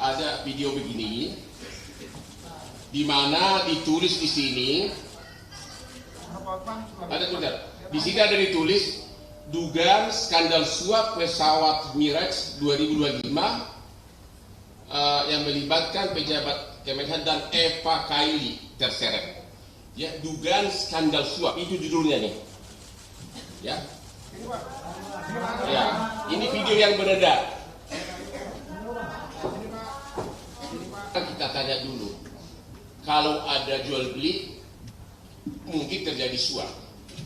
ada video begini, di mana ditulis di sini, di sini ada ditulis dugaan skandal suap pesawat Mirage 2025 yang melibatkan pejabat Kemenhan dan Eva Kaili terseret. Ya, dugaan skandal suap itu judulnya nih. Ya. Ya, ini video yang beredar. Kita tanya dulu, kalau ada jual beli, mungkin terjadi suap.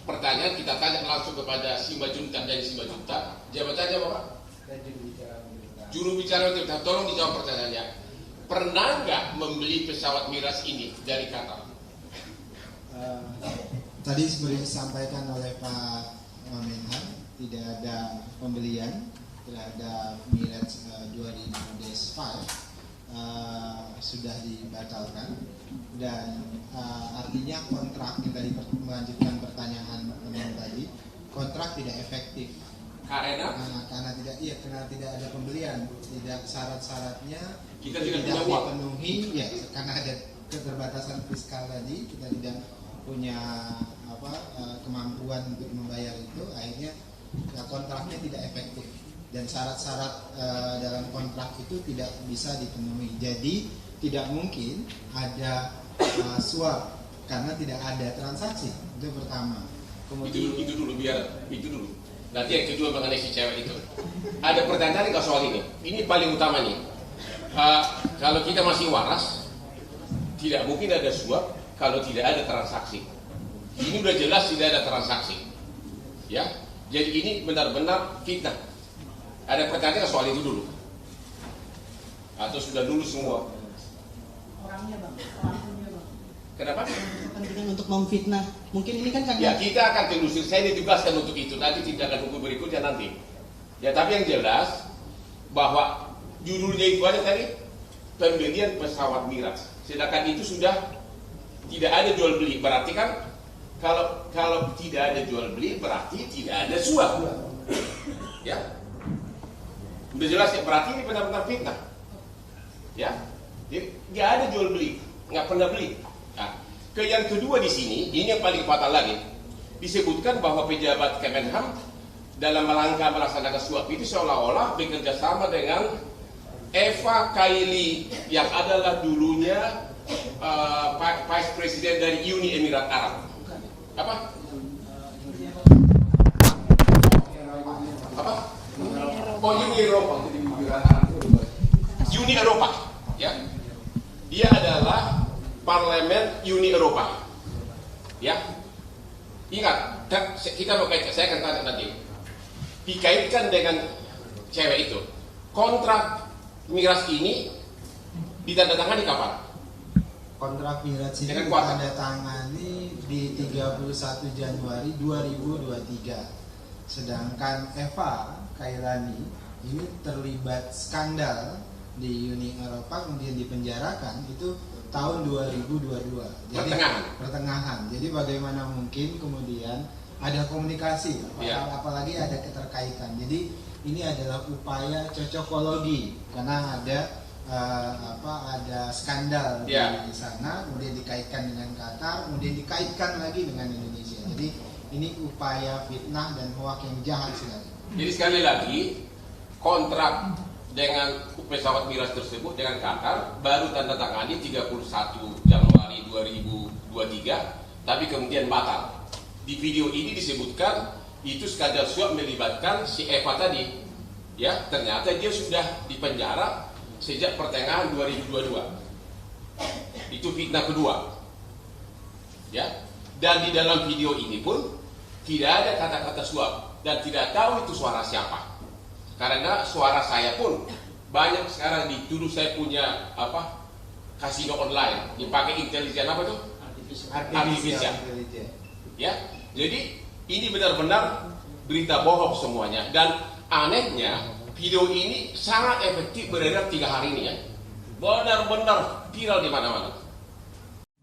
Pertanyaan kita tanya langsung kepada Simbajuntak dan Simbajuntak. Jabatannya Bapak? Juru bicara pemerintah. Tolong dijawab pertanyaannya. Pernah nggak membeli pesawat Mirage ini dari Qatar? Tadi seperti disampaikan oleh Pak Menhan, tidak ada pembelian terhadap Mirage 2005 sudah dibatalkan, dan artinya kontrak yang tadi melanjutkan pertanyaan teman tadi, kontrak tidak efektif karena tidak ada pembelian, tidak syarat-syaratnya kita tidak dipenuhi, ya, karena ada keterbatasan fiskal tadi, kita tidak punya kemampuan untuk membayar itu, akhirnya kontraknya tidak efektif dan syarat-syarat dalam kontrak itu tidak bisa dipenuhi. Jadi tidak mungkin ada suap karena tidak ada transaksi. Itu pertama. Kemudian itu dulu. Nanti yang kedua mengenai si cewek itu. Ada pertanyaan nggak soal ini? Ini paling utama nih. Kalau kita masih waras, tidak mungkin ada suap kalau tidak ada transaksi. Ini udah jelas tidak ada transaksi. Ya, jadi ini benar-benar fitnah. Ada pertanyaan soal itu dulu? Atau sudah lulus semua? Orangnya Bang, orangnya Bang. Kenapa? Kepentingan untuk memfitnah. Mungkin ini kan karena... Ya, kita akan telusur. Saya ditugaskan untuk itu. Nanti tindakan hukum berikutnya nanti. Ya, tapi yang jelas bahwa judulnya itu aja tadi, pembelian pesawat Mirage. Sedangkan itu sudah tidak ada jual beli. Berarti kan kalau tidak ada jual beli berarti tidak ada suap. Ya. Udah jelas ya, berarti ini benar-benar fitnah. Ya. Jadi nggak ada jual beli, nggak pernah beli. Nah, yang kedua di sini, ini yang paling fatal lagi. Disebutkan bahwa pejabat Kemenhan dalam rangka melaksanakan suap itu seolah-olah bekerja sama dengan Eva Kaili yang adalah dulunya Vice President dari Uni Emirat Arab. Apa? Oh, Uni Eropa. Uni Eropa, ya. Dia adalah Parlemen Uni Eropa. Ya. Ingat, kita mau kaitkan, saya akan tanya nanti. Dikaitkan dengan cewek itu. Kontrak Mirage ini ditandatangani kapan? Kontrak Mirage ini ditandatangani di 31 Januari 2023. Sedangkan Eva Kailani ini terlibat skandal di Uni Eropa, kemudian dipenjarakan itu tahun 2022. Jadi pertengahan. Jadi bagaimana mungkin kemudian ada komunikasi, apalagi ada keterkaitan. Jadi ini adalah upaya cocokologi karena ada ada skandal di sana, kemudian dikaitkan dengan Qatar, kemudian dikaitkan lagi dengan Indonesia. Jadi ini upaya fitnah dan hoak yang jahat sekali. Jadi sekali lagi, kontrak dengan pesawat Mirage tersebut dengan Qatar baru tanda tangani 31 Januari 2023, tapi kemudian batal. Di video ini disebutkan itu skandal suap melibatkan si Eva tadi. Ya, ternyata dia sudah dipenjara sejak pertengahan 2022. Itu fitnah kedua. Ya. Dan di dalam video ini pun tidak ada kata-kata suap dan tidak tahu itu suara siapa. Karena suara saya pun banyak sekarang dituduh saya punya kasino online, dipakai intelijen apa tuh? Artificial. Ya. Jadi ini benar-benar berita bohong semuanya, dan anehnya video ini sangat efektif beredar 3 hari ini ya. Benar-benar viral di mana-mana.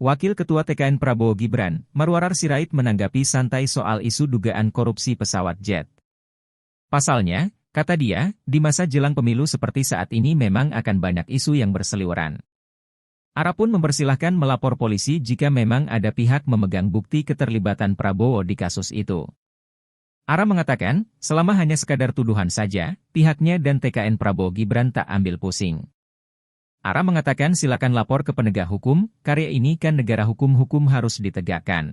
Wakil Ketua TKN Prabowo Gibran, Marwarar Sirait menanggapi santai soal isu dugaan korupsi pesawat jet. Pasalnya, Kata dia, di masa jelang pemilu seperti saat ini memang akan banyak isu yang berseliweran. Ara pun mempersilahkan melapor polisi jika memang ada pihak memegang bukti keterlibatan Prabowo di kasus itu. Ara mengatakan, selama hanya sekadar tuduhan saja, pihaknya dan TKN Prabowo Gibran tak ambil pusing. Ara mengatakan silakan lapor ke penegak hukum, karya ini kan negara hukum harus ditegakkan.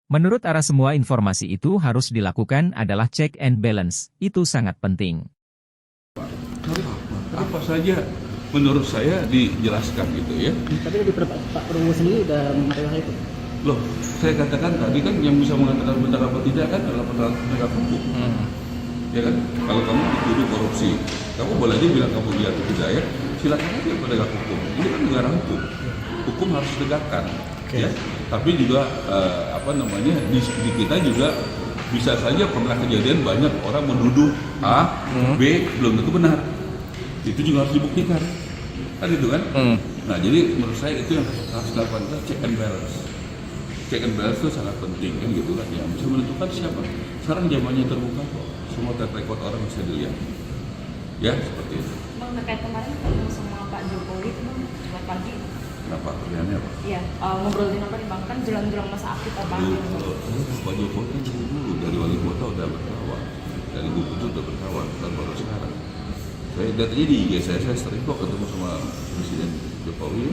Menurut Ara semua informasi itu harus dilakukan adalah check and balance, itu sangat penting. Apa saja menurut saya dijelaskan gitu ya. Tapi tadi Pak Prabowo sendiri udah mengatakan hal itu. Loh, saya katakan tadi kan yang bisa mengatakan benar apa tidak kan adalah penegak hukum. Ya kan, kalau kamu dituduh korupsi, kamu boleh aja bilang kamu iya atau tidak ya. Silakan aja penegak hukum. Ini kan negara hukum. Hukum harus ditegakkan. Ya. Tapi juga di kita juga bisa saja pernah kejadian banyak orang menuduh A, B belum tentu benar. Itu juga harus dibuktikan. Kan gitu kan? Nah, jadi menurut saya itu yang harus dilakukan adalah check and balance. Check and balance itu sangat penting kan gitu kan. Ya, bisa menentukan siapa. Sekarang zamannya terbuka kok. Semua track record orang bisa dilihat. Ya, seperti itu. Bang, terkait kemarin ketemu sama Pak Jokowi itu Bang, jumat pagi. Kenapa? Pertanyaannya apa? Iya, ngobrolin apa nih Bang? Kan jelang-jelang masa aktif apa? Kalau Pak Jokowi kan dulu dari wali kota udah berkawan, dari gubernur udah berkawan, bukan baru sekarang. Saya lihat aja di IG saya sering kok ketemu sama Presiden Jokowi.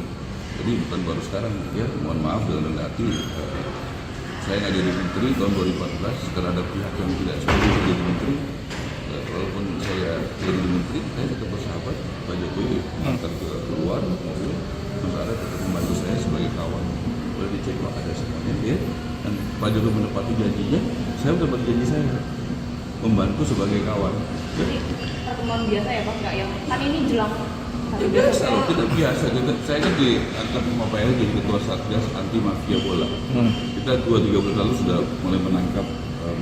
Jadi bukan baru sekarang ya. Mohon maaf dengan rendah hati. Saya nggak jadi menteri tahun 2014 karena ada pihak yang tidak setuju jadi menteri. Walaupun saya jadi menteri, saya tetap bersahabat. Pak Jokowi mengantar ke luar mobil. Sementara tetap membantu saya sebagai kawan. Boleh dicek kok ada semuanya ya. Dan Pak Jokowi menepati janjinya, saya udah berjanji saya membantu sebagai kawan. Jadi pertemuan biasa ya Bang, nggak yang kan ini jelang Ya biasa loh, tidak biasa. Saya kan diangkat sama Pak Erick jadi ketua Satgas anti mafia bola. Kita 2-3 bulan lalu sudah mulai menangkap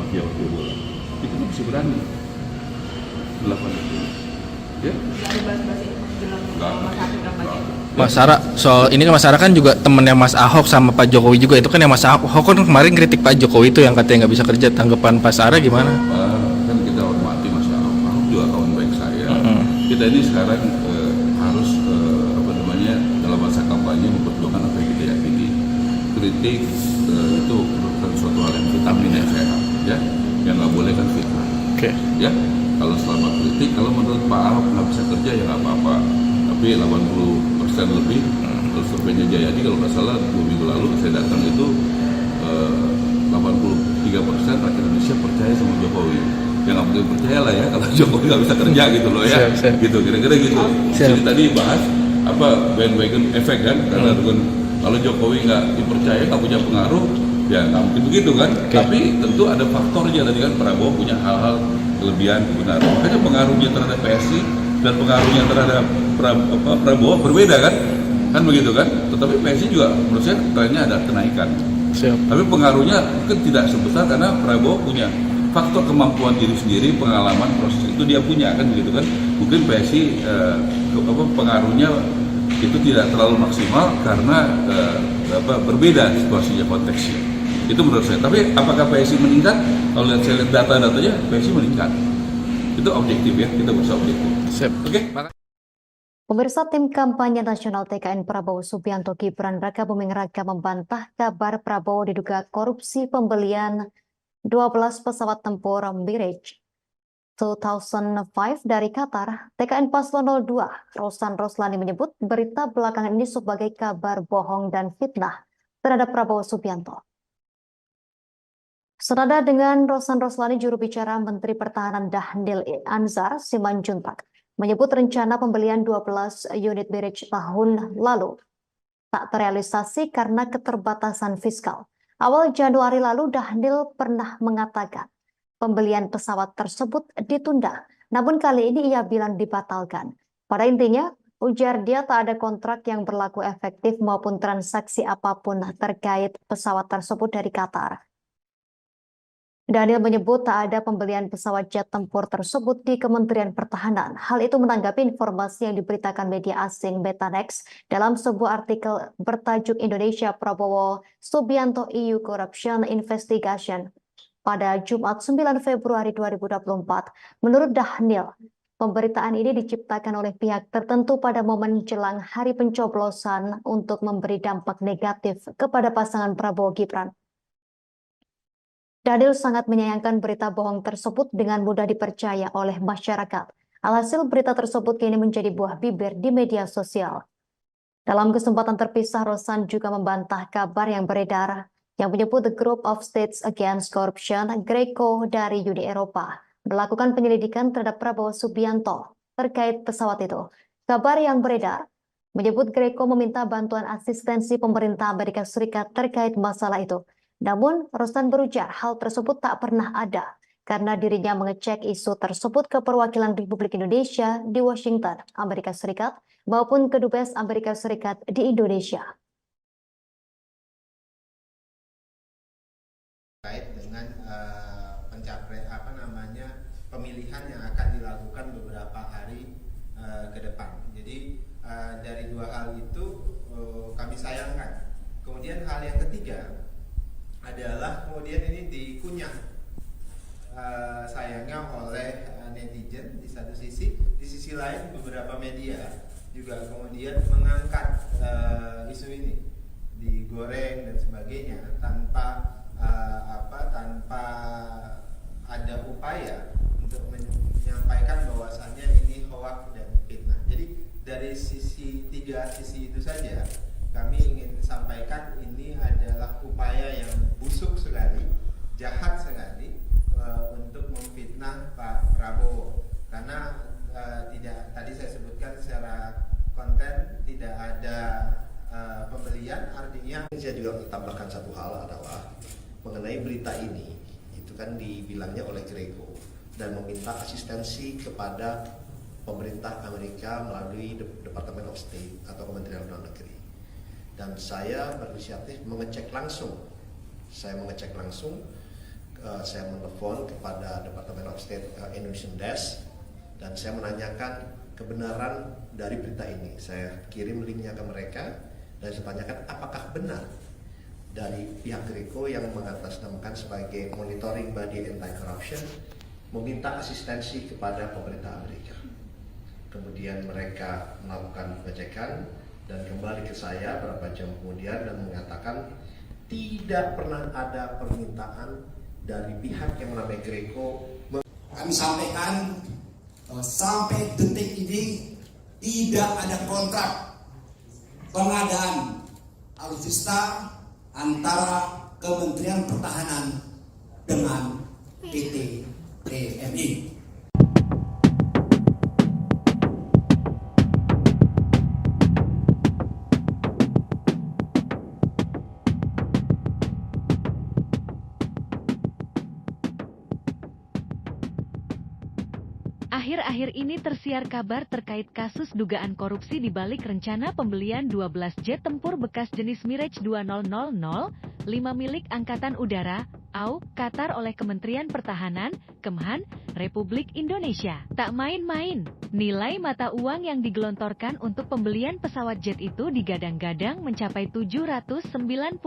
mafia bola. Itu kan masih berani melakukan itu. Ya? nggak ada bahas-bahas ini jelang masa aktif kampanye. Mas Sarah, soal ini kan Mas Sarah kan juga temennya Mas Ahok sama Pak Jokowi juga. Itu kan yang Mas Ahok kan kemarin kritik Pak Jokowi itu yang katanya nggak bisa kerja. Tanggapan Pak Sarah gimana? Kan kita hormati Mas Ahok. Ahok juga kawan baik saya. Kita ini sekarang harus dalam masa kampanye memperjuangkan apa yang kita yakini. Kritik itu merupakan suatu hal yang vitamin yang sehat, ya. Yang nggak boleh kan fitnah. Ya. Kalau selama kritik, kalau menurut Pak Ahok nggak bisa kerja ya nggak apa-apa. Tapi 80% lebih, kalau surveinya Jayadi kalau nggak salah 2 minggu lalu saya datang itu 83% rakyat Indonesia percaya sama Jokowi. Ya nggak mungkin percaya lah ya kalau Jokowi nggak bisa kerja gitu loh ya. Gitu kira-kira gitu. Jadi tadi bahas bandwagon efek kan, karena kalau Jokowi nggak dipercaya nggak punya pengaruh, ya nggak mungkin begitu kan. Tapi tentu ada faktornya tadi kan, Prabowo punya hal-hal kelebihan kebenaran. Makanya pengaruhnya terhadap PSI dan pengaruhnya terhadap Prabowo berbeda kan begitu kan. Tetapi PSI juga menurut saya trennya ada kenaikan. Tapi pengaruhnya mungkin tidak sebesar karena Prabowo punya faktor kemampuan diri sendiri, pengalaman proses itu dia punya kan begitu kan. Mungkin PSI pengaruhnya itu tidak terlalu maksimal karena berbeda situasinya, konteksnya. Itu menurut saya. Tapi apakah PSI meningkat? Kalau saya lihat data-datanya, PSI meningkat. Itu objektif ya, kita bisa objektif. Oke. Pemirsa, tim kampanye nasional TKN Prabowo Subianto Gibran Raka Buming Raka membantah kabar Prabowo diduga korupsi pembelian 12 pesawat tempur Mirage 2005 dari Qatar. TKN Paslon 02 Rosan Roslani menyebut berita belakangan ini sebagai kabar bohong dan fitnah terhadap Prabowo Subianto. Senada dengan Rosan Roslani, juru bicara Menteri Pertahanan Dhanil Anzar Simanjuntak menyebut rencana pembelian 12 unit Mirage tahun lalu tak terrealisasi karena keterbatasan fiskal. Awal Januari lalu Dhanil pernah mengatakan pembelian pesawat tersebut ditunda, namun kali ini ia bilang dibatalkan. Pada intinya, ujar dia tak ada kontrak yang berlaku efektif maupun transaksi apapun terkait pesawat tersebut dari Qatar. Dhanil menyebut tak ada pembelian pesawat jet tempur tersebut di Kementerian Pertahanan. Hal itu menanggapi informasi yang diberitakan media asing Betanex dalam sebuah artikel bertajuk Indonesia Prabowo Subianto EU Corruption Investigation. pada Jumat 9 Februari 2024. Menurut Dhanil, pemberitaan ini diciptakan oleh pihak tertentu pada momen jelang hari pencoblosan untuk memberi dampak negatif kepada pasangan Prabowo Gibran. Dhanil sangat menyayangkan berita bohong tersebut dengan mudah dipercaya oleh masyarakat. Alhasil berita tersebut kini menjadi buah bibir di media sosial. Dalam kesempatan terpisah, Rosan juga membantah kabar yang beredar yang menyebut The Group of States Against Corruption, GRECO dari Uni Eropa, melakukan penyelidikan terhadap Prabowo Subianto terkait pesawat itu. Kabar yang beredar menyebut GRECO meminta bantuan asistensi pemerintah Amerika Serikat terkait masalah itu. Namun, Rosan berujar hal tersebut tak pernah ada karena dirinya mengecek isu tersebut ke perwakilan Republik Indonesia di Washington, Amerika Serikat, maupun ke Dubes Amerika Serikat di Indonesia. Terkait dengan pemilihan yang akan dilakukan beberapa hari ke depan. Jadi dari dua hal itu kami sayangkan. Kemudian hal yang ketiga adalah kemudian ini dikunyah sayangnya oleh netizen di satu sisi, di sisi lain beberapa media juga kemudian mengangkat isu ini, digoreng dan sebagainya tanpa tanpa ada upaya untuk menyampaikan bahwasannya ini hoax dan fitnah. Jadi dari tiga sisi itu saja kami ingin sampaikan ini adalah upaya yang busuk sekali, jahat sekali untuk memfitnah Pak Prabowo. Karena tadi saya sebutkan secara konten tidak ada pembelian, artinya saya juga tambahkan satu hal adalah mengenai berita ini, itu kan dibilangnya oleh GRECO dan meminta asistensi kepada pemerintah Amerika melalui Department of State atau Kementerian Luar Negeri. Dan saya berinisiatif mengecek langsung. Saya menelpon kepada Department of State Indonesian Desk dan saya menanyakan kebenaran dari berita ini. Saya kirim linknya ke mereka dan saya tanyakan apakah benar dari pihak GRECO yang mengatasnamakan sebagai Monitoring Body Anti-Corruption meminta asistensi kepada pemerintah Amerika. Kemudian mereka melakukan pengecekan dan kembali ke saya beberapa jam kemudian dan mengatakan tidak pernah ada permintaan dari pihak yang namanya GRECO. Kami sampaikan sampai detik ini tidak ada kontrak pengadaan alutsista antara Kementerian Pertahanan dengan PT TMI. Akhir-akhir ini tersiar kabar terkait kasus dugaan korupsi di balik rencana pembelian 12 jet tempur bekas jenis Mirage 2000, 5 milik Angkatan Udara, AU, Qatar oleh Kementerian Pertahanan, Kemhan, Republik Indonesia. Tak main-main, nilai mata uang yang digelontorkan untuk pembelian pesawat jet itu digadang-gadang mencapai 792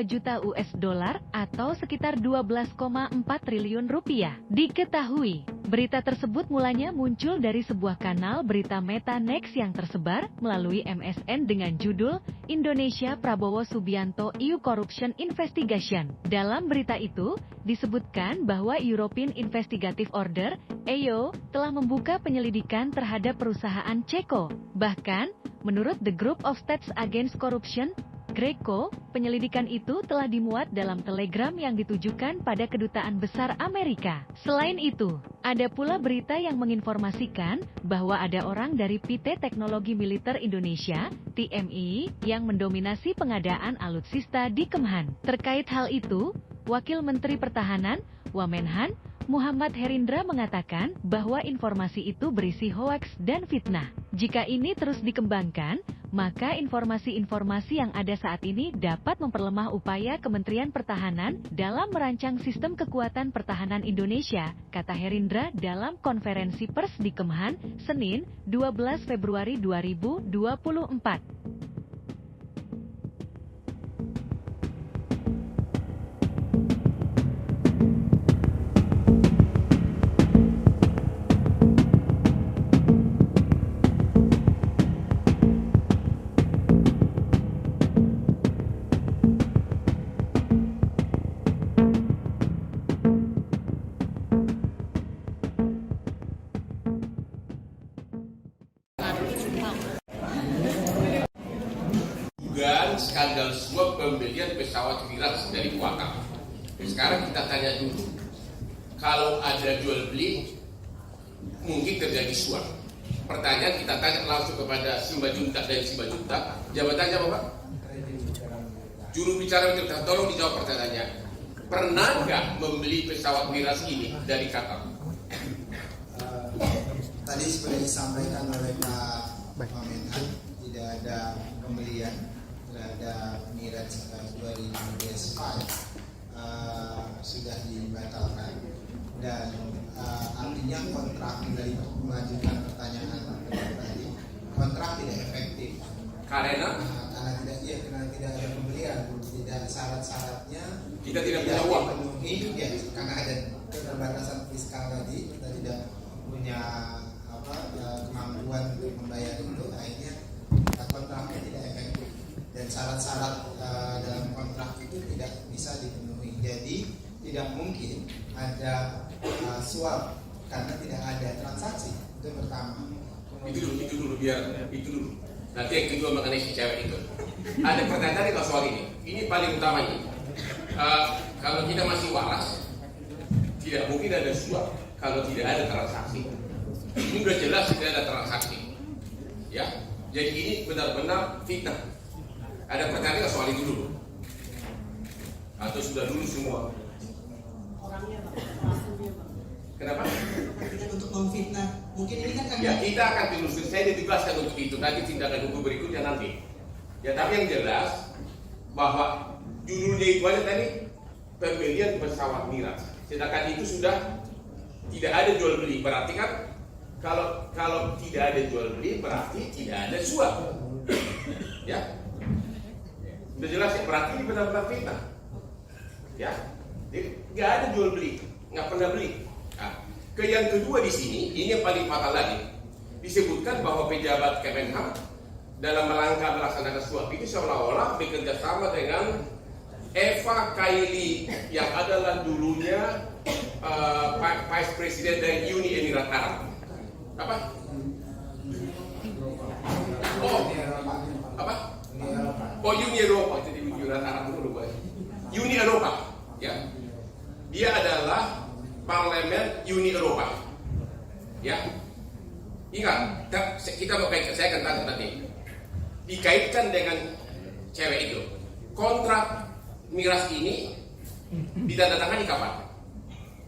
juta US dollar atau sekitar 12,4 triliun rupiah. Diketahui, berita tersebut mulanya muncul dari sebuah kanal berita Meta Next yang tersebar melalui MSN dengan judul Indonesia Prabowo Subianto EU Corruption Investigation. Dalam berita itu, disebutkan bahwa European Investigative Order, EO, telah membuka penyelidikan terhadap perusahaan Ceko. Bahkan, menurut The Group of States Against Corruption, GRECO, penyelidikan itu telah dimuat dalam telegram yang ditujukan pada Kedutaan Besar Amerika. Selain itu, ada pula berita yang menginformasikan bahwa ada orang dari PT Teknologi Militer Indonesia, TMI, yang mendominasi pengadaan alutsista di Kemhan. Terkait hal itu, Wakil Menteri Pertahanan, Wamenhan, Muhammad Herindra mengatakan bahwa informasi itu berisi hoaks dan fitnah. Jika ini terus dikembangkan, maka informasi-informasi yang ada saat ini dapat memperlemah upaya Kementerian Pertahanan dalam merancang sistem kekuatan pertahanan Indonesia, kata Herindra dalam konferensi pers di Kemhan, Senin, 12 Februari 2024. skandal suap pembelian pesawat Mirage dari Qatar. Sekarang kita tanya dulu, kalau ada jual beli mungkin terjadi suap. Pertanyaan kita tanya langsung kepada Simanjuntak dan Simanjuntak. Jabatannya apa, Pak? Juru bicara Menteri, tolong dijawab pertanyaannya. Pernah nggak membeli pesawat Mirage ini dari Qatar? Tadi seperti disampaikan oleh Pak Menhan, tidak ada pembelian terhadap Mirage 2005 sudah dibatalkan, dan artinya kontrak dari mengajukan pertanyaan tadi, kontrak tidak efektif karena tidak ada pembelian, tidak syarat-syaratnya kita tidak punya uang dipenuhi, ya, karena ada keterbatasan fiskal tadi, kita tidak punya kemampuan untuk membayar itu, akhirnya kontraknya tidak efektif dan syarat-syarat dalam kontrak itu tidak bisa dipenuhi. Jadi tidak mungkin ada suap karena tidak ada transaksi. Itu pertama. Itu dulu. Nanti yang kedua mengenai si cewek itu. Ada pertanyaan tadi kalau soal ini. Ini paling utama ini. Kalau kita masih waras, tidak mungkin ada suap kalau tidak ada transaksi. Ini sudah jelas tidak ada transaksi. Ya, jadi ini benar-benar fitnah. Ada pertanyaan soal itu dulu? Atau sudah dulu semua? Orangnya Bang, pelakunya Bang. Kenapa? Kepentingan untuk memfitnah. Mungkin ini kan Ya, kita akan telusuri. Saya ditugaskan untuk itu. Nanti tindakan hukum berikutnya nanti. Ya, tapi yang jelas bahwa judulnya itu aja tadi pembelian pesawat Mirage. Sedangkan itu sudah tidak ada jual beli. Berarti kan kalau tidak ada jual beli berarti tidak ada suap. Ya. Sudah jelas ya, berarti ini benar-benar fitnah. Ya. Jadi nggak ada jual beli, nggak pernah beli. Nah, yang kedua di sini, ini yang paling fatal lagi. Disebutkan bahwa pejabat Kemenhan dalam rangka melaksanakan suap ini seolah-olah bekerja sama dengan Eva Kaili yang adalah dulunya Vice President dari Uni Emirat Arab. Apa? Oh, Uni Eropa. Itu di Emirat Arab dulu, Uni Eropa, ya. Dia adalah Parlemen Uni Eropa, ya. Ingat, kita mau kaitkan, saya akan tanya tadi. Dikaitkan dengan cewek itu. Kontrak Mirage ini ditandatangani kapan?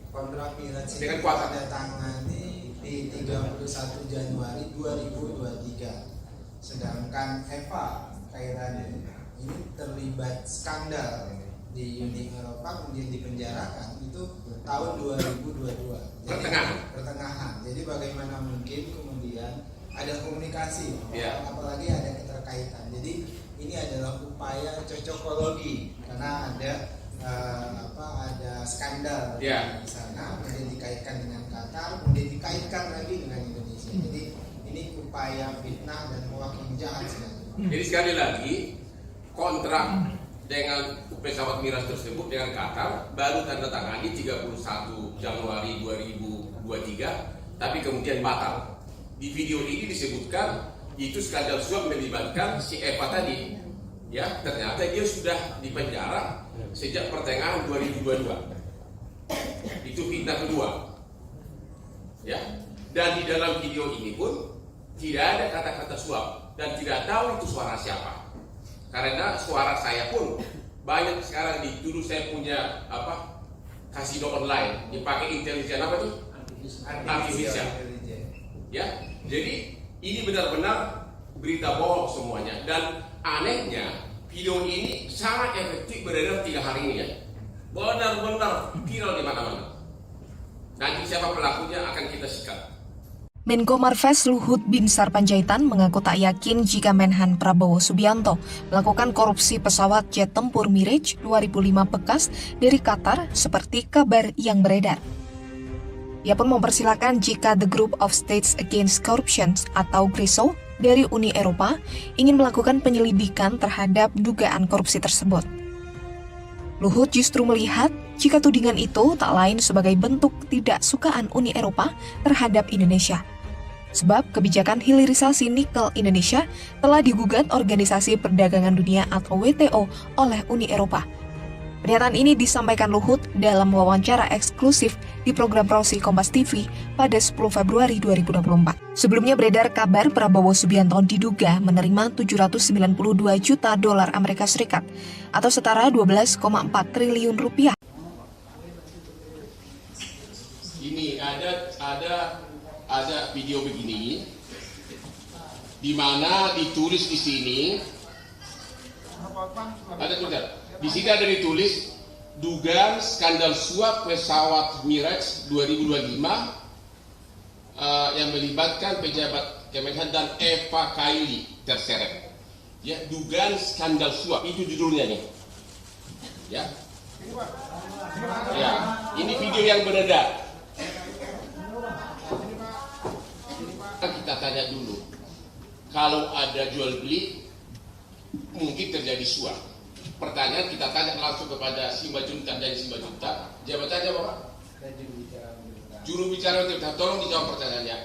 Kontrak Mirage dengan kuasa ditandatangani di 31 Januari 2023. Sedangkan Eva Kairani ini terlibat skandal di Uni Eropa, kemudian dipenjarakan itu tahun 2022. Jadi, pertengahan. Jadi bagaimana mungkin kemudian ada komunikasi, apalagi ada keterkaitan. Jadi ini adalah upaya cocokologi karena ada ada skandal di sana, kemudian dikaitkan dengan Qatar, kemudian dikaitkan lagi dengan Indonesia. Jadi ini upaya fitnah dan hoax yang jahat sekali. Jadi sekali lagi kontrak dengan pesawat Mirage tersebut dengan Qatar baru tanda tangani 31 Januari 2023, tapi kemudian batal. Di video ini disebutkan itu skandal suap melibatkan si Eva tadi. Ya, ternyata dia sudah dipenjara sejak pertengahan 2022. Itu fitnah kedua. Ya, dan di dalam video ini pun tidak ada kata-kata suap dan tidak tahu itu suara siapa. Karena suara saya pun banyak sekarang dituduh saya punya kasino online dipakai intelijen apa tuh? Artificial. Ya, jadi ini benar-benar berita bohong semuanya. Dan anehnya video ini sangat efektif beredar 3 hari ini ya. Benar-benar viral di mana-mana. Nanti siapa pelakunya akan kita sikat. Menko Marves Luhut Binsar Panjaitan mengaku tak yakin jika Menhan Prabowo Subianto melakukan korupsi pesawat jet tempur Mirage 2005 bekas dari Qatar seperti kabar yang beredar. Ia pun mempersilahkan jika The Group of States Against Corruption atau GRISO dari Uni Eropa ingin melakukan penyelidikan terhadap dugaan korupsi tersebut. Luhut justru melihat jika tudingan itu tak lain sebagai bentuk ketidaksukaan Uni Eropa terhadap Indonesia. Sebab kebijakan hilirisasi nikel Indonesia telah digugat Organisasi Perdagangan Dunia atau WTO oleh Uni Eropa. Pernyataan ini disampaikan Luhut dalam wawancara eksklusif di program Prosi Kompas TV pada 10 Februari 2024. Sebelumnya beredar kabar Prabowo Subianto diduga menerima 792 juta dolar Amerika Serikat atau setara 12,4 triliun rupiah. Ini ada video begini, di mana ditulis di sini, di sini ada ditulis dugaan skandal suap pesawat Mirage 2025 yang melibatkan pejabat Kemenhan dan Eva Kaili terseret. Ya, dugaan skandal suap itu judulnya nih. Ya. Ya, ini video yang beredar. Kita tanya dulu, kalau ada jual beli mungkin terjadi suap. Pertanyaan kita tanya langsung kepada Simanjuntak dan Simanjuntak. Jabatannya apa? Juru bicara Universitas. Tolong dijawab pertanyaannya.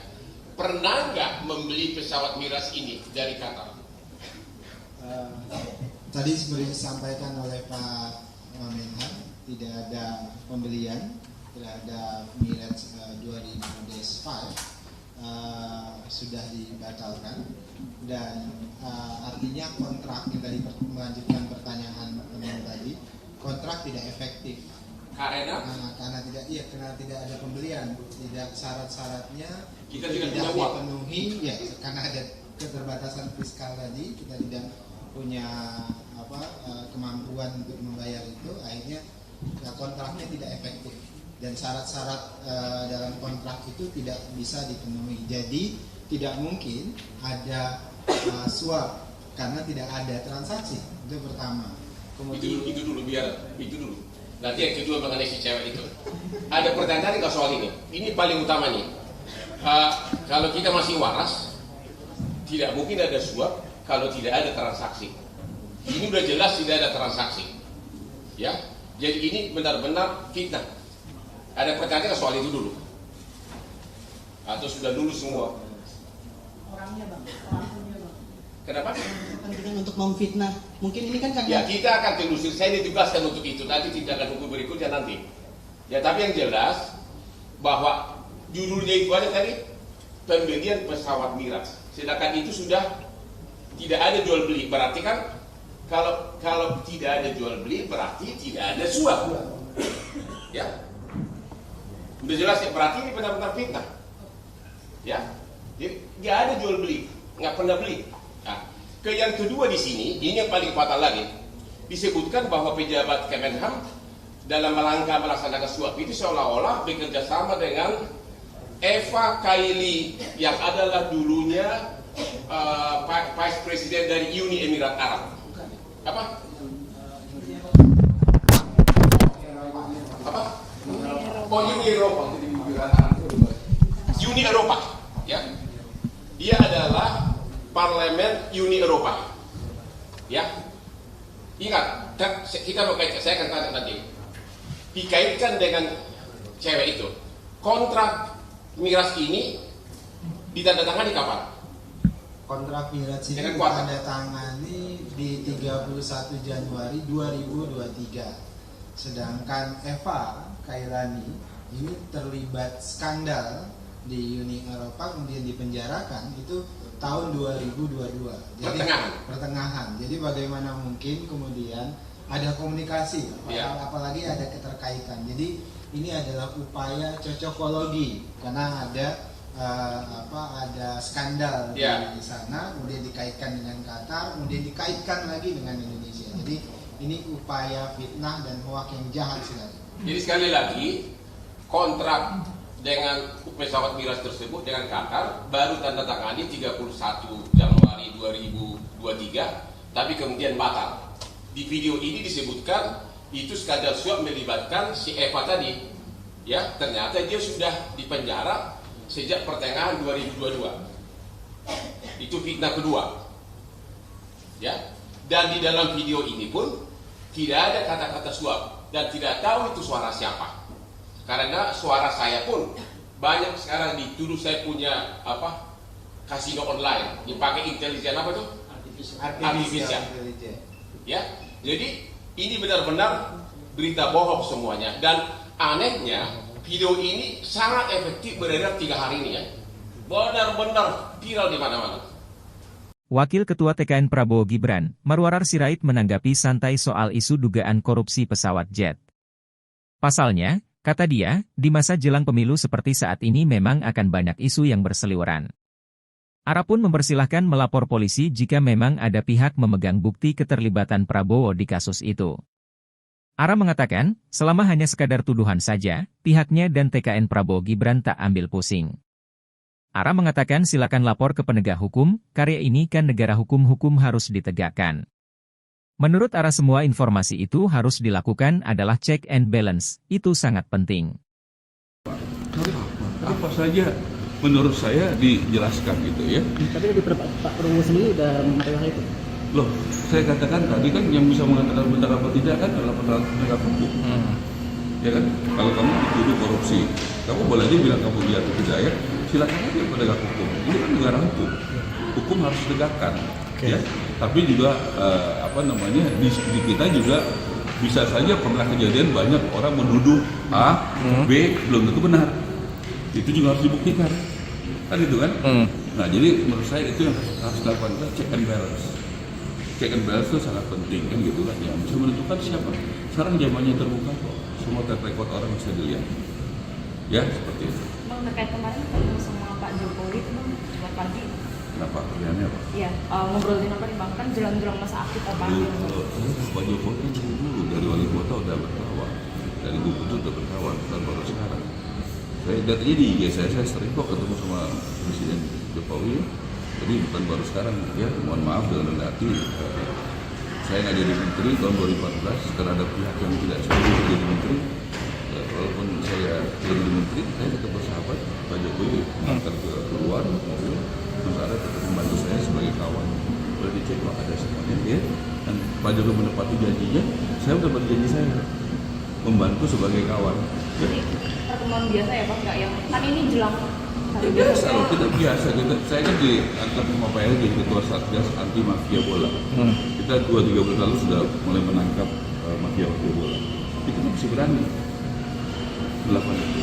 Pernah nggak membeli pesawat Mirage ini dari Qatar? Tadi seperti disampaikan oleh Pak Menhan, tidak ada pembelian terhadap Mirage 2005 sudah dibatalkan, dan artinya kontrak yang tadi melanjutkan pertanyaan teman tadi, kontrak tidak efektif karena tidak ada pembelian, tidak syarat-syaratnya kita tidak dipenuhi, ya, karena ada keterbatasan fiskal tadi, kita tidak punya kemampuan untuk membayar itu, akhirnya kontraknya tidak efektif. Dan syarat-syarat dalam kontrak itu tidak bisa dipenuhi. Jadi tidak mungkin ada suap karena tidak ada transaksi. Itu pertama. Kemudian itu dulu. Nanti yang kedua mengenai si cewek itu. Ada pertanyaan nggak soal ini? Ini paling utama nih. Kalau kita masih waras, tidak mungkin ada suap kalau tidak ada transaksi. Ini udah jelas tidak ada transaksi. Ya, jadi ini benar-benar fitnah. Ada pertanyaan soal itu dulu? Atau sudah lulus semua? Orangnya bang, pelakunya bang. Kenapa? Kepentingan untuk memfitnah. Mungkin ini kan Ya, kita akan telusur. Saya ditugaskan untuk itu. Nanti tindakan hukum berikutnya nanti. Ya, tapi yang jelas bahwa judulnya itu aja tadi, pembelian pesawat Mirage. Sedangkan itu sudah tidak ada jual beli. Berarti kan kalau tidak ada jual beli berarti tidak ada suap. Ya. Udah jelas ya, berarti ini benar-benar fitnah. Ya, jadi nggak ada jual beli, nggak pernah beli. Nah, yang kedua di sini, ini yang paling fatal lagi, disebutkan bahwa pejabat Kemenhan dalam rangka melaksanakan suap itu seolah-olah bekerja sama dengan Eva Kaili yang adalah dulunya Vice President dari Uni Emirat Arab. Apa? Oh, Uni Eropa, ya. Dia adalah parlemen Uni Eropa, ya. Ingat, kita mau kaitkan, saya akan tanya nanti. Dikaitkan dengan cewek itu, kontrak Mirage ini ditandatangani kapan? Kontrak Mirage ini ditandatangani di 31 Januari 2023. Sedangkan Eva Kailani ini terlibat skandal di Uni Eropa, kemudian dipenjarakan itu tahun 2022. Jadi pertengahan. Jadi bagaimana mungkin kemudian ada komunikasi, apalagi ada keterkaitan. Jadi ini adalah upaya cocokologi karena ada ada skandal di sana, kemudian dikaitkan dengan Qatar, kemudian dikaitkan lagi dengan Indonesia. Jadi ini upaya fitnah dan hoak yang jahat sekali. Jadi sekali lagi, kontrak dengan pesawat Mirage tersebut dengan Qatar baru tanda tangani 31 Januari 2023, tapi kemudian batal. Di video ini disebutkan itu skandal suap melibatkan si Eva tadi. Ya, ternyata dia sudah dipenjara sejak pertengahan 2022. Itu fitnah kedua. Ya, dan di dalam video ini pun tidak ada kata-kata suap dan tidak tahu itu suara siapa. Karena suara saya pun banyak sekarang dituduh saya punya kasino online dipakai intelijen apa tuh? Artificial. Ya, jadi ini benar-benar berita bohong semuanya. Dan anehnya video ini sangat efektif beredar 3 hari ini ya. Benar-benar viral di mana-mana. Wakil Ketua TKN Prabowo Gibran, Marwarar Sirait menanggapi santai soal isu dugaan korupsi pesawat jet. Pasalnya, kata dia, di masa jelang pemilu seperti saat ini memang akan banyak isu yang berseliweran. Ara pun mempersilahkan melapor polisi jika memang ada pihak memegang bukti keterlibatan Prabowo di kasus itu. Ara mengatakan, selama hanya sekadar tuduhan saja, pihaknya dan TKN Prabowo Gibran tak ambil pusing. Ara mengatakan silakan lapor ke penegak hukum, karya ini kan negara hukum harus ditegakkan. Menurut Ara semua informasi itu harus dilakukan adalah check and balance, itu sangat penting. Apa saja menurut saya dijelaskan gitu ya. Tapi di Pak Prabowo sendiri udah mengatakan itu. Loh, saya katakan tadi kan yang bisa mengatakan benar apa tidak kan adalah penegak hukum. Ya kan? Kalau kamu dituduh korupsi, kamu boleh aja bilang kamu iya atau tidak ya. Silakan aja penegak hukum. Ini kan negara hukum. Hukum harus ditegakkan. Ya. Tapi juga di kita juga bisa saja pernah kejadian banyak orang menuduh A, B belum tentu benar. Itu juga harus dibuktikan. Kan itu kan? Nah, jadi menurut saya itu yang harus dilakukan, check and balance. Check and balance itu sangat penting kan gitu kan. Ya, bisa menentukan siapa. Sekarang zamannya terbuka kok. Semua terrekod orang bisa dilihat. Ya, seperti itu. Bang, terkait kemarin ketemu sama Pak Jokowi itu Bang, buat pagi. Kenapa? Pertanyaannya apa? Iya, ngobrolin apa nih Bang? Kan jelang-jelang masa aktif apa? Pak Jokowi kan dulu dari wali kota udah berkawan. Dari gubernur udah berkawan, bukan baru sekarang. Saya lihat aja di IG saya sering kok ketemu sama Presiden Jokowi. Jadi bukan baru sekarang ya, mohon maaf dengan rendah hati. Saya nggak jadi menteri tahun 2014 karena ada pihak yang tidak setuju jadi menteri. Walaupun saya jadi menteri, saya tetap bersahabat. Pak Jokowi antar ke luar mobil, Mas Ara tetap membantu saya sebagai kawan. Boleh dicek kok ada semuanya ya. Dan Pak Jokowi menepati janjinya, saya udah berjanji saya membantu sebagai kawan. Jadi pertemuan biasa ya Pak, nggak yang kan ini jelang hari biasa loh, kita biasa. Saya kan diangkat sama Pak Eri jadi ketua Satgas anti mafia bola. Kita 2-3 bulan lalu sudah mulai menangkap mafia bola. Kita masih berani melakukan itu.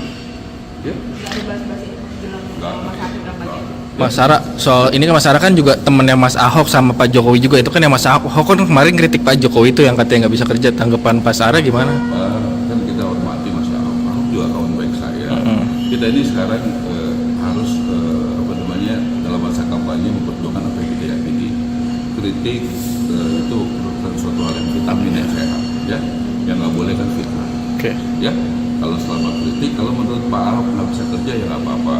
Ya? Nggak ada bahas-bahas itu jelang masa aktif kampanye. Mas Ara, soal ini kan Mas Ara kan juga temennya Mas Ahok sama Pak Jokowi juga, itu kan yang Mas Ahok kan kemarin kritik Pak Jokowi itu yang katanya nggak bisa kerja, tanggapan Pak Ara gimana? Kan kita hormati Mas Ahok, Ahok juga kawan baik saya. Kita ini sekarang harus dalam masa kampanye memperjuangkan apa yang kita yakini. Kritik itu merupakan suatu hal yang vitamin yang sehat, ya, yang nggak boleh kan fitnah. Ya, kalau selama kritik, kalau menurut Pak Ahok nggak bisa kerja ya nggak apa-apa.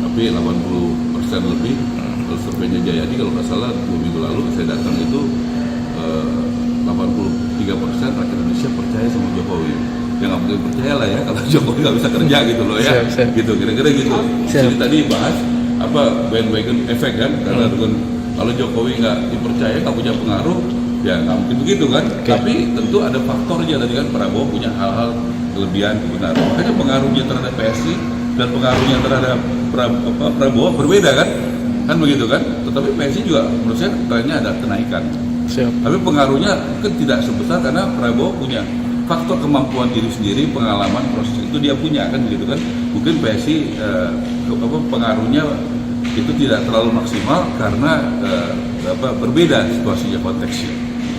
Tapi 80% lebih, kalau surveinya Jayadi kalau nggak salah 2 minggu lalu saya datang itu 83% rakyat Indonesia percaya sama Jokowi. Ya nggak mungkin percaya lah ya kalau Jokowi nggak bisa kerja gitu loh ya. Gitu kira-kira gitu. Jadi tadi bahas bandwagon efek kan, karena kalau Jokowi nggak dipercaya nggak punya pengaruh, ya nggak mungkin begitu kan. Tapi tentu ada faktornya tadi kan, Prabowo punya hal-hal kelebihan kebenaran. Makanya pengaruhnya terhadap PSI dan pengaruhnya terhadap Prabowo berbeda kan begitu kan. Tetapi PSI juga menurut saya trennya ada kenaikan. Tapi pengaruhnya kan tidak sebesar karena Prabowo punya faktor kemampuan diri sendiri, pengalaman proses itu dia punya kan begitu kan. Mungkin PSI pengaruhnya itu tidak terlalu maksimal karena berbeda situasinya, konteksnya.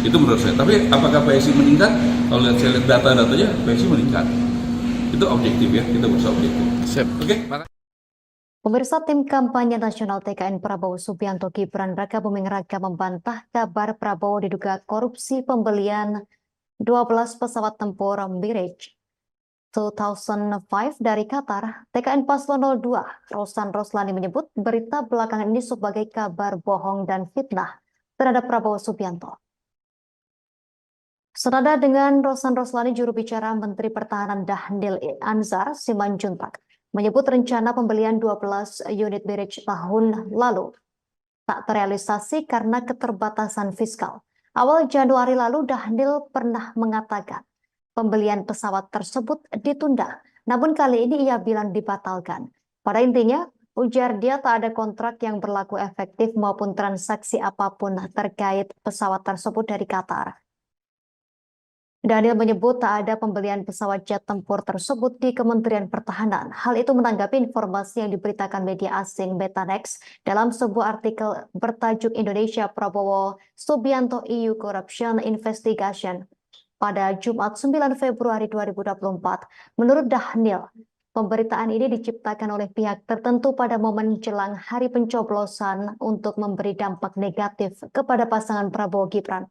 Itu menurut saya. Tapi apakah PSI meningkat? Kalau saya lihat data-datanya PSI meningkat. Itu objektif ya, kita berusaha objektif. Oke. Pemirsa, tim kampanye nasional TKN Prabowo Subianto Gibran Raka Buming Raka membantah kabar Prabowo diduga korupsi pembelian 12 pesawat tempur Mirage 2005 dari Qatar. TKN Paslon 02 Rosan Roslani menyebut berita belakangan ini sebagai kabar bohong dan fitnah terhadap Prabowo Subianto. Senada dengan Rosan Roslani, juru bicara Menteri Pertahanan Dhanil Anzar Simanjuntak menyebut rencana pembelian 12 unit Mirage tahun lalu tak terrealisasi karena keterbatasan fiskal. Awal Januari lalu Dhanil pernah mengatakan pembelian pesawat tersebut ditunda, namun kali ini ia bilang dibatalkan. Pada intinya, Ujar dia tak ada kontrak yang berlaku efektif maupun transaksi apapun terkait pesawat tersebut dari Qatar. Daniel menyebut tak ada pembelian pesawat jet tempur tersebut di Kementerian Pertahanan. Hal itu menanggapi informasi yang diberitakan media asing Betanex dalam sebuah artikel bertajuk Indonesia Prabowo Subianto EU Corruption Investigation pada Jumat 9 Februari 2024. Menurut Daniel, pemberitaan ini diciptakan oleh pihak tertentu pada momen jelang hari pencoblosan untuk memberi dampak negatif kepada pasangan Prabowo Gibran.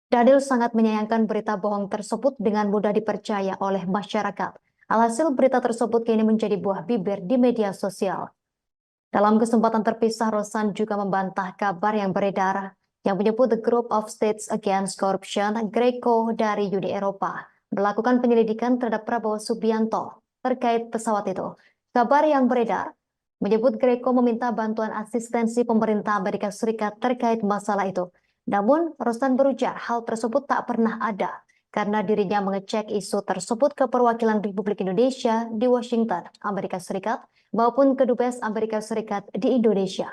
Daniel sangat menyayangkan berita bohong tersebut dengan mudah dipercaya oleh masyarakat. Alhasil berita tersebut kini menjadi buah bibir di media sosial. Dalam kesempatan terpisah, Rosan juga membantah kabar yang beredar yang menyebut The Group of States Against Corruption, GRECO dari Uni Eropa, melakukan penyelidikan terhadap Prabowo Subianto terkait pesawat itu. Kabar yang beredar menyebut GRECO meminta bantuan asistensi pemerintah Amerika Serikat terkait masalah itu. Namun, Rosan berujar hal tersebut tak pernah ada karena dirinya mengecek isu tersebut ke perwakilan Republik Indonesia di Washington, Amerika Serikat, maupun ke Dubes Amerika Serikat di Indonesia.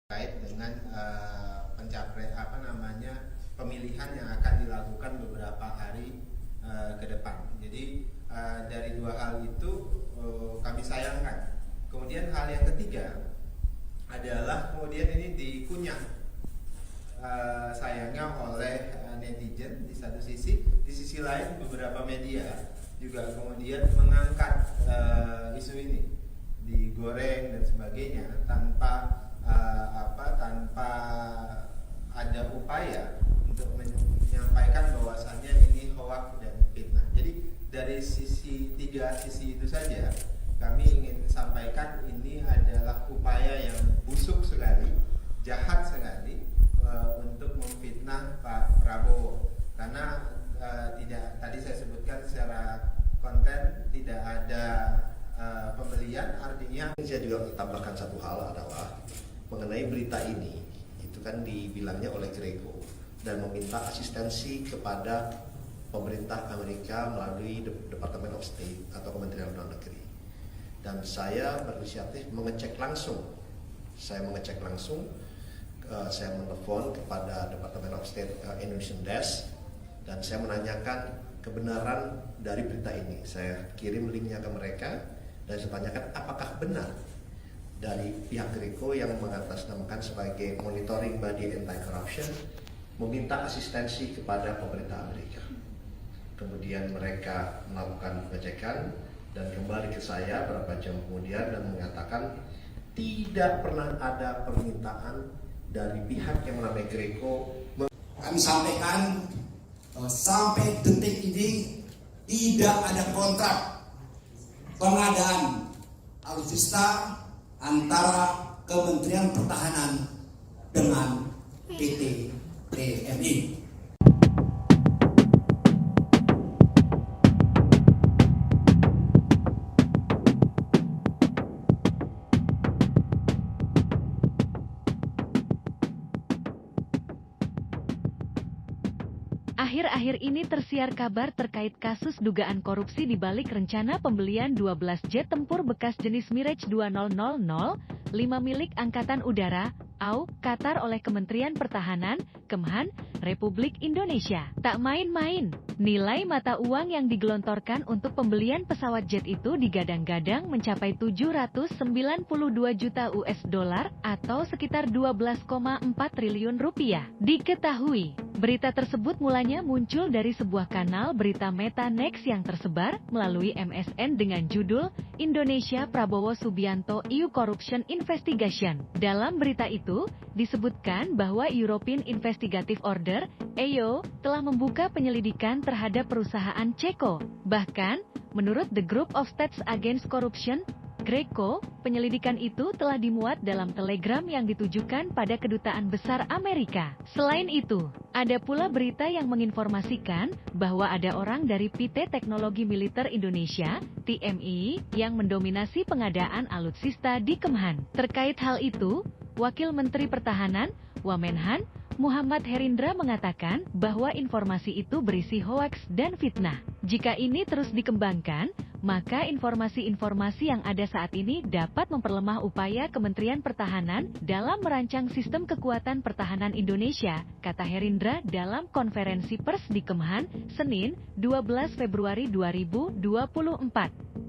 Terkait dengan pemilihan yang akan dilakukan beberapa hari ke depan. Jadi dari dua hal itu kami sayangkan. Kemudian hal yang ketiga adalah kemudian ini dikunyah sayangnya oleh netizen di satu sisi, di sisi lain beberapa media juga kemudian mengangkat isu ini, digoreng dan sebagainya tanpa ada upaya untuk menyampaikan bahwasannya ini hoax dan fitnah. Jadi dari tiga sisi itu saja kami ingin sampaikan ini adalah upaya yang busuk sekali, jahat sekali untuk memfitnah Pak Prabowo. Karena tadi saya sebutkan secara konten tidak ada pembelian, artinya saya juga tambahkan satu hal adalah mengenai berita ini, itu kan dibilangnya oleh GRECO dan meminta asistensi kepada pemerintah Amerika melalui Department of State atau Kementerian Luar Negeri. Dan saya berinisiatif mengecek langsung. Saya menelpon kepada Department of State Indonesian Desk dan saya menanyakan kebenaran dari berita ini. Saya kirim linknya ke mereka dan saya tanyakan apakah benar dari pihak GRECO yang mengatasnamakan sebagai Monitoring Body Anti-Corruption meminta asistensi kepada pemerintah Amerika. Kemudian mereka melakukan pengecekan dan kembali ke saya beberapa jam kemudian dan mengatakan tidak pernah ada permintaan dari pihak yang namanya GRECO. Kami sampaikan sampai detik ini tidak ada kontrak pengadaan alutsista antara Kementerian Pertahanan dengan PT TMI. Akhir-akhir ini tersiar kabar terkait kasus dugaan korupsi di balik rencana pembelian 12 jet tempur bekas jenis Mirage 2000, 5 milik Angkatan Udara, AU, Qatar oleh Kementerian Pertahanan, Kemhan, Republik Indonesia. Tak main-main, nilai mata uang yang digelontorkan untuk pembelian pesawat jet itu digadang-gadang mencapai 792 juta US dollar atau sekitar 12,4 triliun rupiah. Diketahui, berita tersebut mulanya muncul dari sebuah kanal berita Metanex yang tersebar melalui MSN dengan judul Indonesia Prabowo Subianto EU Corruption Investigation. Dalam berita itu, disebutkan bahwa European Investigative Order, EO, telah membuka penyelidikan terhadap perusahaan Ceko. Bahkan, menurut The Group of States Against Corruption, GRECO, penyelidikan itu telah dimuat dalam telegram yang ditujukan pada Kedutaan Besar Amerika. Selain itu, ada pula berita yang menginformasikan bahwa ada orang dari PT Teknologi Militer Indonesia, TMI, yang mendominasi pengadaan alutsista di Kemhan. Terkait hal itu, Wakil Menteri Pertahanan, Wamenhan, Muhammad Herindra mengatakan bahwa informasi itu berisi hoaks dan fitnah. Jika ini terus dikembangkan, maka informasi-informasi yang ada saat ini dapat memperlemah upaya Kementerian Pertahanan dalam merancang sistem kekuatan pertahanan Indonesia, kata Herindra dalam konferensi pers di Kemhan, Senin, 12 Februari 2024.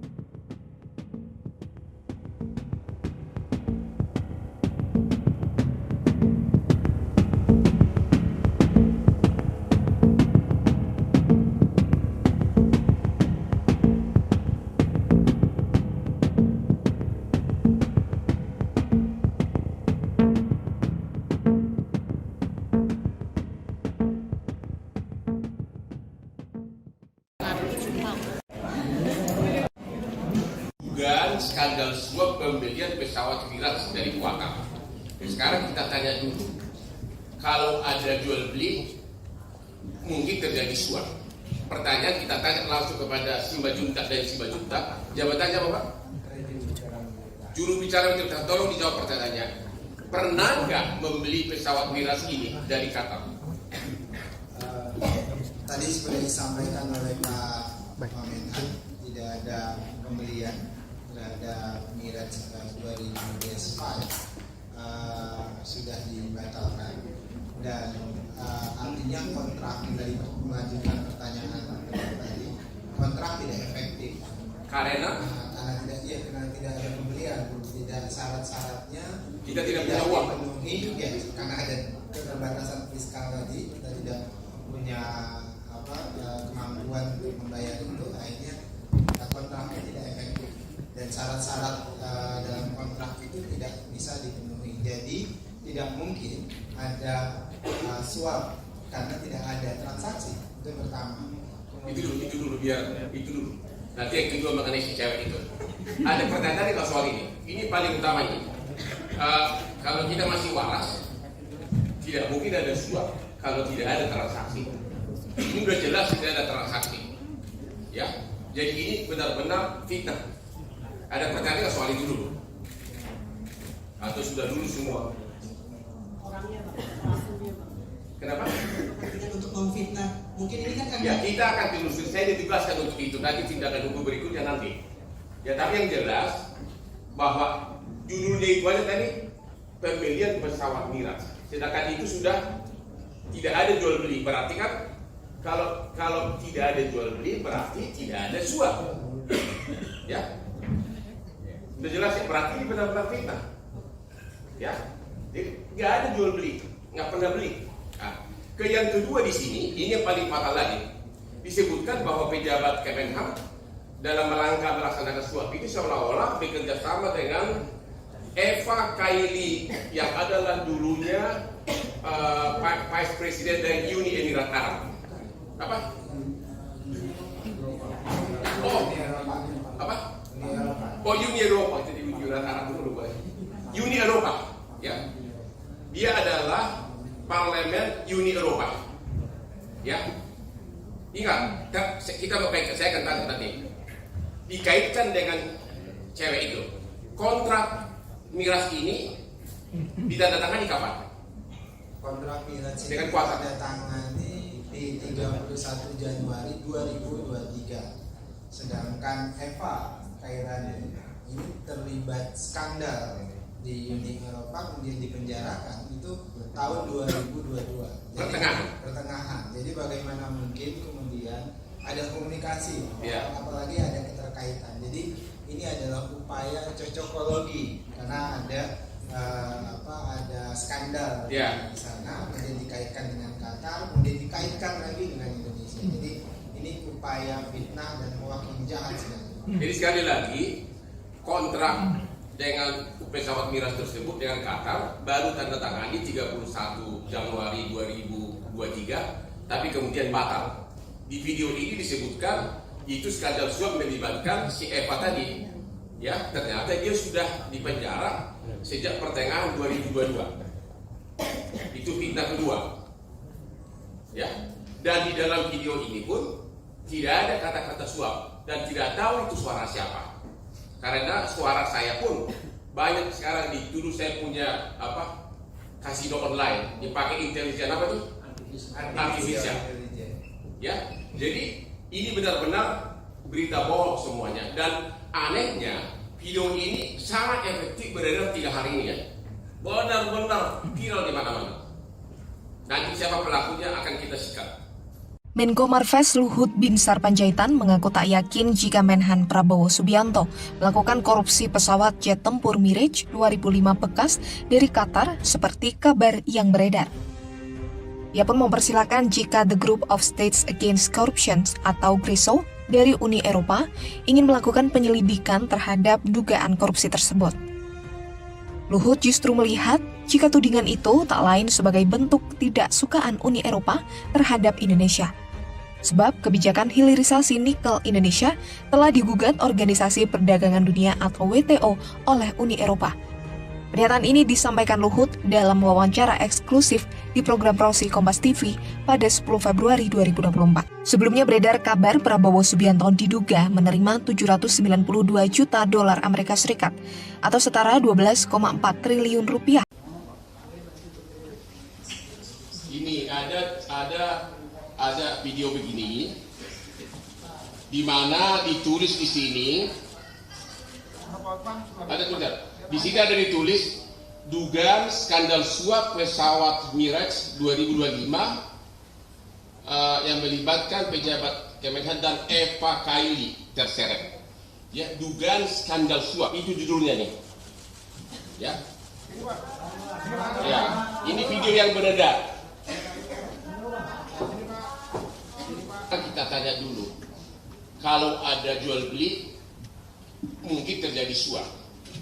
Dugaan skandal suap pembelian pesawat Miras dari Qatar. Sekarang kita tanya dulu, kalau ada jual beli, mungkin terjadi suap. Pertanyaan kita tanya langsung kepada Simanjuntak dan Simanjuntak. Jabatannya apa, Pak? Juru bicara kita tolong dijawab pertanyaannya. Pernah nggak membeli pesawat Miras ini dari Qatar? Tadi seperti disampaikan oleh Pak Menhan, tidak ada pembelian terhadap Miraj 2005 sudah dibatalkan, dan artinya kontrak dari mengajukan pertanyaan tadi, kontrak tidak efektif karena tidak ada pembelian, tidak syarat-syaratnya kita tidak punya uang dipenuhi, ya, karena ada keterbatasan fiskal tadi, kita tidak punya kemampuan untuk membayar itu, akhirnya kontraknya tidak efektif dan syarat-syarat dalam kontrak itu tidak bisa dipenuhi. Jadi tidak mungkin ada suap karena tidak ada transaksi. Itu pertama. Itu dulu. Nanti yang kedua mengenai si cewek itu. Ada pertanyaan kalau soal ini. Ini paling utama ini. Kalau kita masih waras, tidak mungkin ada suap kalau tidak ada transaksi. Ini sudah jelas tidak ada transaksi, ya. Jadi ini benar-benar fitnah. Ada pertanyaan soal itu dulu, atau sudah dulu semua? Kenapa? Untuk memfitnah, mungkin ini kan ya kita akan telusuri. Saya ditugaskan untuk itu. Nanti tindakan hukum berikutnya nanti. Ya, tapi yang jelas bahwa judulnya itu aja tadi pembelian pesawat Miraj. Sedangkan itu sudah tidak ada jual beli. Berarti kan kalau tidak ada jual beli berarti tidak ada suap, ya. Sudah jelas ya, berarti ini benar-benar fitnah, ya. Jadi nggak ada jual beli, nggak pernah beli. Nah, yang kedua di sini, ini yang paling fatal lagi, disebutkan bahwa pejabat Kemenhan dalam rangka melaksanakan suap itu seolah-olah bekerja sama dengan Eva Kaili yang adalah dulunya Vice President dari Uni Emirat Arab. Apa? Uni Eropa. Itu di Emirat Arab dulu, boleh. Uni Eropa, ya. Dia adalah Parlemen Uni Eropa, ya. Ingat, saya akan tanya nanti. Dikaitkan dengan cewek itu, kontrak Miras ini ditandatangani kapan? Kontrak Miraj dengan kuasa ditandatangani di 31 Januari 2023. Sedangkan Eva Kairani ini terlibat skandal di Uni Eropa, kemudian dipenjarakan itu tahun 2022. Pertengahan. Jadi bagaimana mungkin kemudian ada komunikasi, apalagi ada keterkaitan. Jadi ini adalah upaya cocokologi karena ada ada skandal di sana, kemudian dikaitkan dengan Qatar, kemudian dikaitkan lagi dengan Indonesia. Jadi ini upaya fitnah dan hoaks yang jahat sekali. Jadi sekali lagi, kontrak dengan pesawat Miraj tersebut dengan Qatar baru tanda tangani 31 Januari 2023, tapi kemudian batal. Di video ini disebutkan itu skandal suap melibatkan si Eva tadi, ya. Ternyata dia sudah dipenjara sejak pertengahan 2022. Itu fitnah kedua, ya. Dan di dalam video ini pun tidak ada kata-kata suap dan tidak tahu itu suara siapa. Karena suara saya pun banyak sekarang dituduh saya punya kasino online dipakai intelijen apa tuh? Artificial. Ya, jadi ini benar-benar berita bohong semuanya. Dan anehnya video ini sangat efektif beredar 3 hari ini ya. Benar-benar viral di mana-mana. Nanti siapa pelakunya akan kita sikat. Menko Marves Luhut Binsar Panjaitan mengaku tak yakin jika Menhan Prabowo Subianto melakukan korupsi pesawat jet tempur Mirage 2005 bekas dari Qatar seperti kabar yang beredar. Ia pun mempersilahkan jika The Group of States Against Corruption atau GRISO dari Uni Eropa ingin melakukan penyelidikan terhadap dugaan korupsi tersebut. Luhut justru melihat jika tudingan itu tak lain sebagai bentuk ketidaksukaan Uni Eropa terhadap Indonesia. Sebab kebijakan hilirisasi nikel Indonesia telah digugat Organisasi Perdagangan Dunia atau WTO oleh Uni Eropa. Pernyataan ini disampaikan Luhut dalam wawancara eksklusif di program Prosi Kompas TV pada 10 Februari 2024. Sebelumnya beredar kabar Prabowo Subianto diduga menerima 792 juta dolar Amerika Serikat atau setara 12,4 triliun rupiah. Ini ada video begini di mana ditulis di sini ada tulisan. Di sini ada ditulis dugaan skandal suap pesawat Mirage 2025 yang melibatkan pejabat Kemenhan dan Eva Kaili terseret. Ya, dugaan skandal suap itu judulnya nih. Ya. Ya, ini video yang beredar. Kita tanya dulu, kalau ada jual beli mungkin terjadi suap.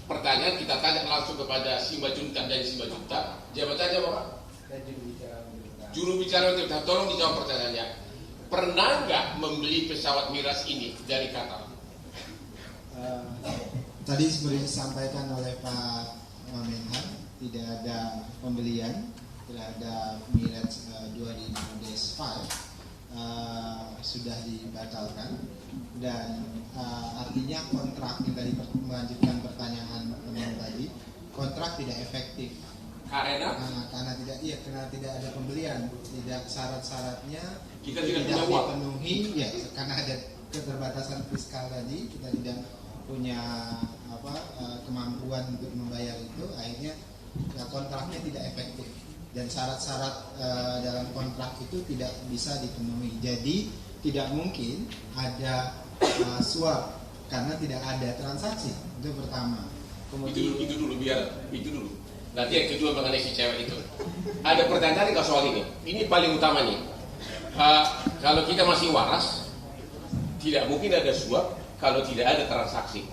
Pertanyaan kita tanya langsung kepada Simanjuntak dan Simanjuntak. Jabatannya apa? Juru bicara untuk tolong dijawab pertanyaannya. Pernah nggak membeli pesawat Mirage ini dari Qatar? Tadi seperti disampaikan oleh Pak Menhan, tidak ada pembelian, tidak ada Mirage 2005 sudah dibatalkan, dan artinya kontrak yang tadi melanjutkan pertanyaan teman tadi, kontrak tidak efektif karena tidak ada pembelian, tidak syarat-syaratnya kita tidak dipenuhi ya, karena ada keterbatasan fiskal tadi, kita tidak punya kemampuan untuk membayar itu, akhirnya kontraknya tidak efektif. Dan syarat-syarat dalam kontrak itu tidak bisa dipenuhi. Jadi tidak mungkin ada suap karena tidak ada transaksi. Itu pertama. Kemudian itu dulu. Nanti yang kedua mengenai si cewek itu. Ada pertanyaan nggak soal ini? Ini paling utama nih. Kalau kita masih waras, tidak mungkin ada suap kalau tidak ada transaksi.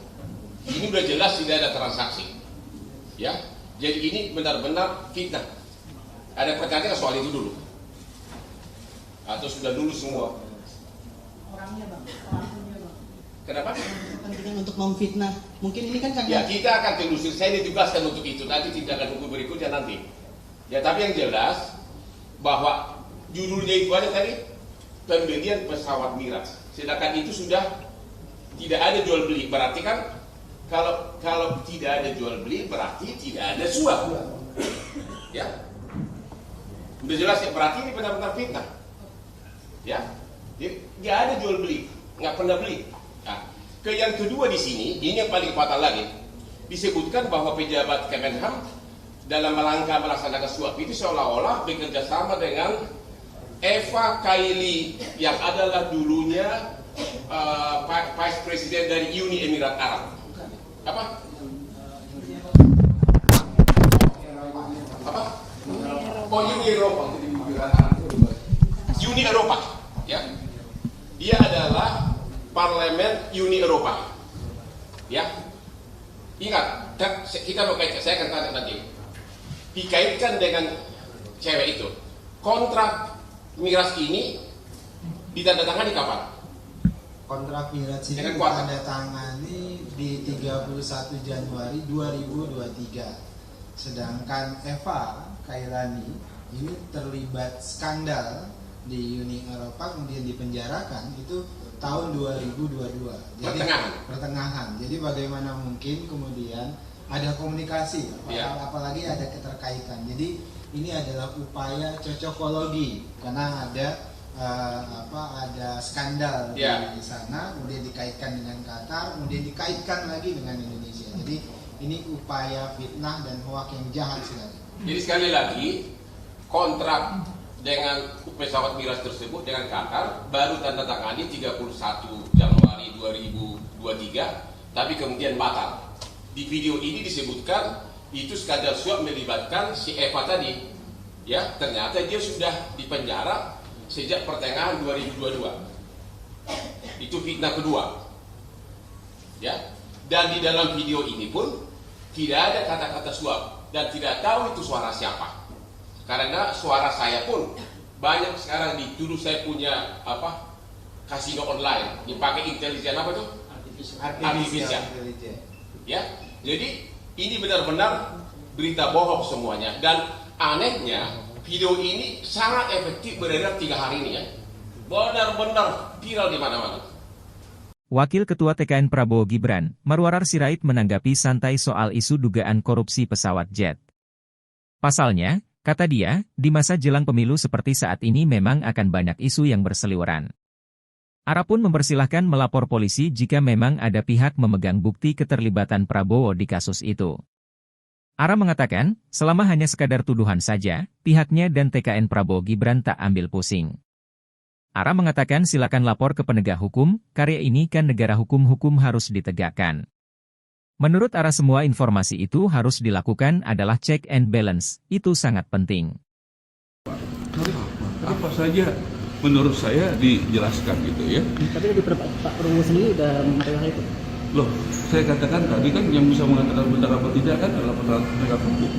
Ini udah jelas tidak ada transaksi. Ya, jadi ini benar-benar fitnah. Ada pertanyaan soal itu dulu? Atau sudah lulus semua? Orangnya bang, orangnya bang. Kenapa? Kepentingan untuk memfitnah. Mungkin ini kan ya kita akan telusur. Saya ditugaskan untuk itu. Nanti tindakan hukum berikutnya nanti. Ya tapi yang jelas bahwa judulnya itu aja tadi pembelian pesawat Mirage. Sedangkan itu sudah tidak ada jual beli. Berarti kan kalau tidak ada jual beli berarti tidak ada suap. Ya. Udah jelas ya, berarti ini benar-benar fitnah. Ya, jadi nggak ada jual beli, nggak pernah beli. Nah, yang kedua di sini, ini yang paling fatal lagi, disebutkan bahwa pejabat Kemenhan dalam rangka melaksanakan suap itu seolah-olah bekerja sama dengan Eva Kaili yang adalah dulunya Vice President dari Uni Emirat Arab. Apa? Oh, Uni Eropa. Uni Eropa, ya. Dia adalah Parlemen Uni Eropa. Ya. Ingat, kita mau kaitkan, saya akan tanya nanti. Dikaitkan dengan cewek itu. Kontrak Mirage ini ditandatangani kapan? Kontrak Mirage ini ditandatangani di 31 Januari 2023. Sedangkan Eva Kailani ini terlibat skandal di Uni Eropa, kemudian dipenjarakan itu tahun 2022. Jadi pertengahan. Jadi bagaimana mungkin kemudian ada komunikasi, Ya. apalagi ada keterkaitan. Jadi ini adalah upaya cocokologi karena ada skandal di sana, kemudian dikaitkan dengan Qatar, kemudian dikaitkan lagi dengan Indonesia. Jadi ini upaya fitnah dan hoak yang jahat sekali. Jadi sekali lagi, kontrak dengan pesawat Miras tersebut dengan Qatar baru tanda tangani 31 Januari 2023, tapi kemudian batal. Di video ini disebutkan itu skandal suap melibatkan si Eva tadi. Ya, ternyata dia sudah dipenjara sejak pertengahan 2022. Itu fitnah kedua. Ya. Dan di dalam video ini pun tidak ada kata-kata suap dan tidak tahu itu suara siapa. Karena suara saya pun banyak sekarang dituduh saya punya kasino online dipakai intelijen apa tuh? Artificial. Ya. Jadi ini benar-benar berita bohong semuanya, dan anehnya video ini sangat efektif beredar 3 hari ini ya. Benar-benar viral di mana-mana. Wakil Ketua TKN Prabowo Gibran, Marwarar Sirait menanggapi santai soal isu dugaan korupsi pesawat jet. Pasalnya, kata dia, di masa jelang pemilu seperti saat ini memang akan banyak isu yang berseliweran. Ara pun mempersilahkan melapor polisi jika memang ada pihak memegang bukti keterlibatan Prabowo di kasus itu. Ara mengatakan, selama hanya sekadar tuduhan saja, pihaknya dan TKN Prabowo Gibran tak ambil pusing. Ara mengatakan silakan lapor ke penegak hukum, karya ini kan negara hukum harus ditegakkan. Menurut Ara semua informasi itu harus dilakukan adalah check and balance, itu sangat penting. Apa saja menurut saya dijelaskan gitu ya. Tapi di Pak Prabowo sendiri udah mengatakan itu. Loh, saya katakan tadi kan yang bisa mengatakan benar apa tidak kan adalah penegak hukum.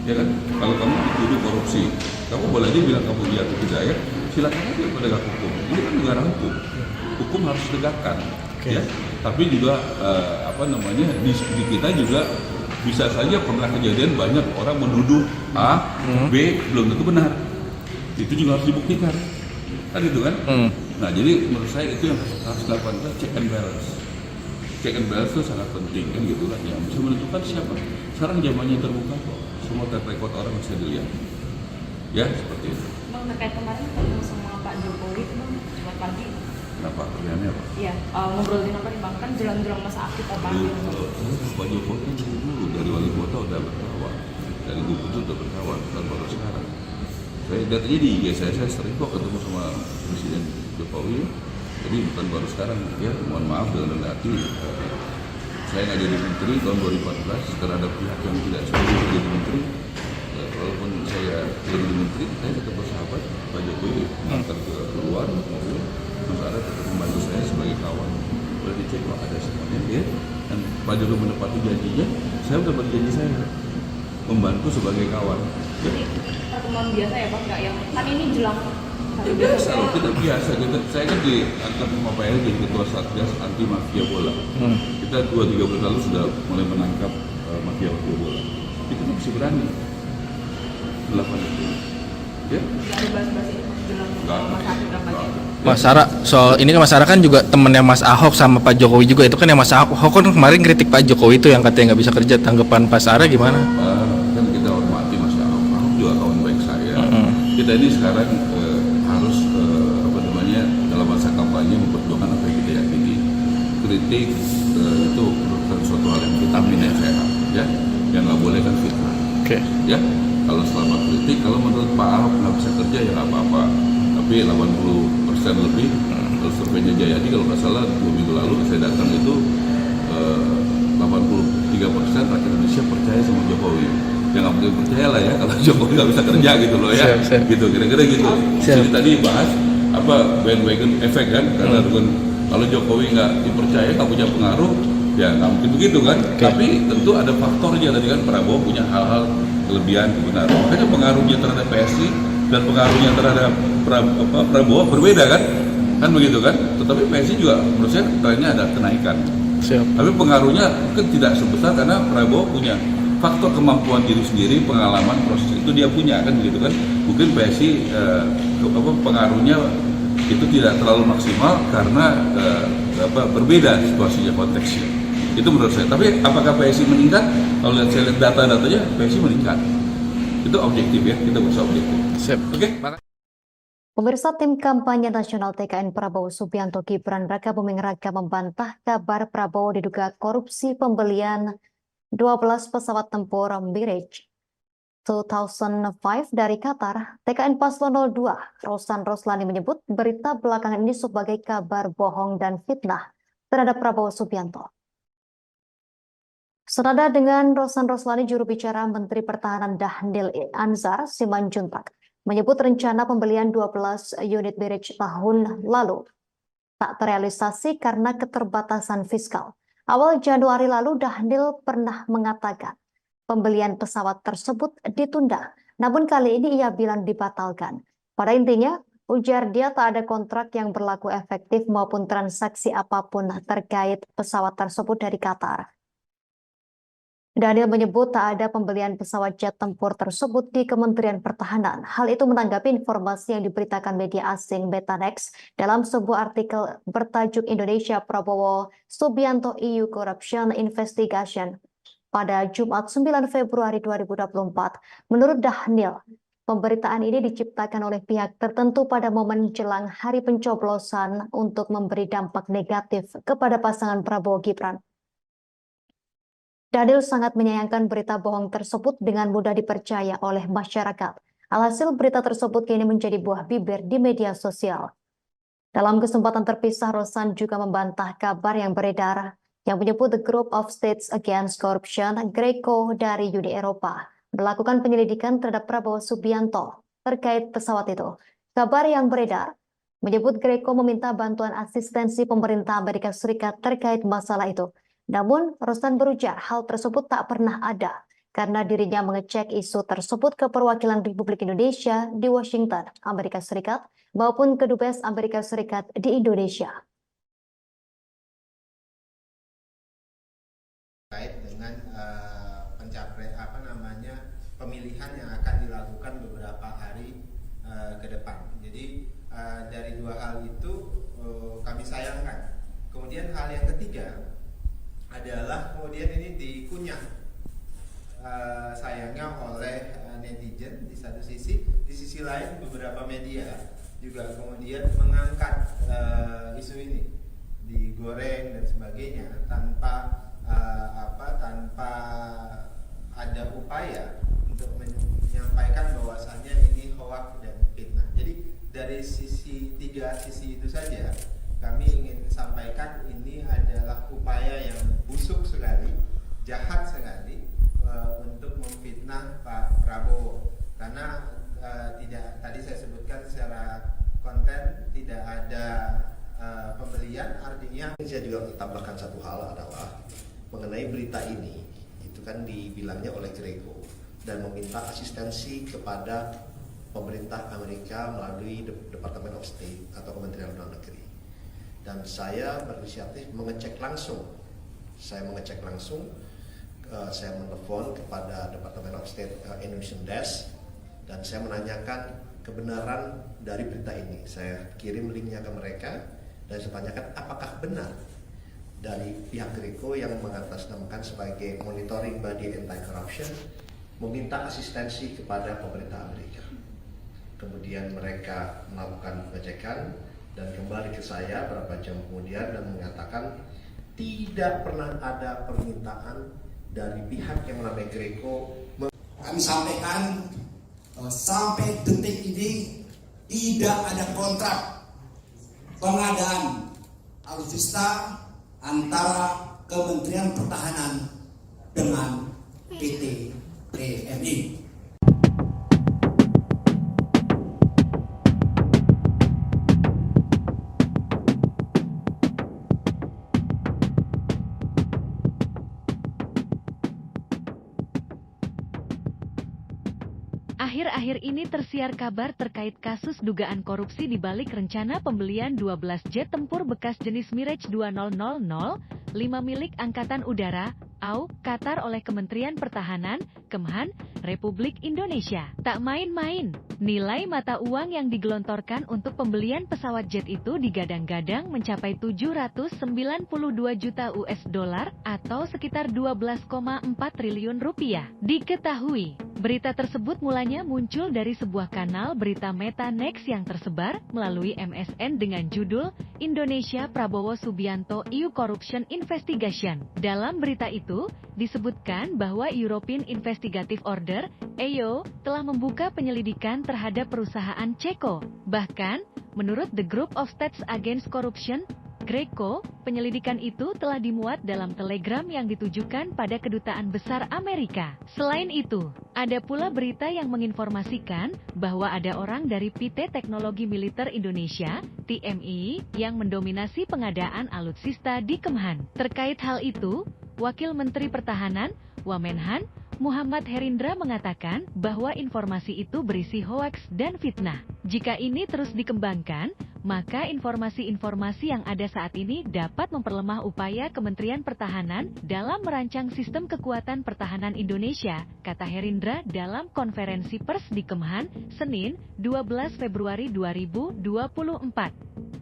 Ya kan? Kalau kamu dituduh korupsi, kamu boleh aja bilang kamu iya atau tidak ya. Silakan aja penegak hukum. Ini kan negara hukum. Hukum harus ditegakkan. Ya. Tapi juga di kita juga bisa saja pernah kejadian banyak orang menuduh A, B belum tentu benar. Itu juga harus dibuktikan. Kan gitu kan? Nah, jadi menurut saya itu yang harus dilakukan, check and balance. Check and balance itu sangat penting kan gitu kan, yang bisa menentukan siapa. Sekarang zamannya terbuka kok, semua record orang bisa dilihat. Ya, seperti itu. Bang, terkait kemarin ketemu sama Pak Jokowi itu Bang, Jumat pagi. Kenapa? Pertanyaannya apa? Iya, ngobrolin apa nih Bang? Kan jelang-jelang masa aktif apa? Pak Jokowi kan dulu dari wali kota udah berkawan, dari gubernur udah berkawan, bukan baru sekarang. Saya lihat aja di IG saya sering kok ketemu sama Presiden Jokowi. Jadi bukan baru sekarang ya, mohon maaf dengan rendah hati. Saya nggak jadi menteri tahun 2014 karena ada pihak yang tidak setuju jadi menteri. Walaupun saya jadi menteri, saya tetap bersahabat. Pak Jokowi antar ke luar mobil, Mas Ara tetap membantu saya sebagai kawan. Boleh dicek kalau ada semuanya ya. Dan Pak Jokowi menepati janjinya, saya udah berjanji saya membantu sebagai kawan. Jadi pertemuan biasa ya Bang, nggak yang kan ini jelang. Ya biasa loh, kita biasa. Saya kan diangkat sama Pak Eri jadi ketua Satgas anti mafia bola. Kita 2-3 bulan lalu sudah mulai menangkap mafia bola. Itu masih berani melakukan itu. Ya? Nggak ada bahas-bahas itu jelang masa aktif kampanye. Mas Ara, soal ini kan Mas Ara kan juga temennya Mas Ahok sama Pak Jokowi juga, itu kan yang Mas Ahok kan kemarin kritik Pak Jokowi itu yang katanya nggak bisa kerja, tanggapan Pak Ara gimana? Kan kita hormati Mas Ahok, Ahok juga kawan baik saya. Kita ini sekarang harus dalam masa kampanye memperjuangkan apa yang kita yakini. Kritik itu merupakan suatu hal yang vitamin yang sehat, ya, yang nggak boleh kan fitnah. Ya, kalau selama kritik, kalau menurut Pak Ahok nggak bisa kerja ya nggak apa-apa. Tapi 80% lebih, kalau surveinya Jayadi kalau nggak salah 2 minggu lalu saya datang itu 83% rakyat Indonesia percaya sama Jokowi. Ya nggak mungkin percaya lah ya kalau Jokowi nggak bisa kerja gitu loh ya. Gitu kira-kira gitu. Jadi tadi bahas bandwagon efek kan, karena kalau Jokowi nggak dipercaya, nggak punya pengaruh, ya nggak mungkin begitu kan. Tapi tentu ada faktornya tadi kan, Prabowo punya hal-hal kelebihan kebenaran. Makanya pengaruhnya terhadap PSI dan pengaruhnya terhadap Prabowo berbeda kan begitu kan. Tetapi PSI juga menurut saya trennya ada kenaikan. Tapi pengaruhnya mungkin tidak sebesar karena Prabowo punya faktor kemampuan diri sendiri, pengalaman proses itu dia punya kan begitu kan. Mungkin PSI pengaruhnya itu tidak terlalu maksimal karena berbeda situasinya, konteksnya. Itu menurut saya. Tapi apakah PSI meningkat? Kalau saya lihat data-datanya, PSI meningkat. Itu objektif ya, kita bisa objektif. Oke? Pemirsa, tim kampanye nasional TKN Prabowo Subianto Gibran Raka Buming Raka membantah kabar Prabowo diduga korupsi pembelian 12 pesawat tempur Mirage 2005 dari Qatar. TKN Paslon 02 Rosan Roslani menyebut berita belakangan ini sebagai kabar bohong dan fitnah terhadap Prabowo Subianto. Senada dengan Rosan Roslani, juru bicara Menteri Pertahanan Dhanil Anzar Simanjuntak menyebut rencana pembelian 12 unit Mirage tahun lalu tak terrealisasi karena keterbatasan fiskal. Awal Januari lalu Dhanil pernah mengatakan pembelian pesawat tersebut ditunda, namun kali ini ia bilang dibatalkan. Pada intinya, ujar dia tak ada kontrak yang berlaku efektif maupun transaksi apapun terkait pesawat tersebut dari Qatar. Dhanil menyebut tak ada pembelian pesawat jet tempur tersebut di Kementerian Pertahanan. Hal itu menanggapi informasi yang diberitakan media asing Betanex dalam sebuah artikel bertajuk Indonesia Prabowo Subianto EU Corruption Investigation pada Jumat 9 Februari 2024. Menurut Dhanil, pemberitaan ini diciptakan oleh pihak tertentu pada momen jelang hari pencoblosan untuk memberi dampak negatif kepada pasangan Prabowo Gibran. Dhanil sangat menyayangkan berita bohong tersebut dengan mudah dipercaya oleh masyarakat. Alhasil berita tersebut kini menjadi buah bibir di media sosial. Dalam kesempatan terpisah, Rosan juga membantah kabar yang beredar yang menyebut The Group of States Against Corruption, GRECO dari Uni Eropa, melakukan penyelidikan terhadap Prabowo Subianto terkait pesawat itu. Kabar yang beredar menyebut GRECO meminta bantuan asistensi pemerintah Amerika Serikat terkait masalah itu. Namun, Rosan berujar hal tersebut tak pernah ada karena dirinya mengecek isu tersebut ke perwakilan Republik Indonesia di Washington, Amerika Serikat, maupun ke Dubes Amerika Serikat di Indonesia. Terkait dengan pemilihan yang akan dilakukan beberapa hari ke depan. Jadi dari dua hal itu kami sayangkan. Kemudian hal yang ketiga adalah kemudian ini dikunyah sayangnya oleh netizen di satu sisi, di sisi lain beberapa media juga kemudian mengangkat isu ini, digoreng dan sebagainya tanpa tanpa ada upaya untuk menyampaikan bahwasannya ini hoax dan fitnah. Jadi dari tiga sisi itu saja kami ingin sampaikan ini adalah upaya yang busuk sekali, jahat sekali untuk memfitnah Pak Prabowo. Karena tadi saya sebutkan secara konten tidak ada pembelian, artinya saya juga tambahkan satu hal adalah mengenai berita ini itu kan dibilangnya oleh GRECO dan meminta asistensi kepada pemerintah Amerika melalui Department of State atau Kementerian Luar Negeri. Dan saya berinisiatif mengecek langsung. Saya menelpon kepada Department of State Innovation Desk dan saya menanyakan kebenaran dari berita ini. Saya kirim linknya ke mereka dan saya tanyakan apakah benar dari pihak GRECO yang mengatasnamakan sebagai Monitoring Body Anti-Corruption meminta asistensi kepada pemerintah Amerika. Kemudian mereka melakukan pengecekan dan kembali ke saya beberapa jam kemudian dan mengatakan tidak pernah ada permintaan dari pihak yang namanya GRECO. Kami sampaikan sampai detik ini tidak ada kontrak pengadaan alutsista antara Kementerian Pertahanan dengan PT TMI. Akhir-akhir ini tersiar kabar terkait kasus dugaan korupsi di balik rencana pembelian 12 jet tempur bekas jenis Mirage 2000, 5 milik Angkatan Udara, AU, Qatar oleh Kementerian Pertahanan, Kemhan, Republik Indonesia. Tak main-main, nilai mata uang yang digelontorkan untuk pembelian pesawat jet itu digadang-gadang mencapai 792 juta US dollar atau sekitar 12,4 triliun rupiah. Diketahui, berita tersebut mulanya muncul dari sebuah kanal berita Meta Next yang tersebar melalui MSN dengan judul Indonesia Prabowo Subianto EU Corruption Investigation. Dalam berita itu, disebutkan bahwa European Investigative Order, EO, telah membuka penyelidikan terhadap perusahaan Ceko. Bahkan, menurut The Group of States Against Corruption, GRECO, penyelidikan itu telah dimuat dalam telegram yang ditujukan pada Kedutaan Besar Amerika. Selain itu, ada pula berita yang menginformasikan bahwa ada orang dari PT Teknologi Militer Indonesia, TMI, yang mendominasi pengadaan alutsista di Kemhan. Terkait hal itu, Wakil Menteri Pertahanan, Wamenhan, Muhammad Herindra mengatakan bahwa informasi itu berisi hoaks dan fitnah. Jika ini terus dikembangkan, maka informasi-informasi yang ada saat ini dapat memperlemah upaya Kementerian Pertahanan dalam merancang sistem kekuatan pertahanan Indonesia, kata Herindra dalam konferensi pers di Kemhan, Senin, 12 Februari 2024.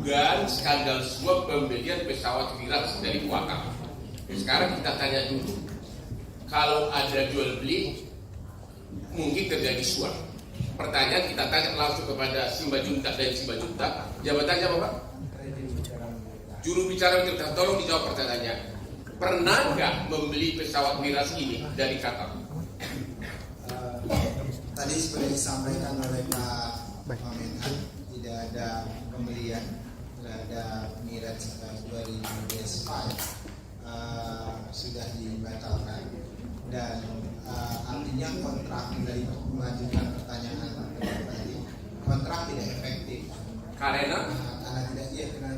Dugaan skandal suap pembelian pesawat Mirage dari Qatar. Sekarang kita tanya dulu, kalau ada jual beli, mungkin terjadi suap. Pertanyaan kita tanya langsung kepada Simbajuntak dan Simbajuntak. Jabatannya apa, Pak? Juru bicara kita, tolong dijawab pertanyaannya. Pernah nggak membeli pesawat Mirage ini dari Qatar? Tadi seperti disampaikan oleh Pak Wamenhan, tidak ada pembelian terhadap Mirage 2005 sudah dibatalkan, dan artinya kontrak dari mengajukan pertanyaan tadi, kontrak tidak efektif karena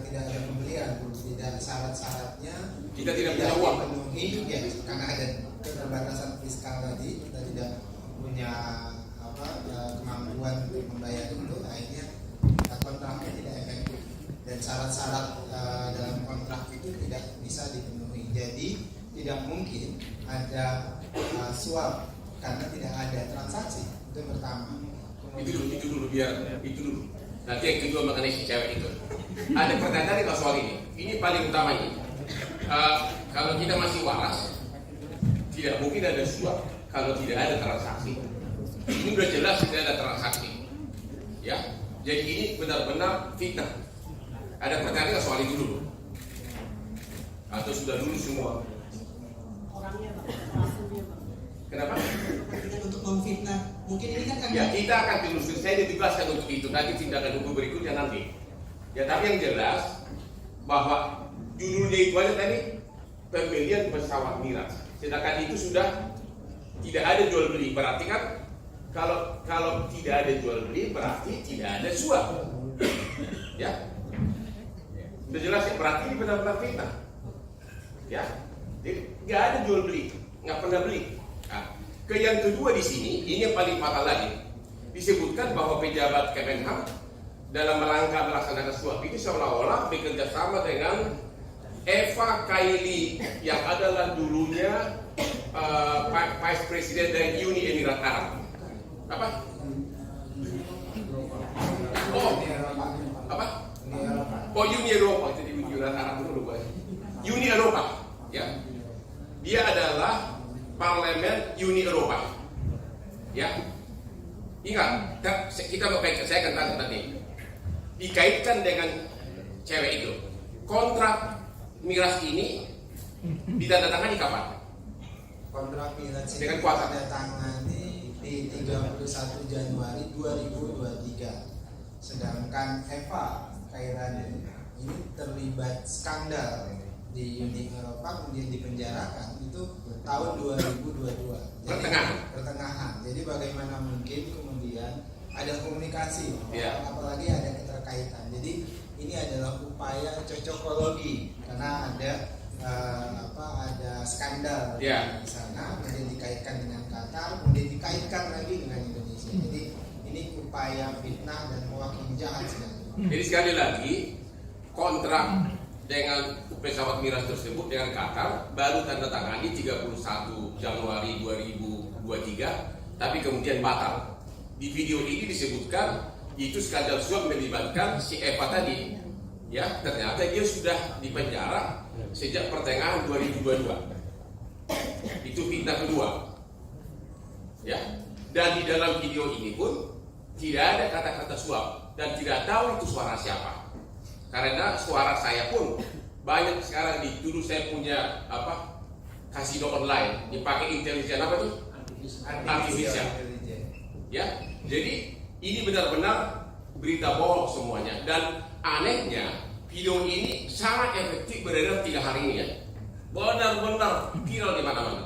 tidak ada pembelian, tidak syarat-syaratnya kita tidak punya uang penuhi, ya, karena ada keterbatasan fiskal tadi, kita tidak punya kemampuan untuk membayar itu, akhirnya kontraknya tidak efektif dan syarat-syarat dalam kontrak itu tidak bisa dipenuhi. Jadi tidak mungkin ada suap karena tidak ada transaksi. Itu pertama. Itu dulu biar itu dulu. Nanti yang kedua mengenai si cewek itu. Ada pertanyaan kalau soal ini. Ini paling utama ini. Kalau kita masih waras, tidak mungkin ada suap kalau tidak ada transaksi. Ini sudah jelas tidak ada transaksi, ya. Jadi ini benar-benar fitnah. Ada pertanyaan soal itu dulu, atau sudah dulu semua? Kenapa? Untuk memfitnah, mungkin ini kan ya kita akan telusuri. Saya ditugaskan untuk itu. Nanti tindakan hukum berikutnya nanti. Ya, tapi yang jelas bahwa judulnya itu aja tadi pembelian pesawat Mirage. Sedangkan itu sudah tidak ada jual beli. Berarti kan kalau tidak ada jual beli berarti tidak ada suap, ya. Sudah jelas ya, berarti ini benar-benar fitnah, ya. Jadi nggak ada jual beli, nggak pernah beli. Nah, yang kedua di sini, ini yang paling fatal lagi, disebutkan bahwa pejabat Kemenham dalam rangka melaksanakan suap ini seolah-olah bekerja sama dengan Eva Kaili yang adalah dulunya Vice President dari Uni Emirat Arab. Apa? Uni Eropa, jadi Uni Emirat Arab dulu, Uni Eropa, ya. Dia adalah Parlemen Uni Eropa, ya. Ingat, kita mau kaitkan, saya akan tanya nanti. Dikaitkan dengan cewek itu. Kontrak Mirage ini ditandatangani kapan? Kontrak Mirage dengan kuasa ditandatangani di 31 Januari 2023. Sedangkan Eva Kairani ini terlibat skandal di Uni Eropa kemudian dipenjarakan itu tahun 2022. Jadi, pertengahan. Jadi bagaimana mungkin kemudian ada komunikasi, apalagi ada keterkaitan. Jadi ini adalah upaya cocokologi karena ada ada skandal di sana, kemudian dikaitkan dengan Qatar, kemudian dikaitkan lagi dengan Indonesia. Jadi ini upaya fitnah dan hoax yang jahat sekali. Jadi sekali lagi kontrak dengan pesawat Mirage tersebut dengan Qatar baru tanda tangani 31 Januari 2023, tapi kemudian batal. Di video ini disebutkan itu skandal suap melibatkan si Eva tadi. Ya, ternyata dia sudah dipenjara sejak pertengahan 2022. Itu fitnah kedua. Ya, dan di dalam video ini pun tidak ada kata-kata suap dan tidak tahu itu suara siapa. Karena suara saya pun banyak sekarang dituduh saya punya kasino online dipakai intelijen artifisial. Ya, jadi ini benar-benar berita bohong semuanya. Dan anehnya video ini sangat efektif beredar 3 hari ini ya. Benar-benar viral di mana-mana.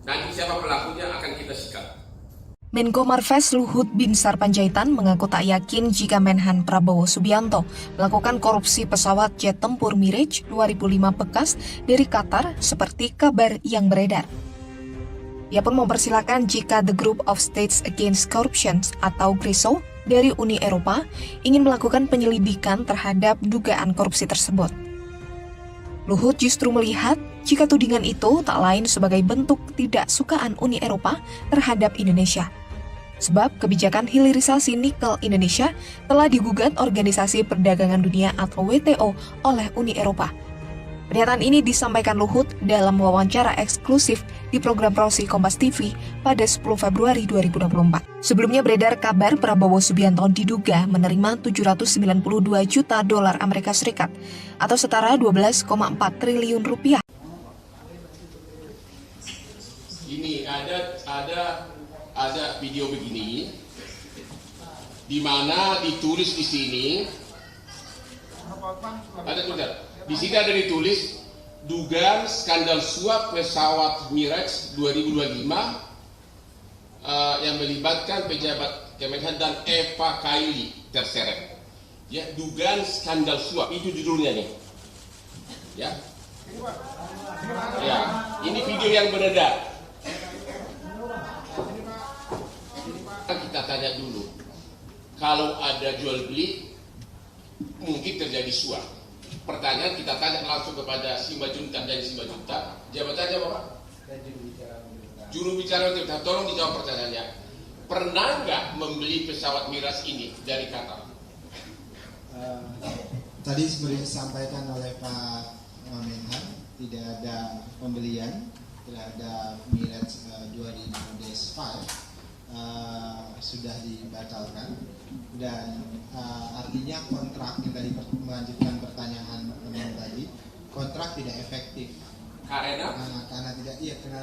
Nanti siapa pelakunya akan kita sikat. Menko Marves Luhut Binsar Panjaitan mengaku tak yakin jika Menhan Prabowo Subianto melakukan korupsi pesawat jet tempur Mirage 2005 bekas dari Qatar seperti kabar yang beredar. Ia pun mempersilahkan jika The Group of States Against Corruption atau GRISO dari Uni Eropa ingin melakukan penyelidikan terhadap dugaan korupsi tersebut. Luhut justru melihat jika tudingan itu tak lain sebagai bentuk tidak sukaan Uni Eropa terhadap Indonesia. Sebab kebijakan hilirisasi nikel Indonesia telah digugat Organisasi Perdagangan Dunia atau WTO oleh Uni Eropa. Pernyataan ini disampaikan Luhut dalam wawancara eksklusif di program Prosi Kompas TV pada 10 Februari 2024. Sebelumnya beredar kabar Prabowo Subianto diduga menerima 792 juta dolar Amerika Serikat atau setara 12,4 triliun rupiah. Ini ada video begini di mana ditulis di sini di sini ada ditulis dugaan skandal suap pesawat Mirage 2025 yang melibatkan pejabat Kemenhan dan Eva Kaili terseret. Ya, dugaan skandal suap itu judulnya nih. Ya. Ya, ini video yang beredar. Kita tanya dulu, kalau ada jual beli mungkin terjadi suap. Pertanyaan kita tanya langsung kepada Simbajuntak dan Simbajuntak. Jabatannya apa Pak? Juru bicara Otorita. Tolong dijawab pertanyaannya. Pernah nggak membeli pesawat Mirage ini dari Qatar? Tadi seperti disampaikan oleh Pak Menhan, tidak ada pembelian terhadap Mirage 2005. Sudah dibatalkan dan artinya kontrak yang tadi melanjutkan pertanyaan teman tadi, kontrak tidak efektif karena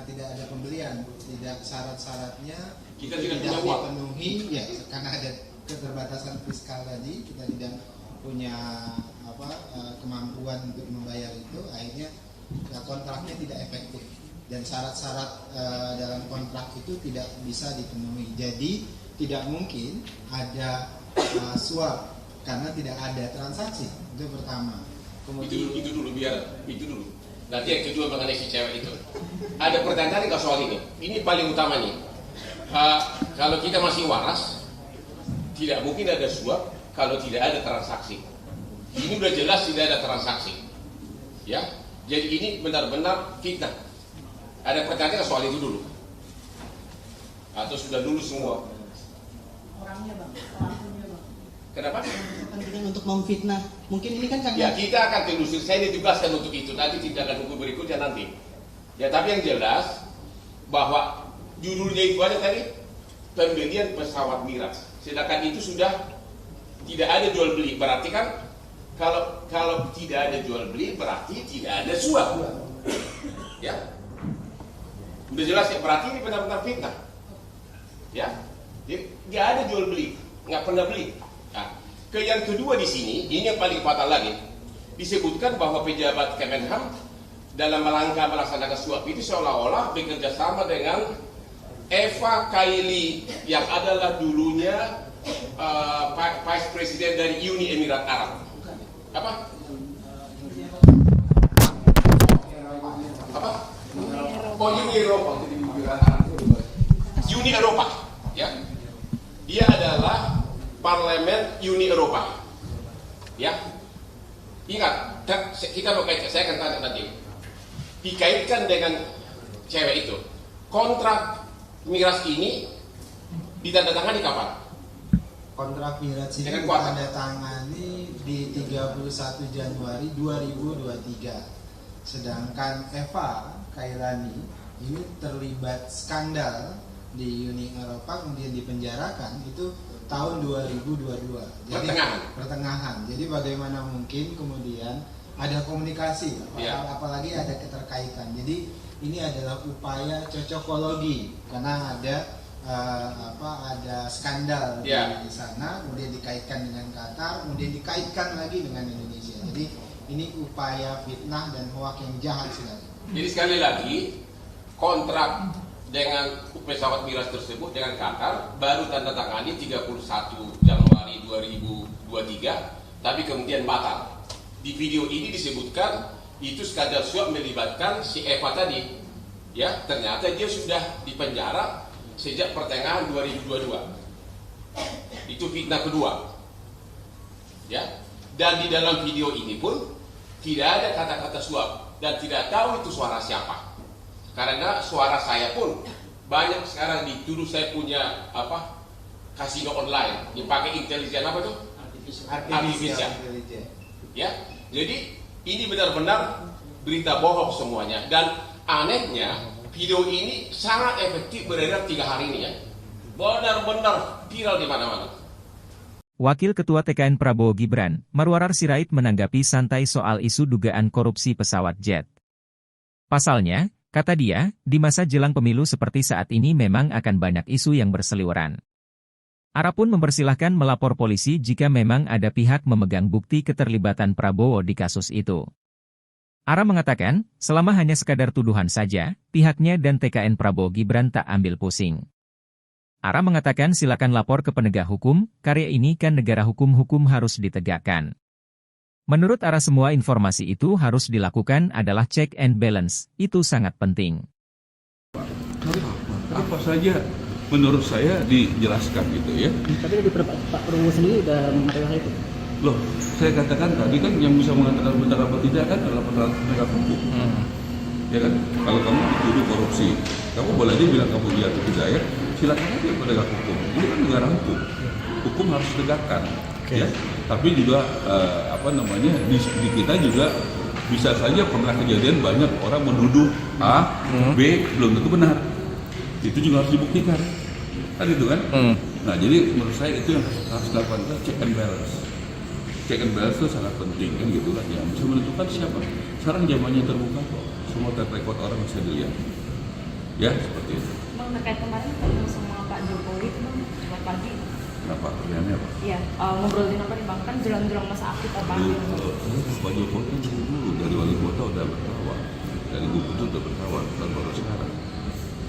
tidak ada pembelian, tidak syarat-syaratnya kita tidak dipenuhi ya, karena ada keterbatasan fiskal tadi, kita tidak punya kemampuan untuk membayar itu, akhirnya kontraknya tidak efektif. Dan syarat-syarat dalam kontrak itu tidak bisa dipenuhi. Jadi tidak mungkin ada suap karena tidak ada transaksi. Itu pertama. Kemudian itu dulu. Nanti yang kedua mengenai si cewek itu. Ada pertanyaan nggak soal ini? Ini paling utama nih. Kalau kita masih waras, tidak mungkin ada suap kalau tidak ada transaksi. Ini udah jelas tidak ada transaksi. Ya, jadi ini benar-benar fitnah. Ada pertanyaan soal itu dulu? Atau sudah lulus semua? Orangnya Bang, pelakunya Bang. Kenapa? Kepentingan untuk memfitnah. Mungkin ini kan karena... Ya kita akan telusuri, saya ditugaskan untuk itu. Nanti tindakan hukum berikutnya nanti. Ya tapi yang jelas bahwa judulnya itu aja tadi pembelian pesawat Mirage. Sedangkan itu sudah tidak ada jual beli. Berarti kan kalau tidak ada jual beli berarti tidak ada suap. Ya. Udah jelas ya, berarti ini benar-benar fitnah. Ya, jadi nggak ada jual beli, nggak pernah beli. Nah, yang kedua di sini, ini yang paling fatal lagi. disebutkan bahwa pejabat Kemenham dalam rangka melaksanakan suap itu seolah-olah bekerja sama dengan Eva Kaili yang adalah dulunya Vice President dari Uni Emirat Arab. Apa? Oh, Uni Eropa. Uni Eropa, ya. Dia adalah Parlemen Uni Eropa, ya. Ingat, kita mau kaitkan, saya akan tanya nanti. Dikaitkan dengan cewek itu, kontrak migrasi ini ditandatangani kapan? Kontrak migrasi ini Dengan kuasa. ditandatangani di 31 Januari 2023. Sedangkan Eva Kailani ini terlibat skandal di Uni Eropa, kemudian dipenjarakan itu tahun 2022. Jadi pertengahan. Jadi bagaimana mungkin kemudian ada komunikasi, apalagi ada keterkaitan. Jadi ini adalah upaya cocokologi karena ada ada skandal di sana, kemudian dikaitkan dengan Qatar, kemudian dikaitkan lagi dengan Indonesia. Jadi ini upaya fitnah dan hoak yang jahat sekali. Jadi sekali lagi, kontrak dengan pesawat miras tersebut dengan Qatar baru tanda tangani 31 Januari 2023, tapi kemudian batal. Di video ini disebutkan itu skandal suap melibatkan si Eva tadi. Ya, ternyata dia sudah dipenjara sejak pertengahan 2022. Itu fitnah kedua. Ya. Dan di dalam video ini pun tidak ada kata-kata suap dan tidak tahu itu suara siapa. Karena suara saya pun banyak sekarang dituduh saya punya kasino online dipakai intelijen tuh? Artificial. Ya, jadi ini benar-benar berita bohong semuanya. Dan anehnya video ini sangat efektif beredar 3 hari ini ya. Benar-benar viral di mana-mana. Wakil Ketua TKN Prabowo Gibran, Marwarar Sirait menanggapi santai soal isu dugaan korupsi pesawat jet. Pasalnya, kata dia, di masa jelang pemilu seperti saat ini memang akan banyak isu yang berseliweran. Ara pun mempersilahkan melapor polisi jika memang ada pihak memegang bukti keterlibatan Prabowo di kasus itu. Ara mengatakan, selama hanya sekadar tuduhan saja, pihaknya dan TKN Prabowo Gibran tak ambil pusing. Ara mengatakan silakan lapor ke penegak hukum, karya ini kan negara hukum harus ditegakkan. Menurut Ara semua informasi itu harus dilakukan adalah check and balance, itu sangat penting. Apa saja menurut saya dijelaskan gitu ya. Tapi lebih Pak Prabowo sendiri udah menerima hal itu. Loh, saya katakan tadi kan yang bisa mengatakan benar apa tidak kan adalah penegak hukum. Ya kan, kalau kamu dituduh korupsi, kamu boleh aja bilang kamu iya atau tidak ya, silakan aja penegak hukum. Ini kan negara hukum, hukum harus ditegakkan. Ya, tapi juga di kita juga bisa saja pernah kejadian banyak orang menuduh A, B belum tentu benar. Itu juga harus dibuktikan, kan itu kan? Nah, jadi menurut saya itu yang harus dilakukan, check and balance. Check and balance itu sangat penting kan gitu kan, ya bisa menentukan siapa. Sekarang zamannya terbuka kok, semua terrekod orang bisa dilihat. Ya seperti itu. Bang, terkait kemarin ketemu sama Pak Jokowi itu Bang, selamat pagi. Kenapa pertanyaannya apa? Iya, ngobrolin apa nih Bang? Kan jelang-jelang masa aktif apa? Pak Jokowi kan dulu dari wali kota udah berkawan, dari gubernur udah berkawan, bukan baru sekarang.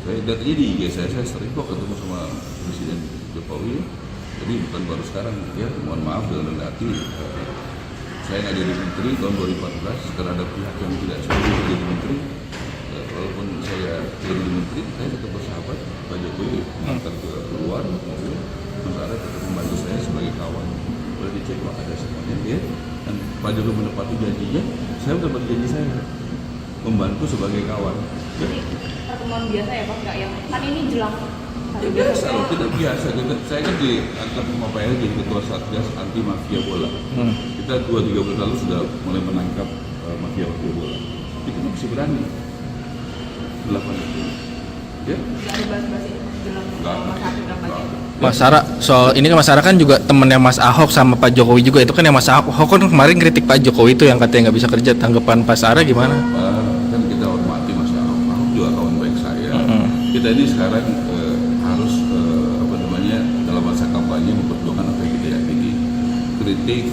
Saya datanya di IG saya sering kok ketemu sama Presiden Jokowi. Jadi bukan baru sekarang, ya mohon maaf dengan rendah hati. Saya nggak jadi menteri tahun 2014 karena ada pihak yang tidak setuju jadi menteri. Walaupun saya jadi menteri, saya tetap bersahabat. Pak Jokowi antar ke luar, sementara tetap membantu saya sebagai kawan. Boleh dicek kalau ada semuanya, ya. Dan Pak Jokowi menepati janjinya, saya sudah berjanji saya membantu sebagai kawan. Jadi pertemuan biasa ya Pak, nggak yang kan ini jelang hari biasa, tidak biasa. Saya kan diangkat sama Pak Eri jadi ketua Satgas anti mafia bola. Kita 2-3 bulan lalu sudah mulai menangkap mafia bola. Itu masih berani melakukan itu. Ya? Nggak ada bahas-bahas itu jelang masa aktif kampanye. Mas Ara, soal ini kan Mas Ara kan juga temennya Mas Ahok sama Pak Jokowi juga, itu kan yang Mas Ahok kan kemarin kritik Pak Jokowi itu yang katanya nggak bisa kerja, tanggapan Pak Ara gimana? Kan kita hormati Mas Ahok, Ahok juga kawan baik saya. Kita ini sekarang harus dalam masa kampanye memperjuangkan apa yang kita yakini. Kritik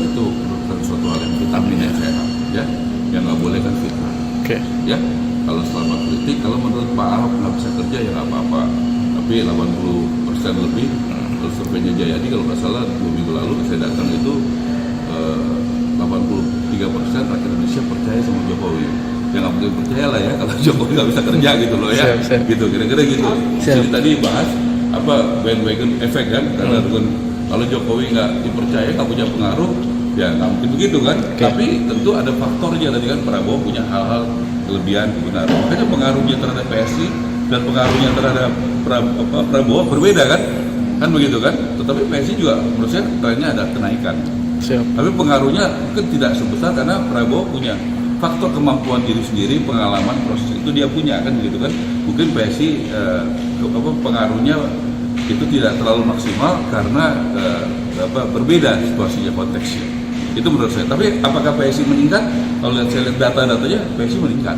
itu urusan sesuatu hal yang vitamin yang sehat, ya. Yang nggak boleh kan fitnah. Oke. Ya, kalau selama kritik, kalau menurut Pak Ahok nggak bisa kerja ya nggak apa-apa. Tapi 80% lebih, terus surveinya Jayadi kalau nggak salah 2 minggu lalu saya datang itu 83% rakyat Indonesia percaya sama Jokowi. Ya nggak mungkin percaya lah ya kalau Jokowi nggak bisa kerja gitu loh ya. Gitu, kira-kira gitu. Jadi tadi bahas bandwagon efek kan, karena kalau Jokowi nggak dipercaya, nggak punya pengaruh, ya nggak mungkin begitu kan. Tapi tentu ada faktornya tadi kan, Prabowo punya hal-hal kelebihan kebenaran. Makanya pengaruhnya terhadap PSI dan pengaruhnya terhadap Prabowo berbeda kan begitu kan. Tetapi PSI juga menurut saya trennya ada kenaikan. Tapi pengaruhnya mungkin tidak sebesar karena Prabowo punya faktor kemampuan diri sendiri, pengalaman proses itu dia punya kan begitu kan. Mungkin PSI pengaruhnya itu tidak terlalu maksimal karena berbeda situasinya, konteksnya. Itu menurut saya. Tapi apakah PSI meningkat? Kalau saya lihat data-datanya, PSI meningkat.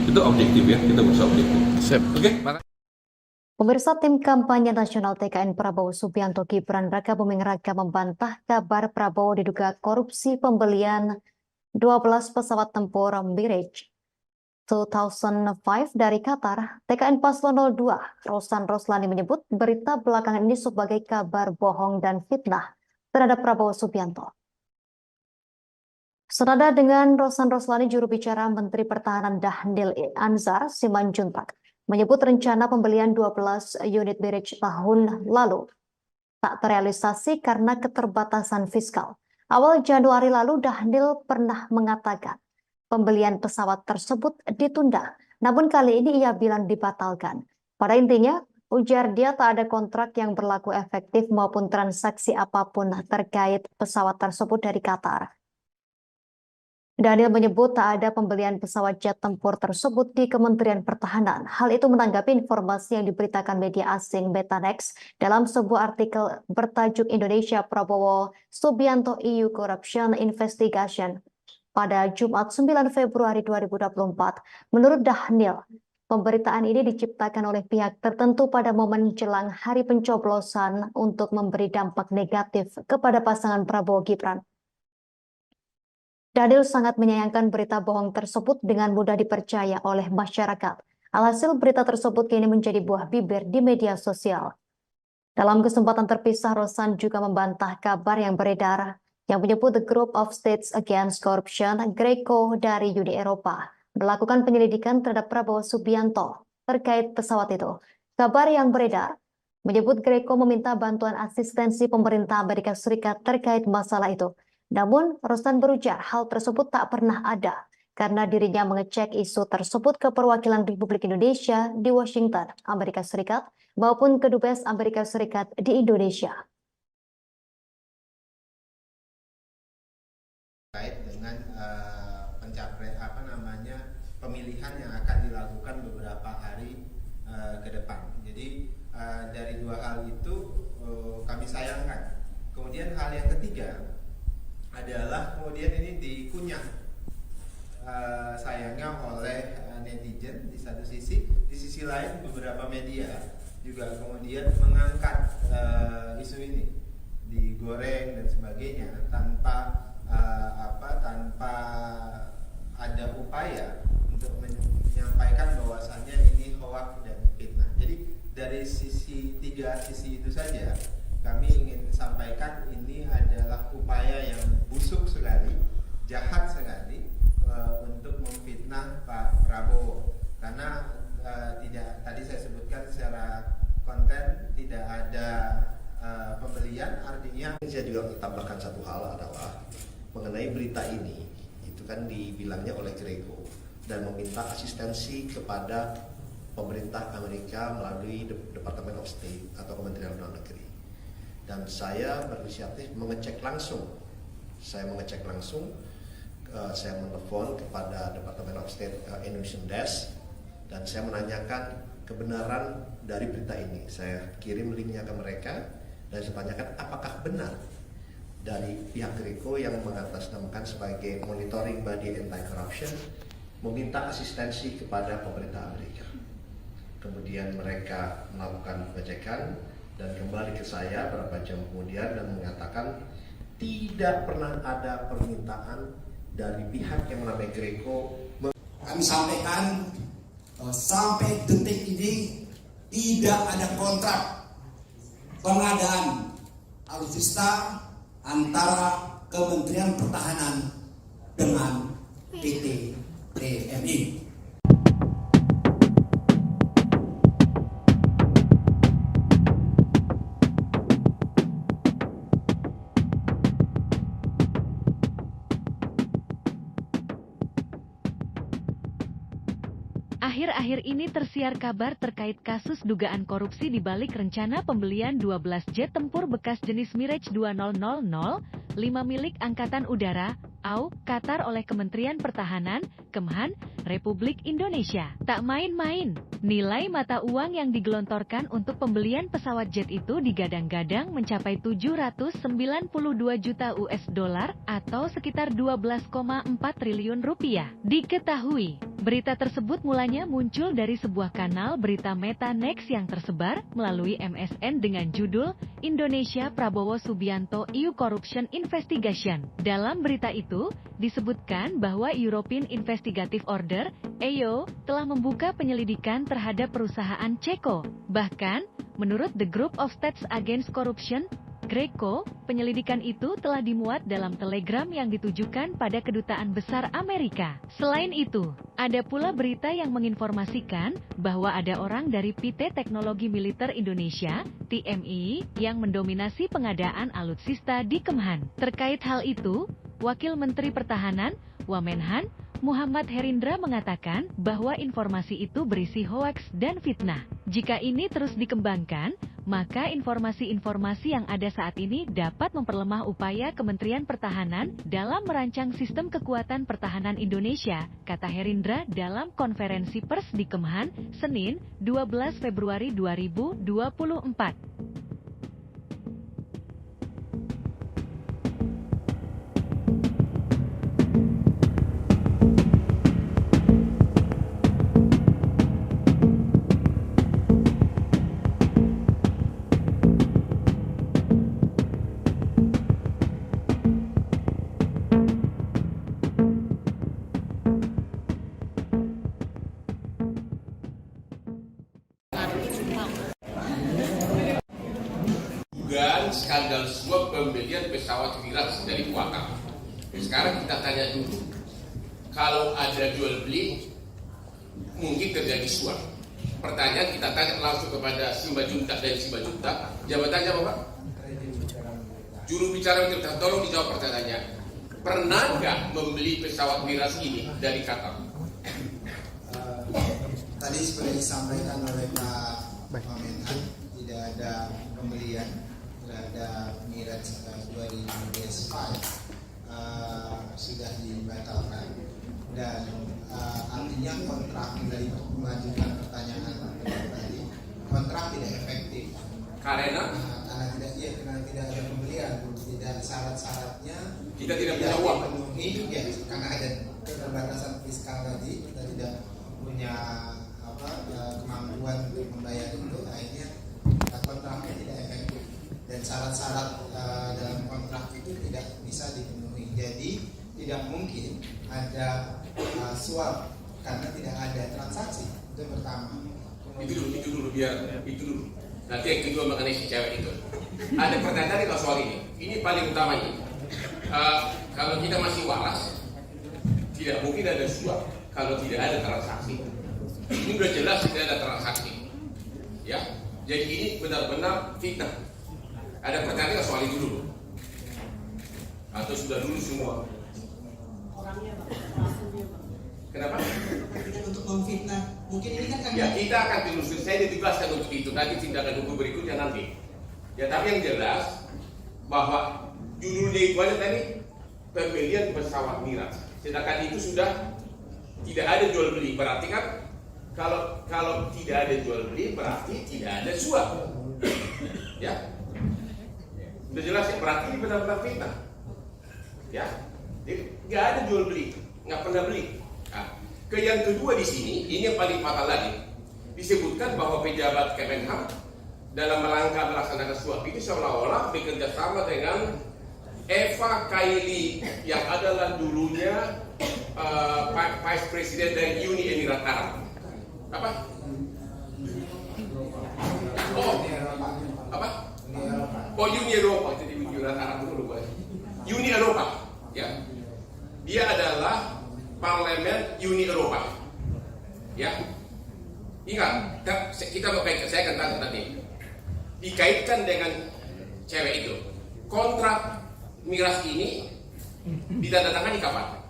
Itu objektif ya, kita berusaha objektif. Oke. Pemirsa, tim kampanye nasional TKN Prabowo Subianto Gibran Raka Buming Raka membantah kabar Prabowo diduga korupsi pembelian 12 pesawat tempur Mirage 2005 dari Qatar. TKN Paslon 02 Rosan Roslani menyebut berita belakangan ini sebagai kabar bohong dan fitnah terhadap Prabowo Subianto. Senada dengan Rosan Roslani, juru bicara Menteri Pertahanan Dhanil Anzar Simanjuntak menyebut rencana pembelian 12 unit Mirage tahun lalu tak terrealisasi karena keterbatasan fiskal. Awal Januari lalu Dhanil pernah mengatakan pembelian pesawat tersebut ditunda, namun kali ini ia bilang dibatalkan. Pada intinya, ujar dia tak ada kontrak yang berlaku efektif maupun transaksi apapun terkait pesawat tersebut dari Qatar. Dhanil menyebut tak ada pembelian pesawat jet tempur tersebut di Kementerian Pertahanan. Hal itu menanggapi informasi yang diberitakan media asing Betanex dalam sebuah artikel bertajuk Indonesia Prabowo Subianto EU Corruption Investigation pada Jumat 9 Februari 2024. Menurut Dhanil, pemberitaan ini diciptakan oleh pihak tertentu pada momen jelang hari pencoblosan untuk memberi dampak negatif kepada pasangan Prabowo Gibran. Dhanil sangat menyayangkan berita bohong tersebut dengan mudah dipercaya oleh masyarakat. Alhasil berita tersebut kini menjadi buah bibir di media sosial. Dalam kesempatan terpisah, Rosan juga membantah kabar yang beredar yang menyebut The Group of States Against Corruption, GRECO dari Uni Eropa, melakukan penyelidikan terhadap Prabowo Subianto terkait pesawat itu. Kabar yang beredar menyebut GRECO meminta bantuan asistensi pemerintah Amerika Serikat terkait masalah itu. Namun, Rosan berujar hal tersebut tak pernah ada karena dirinya mengecek isu tersebut ke perwakilan Republik Indonesia di Washington, Amerika Serikat, maupun ke Dubes Amerika Serikat di Indonesia. Terkait dengan pemilihan yang akan dilakukan beberapa hari ke depan. Jadi dari dua hal itu kami sayangkan. Kemudian hal yang ketiga adalah kemudian ini dikunyah sayangnya oleh netizen di satu sisi, di sisi lain beberapa media juga kemudian mengangkat isu ini, digoreng dan sebagainya tanpa tanpa ada upaya untuk menyampaikan bahwasannya ini hoax dan fitnah. Jadi dari tiga sisi itu saja kami ingin sampaikan ini adalah upaya yang busuk sekali, jahat sekali untuk memfitnah Pak Prabowo. Karena tadi saya sebutkan secara konten tidak ada pembelian, artinya saya juga tambahkan satu hal adalah mengenai berita ini, itu kan dibilangnya oleh GRECO dan meminta asistensi kepada pemerintah Amerika melalui Department of State atau Kementerian Luar Negeri. Dan saya berinisiatif mengecek langsung. Saya menelpon kepada Department of State Indonesian Desk dan saya menanyakan kebenaran dari berita ini. Saya kirim linknya ke mereka dan saya tanyakan apakah benar dari pihak GRECO yang mengatasnamakan sebagai Monitoring Body Anti-Corruption meminta asistensi kepada pemerintah Amerika. Kemudian mereka melakukan pengecekan dan kembali ke saya beberapa jam kemudian dan mengatakan tidak pernah ada permintaan dari pihak yang namanya Greco. Kami sampaikan sampai detik ini tidak ada kontrak pengadaan alutsista antara Kementerian Pertahanan dengan PT TNI. Akhir-akhir ini tersiar kabar terkait kasus dugaan korupsi di balik rencana pembelian 12 jet tempur bekas jenis Mirage 2000, 5 milik Angkatan Udara, AU, Qatar oleh Kementerian Pertahanan, Kemhan, Republik Indonesia. Tak main-main, nilai mata uang yang digelontorkan untuk pembelian pesawat jet itu digadang-gadang mencapai 792 juta US dollar atau sekitar 12,4 triliun rupiah. Diketahui, berita tersebut mulanya muncul dari sebuah kanal berita Meta Next yang tersebar melalui MSN dengan judul Indonesia Prabowo Subianto EU Corruption Investigation. Dalam berita itu, disebutkan bahwa European Investigative Order, EO, telah membuka penyelidikan terhadap perusahaan Ceko. Bahkan, menurut The Group of States Against Corruption, Greco, penyelidikan itu telah dimuat dalam telegram yang ditujukan pada Kedutaan Besar Amerika. Selain itu, ada pula berita yang menginformasikan bahwa ada orang dari PT Teknologi Militer Indonesia, TMI, yang mendominasi pengadaan alutsista di Kemhan. Terkait hal itu, Wakil Menteri Pertahanan, Wamenhan, Muhammad Herindra mengatakan bahwa informasi itu berisi hoaks dan fitnah. Jika ini terus dikembangkan, maka informasi-informasi yang ada saat ini dapat memperlemah upaya Kementerian Pertahanan dalam merancang sistem kekuatan pertahanan Indonesia, kata Herindra dalam konferensi pers di Kemhan, Senin, 12 Februari 2024. Dugaan skandal suap pembelian pesawat Mirage dari Qatar. Sekarang kita tanya dulu, kalau ada jual beli, mungkin terjadi suap. Pertanyaan kita tanya langsung kepada Simanjuntak dan Simanjuntak. Jabatannya apa, Pak? Juru bicara kita, tolong dijawab pertanyaannya. Pernah nggak membeli pesawat Mirage ini dari Qatar? Tadi sudah disampaikan oleh Pak Wamenhan, tidak ada pembelian terhadap Mirage 2005 sudah dibatalkan, dan artinya kontrak dari melanjutkan pertanyaan tadi, kontrak tidak efektif karena tidak ada pembelian, tidak syarat-syaratnya kita tidak punya uang dipenuhi, ya, karena ada keterbatasan fiskal tadi, kita tidak punya kemampuan untuk membayar itu, akhirnya kontraknya tidak efektif dan syarat-syarat dalam kontrak itu tidak bisa dipenuhi. Jadi tidak mungkin ada suap karena tidak ada transaksi. Itu yang pertama. Itu dulu biar itu dulu. Nanti yang kedua mengenai si cewek itu. Ada pertanyaan kalau soal ini. Ini paling utama ini. Kalau kita masih waras, tidak mungkin ada suap kalau tidak ada transaksi. Ini sudah jelas tidak ada transaksi, ya. Jadi ini benar-benar fitnah. Ada pertanyaan soal itu dulu, atau sudah dulu semua? Orangnya, Pak, pelakunya, Pak. Kenapa? Untuk memfitnah. Mungkin ini kan Ya, kita akan telusuri. Saya ditugaskan untuk itu. Nanti tindakan hukum berikutnya nanti. Ya, tapi yang jelas bahwa judulnya itu aja tadi pembelian pesawat Mirage. Sedangkan itu sudah tidak ada jual beli. Berarti kan kalau tidak ada jual beli berarti tidak ada suap. Ya. Sudah jelas ya, berarti ini benar-benar fitnah. Ya. Jadi nggak ada jual beli, nggak pernah beli. Nah, yang kedua di sini, ini yang paling fatal lagi. Disebutkan bahwa pejabat Kemenhan dalam rangka melaksanakan suap itu seolah-olah bekerja sama dengan Eva Kaili yang adalah dulunya Vice President dari Uni Emirat Arab. Apa? Oh, apa? Oh, Uni Eropa. Jadi Uni Emirat Arab dulu. Uni Eropa, ya. Dia adalah Parlemen Uni Eropa, ya. Ingat, kita mau kaitkan, saya akan tanya nanti. Dikaitkan dengan cewek itu. Kontrak miras ini ditandatangani kapan?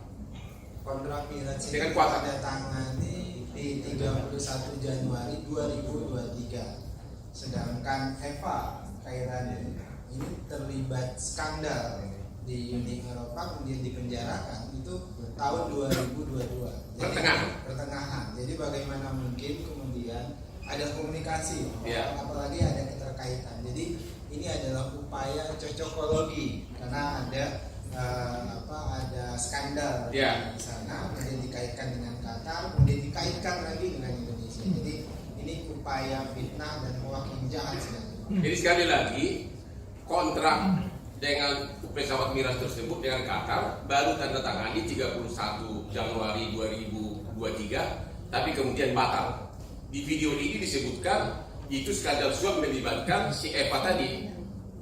Kontrak miras ini dengan kuasa ditandatangani di 31 Januari 2023. Sedangkan Eva Kailani ini terlibat skandal di Uni Eropa, kemudian dipenjarakan itu tahun 2022. Jadi, pertengahan. Jadi bagaimana mungkin kemudian ada komunikasi, apalagi ada keterkaitan. Jadi ini adalah upaya cocokologi karena ada ada skandal di sana, kemudian dikaitkan dengan Qatar, kemudian dikaitkan lagi dengan Indonesia. Jadi ini upaya fitnah dan hoax yang jahat sekali. Jadi sekali lagi kontrak dengan pesawat miras tersebut dengan Qatar baru tanda tangani 31 Januari 2023, tapi kemudian batal. Di video ini disebutkan itu skandal suap melibatkan si Eva tadi.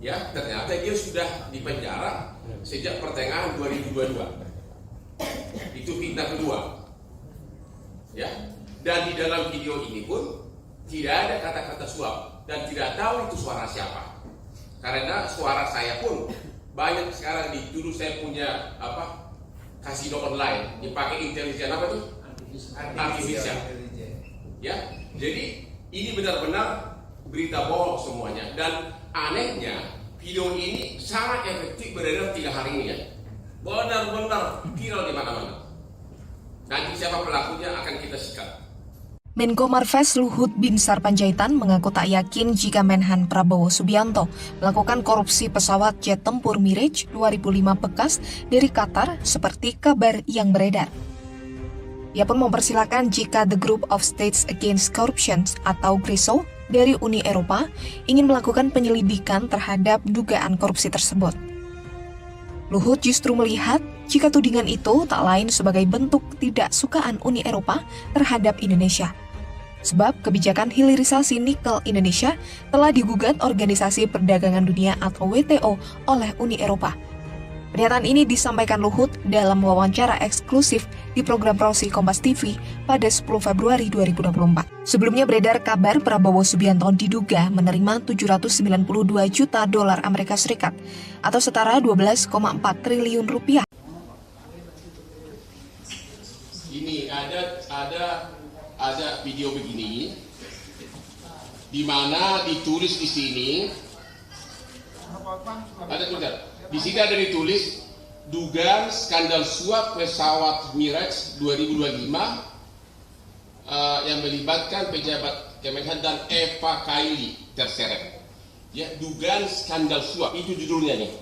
Ya, ternyata dia sudah dipenjara sejak pertengahan 2022. Itu fitnah kedua. Ya, dan di dalam video ini pun tidak ada kata-kata suap dan tidak tahu itu suara siapa. Karena suara saya pun banyak sekarang dituduh saya punya kasino online dipakai intelijen apa tuh? Artificial. Ya, jadi ini benar-benar berita bohong semuanya. Dan anehnya video ini sangat efektif beredar 3 hari ini ya. Benar-benar viral di mana-mana. Nanti siapa pelakunya akan kita sikat. Menko Marves Luhut Binsar Panjaitan mengaku tak yakin jika Menhan Prabowo Subianto melakukan korupsi pesawat jet tempur Mirage 2005 bekas dari Qatar seperti kabar yang beredar. Ia pun mempersilahkan jika The Group of States Against Corruption atau GRISO dari Uni Eropa ingin melakukan penyelidikan terhadap dugaan korupsi tersebut. Luhut justru melihat jika tudingan itu tak lain sebagai bentuk tidak sukaan Uni Eropa terhadap Indonesia. Sebab kebijakan hilirisasi nikel Indonesia telah digugat Organisasi Perdagangan Dunia atau WTO oleh Uni Eropa. Pernyataan ini disampaikan Luhut dalam wawancara eksklusif di program Prosi Kompas TV pada 10 Februari 2024. Sebelumnya beredar kabar Prabowo Subianto diduga menerima 792 juta dolar Amerika Serikat atau setara 12,4 triliun rupiah. Ini ada video begini di mana ditulis di sini ada tulisan. Di sini ada ditulis dugaan skandal suap pesawat Mirage 2025 yang melibatkan pejabat Kemenhan dan Eva Kaili terseret. Ya, dugaan skandal suap itu judulnya nih.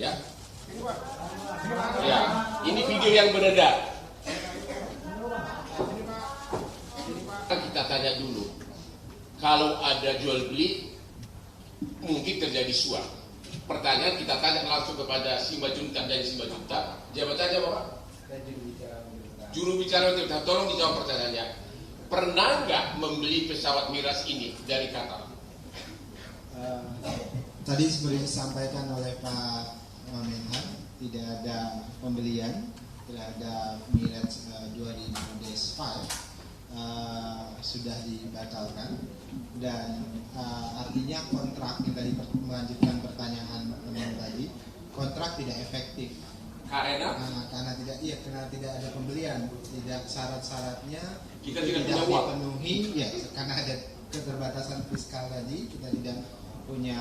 Ya. Ya, ini video yang beredar. Kita tanya dulu, kalau ada jual beli mungkin terjadi suap. Pertanyaan kita tanya langsung kepada Simbajuntak dari Simbajuntak. Jabatannya apa? Juru bicara, tolong dijawab pertanyaannya. Pernah nggak membeli pesawat miras ini dari Qatar? Tadi seperti disampaikan oleh Pak Menhan, tidak ada pembelian terhadap Mirage 2005 sudah dibatalkan, dan artinya kontrak yang tadi melanjutkan pertanyaan teman tadi, kontrak tidak efektif karena tidak ada pembelian, tidak syarat-syaratnya kita tidak dipenuhi ya, karena ada keterbatasan fiskal tadi, kita tidak punya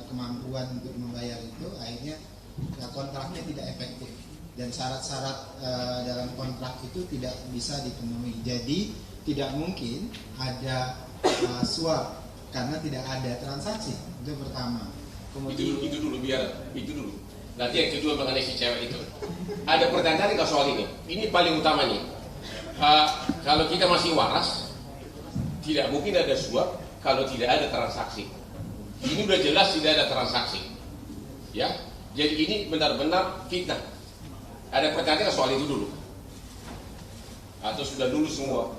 kemampuan untuk membayar itu, akhirnya kontraknya tidak efektif. Dan syarat-syarat dalam kontrak itu tidak bisa dipenuhi. Jadi tidak mungkin ada suap karena tidak ada transaksi. Itu pertama. Kemudian itu dulu. Nanti yang kedua mengenai si cewek itu. Ada pertanyaan nggak soal ini? Ini paling utama nih. Kalau kita masih waras, tidak mungkin ada suap kalau tidak ada transaksi. Ini udah jelas tidak ada transaksi. Ya, jadi ini benar-benar fitnah. Ada pertanyaan soal itu dulu? Atau sudah lulus semua?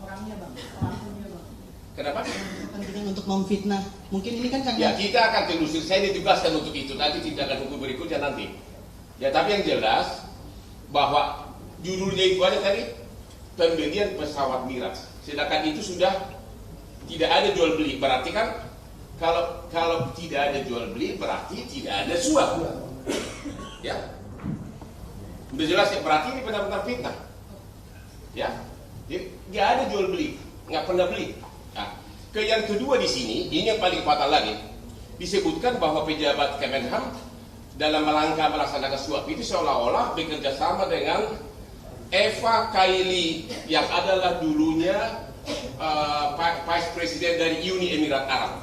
Orangnya bang, pelakunya bang. Kenapa? Kepentingan untuk memfitnah. Mungkin ini kan Ya kita akan telusur. Saya ditugaskan untuk itu. Nanti tindakan hukum berikutnya nanti. Ya tapi yang jelas bahwa judulnya itu aja tadi pembelian pesawat Miraj. Sedangkan itu sudah tidak ada jual beli. Berarti kan kalau tidak ada jual beli berarti tidak ada suap. Ya. Udah jelas ya, berarti ini benar-benar fitnah. Ya. Jadi nggak ada jual beli, nggak pernah beli. Nah, yang kedua di sini, ini yang paling fatal lagi, disebutkan bahwa pejabat Kemenham dalam rangka melaksanakan suap itu seolah-olah bekerja sama dengan Eva Kaili yang adalah dulunya Vice President dari Uni Emirat Arab.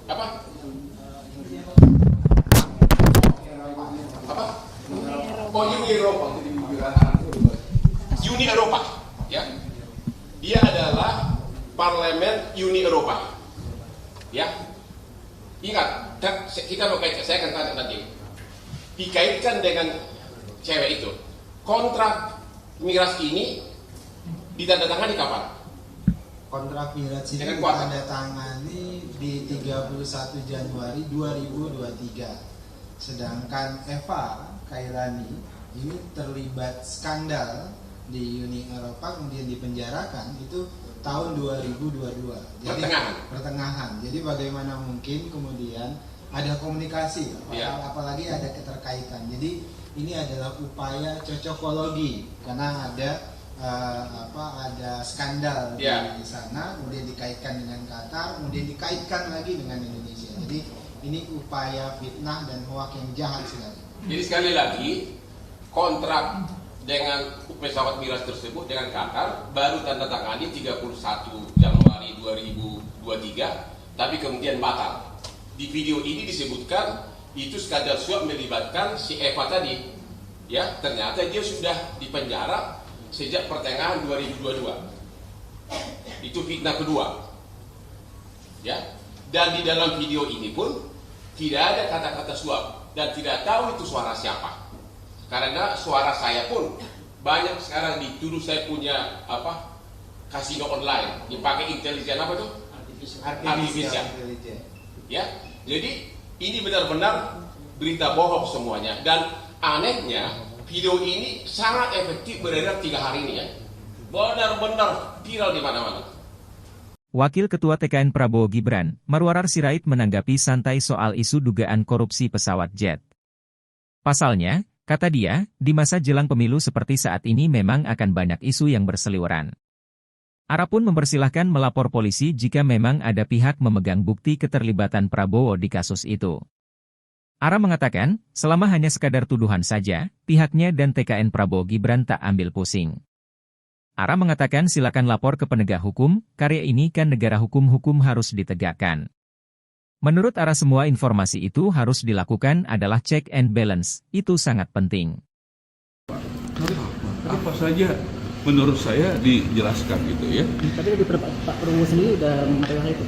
Apa? Oh, Uni Eropa. Uni Eropa, ya. Dia adalah Parlemen Uni Eropa. Ya. Ingat, kita mau kaitkan, saya akan tanya nanti. Dikaitkan dengan cewek itu. Kontrak Miraj ini ditandatangani kapan? Kontrak Miraj ini ditandatangani di 31 Januari 2023. Sedangkan Eva Kailani ini terlibat skandal di Uni Eropa kemudian dipenjarakan itu tahun 2022. Jadi pertengahan. Jadi bagaimana mungkin kemudian ada komunikasi, apalagi ada keterkaitan. Jadi ini adalah upaya cocokologi karena ada ada skandal di sana, kemudian dikaitkan dengan Qatar, kemudian dikaitkan lagi dengan Indonesia. Jadi ini upaya fitnah dan hoak yang jahat sekali. Jadi sekali lagi kontrak dengan pesawat Miraj tersebut dengan Qatar baru tanda tangani 31 Januari 2023, tapi kemudian batal. Di video ini disebutkan itu skandal suap melibatkan si Eva tadi. Ya, ternyata dia sudah dipenjara sejak pertengahan 2022. Itu fitnah kedua. Ya. Dan di dalam video ini pun tidak ada kata-kata suap dan tidak tahu itu suara siapa. Karena suara saya pun banyak sekarang dituduh saya punya kasino online dipakai intelijen apa tuh? Artificial. Ya, jadi ini benar-benar berita bohong semuanya. Dan anehnya video ini sangat efektif beredar 3 hari ini ya. Benar-benar viral di mana-mana. Wakil Ketua TKN Prabowo Gibran, Marwarar Sirait menanggapi santai soal isu dugaan korupsi pesawat jet. Pasalnya, kata dia, di masa jelang pemilu seperti saat ini memang akan banyak isu yang berseliweran. Ara pun mempersilahkan melapor polisi jika memang ada pihak memegang bukti keterlibatan Prabowo di kasus itu. Ara mengatakan, selama hanya sekadar tuduhan saja, pihaknya dan TKN Prabowo Gibran tak ambil pusing. Ara mengatakan silakan lapor ke penegak hukum, karya ini kan negara hukum harus ditegakkan. Menurut Ara semua informasi itu harus dilakukan adalah check and balance, itu sangat penting. Apa saja menurut saya dijelaskan gitu ya. Tapi lebih Pak Prabowo sendiri udah mengatakan itu.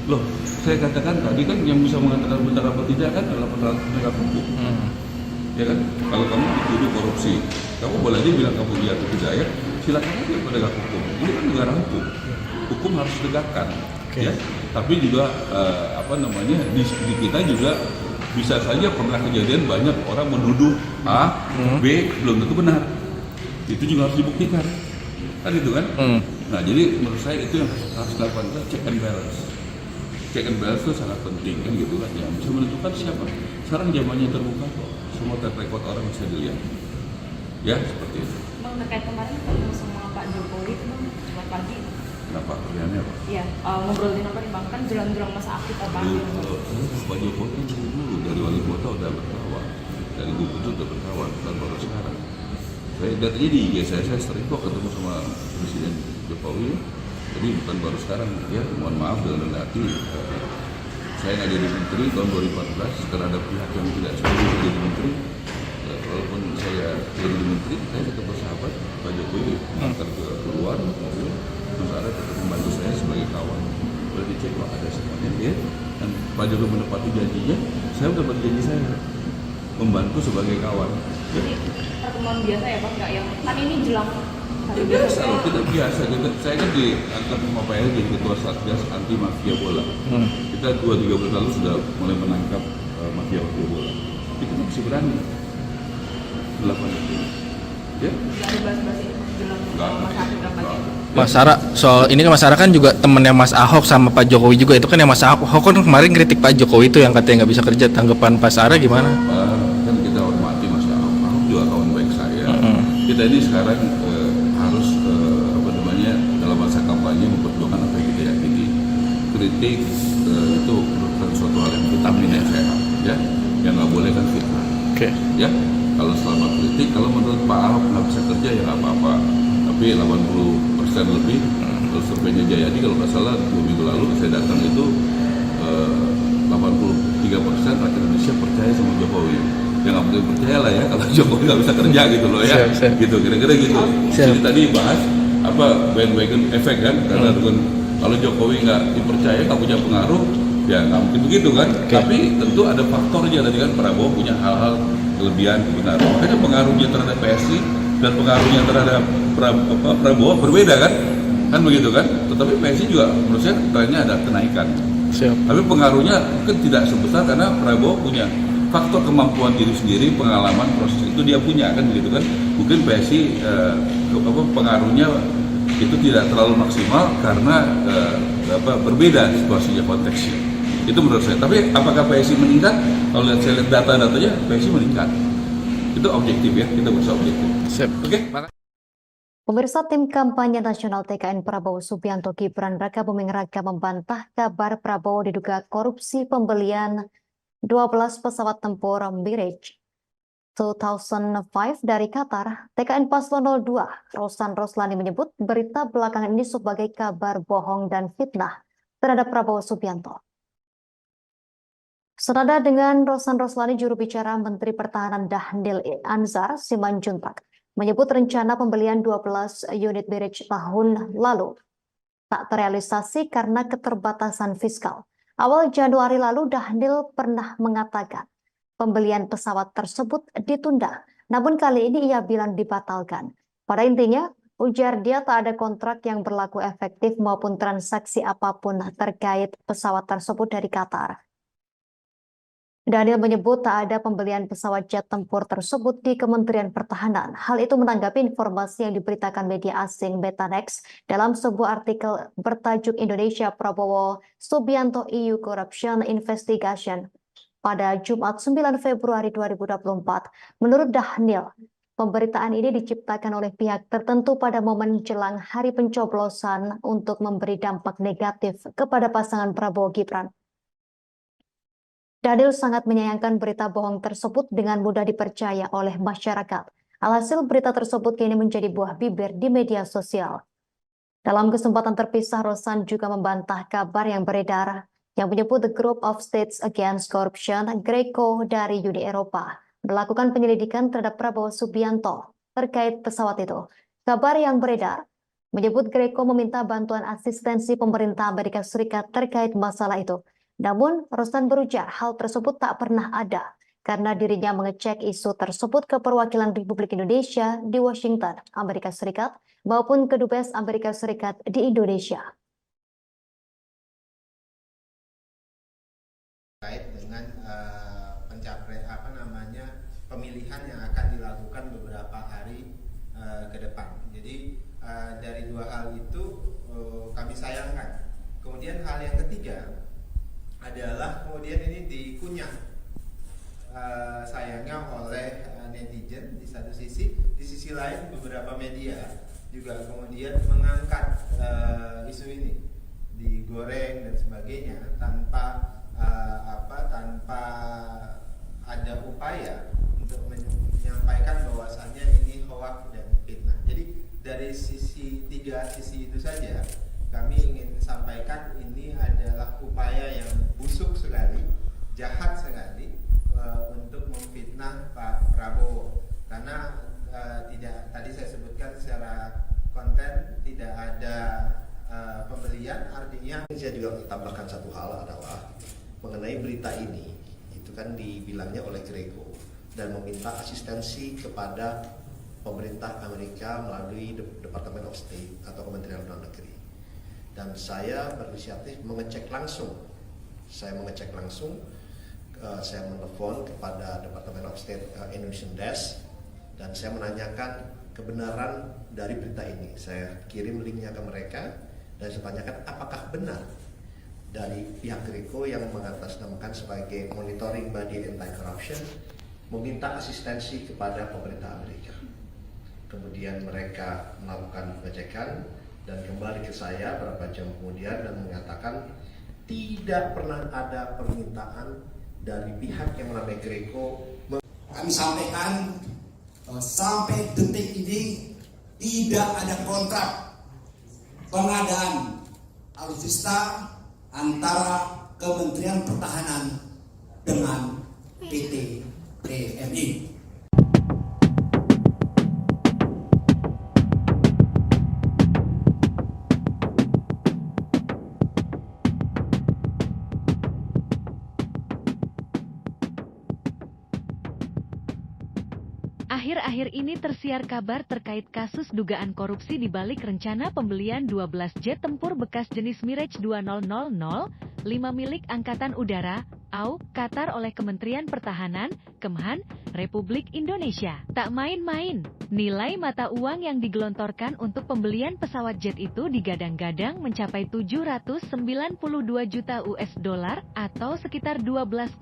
Loh, saya katakan tadi kan yang bisa mengatakan benar apa tidak kan adalah penegak hukum. Ya kan? Kalau kamu dituduh korupsi, kamu boleh aja bilang kamu iya atau tidak ya. Silakan aja penegak hukum. Ini kan negara hukum. Hukum harus ditegakkan. Ya. Tapi juga di kita juga bisa saja pernah kejadian banyak orang menuduh A, B belum tentu benar. Itu juga harus dibuktikan. Kan gitu kan? Nah, jadi menurut saya itu yang harus dilakukan, check and balance. Check and balance itu sangat penting kan gitu kan. Ya, bisa menentukan siapa. Sekarang zamannya terbuka kok. Semua terrekod orang bisa dilihat. Ya, seperti itu. Bang, terkait kemarin ketemu sama Pak Jokowi itu Bang, selamat pagi. Kenapa? Pertanyaannya apa? Iya, ngobrolin apa nih Bang? Kan jelang-jelang masa aktif apa? Pak Jokowi kan dulu dari wali kota udah berkawan, dari gubernur udah berkawan, bukan baru sekarang. Saya lihat aja di IG saya sering kok ketemu sama Presiden Jokowi. Jadi bukan baru sekarang, ya mohon maaf dengan rendah hati. Saya nggak jadi menteri tahun 2014 karena ada pihak yang tidak setuju jadi menteri. Walaupun saya jadi menteri, saya tetap bersahabat Pak Jokowi antar ke luar mobil, sementara tetap membantu saya sebagai kawan. Boleh dicek Pak ada semuanya ya. Dan Pak Jokowi menepati janjinya, saya menepati janji saya, membantu sebagai kawan. Jadi pertemuan biasa ya Pak, nggak yang kan ini jelang hari biasa loh, kita biasa. Saya kan diangkat sama Pak Eri jadi ketua Satgas anti mafia bola. Kita 2-3 bulan lalu sudah mulai menangkap mafia bola. Kita masih berani melakukan itu. Ya? Nggak ada bahas-bahas jelang masa akhir kampanye. Mas Sarah, soal ini kan Mas Sarah kan juga temennya Mas Ahok sama Pak Jokowi juga, itu kan yang Mas Ahok kan kemarin kritik Pak Jokowi itu yang katanya nggak bisa kerja, tanggapan Pak Sarah gimana? Kan kita hormati Mas Ahok, Ahok juga kawan baik saya. Kita ini sekarang harus dalam masa kampanye memperjuangkan apa yang kita yakini. Kritik itu merupakan suatu hal yang vitamin yang sehat, ya, yang nggak boleh kan fitnah. Ya, kalau selama kritik, kalau menurut Pak Ahok nggak bisa kerja ya nggak apa-apa. Tapi 80% lebih, kalau surveinya Jayadi kalau nggak salah 2 minggu lalu saya datang itu 83% rakyat Indonesia percaya sama Jokowi. Ya nggak mungkin percaya lah ya kalau Jokowi nggak bisa kerja gitu loh ya. Gitu kira-kira gitu. Jadi tadi bahas apa bandwagon efek kan, karena kalau Jokowi nggak dipercaya, nggak punya pengaruh, ya nggak mungkin begitu kan. Tapi tentu ada faktornya tadi kan, Prabowo punya hal-hal kelebihan kebenaran. Makanya pengaruhnya terhadap PSI dan pengaruhnya terhadap Prabowo berbeda kan begitu kan. Tetapi PSI juga menurut saya trennya ada kenaikan. Tapi pengaruhnya mungkin tidak sebesar karena Prabowo punya faktor kemampuan diri sendiri, pengalaman proses itu dia punya kan begitu kan. Mungkin PSI pengaruhnya itu tidak terlalu maksimal karena berbeda situasinya, konteksnya. Itu menurut saya. Tapi apakah PSI meningkat? Kalau saya lihat data-datanya PSI meningkat. Itu objektif ya, kita berusaha objektif. Oke. Pemirsa, tim kampanye nasional TKN Prabowo Subianto Gibran Raka Buming Raka membantah kabar Prabowo diduga korupsi pembelian 12 pesawat tempur Mirage 2005 dari Qatar. TKN Paslon 02 Rosan Roslani menyebut berita belakangan ini sebagai kabar bohong dan fitnah terhadap Prabowo Subianto. Senada dengan Rosan Roslani, juru bicara Menteri Pertahanan Dhanil Anzar Simanjuntak menyebut rencana pembelian 12 unit Mirage tahun lalu tak terrealisasi karena keterbatasan fiskal. Awal Januari lalu Dhanil pernah mengatakan pembelian pesawat tersebut ditunda, namun kali ini ia bilang dibatalkan. Pada intinya, ujar dia tak ada kontrak yang berlaku efektif maupun transaksi apapun terkait pesawat tersebut dari Qatar. Dhanil menyebut tak ada pembelian pesawat jet tempur tersebut di Kementerian Pertahanan. Hal itu menanggapi informasi yang diberitakan media asing Betanex dalam sebuah artikel bertajuk Indonesia Prabowo Subianto EU Corruption Investigation pada Jumat 9 Februari 2024. Menurut Dhanil, pemberitaan ini diciptakan oleh pihak tertentu pada momen jelang hari pencoblosan untuk memberi dampak negatif kepada pasangan Prabowo Gibran. Dhanil sangat menyayangkan berita bohong tersebut dengan mudah dipercaya oleh masyarakat. Alhasil berita tersebut kini menjadi buah bibir di media sosial. Dalam kesempatan terpisah, Rosan juga membantah kabar yang beredar yang menyebut The Group of States Against Corruption, GRECO dari Uni Eropa, melakukan penyelidikan terhadap Prabowo Subianto terkait pesawat itu. Kabar yang beredar menyebut GRECO meminta bantuan asistensi pemerintah Amerika Serikat terkait masalah itu. Namun, Rosan berujar hal tersebut tak pernah ada karena dirinya mengecek isu tersebut ke perwakilan Republik Indonesia di Washington, Amerika Serikat, maupun ke Dubes Amerika Serikat di Indonesia. Terkait dengan pemilihan yang akan dilakukan beberapa hari ke depan. Jadi dari dua hal itu kami sayangkan. Kemudian hal yang ketiga adalah kemudian ini dikunyah sayangnya oleh netizen di satu sisi, di sisi lain beberapa media juga kemudian mengangkat isu ini, digoreng dan sebagainya tanpa ada upaya untuk menyampaikan bahwasannya ini hoax dan fitnah. Jadi dari tiga sisi itu saja kami ingin sampaikan ini adalah upaya yang busuk sekali, jahat sekali untuk memfitnah Pak Prabowo. Karena tadi saya sebutkan secara konten tidak ada pembelian, artinya saya juga tambahkan satu mengenai berita ini itu kan dibilangnya oleh Greco dan meminta asistensi kepada pemerintah Amerika melalui Department of State atau Kementerian Luar Negeri. Dan saya berinisiatif mengecek langsung. Saya menelpon kepada Department of State Indonesian Desk dan saya menanyakan kebenaran dari berita ini. Saya kirim linknya ke mereka dan saya tanyakan apakah benar dari pihak Greco yang mengatasnamakan sebagai monitoring body anti-corruption meminta asistensi kepada pemerintah Amerika. Kemudian mereka melakukan pengecekan dan kembali ke saya beberapa jam kemudian dan mengatakan tidak pernah ada permintaan dari pihak yang namanya Greco. Kami sampaikan sampai detik ini tidak ada kontrak pengadaan alutsista antara Kementerian Pertahanan dengan PT PMI. Akhir-akhir ini tersiar kabar terkait kasus dugaan korupsi di balik rencana pembelian 12 jet tempur bekas jenis Mirage 2000, 5 milik Angkatan Udara, AU, Qatar oleh Kementerian Pertahanan, Kemhan, Republik Indonesia. Tak main-main, nilai mata uang yang digelontorkan untuk pembelian pesawat jet itu digadang-gadang mencapai 792 juta US dollar atau sekitar 12,4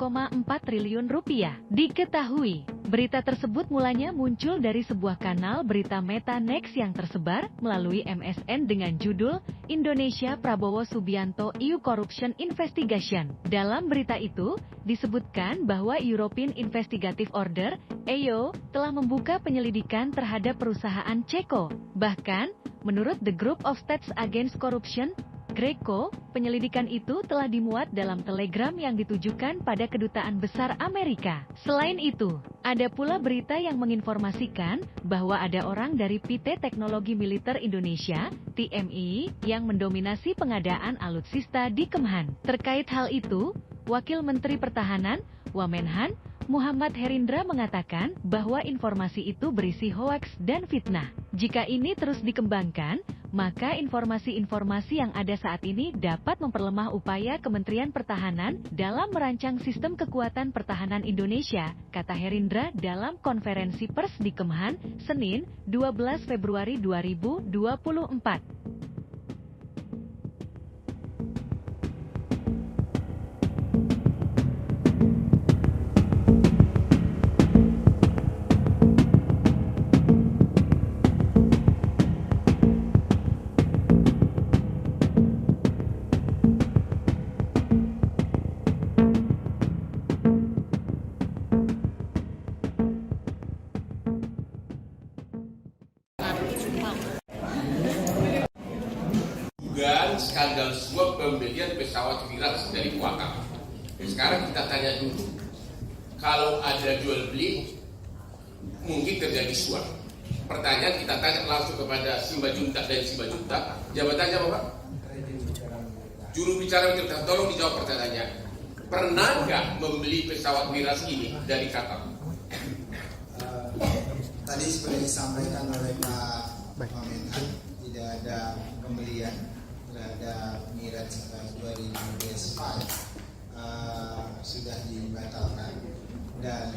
triliun rupiah. Diketahui, berita tersebut mulanya muncul dari sebuah kanal berita Meta Next yang tersebar melalui MSN dengan judul Indonesia Prabowo Subianto EU Corruption Investigation. Dalam berita itu, disebutkan bahwa European Investigative Order, EO, telah membuka penyelidikan terhadap perusahaan Ceko. Bahkan, menurut The Group of States Against Corruption, Greco, penyelidikan itu telah dimuat dalam telegram yang ditujukan pada Kedutaan Besar Amerika. Selain itu, ada pula berita yang menginformasikan bahwa ada orang dari PT Teknologi Militer Indonesia, TMI, yang mendominasi pengadaan alutsista di Kemhan. Terkait hal itu, Wakil Menteri Pertahanan, Wamenhan, Muhammad Herindra mengatakan bahwa informasi itu berisi hoaks dan fitnah. Jika ini terus dikembangkan, maka informasi-informasi yang ada saat ini dapat memperlemah upaya Kementerian Pertahanan dalam merancang sistem kekuatan pertahanan Indonesia, kata Herindra dalam konferensi pers di Kemhan, Senin, 12 Februari 2024. Skandal suap pembelian pesawat Mirage dari Wakaf. Sekarang kita tanya dulu, kalau ada jual beli, mungkin terjadi suap. Pertanyaan kita tanya langsung kepada Simbajuntak dan Simbajuntak. Jabatannya apa, Pak? Juru bicara kita, tolong dijawab pertanyaannya. Pernah nggak membeli pesawat Mirage ini dari Qatar? Tadi seperti disampaikan oleh Pak Wamenhan, tidak ada pembelian terhadap Mirage 2005 sudah dibatalkan dan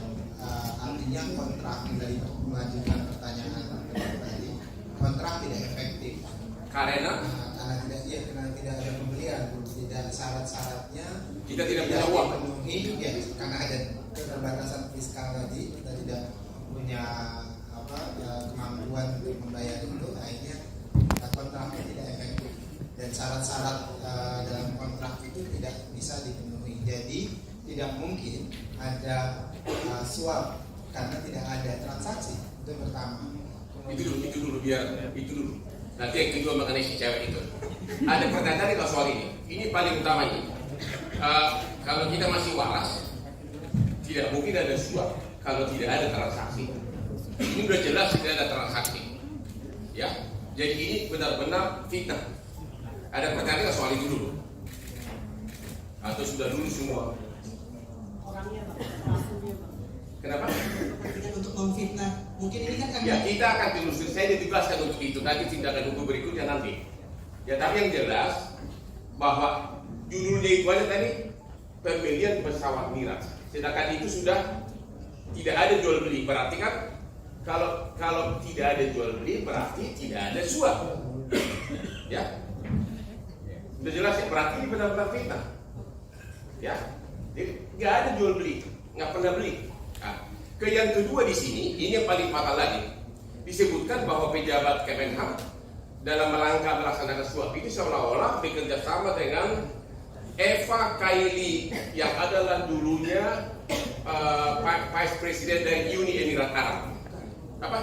artinya kontrak dari mengajukan pertanyaan tadi, kontrak tidak efektif karena tidak ada pembelian, tidak syarat-syaratnya kita tidak punya uang penuhi, ya, karena ada keterbatasan fiskal tadi, kita tidak punya kemampuan untuk membayar itu, akhirnya kontraknya tidak efektif dan syarat-syarat dalam kontrak itu tidak bisa dipenuhi. Jadi tidak mungkin ada suap karena tidak ada transaksi. Itu pertama. Itu dulu biar itu dulu. Nanti yang kedua mengenai si cewek itu. Ada pertanyaan tadi soal ini. Ini paling utama ini. Kalau kita masih waras, tidak mungkin ada suap kalau tidak ada transaksi. Ini sudah jelas tidak ada transaksi. Ya, jadi ini benar-benar fitnah. Ada pertanyaan soal itu dulu. atau sudah lulus semua? Orangnya Bang, pelakunya Bang. Kenapa? Kepentingan untuk memfitnah. Mungkin ini kan Ya, kita akan telusuri. Saya ditugaskan untuk itu. Nanti tindakan hukum berikutnya nanti. Ya, tapi yang jelas bahwa judulnya itu aja tadi pembelian pesawat Miraj. Sedangkan itu sudah tidak ada jual beli. Berarti kan kalau tidak ada jual beli berarti tidak ada suap. Ya, sudah jelas ya. Berarti ini benar-benar fitnah. Ya, jadi nggak ada jual beli, nggak pernah beli. Nah, yang kedua di sini, ini yang paling fatal lagi, disebutkan bahwa pejabat Kemenhan dalam rangka melaksanakan suap itu seolah-olah bekerja sama dengan Eva Kaili yang adalah dulunya Vice President dari Uni Emirat Arab. Apa?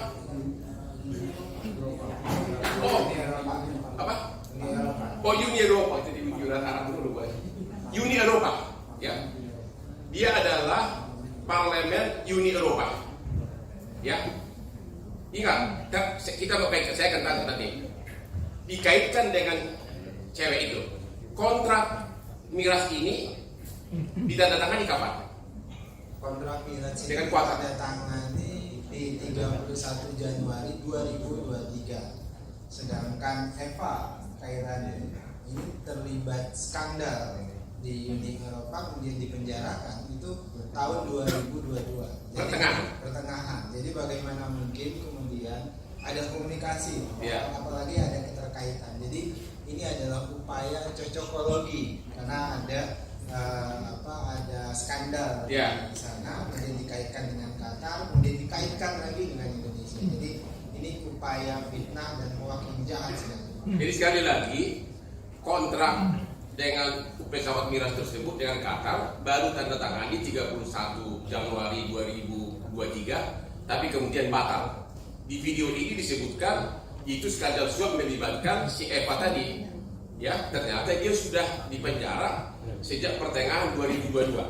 Oh, apa? Oh, Uni Eropa, itu di Emirat Arab dulu, Uni Eropa, ya. Dia adalah Parlemen Uni Eropa, ya. Ingat, kita mau kaitkan, saya akan tanya nanti. Dikaitkan dengan cewek itu. Kontrak Miraj ini ditandatangani kapan? Kontrak Miraj ini dengan kuasa ditandatangani di 31 Januari 2023. Sedangkan Eva Kairani ini terlibat skandal di Uni Eropa, kemudian dipenjarakan itu tahun 2022. Jadi, pertengahan. Jadi bagaimana mungkin kemudian ada komunikasi, apalagi ada keterkaitan. Jadi ini adalah upaya cocokologi karena ada ada skandal di sana, kemudian dikaitkan dengan Qatar, kemudian dikaitkan lagi dengan Indonesia. Jadi ini upaya fitnah dan hoax yang jahat sekali. Jadi sekali lagi kontrak dengan pesawat Miraj tersebut dengan Qatar baru tanda tangani 31 Januari 2023, tapi kemudian batal. Di video ini disebutkan itu skandal suap melibatkan si Eva tadi. Ya, ternyata dia sudah dipenjara sejak pertengahan 2022.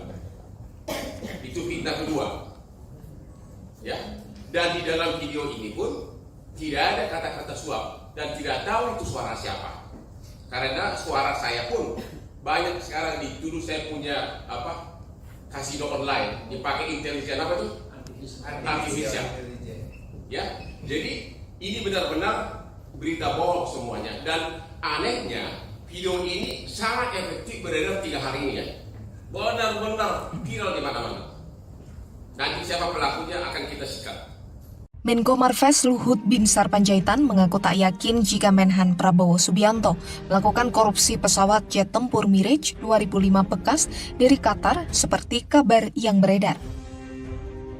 Itu fitnah kedua. Ya, dan di dalam video ini pun tidak ada kata-kata suap dan tidak tahu itu suara siapa. Karena suara saya pun banyak sekarang dituduh saya punya kasino online dipakai intelijen apa tuh? Artificial. Ya, jadi ini benar-benar berita bohong semuanya. Dan anehnya video ini sangat efektif beredar 3 hari ini ya. Benar-benar viral di mana-mana. Nanti siapa pelakunya akan kita sikat. Menko Marves Luhut Binsar Panjaitan mengaku tak yakin jika Menhan Prabowo Subianto melakukan korupsi pesawat jet tempur Miraj 2005 bekas dari Qatar seperti kabar yang beredar.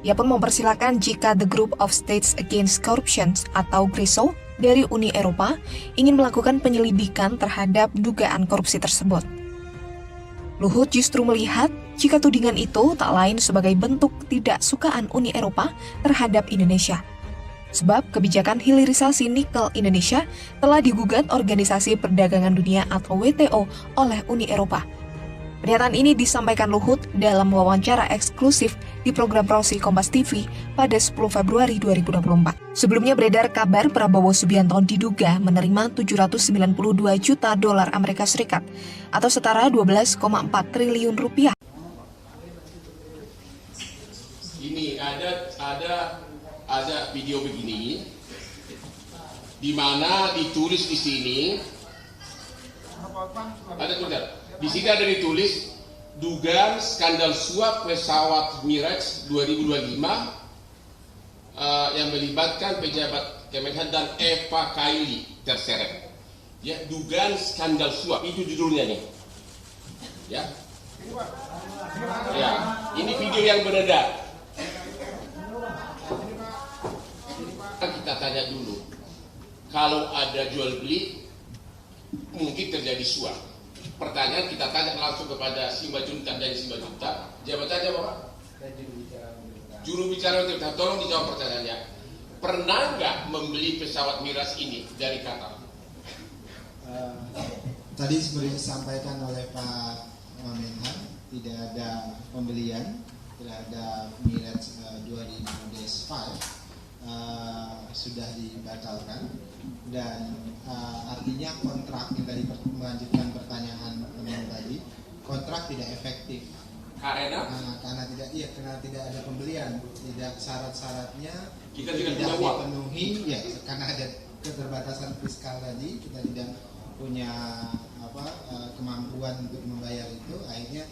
Ia pun mempersilahkan jika The Group of States Against Corruption atau GRISO dari Uni Eropa ingin melakukan penyelidikan terhadap dugaan korupsi tersebut. Luhut justru melihat jika tudingan itu tak lain sebagai bentuk tidak sukaan Uni Eropa terhadap Indonesia. Sebab kebijakan hilirisasi nikel Indonesia telah digugat Organisasi Perdagangan Dunia atau WTO oleh Uni Eropa. Pernyataan ini disampaikan Luhut dalam wawancara eksklusif di program Prosi Kompas TV pada 10 Februari 2024. Sebelumnya beredar kabar Prabowo Subianto diduga menerima 792 juta dolar Amerika Serikat atau setara 12,4 triliun rupiah. Ini ada video begini di mana ditulis di sini ada tulisan. Di sini ada ditulis dugaan skandal suap pesawat Miraj 2025 yang melibatkan pejabat Kemenhan dan Eva Kaili terseret. Ya, dugaan skandal suap itu judulnya nih. Ya. Ya, ini video yang beredar. Kita tanya dulu. Kalau ada jual beli mungkin terjadi suap. Pertanyaan kita tanya langsung kepada Simbajuntak dari Simbajuntak. Jabatannya apa? Juru bicara Tirta. Tolong dijawab pertanyaannya. Pernah nggak membeli pesawat Miraj ini dari Qatar? Tadi seperti disampaikan oleh Pak Menhan, tidak ada pembelian terhadap Miraj 2005 sudah dibatalkan. Dan artinya kontrak yang tadi melanjutkan pertanyaan teman tadi, kontrak tidak efektif. Karena karena tidak ada pembelian, tidak syarat-syaratnya kita tidak tidak punya uang. dipenuhi, ya karena ada keterbatasan fiskal tadi, kita tidak punya kemampuan untuk membayar itu, akhirnya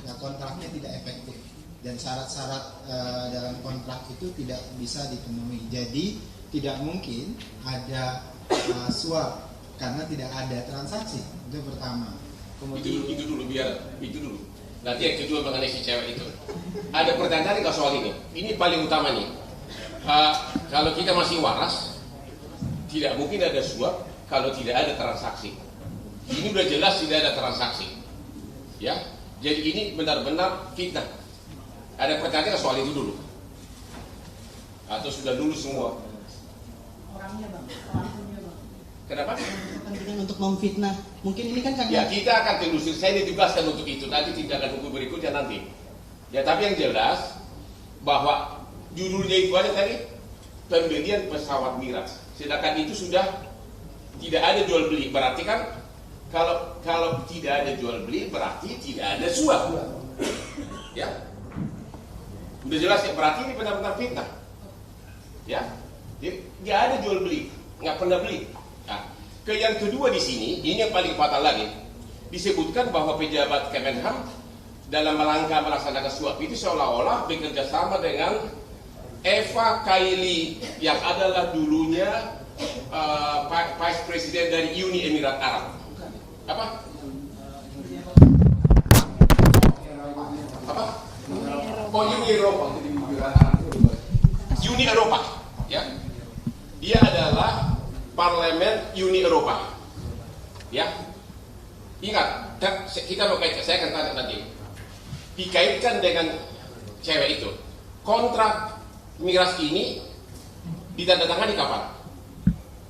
ya, kontraknya tidak efektif dan syarat-syarat dalam kontrak itu tidak bisa dipenuhi. Jadi tidak mungkin ada suap karena tidak ada transaksi. Itu pertama. Kemudian itu dulu. Nanti yang kedua mengenai si cewek itu. Ada pertanyaan nggak soal ini? Ini paling utama nih. Kalau kita masih waras, tidak mungkin ada suap kalau tidak ada transaksi. Ini udah jelas tidak ada transaksi. Ya, jadi ini benar-benar fitnah. Ada pertanyaan nggak soal itu dulu? Atau sudah dulu semua? Orangnya bang, pelakunya bang. Kenapa? Kepentingan untuk memfitnah. Mungkin ini kan Ya kita akan telusuri. Saya ditugaskan untuk itu. Nanti tindakan hukum berikutnya nanti. Ya tapi yang jelas bahwa judulnya itu aja tadi pembelian pesawat Miraj. Sedangkan itu sudah tidak ada jual beli. Berarti kan kalau tidak ada jual beli berarti tidak ada suap. Ya. Udah jelas ya. Berarti ini benar-benar fitnah. Ya. Jadi nggak ada jual beli, nggak pernah beli. Nah, yang kedua di sini, ini yang paling fatal lagi, disebutkan bahwa pejabat Kemenham dalam rangka melaksanakan suap itu seolah-olah bekerja sama dengan Eva Kaili yang adalah dulunya Vice President dari Uni Emirat Arab. Apa? Oh, Uni Eropa. Uni Eropa, ya. Dia adalah Parlemen Uni Eropa, ya. Ingat, kita mau kaitkan, saya akan tanya nanti. Dikaitkan dengan cewek itu. Kontrak Miraj ini ditandatangani kapan?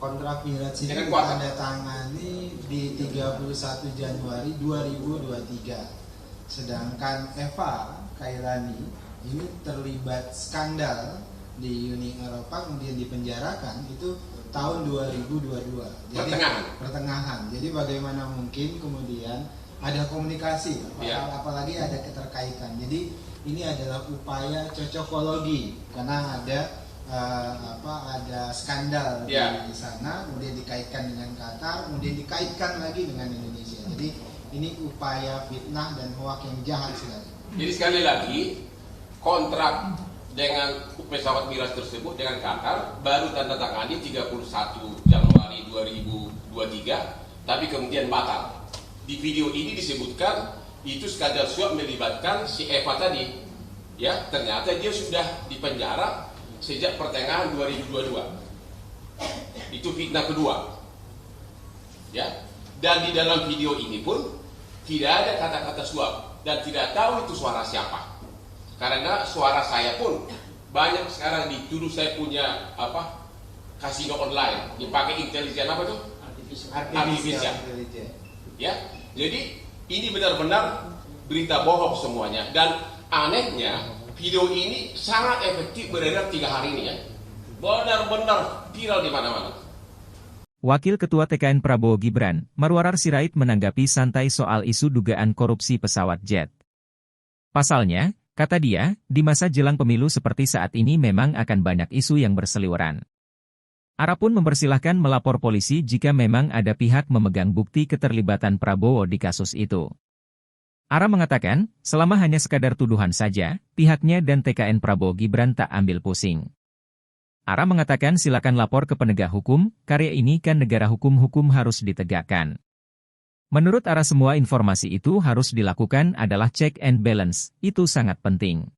Kontrak Miraj ini ditandatangani di 31 Januari 2023. Sedangkan Eva Kailani ini terlibat skandal di Uni Eropa, kemudian dipenjarakan itu tahun 2022. Jadi pertengahan. Jadi bagaimana mungkin kemudian ada komunikasi, apalagi ada keterkaitan. Jadi ini adalah upaya cocokologi karena ada ada skandal di sana, kemudian dikaitkan dengan Qatar, kemudian dikaitkan lagi dengan Indonesia. Jadi ini upaya fitnah dan hoak yang jahat sekali. Jadi sekali lagi kontrak dengan pesawat Miraj tersebut dengan Qatar baru tanda tangani 31 Januari 2023, tapi kemudian batal. Di video ini disebutkan itu skandal suap melibatkan si Eva tadi. Ya, ternyata dia sudah dipenjara sejak pertengahan 2022. Itu fitnah kedua. Ya. Dan di dalam video ini pun tidak ada kata-kata suap dan tidak tahu itu suara siapa. Karena suara saya pun banyak sekarang dituduh saya punya kasino online dipakai intelijen tuh? Artificial. Ya, jadi ini benar-benar berita bohong semuanya. Dan anehnya video ini sangat efektif beredar 3 hari ini ya. Benar-benar viral di mana-mana. Wakil Ketua TKN Prabowo Gibran, Marwarar Sirait menanggapi santai soal isu dugaan korupsi pesawat jet. Pasalnya, kata dia, di masa jelang pemilu seperti saat ini memang akan banyak isu yang berseliweran. Ara pun mempersilahkan melapor polisi jika memang ada pihak memegang bukti keterlibatan Prabowo di kasus itu. Ara mengatakan, selama hanya sekadar tuduhan saja, pihaknya dan TKN Prabowo Gibran tak ambil pusing. Ara mengatakan silakan lapor ke penegak hukum, karya ini kan negara hukum harus ditegakkan. Menurut Ara semua informasi itu harus dilakukan adalah check and balance, itu sangat penting.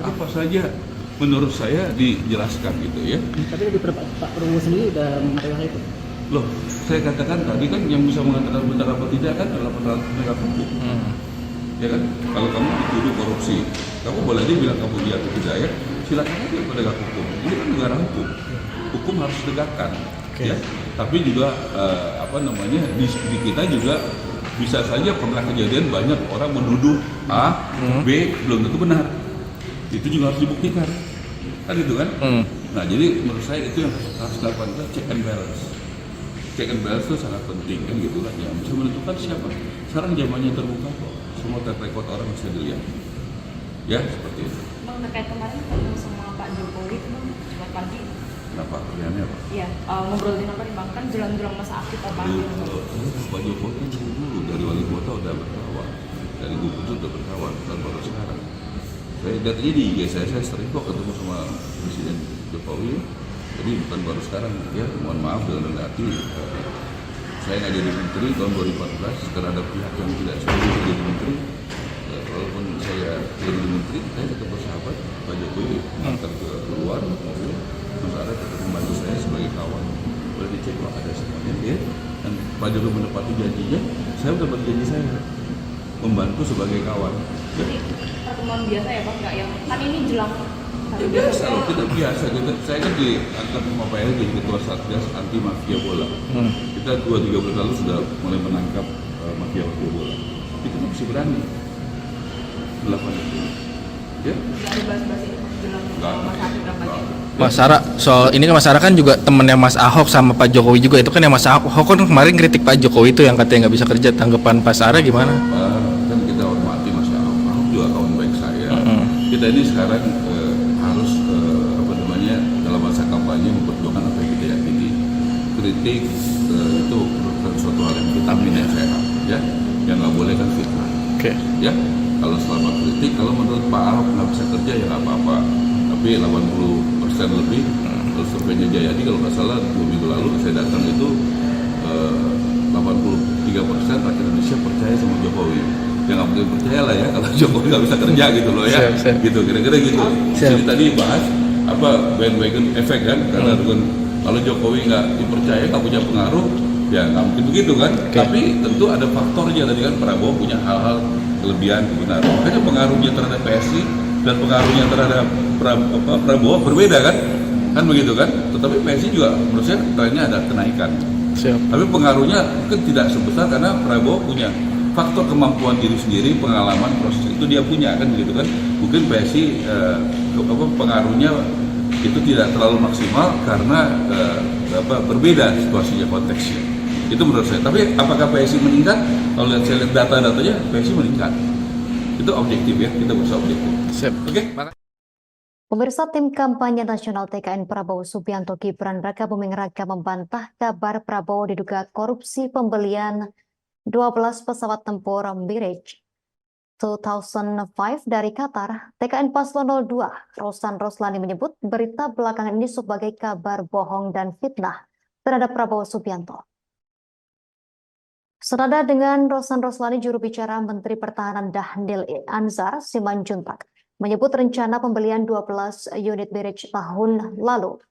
Apa saja menurut saya dijelaskan gitu ya. Tapi lebih Pak Prabowo sendiri udah mengatakan itu. Loh, saya katakan tadi kan yang bisa mengatakan benar apa tidak kan adalah penegak hukum. Ya kan, kalau kamu dituduh korupsi, kamu boleh aja bilang kamu dia atau tidak ya. Silakan aja penegak hukum. Ini kan negara hukum. Hukum harus ditegakkan. Ya. Tapi juga di kita juga bisa saja pernah kejadian banyak orang menuduh A, B belum tentu benar. Itu juga harus dibuktikan. Kan gitu kan? Nah, jadi menurut saya itu yang harus dilakukan, check and balance. check and balance itu sangat penting kan gitu kan, yang bisa menentukan siapa. Sekarang zamannya terbuka kok, semua record orang bisa dilihat. Ya seperti itu. Bang, terkait kemarin ketemu sama Pak Jokowi itu Bang, Jumat pagi. Kenapa? Kerjaannya apa? Iya, ngobrolin apa nih Bang? Kan jelang-jelang masa aktif apa? Pak Jokowi kan dulu dari wali kota udah berkawan, dari gubernur udah berkawan, dan baru sekarang. Saya lihat aja di IG saya sering kok ketemu sama Presiden Jokowi. Jadi bukan baru sekarang, ya mohon maaf dengan rendah hati. Saya nggak jadi menteri tahun 2014 karena ada pihak yang tidak setuju jadi menteri. Walaupun saya jadi menteri, saya tetap bersahabat. Pak Jokowi antar ke luar mobil, sementara tetap membantu saya sebagai kawan. Boleh dicek kalau ada semuanya, ya. Dan Pak Jokowi menepati janjinya, saya udah berjanji saya membantu sebagai kawan. Jadi pertemuan biasa ya Bang, nggak yang kan ini jelang. Ya biasa, tidak biasa. Saya kan diangkat sama Pak LG, Ketua Satgas Anti Mafia Bola. Kita 2-3 bulan lalu sudah mulai menangkap mafia bola. Kita masih berani melakukan itu. Ya? Nggak ada bahas-bahas ini jelang masa aktif kampanye. Mas Sarah, soal ini kan Mas Sarah kan juga temennya Mas Ahok sama Pak Jokowi juga, itu kan yang Mas Ahok kan kemarin kritik Pak Jokowi itu yang katanya nggak bisa kerja, tanggapan Pak Sarah gimana? Kan kita hormati Mas Ahok, Ahok juga kawan baik saya. Kita ini sekarang harus dalam masa kampanye memperjuangkan apa yang kita yakini. Kritik itu bukan suatu hal yang vitamin yang sehat, ya. Yang nggak boleh kan fitnah. Ya, kalau selama kritik, kalau menurut Pak Ahok nggak bisa kerja ya nggak apa-apa. Tapi 80% lebih, kalau surveinya Jayadi kalau nggak salah 2 minggu lalu saya datang itu 83% rakyat Indonesia percaya sama Jokowi. Ya nggak mungkin percaya lah ya kalau Jokowi nggak bisa kerja gitu loh ya. Gitu kira-kira gitu. Jadi tadi bahas apa bandwagon efek kan, karena kalau Jokowi nggak dipercaya, nggak punya pengaruh, ya nggak mungkin begitu kan. Tapi tentu ada faktornya tadi kan, Prabowo punya hal-hal kelebihan kebenaran. Makanya pengaruhnya terhadap PSI dan pengaruhnya terhadap Prabowo berbeda kan begitu kan. Tetapi PSI juga menurut saya trennya ada kenaikan. Tapi pengaruhnya mungkin tidak sebesar karena Prabowo punya faktor kemampuan diri sendiri, pengalaman, proses itu dia punya kan begitu kan. Mungkin PSI pengaruhnya itu tidak terlalu maksimal karena berbeda situasinya, konteksnya. Itu menurut saya. Tapi apakah PSI meningkat? Kalau saya lihat data-datanya, PSI meningkat. Itu objektif ya, kita berusaha objektif. Oke. Pemirsa, tim kampanye nasional TKN Prabowo Subianto Gibran Raka Buming Raka membantah kabar Prabowo diduga korupsi pembelian 12 pesawat tempur Mirage 2005 dari Qatar. TKN Paslon 02 Rosan Roslani menyebut berita belakangan ini sebagai kabar bohong dan fitnah terhadap Prabowo Subianto. Senada dengan Rosan Roslani, juru bicara Menteri Pertahanan Dhanil Anzar Simanjuntak menyebut rencana pembelian 12 unit Mirage tahun lalu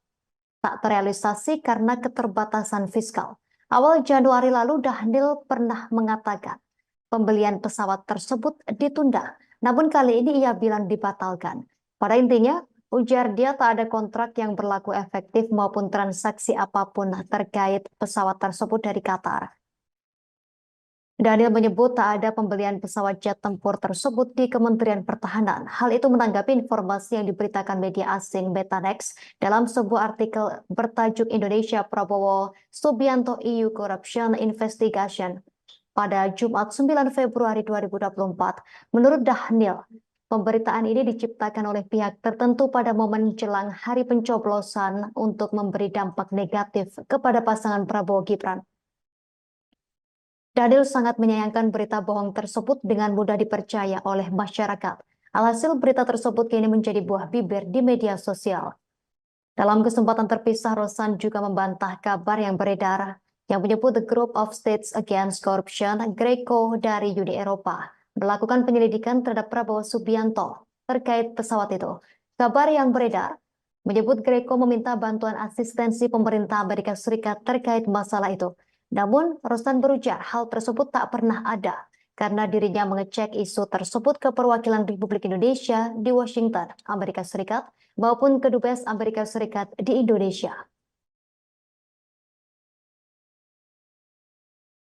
tak terrealisasi karena keterbatasan fiskal. Awal Januari lalu Dhanil pernah mengatakan pembelian pesawat tersebut ditunda, namun kali ini ia bilang dibatalkan. Pada intinya, ujar dia tak ada kontrak yang berlaku efektif maupun transaksi apapun terkait pesawat tersebut dari Qatar. Dhanil menyebut tak ada pembelian pesawat jet tempur tersebut di Kementerian Pertahanan. Hal itu menanggapi informasi yang diberitakan media asing Betanex dalam sebuah artikel bertajuk Indonesia Prabowo Subianto EU Corruption Investigation pada Jumat 9 Februari 2024. Menurut Dhanil, pemberitaan ini diciptakan oleh pihak tertentu pada momen jelang hari pencoblosan untuk memberi dampak negatif kepada pasangan Prabowo Gibran. Dhanil sangat menyayangkan berita bohong tersebut dengan mudah dipercaya oleh masyarakat. Alhasil berita tersebut kini menjadi buah bibir di media sosial. Dalam kesempatan terpisah, Rosan juga membantah kabar yang beredar yang menyebut The Group of States Against Corruption, GRECO dari Uni Eropa, melakukan penyelidikan terhadap Prabowo Subianto terkait pesawat itu. Kabar yang beredar menyebut GRECO meminta bantuan asistensi pemerintah Amerika Serikat terkait masalah itu. Namun, Rosan berujar hal tersebut tak pernah ada karena dirinya mengecek isu tersebut ke perwakilan Republik Indonesia di Washington, Amerika Serikat, maupun ke Dubes Amerika Serikat di Indonesia.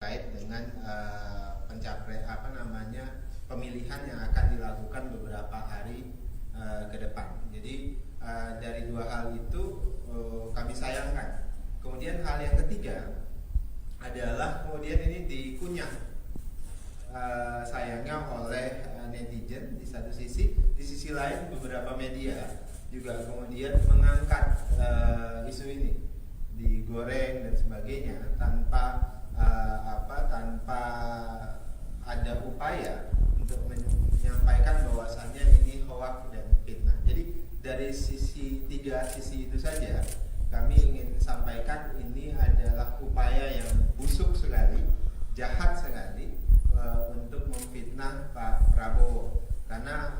Terkait dengan pemilihan yang akan dilakukan beberapa hari ke depan. Jadi dari dua hal itu kami sayangkan. Kemudian hal yang ketiga, adalah kemudian ini dikunyah sayangnya oleh netizen di satu sisi, di sisi lain beberapa media juga kemudian mengangkat isu ini, digoreng dan sebagainya tanpa tanpa ada upaya untuk menyampaikan bahwasannya ini hoax dan fitnah. Jadi dari tiga sisi itu saja kami ingin sampaikan ini adalah upaya yang busuk sekali, jahat sekali untuk memfitnah Pak Prabowo, karena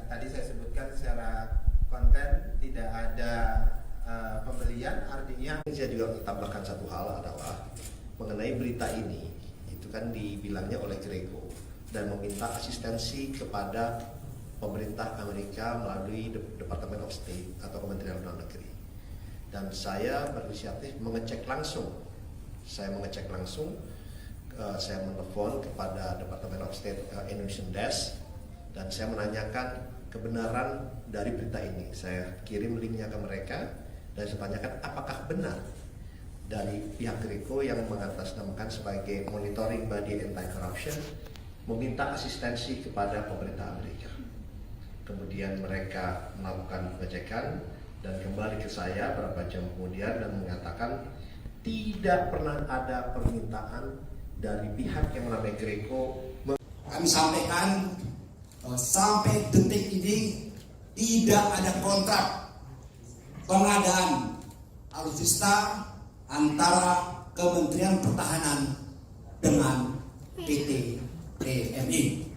tadi saya sebutkan secara konten tidak ada pembelian, artinya saya juga tambahkan satu hal adalah mengenai berita ini, itu kan dibilangnya oleh Greco dan meminta asistensi kepada pemerintah Amerika melalui Department of State atau Kementerian Luar Negeri. Dan saya berinisiatif mengecek langsung. Saya menelpon kepada Department of State Indonesian Desk dan saya menanyakan kebenaran dari berita ini. Saya kirim linknya ke mereka dan saya tanyakan apakah benar dari pihak Greco yang mengatasnamakan sebagai Monitoring Body Anti-Corruption meminta asistensi kepada pemerintah Amerika. Kemudian mereka melakukan pengecekan dan kembali ke saya beberapa jam kemudian dan mengatakan tidak pernah ada permintaan dari pihak yang namanya Greco. Kami sampaikan sampai detik ini tidak ada kontrak pengadaan alutsista antara Kementerian Pertahanan dengan PT PMI.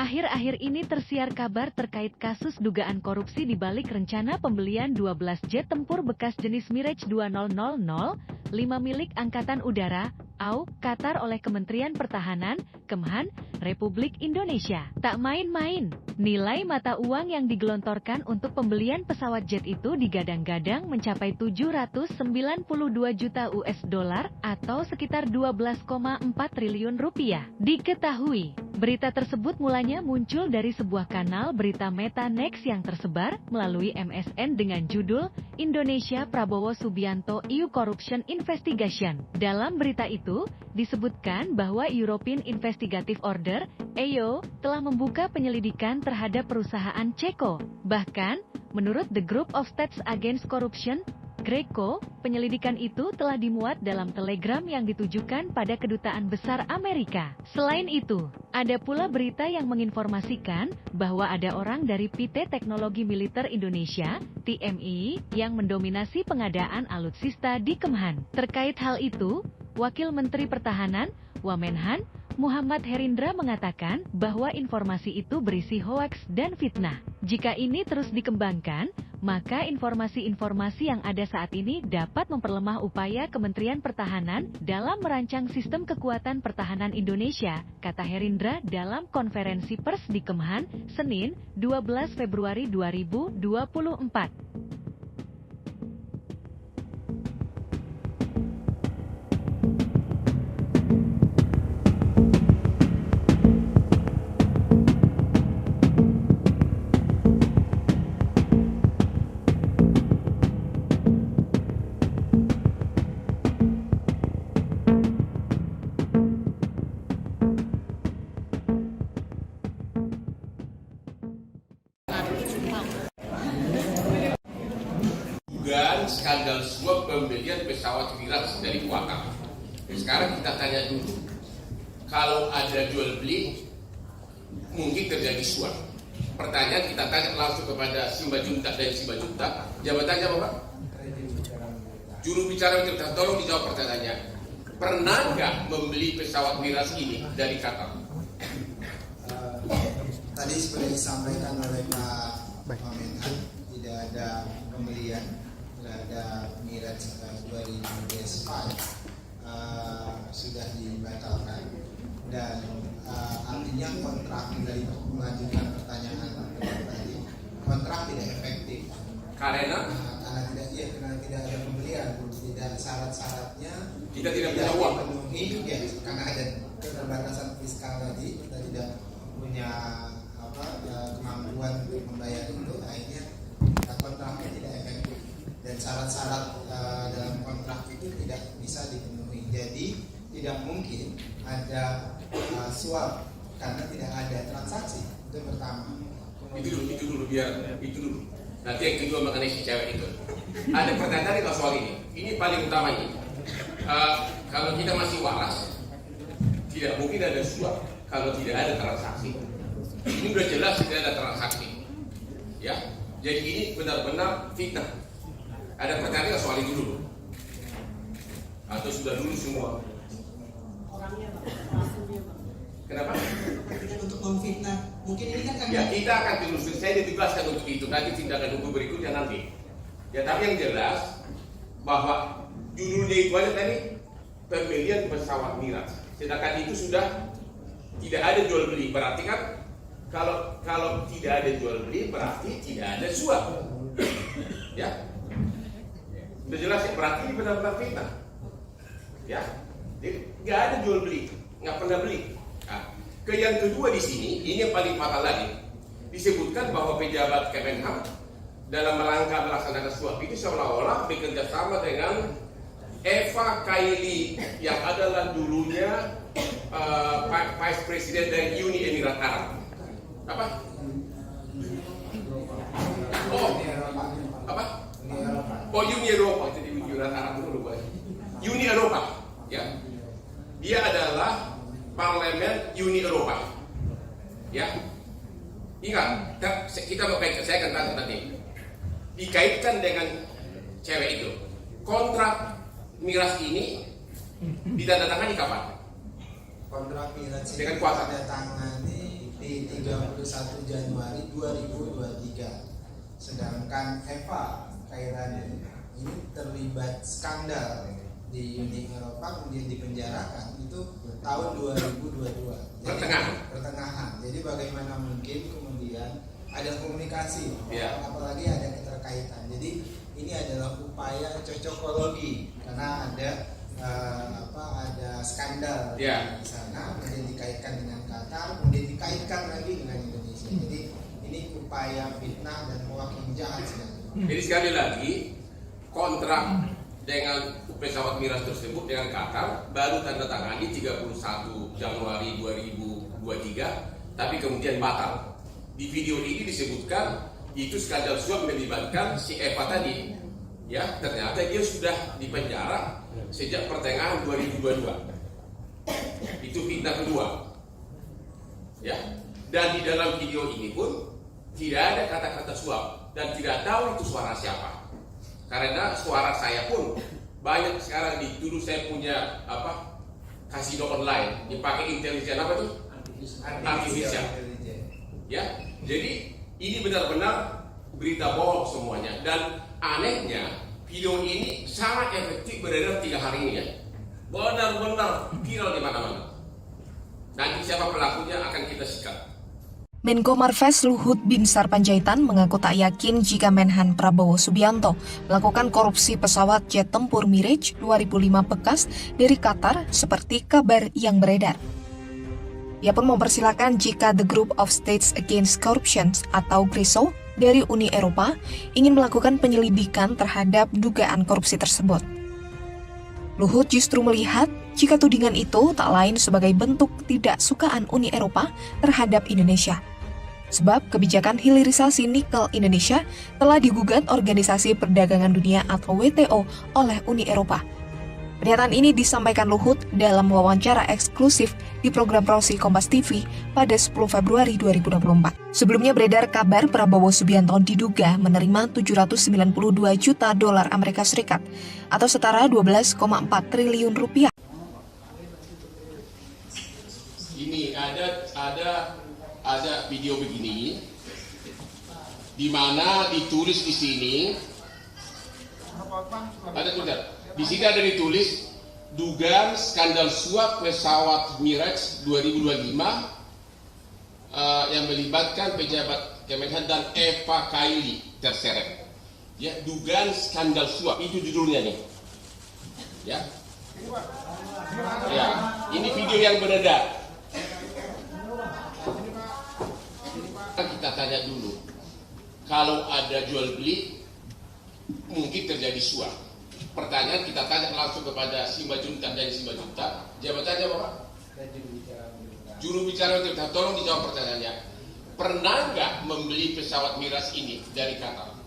Akhir-akhir ini tersiar kabar terkait kasus dugaan korupsi di balik rencana pembelian 12 jet tempur bekas jenis Mirage 2000, 5 milik Angkatan Udara, AU, Qatar oleh Kementerian Pertahanan, Kemhan, Republik Indonesia. Tak main-main, nilai mata uang yang digelontorkan untuk pembelian pesawat jet itu digadang-gadang mencapai 792 juta US dollar atau sekitar 12,4 triliun rupiah. Diketahui, berita tersebut mulanya muncul dari sebuah kanal berita Meta Next yang tersebar melalui MSN dengan judul Indonesia Prabowo Subianto EU Corruption Investigation. Dalam berita itu, disebutkan bahwa European Investigative Order, EO, telah membuka penyelidikan terhadap perusahaan Ceko. Bahkan, menurut The Group of States Against Corruption, Greco, penyelidikan itu telah dimuat dalam telegram yang ditujukan pada Kedutaan Besar Amerika. Selain itu, ada pula berita yang menginformasikan bahwa ada orang dari PT Teknologi Militer Indonesia, TMI, yang mendominasi pengadaan alutsista di Kemhan. Terkait hal itu, Wakil Menteri Pertahanan, Wamenhan, Muhammad Herindra mengatakan bahwa informasi itu berisi hoaks dan fitnah. Jika ini terus dikembangkan, maka informasi-informasi yang ada saat ini dapat memperlemah upaya Kementerian Pertahanan dalam merancang sistem kekuatan pertahanan Indonesia, kata Herindra dalam konferensi pers di Kemhan, Senin, 12 Februari 2024. Skandal suap pembelian pesawat Mirage dari Wakaf. Sekarang kita tanya dulu, kalau ada jual beli, mungkin terjadi suap. Pertanyaan kita tanya langsung kepada Simbajuntak dan Simbajuntak. Jabatannya apa, Pak? Juru bicara kita, tolong dijawab pertanyaannya. Pernah nggak membeli pesawat Mirage ini dari Qatar? Tadi seperti disampaikan oleh Pak Wamenhan, tidak ada pembelian terhadap Mirage 2000 DS5 sudah dibatalkan dan artinya kontrak dari melanjutkan pertanyaan tadi, kontrak tidak efektif karena karena tidak ada pembelian, tidak syarat-syaratnya kita tidak punya uang penuhi, ya, karena ada keterbatasan fiskal tadi, kita tidak punya kemampuan untuk membayar itu, akhirnya kontraknya tidak efektif dan syarat-syarat dalam kontrak itu tidak bisa dipenuhi. Jadi tidak mungkin ada suap karena tidak ada transaksi. Itu pertama. Itu dulu. Nanti yang kedua mengenai si cewek itu. Ada pertanyaan di soal ini. Ini paling utama ini. Kalau kita masih waras, tidak mungkin ada suap kalau tidak ada transaksi. Ini sudah jelas tidak ada transaksi. Ya, jadi ini benar-benar fitnah. Ada pertanyaan soal itu dulu? Atau sudah dulu semua? Orangnya Bang. Kenapa? Untuk memfitnah. Mungkin ini kan ya, kita akan telusuri. Saya ditugaskan untuk itu. Nanti tindakan hukum berikutnya nanti. Ya, tapi yang jelas bahwa judulnya itu aja tadi pembelian pesawat Miraj. Sedangkan itu sudah tidak ada jual beli. Berarti kan kalau tidak ada jual beli berarti tidak ada suap. Ya. Sudah jelas ya, berarti ini benar-benar fitnah. Ya. Jadi nggak ada jual beli, nggak pernah beli. Nah, ke yang kedua di sini, ini yang paling fatal lagi. Disebutkan bahwa pejabat Kemenhan dalam rangka melaksanakan suap itu seolah-olah bekerja sama dengan Eva Kaili yang adalah dulunya Vice President dari Uni Emirat Arab. Apa? Uni Eropa itu di Emirat Arab dulu, Uni Eropa, ya. Dia adalah Parlemen Uni Eropa, ya. Ingat, kita mau kaitkan, saya akan katakan tadi, dikaitkan dengan cewek itu. Kontrak Miraj ini ditandatangani kapan? Kontrak Miraj dengan kuasa ditandatangani di 31 Januari 2023. Sedangkan Eva Kairani ini terlibat skandal di Uni Eropa, kemudian dipenjarakan itu tahun 2022. Pertengahan. Jadi bagaimana mungkin kemudian ada komunikasi, apalagi ada keterkaitan. Jadi ini adalah upaya cocokologi karena ada skandal di sana, kemudian dikaitkan dengan Qatar, kemudian dikaitkan lagi dengan Indonesia. Jadi ini upaya fitnah dan mewakili jahat sebenarnya. Jadi sekali lagi kontrak dengan pesawat Miraj tersebut dengan Qatar baru tanda tangani 31 Januari 2023, tapi kemudian batal. Di video ini disebutkan itu skandal suap melibatkan si Eva tadi. Ya, ternyata dia sudah dipenjara sejak pertengahan 2022. Itu fitnah kedua. Ya, dan di dalam video ini pun tidak ada kata-kata suap dan tidak tahu itu suara siapa. Karena suara saya pun banyak sekarang dituduh saya punya kasino online dipakai intelijen tuh? Artificial. Ya, jadi ini benar-benar berita bohong semuanya. Dan anehnya video ini sangat efektif beredar 3 hari ini ya. Benar-benar viral di mana-mana. Nanti siapa pelakunya akan kita sikat. Menko Marves Luhut Binsar Panjaitan mengaku tak yakin jika Menhan Prabowo Subianto melakukan korupsi pesawat jet tempur Miraj 2005 bekas dari Qatar seperti kabar yang beredar. Ia pun mempersilahkan jika The Group of States Against Corruption atau GRISO dari Uni Eropa ingin melakukan penyelidikan terhadap dugaan korupsi tersebut. Luhut justru melihat jika tudingan itu tak lain sebagai bentuk ketidaksukaan Uni Eropa terhadap Indonesia. Sebab kebijakan hilirisasi nikel Indonesia telah digugat Organisasi Perdagangan Dunia atau WTO oleh Uni Eropa. Pernyataan ini disampaikan Luhut dalam wawancara eksklusif di program Prosi Kompas TV pada 10 Februari 2024. Sebelumnya beredar kabar Prabowo Subianto diduga menerima 792 juta dolar Amerika Serikat atau setara 12,4 triliun rupiah. Ini ada video begini di mana ditulis di sini ada tulisan. Di sini ada ditulis dugaan skandal suap pesawat Miraj 2025 yang melibatkan pejabat Kemenhan dan Eva Kaili terseret. Ya, dugaan skandal suap itu judulnya nih. Ya. Ya, ini video yang beredar. Kita tanya dulu, kalau ada jual beli, mungkin terjadi suap. Pertanyaan kita tanya langsung kepada Simanjuntak dari Simanjuntak. Jabatannya apa, Pak? Juru bicara untuk tolong dijawab pertanyaannya. Pernah nggak membeli pesawat Miras ini dari Qatar?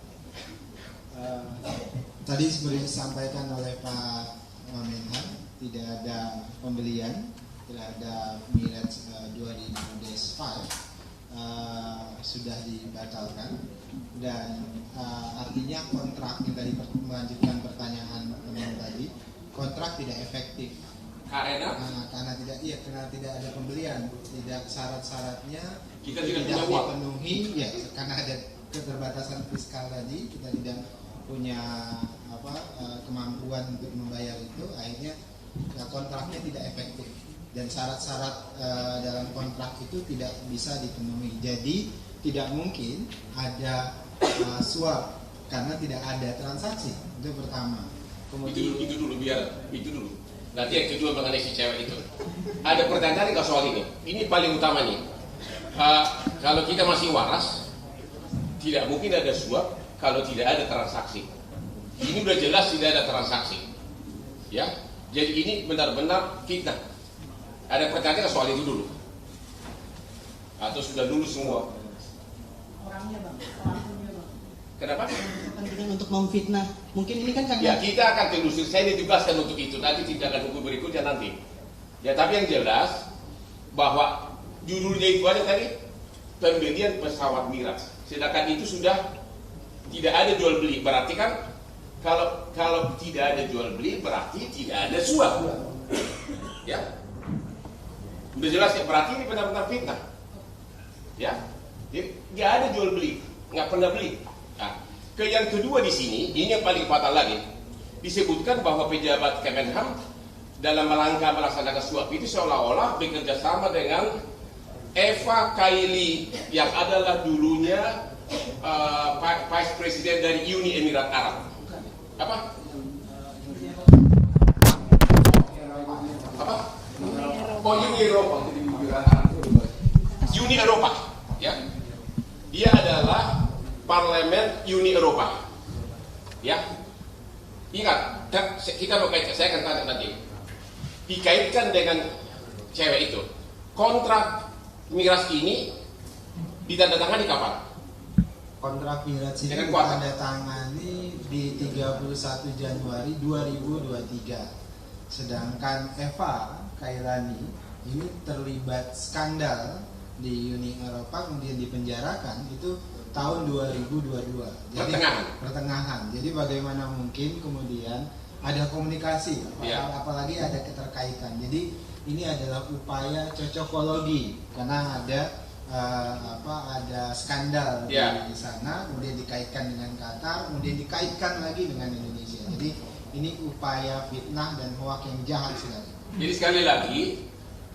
Tadi seperti disampaikan oleh Pak Menhan, tidak ada pembelian terhadap Mirage 2000-5 sudah dibatalkan, dan artinya kontrak yang tadi melanjutkan pertanyaan teman tadi, kontrak tidak efektif karena tidak ada pembelian, tidak syarat-syaratnya kita tidak tidak punya dipenuhi ya, karena ada keterbatasan fiskal tadi, kita tidak punya kemampuan untuk membayar itu, akhirnya kontraknya tidak efektif dan syarat-syarat dalam kontrak itu tidak bisa dipenuhi. Jadi tidak mungkin ada suap karena tidak ada transaksi. Itu pertama. Kemudian Itu dulu. Nanti yang kedua mengenai si cewek itu. Ada pertanyaan nggak soal ini? Ini paling utama nih. Kalau kita masih waras, tidak mungkin ada suap kalau tidak ada transaksi. Ini udah jelas tidak ada transaksi. Ya. Jadi ini benar-benar fitnah. Ada pertanyaan soal itu dulu? Atau sudah lulus semua? Orangnya Bang, pelakunya Bang. Kenapa? Kepentingan untuk memfitnah. Mungkin ini kan Ya, kita akan telusur. Saya ditugaskan untuk itu. Nanti tindakan hukum berikutnya nanti. Ya, tapi yang jelas bahwa judulnya itu aja tadi, pembelian pesawat Mirage. Sedangkan itu sudah tidak ada jual beli. Berarti kan kalau tidak ada jual beli berarti tidak ada suap. Ya. Udah jelas ya, berarti ini benar-benar fitnah. Ya. Jadi nggak ada jual beli, nggak pernah beli. Nah, yang kedua di sini, ini yang paling fatal lagi. Disebutkan bahwa pejabat Kemenham dalam rangka melaksanakan suap itu seolah-olah bekerja sama dengan Eva Kaili yang adalah dulunya Vice President dari Uni Emirat Arab. Apa? Oh, Uni Eropa. Uni Eropa, ya. Dia adalah Parlemen Uni Eropa. Ya. Ingat, kita mau kaitkan, saya akan tanya nanti. Dikaitkan dengan cewek itu. Kontrak Miras ini ditandatangani kapan? kontrak Mirage ini Dengan kuasa. ditandatangani di 31 Januari 2023. Sedangkan Eva Kailani ini terlibat skandal di Uni Eropa, kemudian dipenjarakan itu tahun 2022. Jadi pertengahan. Jadi bagaimana mungkin kemudian ada komunikasi, apalagi ada keterkaitan. Jadi ini adalah upaya cocokologi karena ada skandal di sana, kemudian dikaitkan dengan Qatar, kemudian dikaitkan lagi dengan Indonesia. Jadi ini upaya fitnah dan hoak yang jahat sekali. Jadi sekali lagi,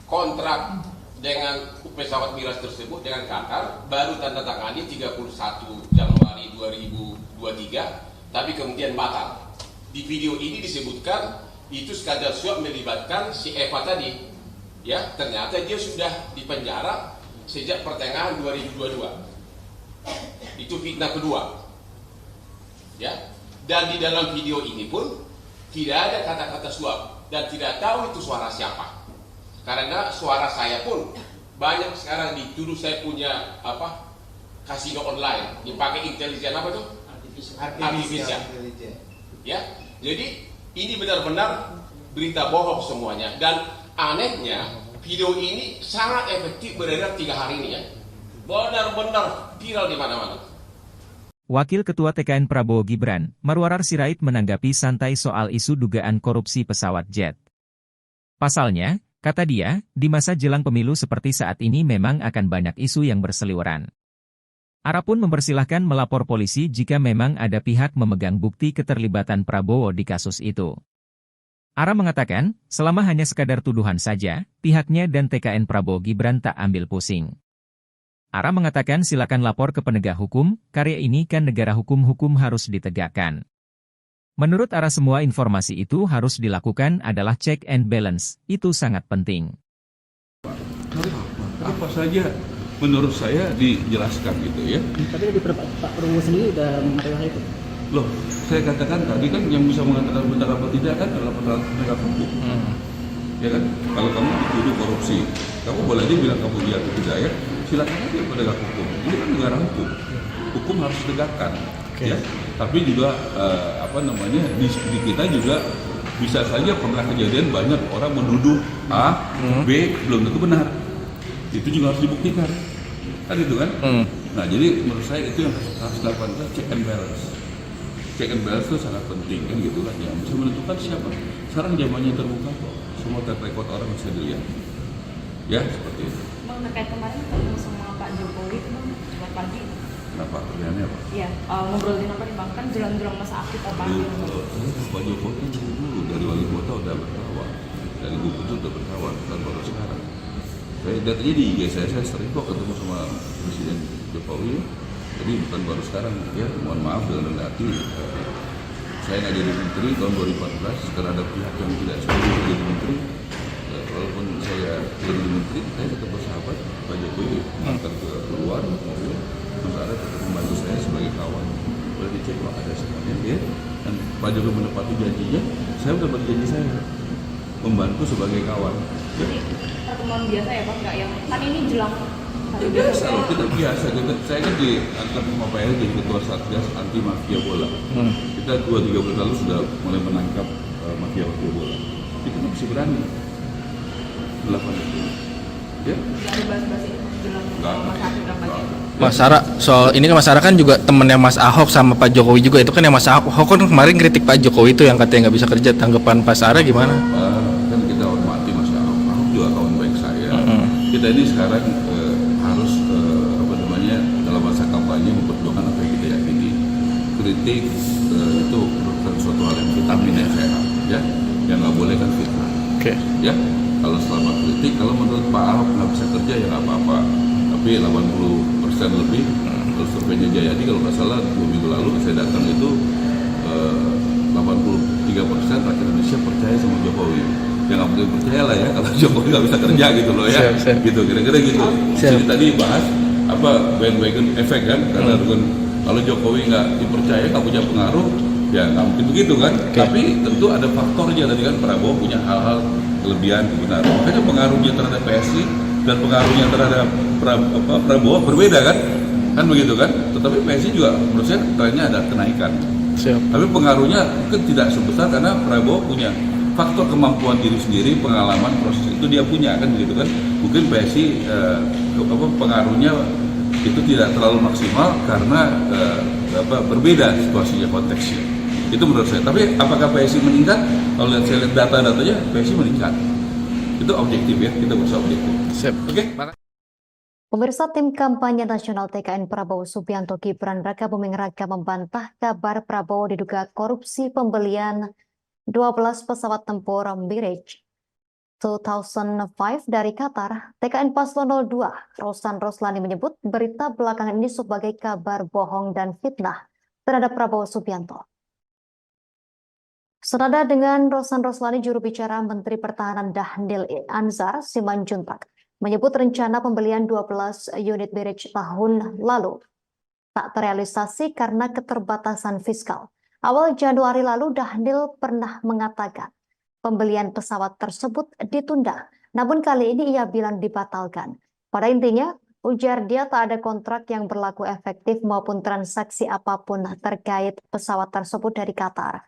kontrak dengan pesawat Mirage tersebut dengan Qatar baru tanda tangani 31 Januari 2023, tapi kemudian batal. Di video ini disebutkan itu skandal suap melibatkan si Eva tadi. Ya, ternyata dia sudah dipenjara sejak pertengahan 2022. Itu fitnah kedua. Ya. Dan di dalam video ini pun tidak ada kata-kata suap dan tidak tahu itu suara siapa. Karena suara saya pun banyak sekarang dituduh saya punya kasino online, dipakai intelijen apa tuh? Artificial. Ya. Jadi ini benar-benar berita bohong semuanya, dan anehnya video ini sangat efektif beredar 3 hari ini ya. Benar-benar viral di mana-mana. Wakil Ketua TKN Prabowo Gibran, Marwarar Sirait menanggapi santai soal isu dugaan korupsi pesawat jet. Pasalnya, kata dia, di masa jelang pemilu seperti saat ini memang akan banyak isu yang berseliweran. Ara pun mempersilahkan melapor polisi jika memang ada pihak memegang bukti keterlibatan Prabowo di kasus itu. Ara mengatakan, selama hanya sekadar tuduhan saja, pihaknya dan TKN Prabowo Gibran tak ambil pusing. Ara mengatakan silakan lapor ke penegak hukum, karya ini kan negara hukum harus ditegakkan. Menurut Ara semua informasi itu harus dilakukan adalah check and balance, itu sangat penting. Apa saja menurut saya dijelaskan gitu ya. Tapi lebih Pak Prabowo sendiri udah mengatakan itu. Loh, saya katakan tadi kan yang bisa mengatakan benar apa tidak kan adalah penegak hukum. Ya kan? Kalau kamu dituduh korupsi, kamu boleh aja bilang kamu dia atau tidak ya. Silakan aja penegak hukum. Ini kan negara hukum. Hukum harus ditegakkan. Ya. Tapi juga di kita juga bisa saja pernah kejadian banyak orang menuduh A, B belum tentu benar. Itu juga harus dibuktikan. Kan itu kan? Nah, jadi menurut saya itu yang harus dilakukan, check and balance. Check and balance itu sangat penting kan gitu kan, yang bisa menentukan siapa. Sekarang zamannya terbuka kok, semua record orang bisa dilihat. Ya, seperti itu. Bang, terkait kemarin ketemu sama Pak Jokowi itu Bang, selamat pagi. Kenapa? Kerjaannya apa? Iya, ngobrolin apa nih Bang? Kan jelang-jelang masa aktif apa? Pak Jokowi kan dulu dari wali kota udah berkawan, dari gubernur udah berkawan, dan baru sekarang. Saya lihat aja di IG saya sering kok ketemu sama Presiden Jokowi. Jadi bukan baru sekarang, ya mohon maaf dengan rendah hati. Saya nggak jadi menteri tahun 2014 karena ada pihak yang tidak setuju jadi menteri. Walaupun saya jadi menteri, saya tetap bersahabat. Pak Jokowi antar ke luar, Mas Ara tetap membantu saya sebagai kawan. Boleh dicek kalau ada semuanya, ya. Dan Pak Jokowi menepati janjinya, saya udah berjanji saya membantu sebagai kawan. Jadi pertemuan biasa ya Bang, nggak yang kan ini jelang. Biasa, kita biasa. Saya kan diangkat sama Pak LG, Ketua Satgas Anti Mafia Bola. Kita 2-3 bulan lalu sudah mulai menangkap mafia bola. Kita masih berani melakukan itu. Ya? Nggak bahas-bahas ini jelang masa aktif kampanye. Mas Ara, soal ini kan Mas Ara kan juga temennya Mas Ahok sama Pak Jokowi juga, itu kan yang Mas Ahok kan kemarin kritik Pak Jokowi itu yang katanya nggak bisa kerja, tanggapan Mas Ara gimana? Kan kita hormati Mas Ahok, Ahok juga kawan baik saya. Kita ini sekarang harus dalam masa kampanye memperjuangkan apa yang kita yakini. Kritik itu bukan suatu hal yang vitamin yang sehat, ya. Yang nggak boleh kan fitnah. Ya, kalau selama kritik, kalau menurut Pak Ahok nggak bisa kerja ya nggak apa-apa. Tapi 80% lebih, kalau surveinya Jayadi kalau nggak salah 2 minggu lalu saya datang itu 83% rakyat Indonesia percaya sama Jokowi. Ya nggak mungkin percaya lah ya kalau Jokowi nggak bisa kerja gitu loh ya. Gitu, kira-kira gitu. Jadi tadi bahas bandwagon efek kan, karena kalau Jokowi nggak dipercaya, nggak punya pengaruh, ya nggak mungkin begitu kan. Tapi tentu ada faktornya tadi kan, Prabowo punya hal-hal kelebihan kebenaran. Makanya pengaruhnya terhadap PSI dan pengaruhnya terhadap Prabowo berbeda kan begitu kan. Tetapi PSI juga menurut saya trennya ada kenaikan. Tapi pengaruhnya mungkin tidak sebesar karena Prabowo punya faktor kemampuan diri sendiri, pengalaman proses itu dia punya kan begitu kan. Mungkin PSI pengaruhnya itu tidak terlalu maksimal karena berbeda situasinya, konteksnya. Itu menurut saya. Tapi apakah PSI meningkat? Kalau saya lihat data-datanya, PSI meningkat. Itu objektif ya, kita berusaha objektif. Oke. Pemirsa, tim kampanye nasional TKN Prabowo Subianto Gibran Raka Buming Raka membantah kabar Prabowo diduga korupsi pembelian 12 pesawat tempur Mirage 2005 dari Qatar. TKN Paslon 02 Rosan Roslani menyebut berita belakangan ini sebagai kabar bohong dan fitnah terhadap Prabowo Subianto. Senada dengan Rosan Roslani, juru bicara Menteri Pertahanan Dhanil Anzar Simanjuntak menyebut rencana pembelian 12 unit Mirage tahun lalu tak terrealisasi karena keterbatasan fiskal. Awal Januari lalu Dhanil pernah mengatakan pembelian pesawat tersebut ditunda, namun kali ini ia bilang dibatalkan. Pada intinya, ujar dia tak ada kontrak yang berlaku efektif maupun transaksi apapun terkait pesawat tersebut dari Qatar.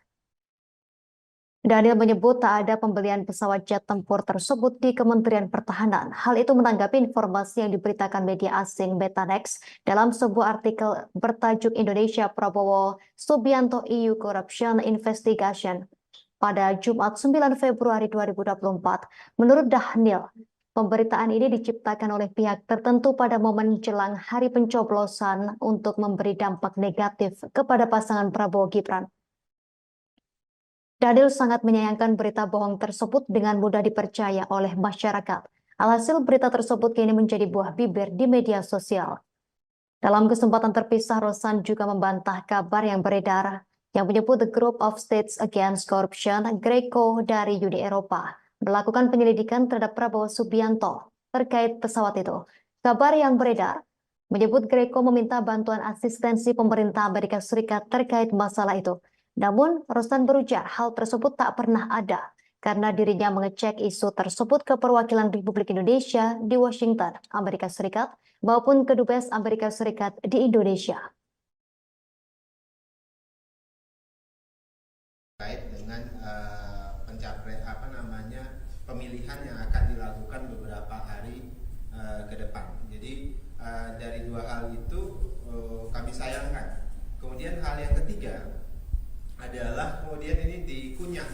Dhanil menyebut tak ada pembelian pesawat jet tempur tersebut di Kementerian Pertahanan. Hal itu menanggapi informasi yang diberitakan media asing Betanex dalam sebuah artikel bertajuk Indonesia Prabowo Subianto EU Corruption Investigation pada Jumat 9 Februari 2024. Menurut Dhanil, pemberitaan ini diciptakan oleh pihak tertentu pada momen jelang hari pencoblosan untuk memberi dampak negatif kepada pasangan Prabowo Gibran. Dhanil sangat menyayangkan berita bohong tersebut dengan mudah dipercaya oleh masyarakat. Alhasil berita tersebut kini menjadi buah bibir di media sosial. Dalam kesempatan terpisah, Rosan juga membantah kabar yang beredar yang menyebut The Group of States Against Corruption, GRECO dari Uni Eropa, melakukan penyelidikan terhadap Prabowo Subianto terkait pesawat itu. Kabar yang beredar menyebut GRECO meminta bantuan asistensi pemerintah Amerika Serikat terkait masalah itu. Namun, Rosan berujar hal tersebut tak pernah ada karena dirinya mengecek isu tersebut ke perwakilan Republik Indonesia di Washington, Amerika Serikat, maupun ke Dubes Amerika Serikat di Indonesia. Terkait dengan pemilihan yang akan dilakukan beberapa hari ke depan. Jadi dari dua hal itu kami sayangkan. Kemudian hal yang ketiga adalah kemudian ini dikunyah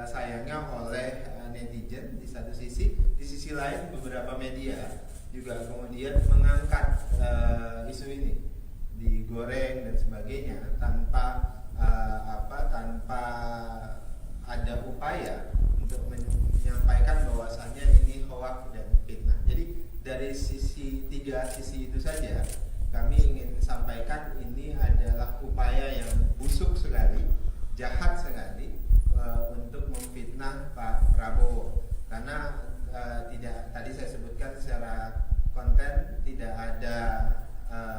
sayangnya oleh netizen di satu sisi, di sisi lain beberapa media juga kemudian mengangkat isu ini, digoreng dan sebagainya tanpa ada upaya untuk menyampaikan bahwasannya ini hoax dan fitnah. Jadi dari tiga sisi itu saja kami ingin sampaikan ini adalah upaya yang busuk sekali, jahat sekali untuk memfitnah Pak Prabowo. Karena tadi saya sebutkan secara konten tidak ada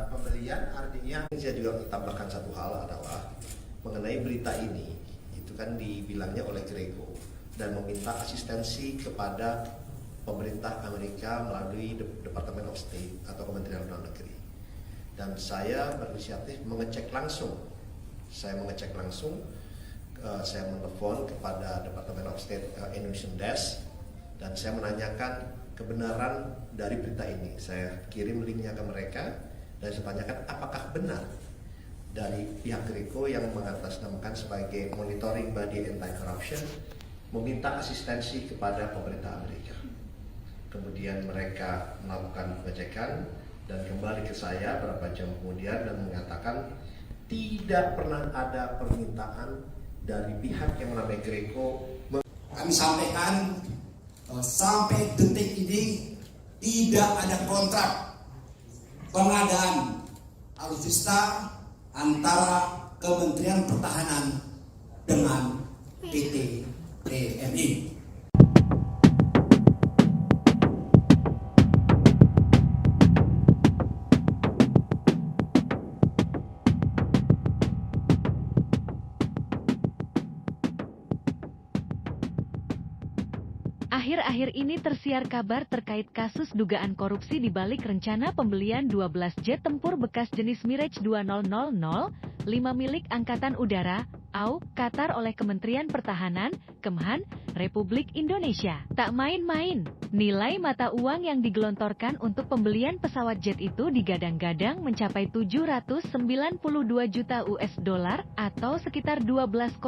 pembelian, artinya saya juga tambahkan satu hal adalah mengenai berita ini itu kan dibilangnya oleh GRECO dan meminta asistensi kepada pemerintah Amerika melalui Department of State atau Kementerian Luar Negeri. Dan saya berinisiatif mengecek langsung. Saya menelpon kepada Department of State Indonesian Desk dan saya menanyakan kebenaran dari berita ini. Saya kirim linknya ke mereka dan saya tanyakan apakah benar dari pihak GRECO yang mengatasnamakan sebagai Monitoring Body Anti-Corruption meminta asistensi kepada pemerintah Amerika. Kemudian mereka melakukan pengecekan dan kembali ke saya beberapa jam kemudian dan mengatakan tidak pernah ada permintaan dari pihak yang namanya GRECO. Kami sampaikan sampai detik ini tidak ada kontrak pengadaan alutsista antara Kementerian Pertahanan dengan PT TMI. Akhir-akhir ini tersiar kabar terkait kasus dugaan korupsi di balik rencana pembelian 12 jet tempur bekas jenis Mirage 2000, 5 milik Angkatan Udara, AU, Qatar oleh Kementerian Pertahanan, Kemhan, Republik Indonesia. Tak main-main, nilai mata uang yang digelontorkan untuk pembelian pesawat jet itu digadang-gadang mencapai 792 juta US dollar atau sekitar 12,4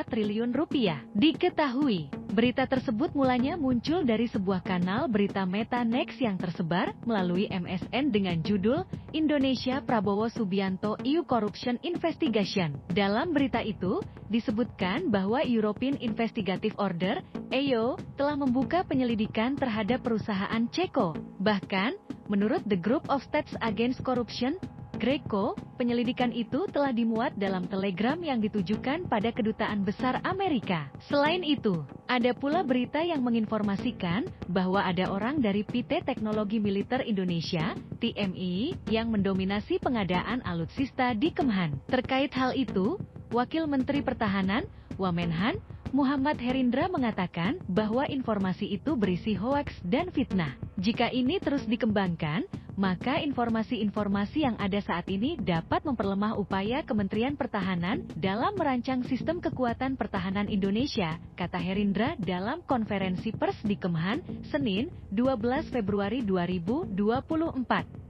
triliun rupiah. Diketahui, berita tersebut mulanya muncul dari sebuah kanal berita Meta Next yang tersebar melalui MSN dengan judul Indonesia Prabowo Subianto EU Corruption Investigation. Dalam berita itu, disebutkan bahwa European Investigative Order, EO, telah membuka penyelidikan terhadap perusahaan Ceko. Bahkan, menurut The Group of States Against Corruption, GRECO, penyelidikan itu telah dimuat dalam telegram yang ditujukan pada Kedutaan Besar Amerika. Selain itu, ada pula berita yang menginformasikan bahwa ada orang dari PT Teknologi Militer Indonesia, TMI, yang mendominasi pengadaan alutsista di Kemhan. Terkait hal itu, Wakil Menteri Pertahanan, Wamenhan, Muhammad Herindra mengatakan bahwa informasi itu berisi hoaks dan fitnah. Jika ini terus dikembangkan, maka informasi-informasi yang ada saat ini dapat memperlemah upaya Kementerian Pertahanan dalam merancang sistem kekuatan pertahanan Indonesia, kata Herindra dalam konferensi pers di Kemhan, Senin, 12 Februari 2024.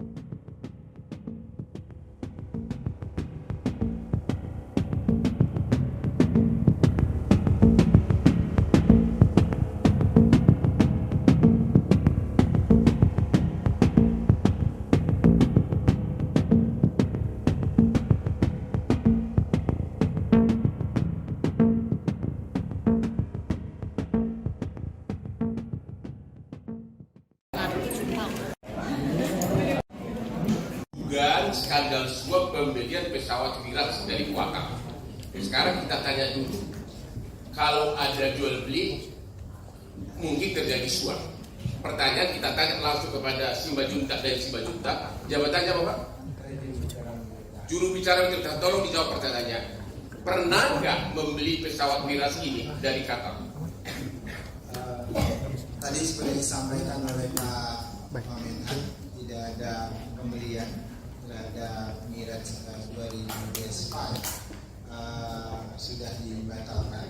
skandal suap pembelian pesawat miras dari Qatar. Sekarang kita tanya dulu, kalau ada jual beli, mungkin terjadi suap. Pertanyaan kita tanya langsung kepada Simanjuntak dari Simanjuntak. Jabatannya apa, Pak? Juru bicara Militer, tolong dijawab pertanyaannya. Pernah nggak membeli pesawat miras ini dari Qatar? Tadi seperti disampaikan oleh Pak Menhan, tidak ada pembelian terhadap Miraj 2005 sudah dibatalkan,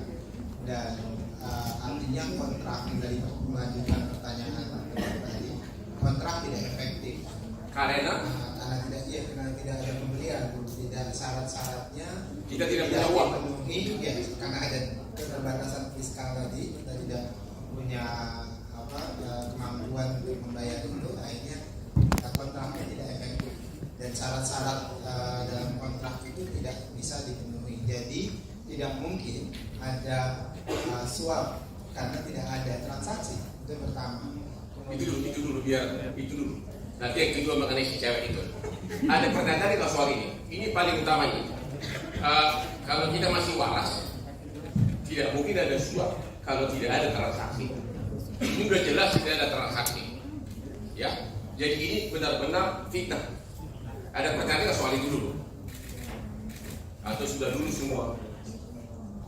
dan artinya kontrak dari melanjutkan pertanyaan tadi, kontrak tidak efektif karena tidak ada pembelian, tidak syarat-syaratnya kita tidak punya uang dipenuhi, ya, karena ada keterbatasan fiskal tadi, kita tidak punya kemampuan untuk membayar itu, akhirnya kontraknya tidak efektif dan syarat-syarat dalam kontrak itu tidak bisa dipenuhi. Jadi tidak mungkin ada suap karena tidak ada transaksi. Itu pertama. Itu dulu biar itu dulu. Nanti yang kedua mengenai si cewek itu. Ada pertanyaan tadi soal ini. Ini paling utamanya. Kalau kita masih waras, tidak mungkin ada suap kalau tidak ada transaksi. Ini sudah jelas tidak ada transaksi, ya. Jadi ini benar-benar fitnah. Ada pertanyaan soal itu dulu, atau sudah dulu semua?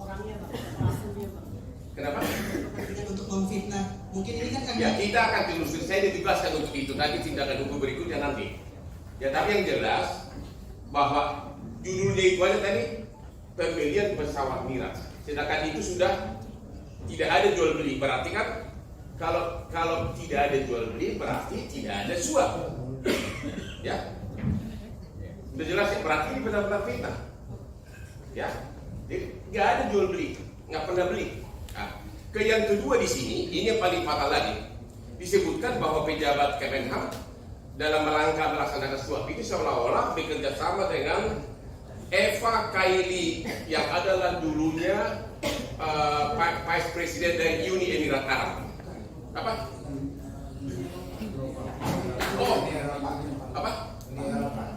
Orangnya, Pak. Kenapa? Untuk memfitnah. Mungkin ini kan Ya, kita akan telusuri. Saya ditugaskan untuk itu. Nanti tindakan hukum berikutnya nanti. Ya, tapi yang jelas bahwa judulnya itu aja tadi pembelian pesawat miras. Sedangkan itu sudah tidak ada jual beli. Berarti kan kalau tidak ada jual beli berarti tidak ada suap. Ya. Sudah jelas ya, berarti ini benar-benar fitnah. Ya. Jadi nggak ada jual beli, nggak pernah beli. Nah, ke yang kedua di sini, ini yang paling fatal lagi. Disebutkan bahwa pejabat Kemenhan dalam rangka melaksanakan suap itu seolah-olah bekerja sama dengan Eva Kaili yang adalah dulunya Vice President dari Uni Emirat Arab. Apa? Apa?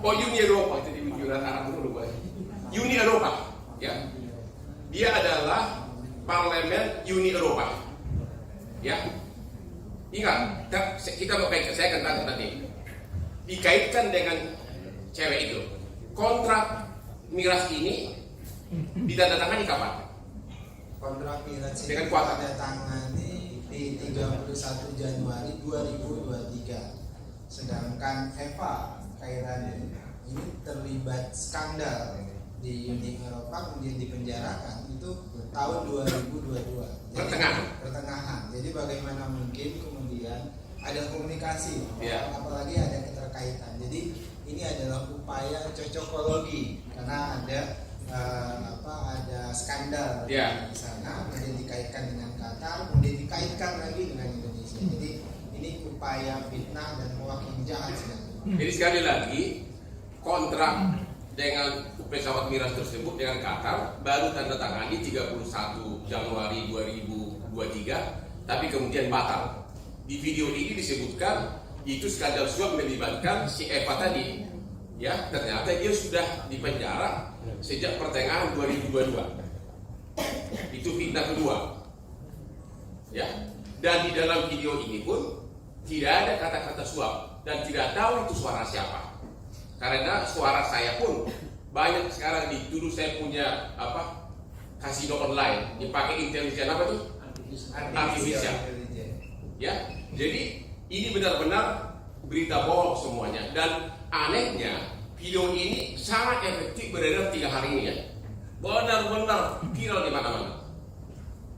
Uni Eropa itu di Emirat Arab dulu, Uni Eropa, ya. Dia adalah Parlemen Uni Eropa, ya. Ingat, kita mau kaitkan, saya akan tanya tadi. Dikaitkan dengan cewek itu. Kontrak miras ini ditandatangani kapan? Kontrak miras ini dengan Qatar. ditandatangani di 31 Januari 2023. Sedangkan Eva Kairani ini terlibat skandal di Uni Eropa, kemudian dipenjarakan itu tahun 2022. Pertengahan. Jadi bagaimana mungkin kemudian ada komunikasi, apalagi ada keterkaitan. Jadi ini adalah upaya cocokologi karena ada ada skandal di sana, kemudian dikaitkan dengan Qatar, kemudian dikaitkan lagi dengan Indonesia. Jadi ini upaya fitnah dan hoax yang jahat sebenarnya. Jadi sekali lagi kontrak dengan pesawat miras tersebut dengan Qatar baru tanda tangani 31 Januari 2023, tapi kemudian batal. Di video ini disebutkan itu skandal suap melibatkan si Eva tadi. Ya, ternyata dia sudah dipenjara sejak pertengahan 2022. Itu fitnah kedua. Ya, dan di dalam video ini pun tidak ada kata-kata suap dan tidak tahu itu suara siapa. Karena suara saya pun banyak sekarang dituduh saya punya kasino online dipakai intelijen apa tuh? Artificial. Ya, jadi ini benar-benar berita bohong semuanya. Dan anehnya video ini sangat efektif beredar 3 hari ini ya. Benar-benar viral di mana-mana.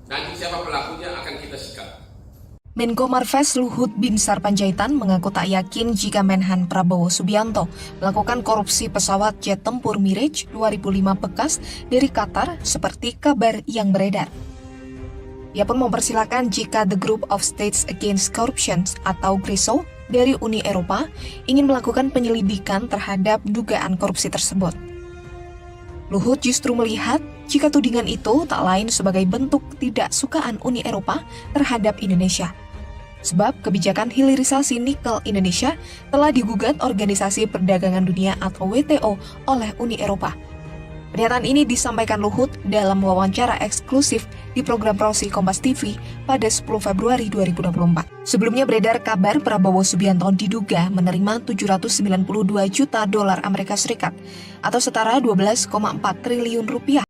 Nanti siapa pelakunya akan kita sikat. Menko Marves Luhut Binsar Panjaitan mengaku tak yakin jika Menhan Prabowo Subianto melakukan korupsi pesawat jet tempur Mirage 2005 bekas dari Qatar seperti kabar yang beredar. Ia pun mempersilahkan jika The Group of States Against Corruption atau GRISO dari Uni Eropa ingin melakukan penyelidikan terhadap dugaan korupsi tersebut. Luhut justru melihat jika tudingan itu tak lain sebagai bentuk tidak sukaan Uni Eropa terhadap Indonesia. Sebab kebijakan hilirisasi nikel Indonesia telah digugat Organisasi Perdagangan Dunia atau WTO oleh Uni Eropa. Pernyataan ini disampaikan Luhut dalam wawancara eksklusif di program Prosi Kompas TV pada 10 Februari 2024. Sebelumnya beredar kabar Prabowo Subianto diduga menerima 792 juta dolar Amerika Serikat atau setara 12,4 triliun rupiah.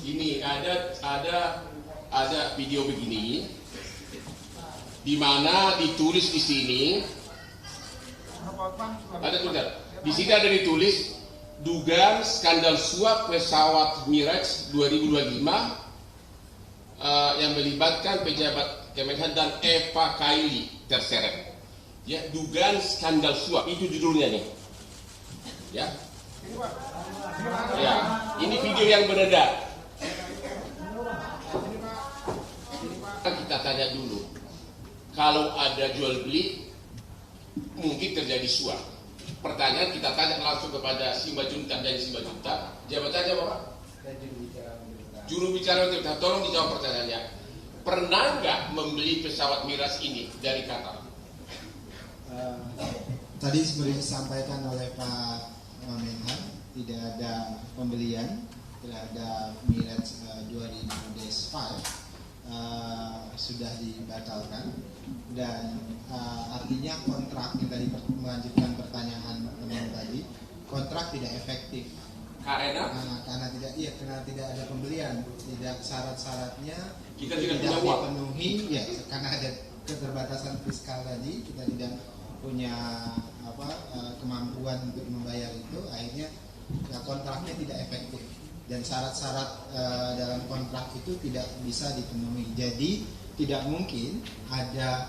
Ini ada video begini, di mana ditulis di sini, ada tulisan. Di sini ada ditulis dugaan skandal suap pesawat Mirage 2025 yang melibatkan pejabat Kemenhan dan Eva Kaili terseret. Ya, dugaan skandal suap itu judulnya nih. Ya. Ya, ini video yang beredar. Kita tanya dulu, kalau ada jual beli mungkin terjadi suap. Pertanyaan kita tanya langsung kepada Simanjuntak dan Simanjuntak. Jabatannya Bapak? Juru bicara Tirta, tolong dijawab pertanyaannya. Pernah nggak membeli pesawat Mirage ini dari Qatar? Tadi seperti disampaikan oleh Pak Menhan, tidak ada pembelian terhadap Mirage 2000-5 sudah dibatalkan, dan artinya kontrak yang tadi melanjutkan pertanyaan teman tadi, kontrak tidak efektif karena tidak ada pembelian, tidak syarat-syaratnya kita tidak dipenuhi ya, karena ada keterbatasan fiskal tadi, kita tidak punya kemampuan untuk membayar itu, akhirnya ya, kontraknya tidak efektif dan syarat-syarat dalam kontrak itu tidak bisa dipenuhi. Jadi tidak mungkin ada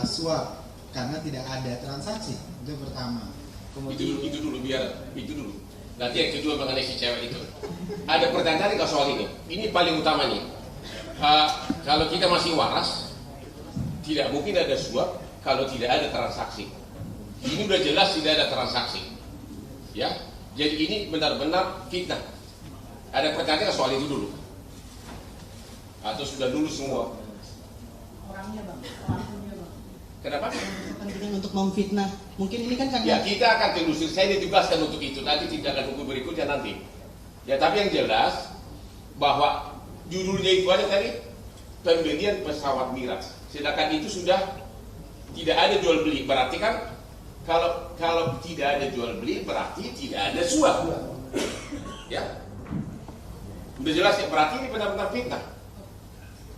suap karena tidak ada transaksi. Itu pertama. Kemudian itu dulu. Nanti yang kedua mengenai si cewek itu. Ada pertanyaan nggak soal ini? Ini paling utama nih. Kalau kita masih waras, tidak mungkin ada suap kalau tidak ada transaksi. Ini udah jelas tidak ada transaksi. Ya, jadi ini benar-benar fitnah. Ada pertanyaan soal itu dulu? Atau sudah dulu semua? Orangnya Bang. Kenapa? Kepentingan untuk memfitnah. Mungkin ini kan karena... Ya, kita akan telusuri. Saya ditugaskan untuk itu. Nanti tidak akan buku berikutnya nanti. Ya, tapi yang jelas bahwa judulnya itu aja tadi, pembelian pesawat Mirage. Sedangkan itu sudah tidak ada jual beli. Berarti kan kalau tidak ada jual beli berarti tidak ada suap. Ya. Udah jelas ya, berarti ini benar-benar fitnah.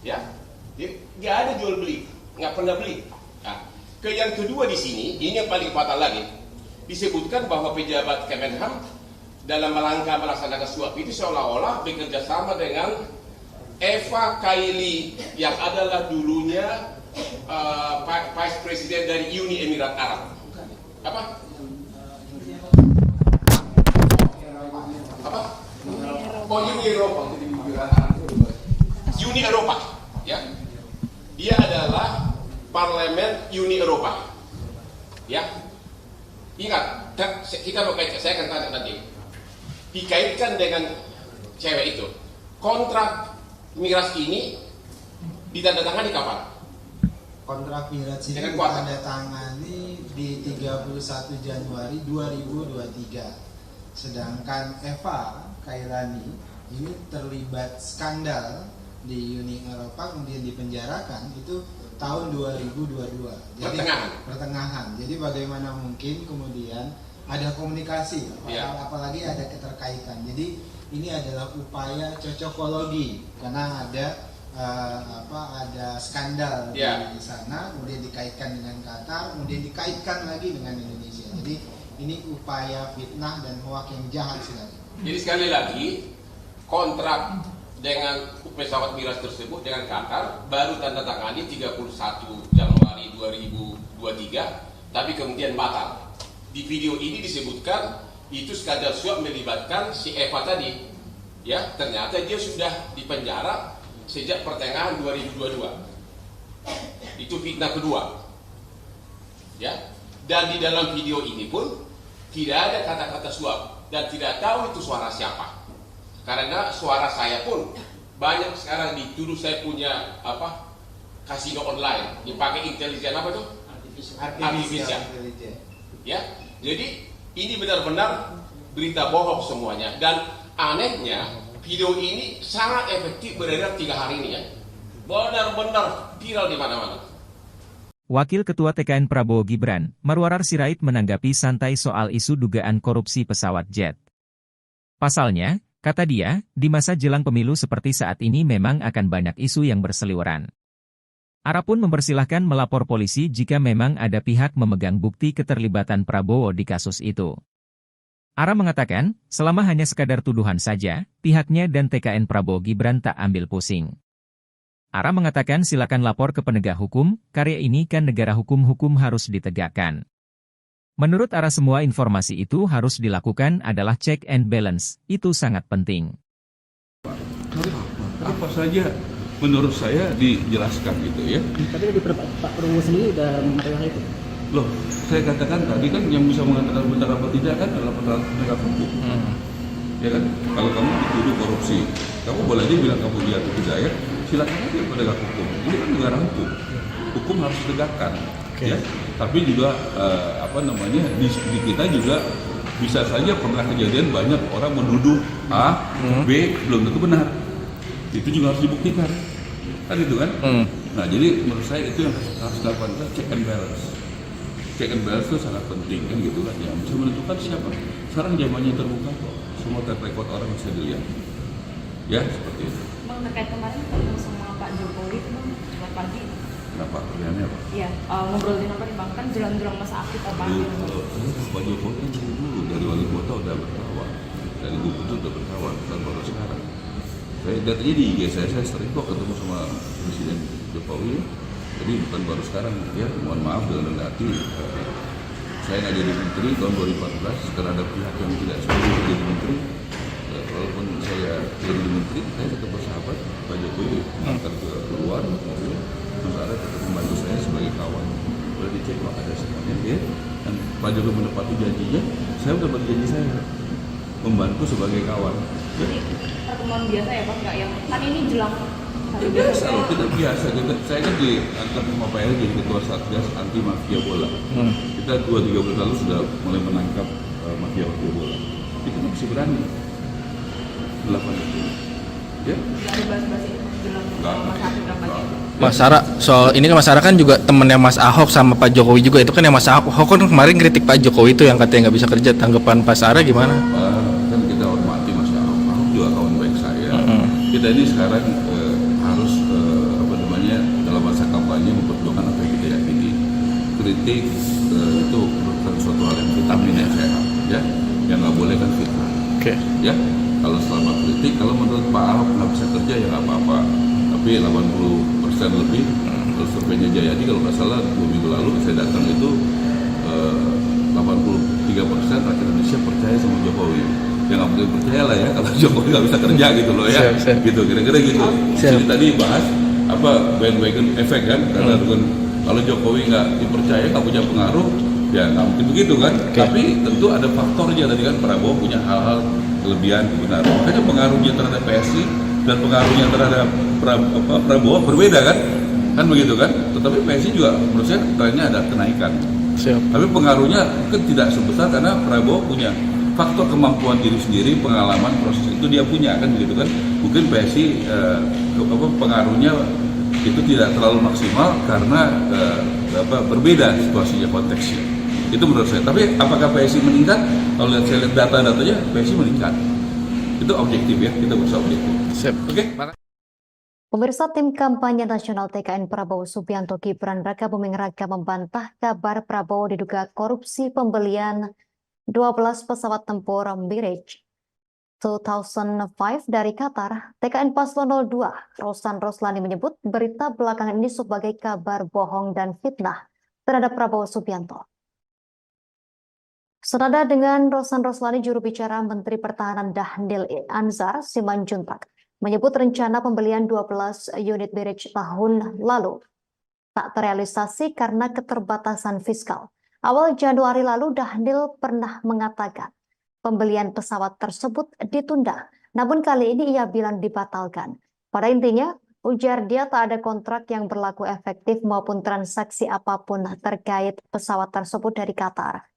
Ya. Jadi nggak ada jual beli, nggak pernah beli. Nah, yang kedua di sini, ini yang paling fatal lagi, disebutkan bahwa pejabat Kemenhan dalam rangka melaksanakan suap itu seolah-olah bekerja sama dengan Eva Kaili yang adalah dulunya Vice President dari Uni Emirat Arab. Apa? Oh, Uni Eropa, ya. Dia adalah parlemen Uni Eropa, ya. Ingat, kita mau kaitkan, saya akan tanya nanti. Dikaitkan dengan cewek itu, kontrak Mirage ini ditandatangani kapan? Kontrak Mirage ini ditandatangani di 31 Januari 2023. Sedangkan Eva Kailani ini terlibat skandal di Uni Eropa, kemudian dipenjarakan itu tahun 2022. Jadi pertengahan. Jadi bagaimana mungkin kemudian ada komunikasi, apalagi ada keterkaitan. Jadi ini adalah upaya cocokologi karena ada skandal di sana, kemudian dikaitkan dengan Qatar, kemudian dikaitkan lagi dengan Indonesia. Jadi ini upaya fitnah dan hoak yang jahat sekali. Jadi sekali lagi, kontrak dengan pesawat Mirage tersebut dengan Qatar baru tanda tangani 31 Januari 2023, tapi kemudian batal. Di video ini disebutkan itu skandal suap melibatkan si Eva tadi. Ya, ternyata dia sudah dipenjara sejak pertengahan 2022. Itu fitnah kedua. Ya, dan di dalam video ini pun tidak ada kata-kata suap dan tidak tahu itu suara siapa. Karena suara saya pun banyak sekarang dituduh saya punya kasino online dipakai intelijen apa tuh? Artificial. Ya, jadi ini benar-benar berita bohong semuanya. Dan anehnya video ini sangat efektif beredar 3 hari ini ya. Benar-benar viral di mana-mana. Wakil Ketua TKN Prabowo Gibran, Marwarar Sirait menanggapi santai soal isu dugaan korupsi pesawat jet. Pasalnya, kata dia, di masa jelang pemilu seperti saat ini memang akan banyak isu yang berseliweran. Ara pun mempersilahkan melapor polisi jika memang ada pihak memegang bukti keterlibatan Prabowo di kasus itu. Ara mengatakan, selama hanya sekadar tuduhan saja, pihaknya dan TKN Prabowo Gibran tak ambil pusing. Ara mengatakan silakan lapor ke penegak hukum, karya ini kan negara hukum harus ditegakkan. Menurut Ara semua informasi itu harus dilakukan adalah check and balance, itu sangat penting. Apa saja menurut saya dijelaskan gitu ya. Tapi lebih Pak Prabowo sendiri udah mengatakan itu. Loh, saya katakan tadi kan yang bisa mengatakan benar apa tidak kan adalah penegak hukum. Ya kan, kalau kamu dituduh korupsi, kamu boleh aja bilang kamu dia atau tidak ya. Silakan aja penegak hukum. Ini kan negara hukum. Hukum harus ditegakkan. Ya. Tapi juga di kita juga bisa saja pernah kejadian banyak orang menuduh A, B belum tentu benar. Itu juga harus dibuktikan, kan itu kan? Nah jadi menurut saya itu yang harus dilakukan, check and balance. Check and balance itu sangat penting kan gitu kan, ya bisa menentukan siapa. Sekarang zamannya terbuka kok, semua terrekod orang bisa dilihat. Ya seperti itu. Bang, terkait kemarin ketemu sama Pak Jokowi itu Bang, selamat pagi. Kenapa? Pilihannya apa? Iya, ngobrolin apa nih Bang? Kan jelang-jelang masa aktif apa? Pak Jokowi kan dulu dari wali kota udah berkawan, dari gubernur udah berkawan, bukan baru sekarang. Saya datanya di IG saya sering kok ketemu sama Presiden Jokowi, jadi bukan baru sekarang ya. Mohon maaf dengan rendah hati, saya nggak jadi menteri tahun 2014 karena ada pihak yang tidak setuju jadi menteri. Walaupun saya jadi menteri, saya tetap bersahabat. Pak Jokowi antar ke luar mobil, sementara tetap membantu saya sebagai kawan. Boleh dicek Pak, ada semuanya ya. Dan Pak Jokowi menepati janjinya, saya udah berjanji saya membantu sebagai kawan. Jadi pertemuan biasa ya Pak, nggak yang kan ini jelang hari biasa loh, kita biasa. Saya kan diangkat sama Pak Eri jadi ketua Satgas anti mafia bola. Kita 2-3 bulan lalu sudah mulai menangkap mafia bola. Itu masih berani melakukan itu. Ya? Nggak ada bahas-bahas ini jelang masa aktif kampanye. Mas Sarah, soal ini kan Mas Sarah kan juga temennya Mas Ahok sama Pak Jokowi juga, itu kan yang Mas Ahok kan kemarin kritik Pak Jokowi itu yang katanya nggak bisa kerja, tanggapan Pak Sarah gimana? Kan kita hormati Mas Ahok, Ahok juga kawan baik saya. Kita ini sekarang harus dalam masa kampanye memperjuangkan apa yang kita yakini. Kritik itu bukan suatu hal yang vitamin yang sehat, ya. Yang nggak boleh kan fitnah. Ya, kalau selama kritik, kalau menurut Pak Ahok nggak bisa kerja ya nggak apa-apa. Tapi 80% lebih, kalau surveinya Jayadi kalau nggak salah 2 minggu lalu saya datang itu 83% rakyat Indonesia percaya sama Jokowi. Ya nggak mungkin percaya lah ya kalau Jokowi nggak bisa kerja gitu loh ya. Gitu kira-kira gitu. Jadi tadi bahas bandwagon effect kan, karena kalau Jokowi nggak dipercaya, nggak punya pengaruh, ya nggak mungkin begitu kan. Tapi tentu ada faktornya tadi kan, Prabowo punya hal-hal kelebihan kebenaran. Makanya pengaruhnya terhadap PSI dan pengaruhnya terhadap Prabowo berbeda kan begitu kan. Tetapi PSI juga menurut saya trennya ada kenaikan. Tapi pengaruhnya mungkin tidak sebesar karena Prabowo punya faktor kemampuan diri sendiri, pengalaman proses itu dia punya kan begitu kan. Mungkin PSI pengaruhnya itu tidak terlalu maksimal karena berbeda situasinya, konteksnya. Itu menurut saya. Tapi apakah PSI meningkat? Kalau saya lihat data-datanya, PSI meningkat. Itu objektif ya, kita berusaha objektif. Oke. Pemirsa, tim kampanye nasional TKN Prabowo Subianto Gibran Raka Buming Raka membantah kabar Prabowo diduga korupsi pembelian 12 pesawat tempur Mirage 2005 dari Qatar. TKN Paslon 02 Rosan Roslani menyebut berita belakangan ini sebagai kabar bohong dan fitnah terhadap Prabowo Subianto. Senada dengan Rosan Roslani, juru bicara Menteri Pertahanan Dhanil Anzar Simanjuntak menyebut rencana pembelian 12 unit Mirage tahun lalu tak terrealisasi karena keterbatasan fiskal. Awal Januari lalu Dhanil pernah mengatakan pembelian pesawat tersebut ditunda, namun kali ini ia bilang dibatalkan. Pada intinya, Ujar dia tak ada kontrak yang berlaku efektif maupun transaksi apapun terkait pesawat tersebut dari Qatar.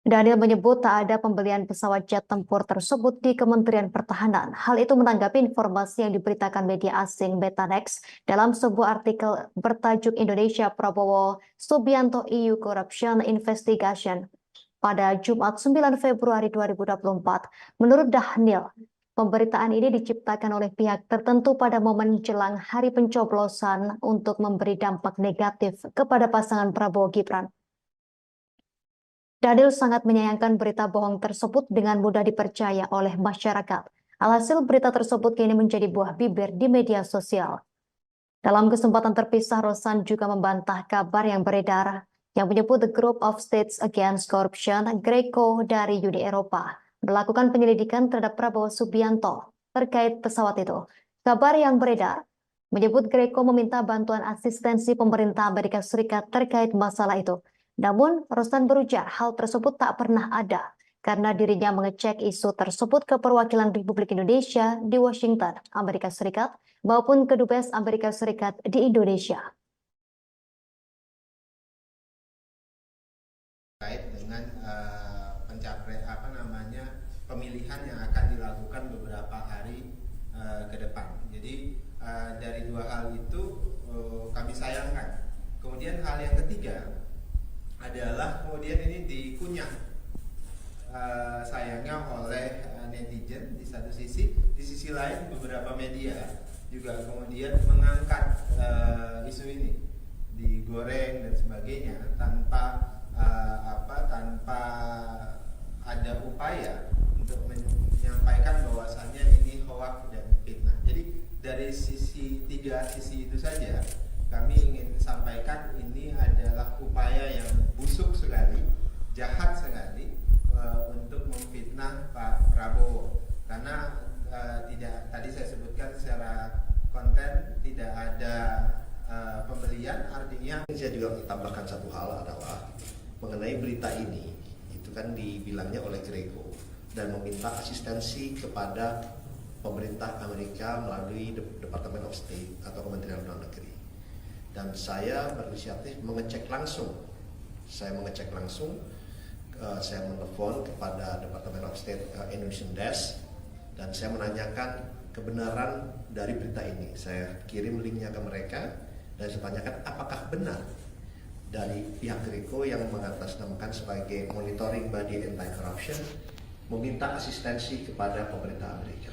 Daniel menyebut tak ada pembelian pesawat jet tempur tersebut di Kementerian Pertahanan. Hal itu menanggapi informasi yang diberitakan media asing Betanex dalam sebuah artikel bertajuk Indonesia Prabowo Subianto EU Corruption Investigation pada Jumat 9 Februari 2024. Menurut Daniel, pemberitaan ini diciptakan oleh pihak tertentu pada momen jelang hari pencoblosan untuk memberi dampak negatif kepada pasangan Prabowo-Gibran. Daniel sangat menyayangkan berita bohong tersebut dengan mudah dipercaya oleh masyarakat. Alhasil berita tersebut kini menjadi buah bibir di media sosial. Dalam kesempatan terpisah, Rosan juga membantah kabar yang beredar yang menyebut The Group of States Against Corruption, GRECO dari Uni Eropa, melakukan penyelidikan terhadap Prabowo Subianto terkait pesawat itu. Kabar yang beredar menyebut GRECO meminta bantuan asistensi pemerintah Amerika Serikat terkait masalah itu. Namun, Rosan berujar hal tersebut tak pernah ada karena dirinya mengecek isu tersebut ke perwakilan Republik Indonesia di Washington, Amerika Serikat, maupun ke Dubes Amerika Serikat di Indonesia. Terkait dengan pemilihan yang akan dilakukan beberapa hari ke depan. Jadi dari dua hal itu kami sayangkan. Kemudian hal yang ketiga adalah kemudian ini dikunyah sayangnya oleh netizen di satu sisi, di sisi lain beberapa media juga kemudian mengangkat isu ini, digoreng dan sebagainya tanpa ada upaya untuk menyampaikan bahwasannya ini hoax dan fitnah. Jadi dari tiga sisi itu saja kami ingin sampaikan ini adalah upaya yang busuk sekali, jahat sekali untuk memfitnah Pak Prabowo. Karena tadi saya sebutkan secara konten tidak ada pembelian, artinya saya juga tambahkan satu hal adalah mengenai berita ini, itu kan dibilangnya oleh GRECO dan meminta asistensi kepada pemerintah Amerika melalui Department of State atau Kementerian Luar Negeri. Dan saya berinisiatif mengecek langsung. Saya menelpon kepada Department of State Indonesian Desk dan saya menanyakan kebenaran dari berita ini. Saya kirim linknya ke mereka dan saya tanyakan apakah benar dari pihak GRECO yang mengatasnamakan sebagai Monitoring Body Anti-Corruption meminta asistensi kepada pemerintah Amerika.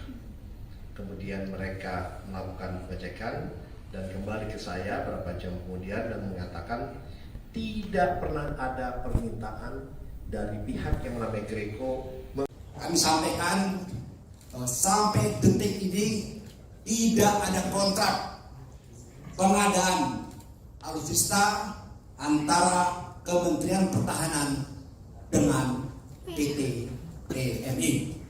Kemudian mereka melakukan pengecekan dan kembali ke saya beberapa jam kemudian dan mengatakan tidak pernah ada permintaan dari pihak yang namanya GRECO. Kami sampaikan sampai detik ini tidak ada kontrak pengadaan alutsista antara Kementerian Pertahanan dengan PT PMI.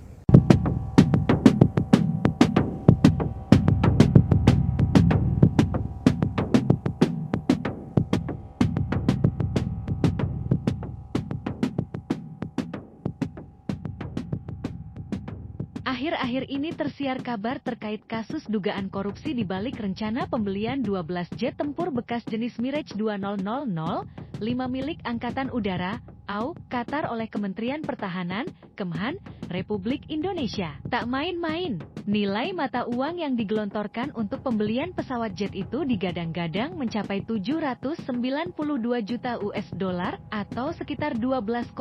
Akhir-akhir ini tersiar kabar terkait kasus dugaan korupsi di balik rencana pembelian 12 jet tempur bekas jenis Mirage 2000, 5 milik Angkatan Udara, AU, Qatar oleh Kementerian Pertahanan, Kemhan, Republik Indonesia. Tak main-main, nilai mata uang yang digelontorkan untuk pembelian pesawat jet itu digadang-gadang mencapai 792 juta US dollar atau sekitar 12,4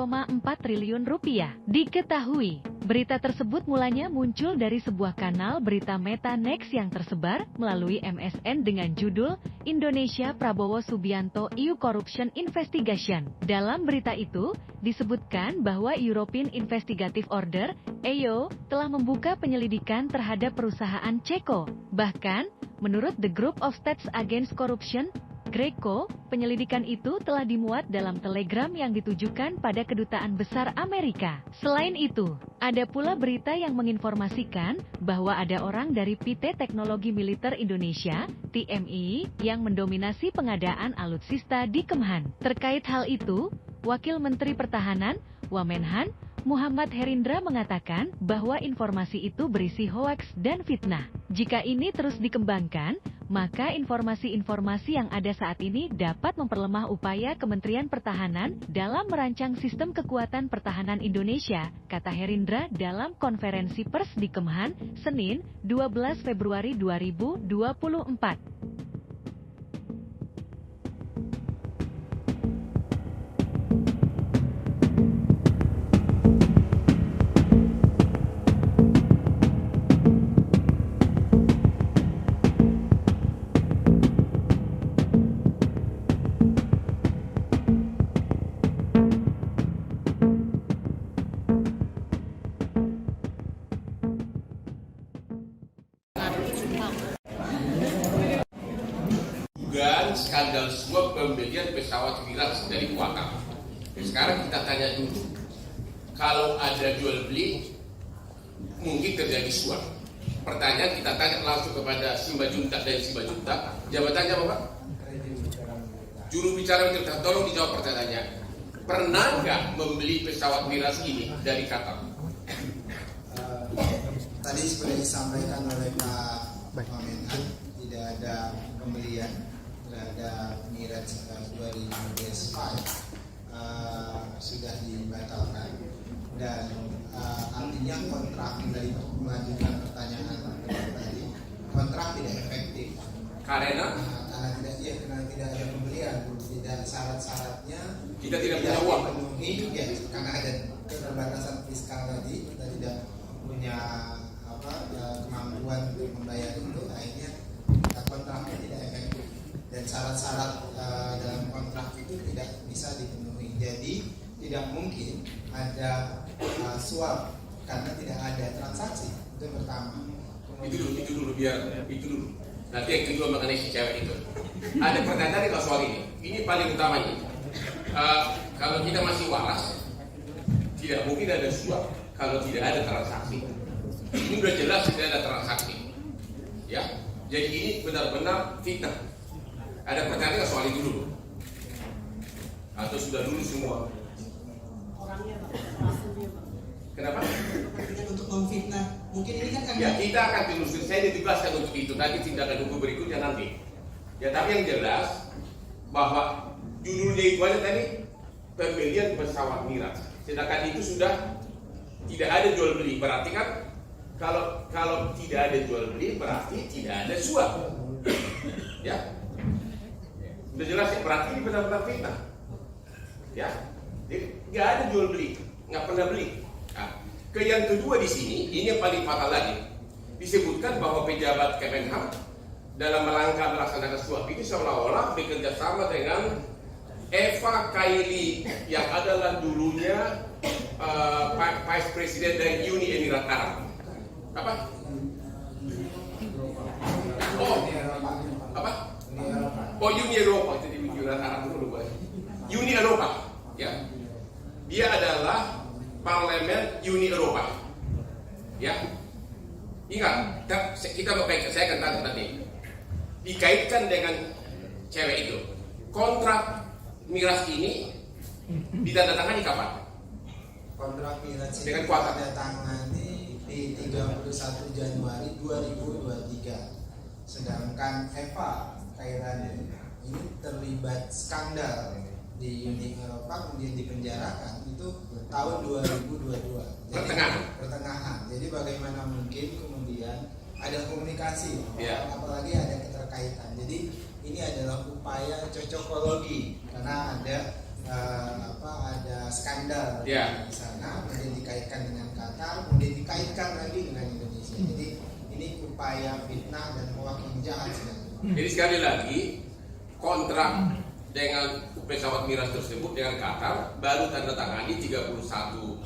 triliun rupiah. Diketahui, berita tersebut mulanya muncul dari sebuah kanal berita Metanex yang tersebar melalui MSN dengan judul Indonesia Prabowo Subianto EU Corruption Investigation. Dalam berita itu, disebutkan bahwa European Investigative Order, EO, telah membuka penyelidikan terhadap perusahaan Ceko. Bahkan, menurut The Group of States Against Corruption, GRECO, penyelidikan itu telah dimuat dalam telegram yang ditujukan pada Kedutaan Besar Amerika. Selain itu, ada pula berita yang menginformasikan bahwa ada orang dari PT Teknologi Militer Indonesia, TMI, yang mendominasi pengadaan alutsista di Kemhan. Terkait hal itu, Wakil Menteri Pertahanan, Wamenhan, Muhammad Herindra mengatakan bahwa informasi itu berisi hoaks dan fitnah. Jika ini terus dikembangkan, maka informasi-informasi yang ada saat ini dapat memperlemah upaya Kementerian Pertahanan dalam merancang sistem kekuatan pertahanan Indonesia, kata Herindra dalam konferensi pers di Kemhan, Senin, 12 Februari 2024. Dugaan skandal suap pembelian pesawat Mirage dari Qatar. Sekarang kita tanya dulu, kalau ada jual beli, mungkin terjadi suap. Pertanyaan kita tanya langsung kepada Simanjuntak dan Simanjuntak. Jabatannya apa, Pak? Juru bicara Militer, tolong dijawab pertanyaannya. Pernah nggak membeli pesawat Mirage ini dari Qatar? Tadi seperti disampaikan oleh Pak Menhan, tidak ada pembelian terhadap Mirage 2005 sudah dibatalkan, dan artinya kontrak dari melanjutkan pertanyaan tadi, kontrak tidak efektif karena tidak ada pembelian, tidak syarat-syaratnya kita tidak punya uang penuhi, ya, karena ada keterbatasan fiskal tadi, kita tidak punya kemampuan untuk membayar itu, akhirnya kontraknya tidak efektif dan syarat-syarat dalam kontrak itu tidak bisa dipenuhi. Jadi tidak mungkin ada suap karena tidak ada transaksi. Itu pertama. Itu dulu biar itu dulu. Nanti yang kedua mengenai si cewek itu. Ada pertanyaan di soal ini. Ini paling utamanya. Kalau kita masih waras, tidak mungkin ada suap kalau tidak ada transaksi. Ini sudah jelas tidak ada transaksi. Ya, jadi ini benar-benar fitnah. Ada pertanyaan soal itu dulu? Atau sudah dulu semua? Kenapa? Untuk memfitnah. Mungkin ini kan ya, kita akan telusuri. Saya ditugaskan untuk itu. Nanti tindakan hukum berikutnya nanti. Ya, tapi yang jelas bahwa judulnya itu aja tadi pembelian pesawat Mirage. Sedangkan itu sudah tidak ada jual beli. Berarti kan kalau tidak ada jual beli berarti tidak ada suap. Ya, sudah jelas ya, berarti ini benar-benar fitnah. Ya, jadi nggak ada jual beli, nggak pernah beli. Nah, ke yang kedua di sini, ini yang paling fatal lagi, disebutkan bahwa pejabat Kemenhan dalam rangka melaksanakan suap ini seolah-olah bekerja sama dengan Eva Kaili yang adalah dulunya Vice President dari Uni Emirat Arab. Apa? Oh, Uni Eropa, itu di Emirat Arab dulu, Uni Eropa, ya. Dia adalah Parlemen Uni Eropa, ya. Ingat, kita saya akan tanya tadi, dikaitkan dengan cewek itu. Kontrak Mirage ini ditandatangani kapan? Kontrak Mirage dengan Qatar ditandatangani di 31 Januari 2023. Sedangkan Eva Kairani ini terlibat skandal di Uni Eropa, kemudian dipenjarakan itu tahun 2022. Jadi, pertengahan. Jadi bagaimana mungkin kemudian ada komunikasi, apalagi ada keterkaitan. Jadi ini adalah upaya cocokologi karena ada ada skandal di sana, kemudian dikaitkan dengan Qatar, kemudian dikaitkan lagi dengan Indonesia. Jadi ini upaya fitnah dan mewakili jahat sebenarnya. Jadi sekali lagi, kontrak dengan pesawat Mirage tersebut dengan Qatar baru tanda tangani 31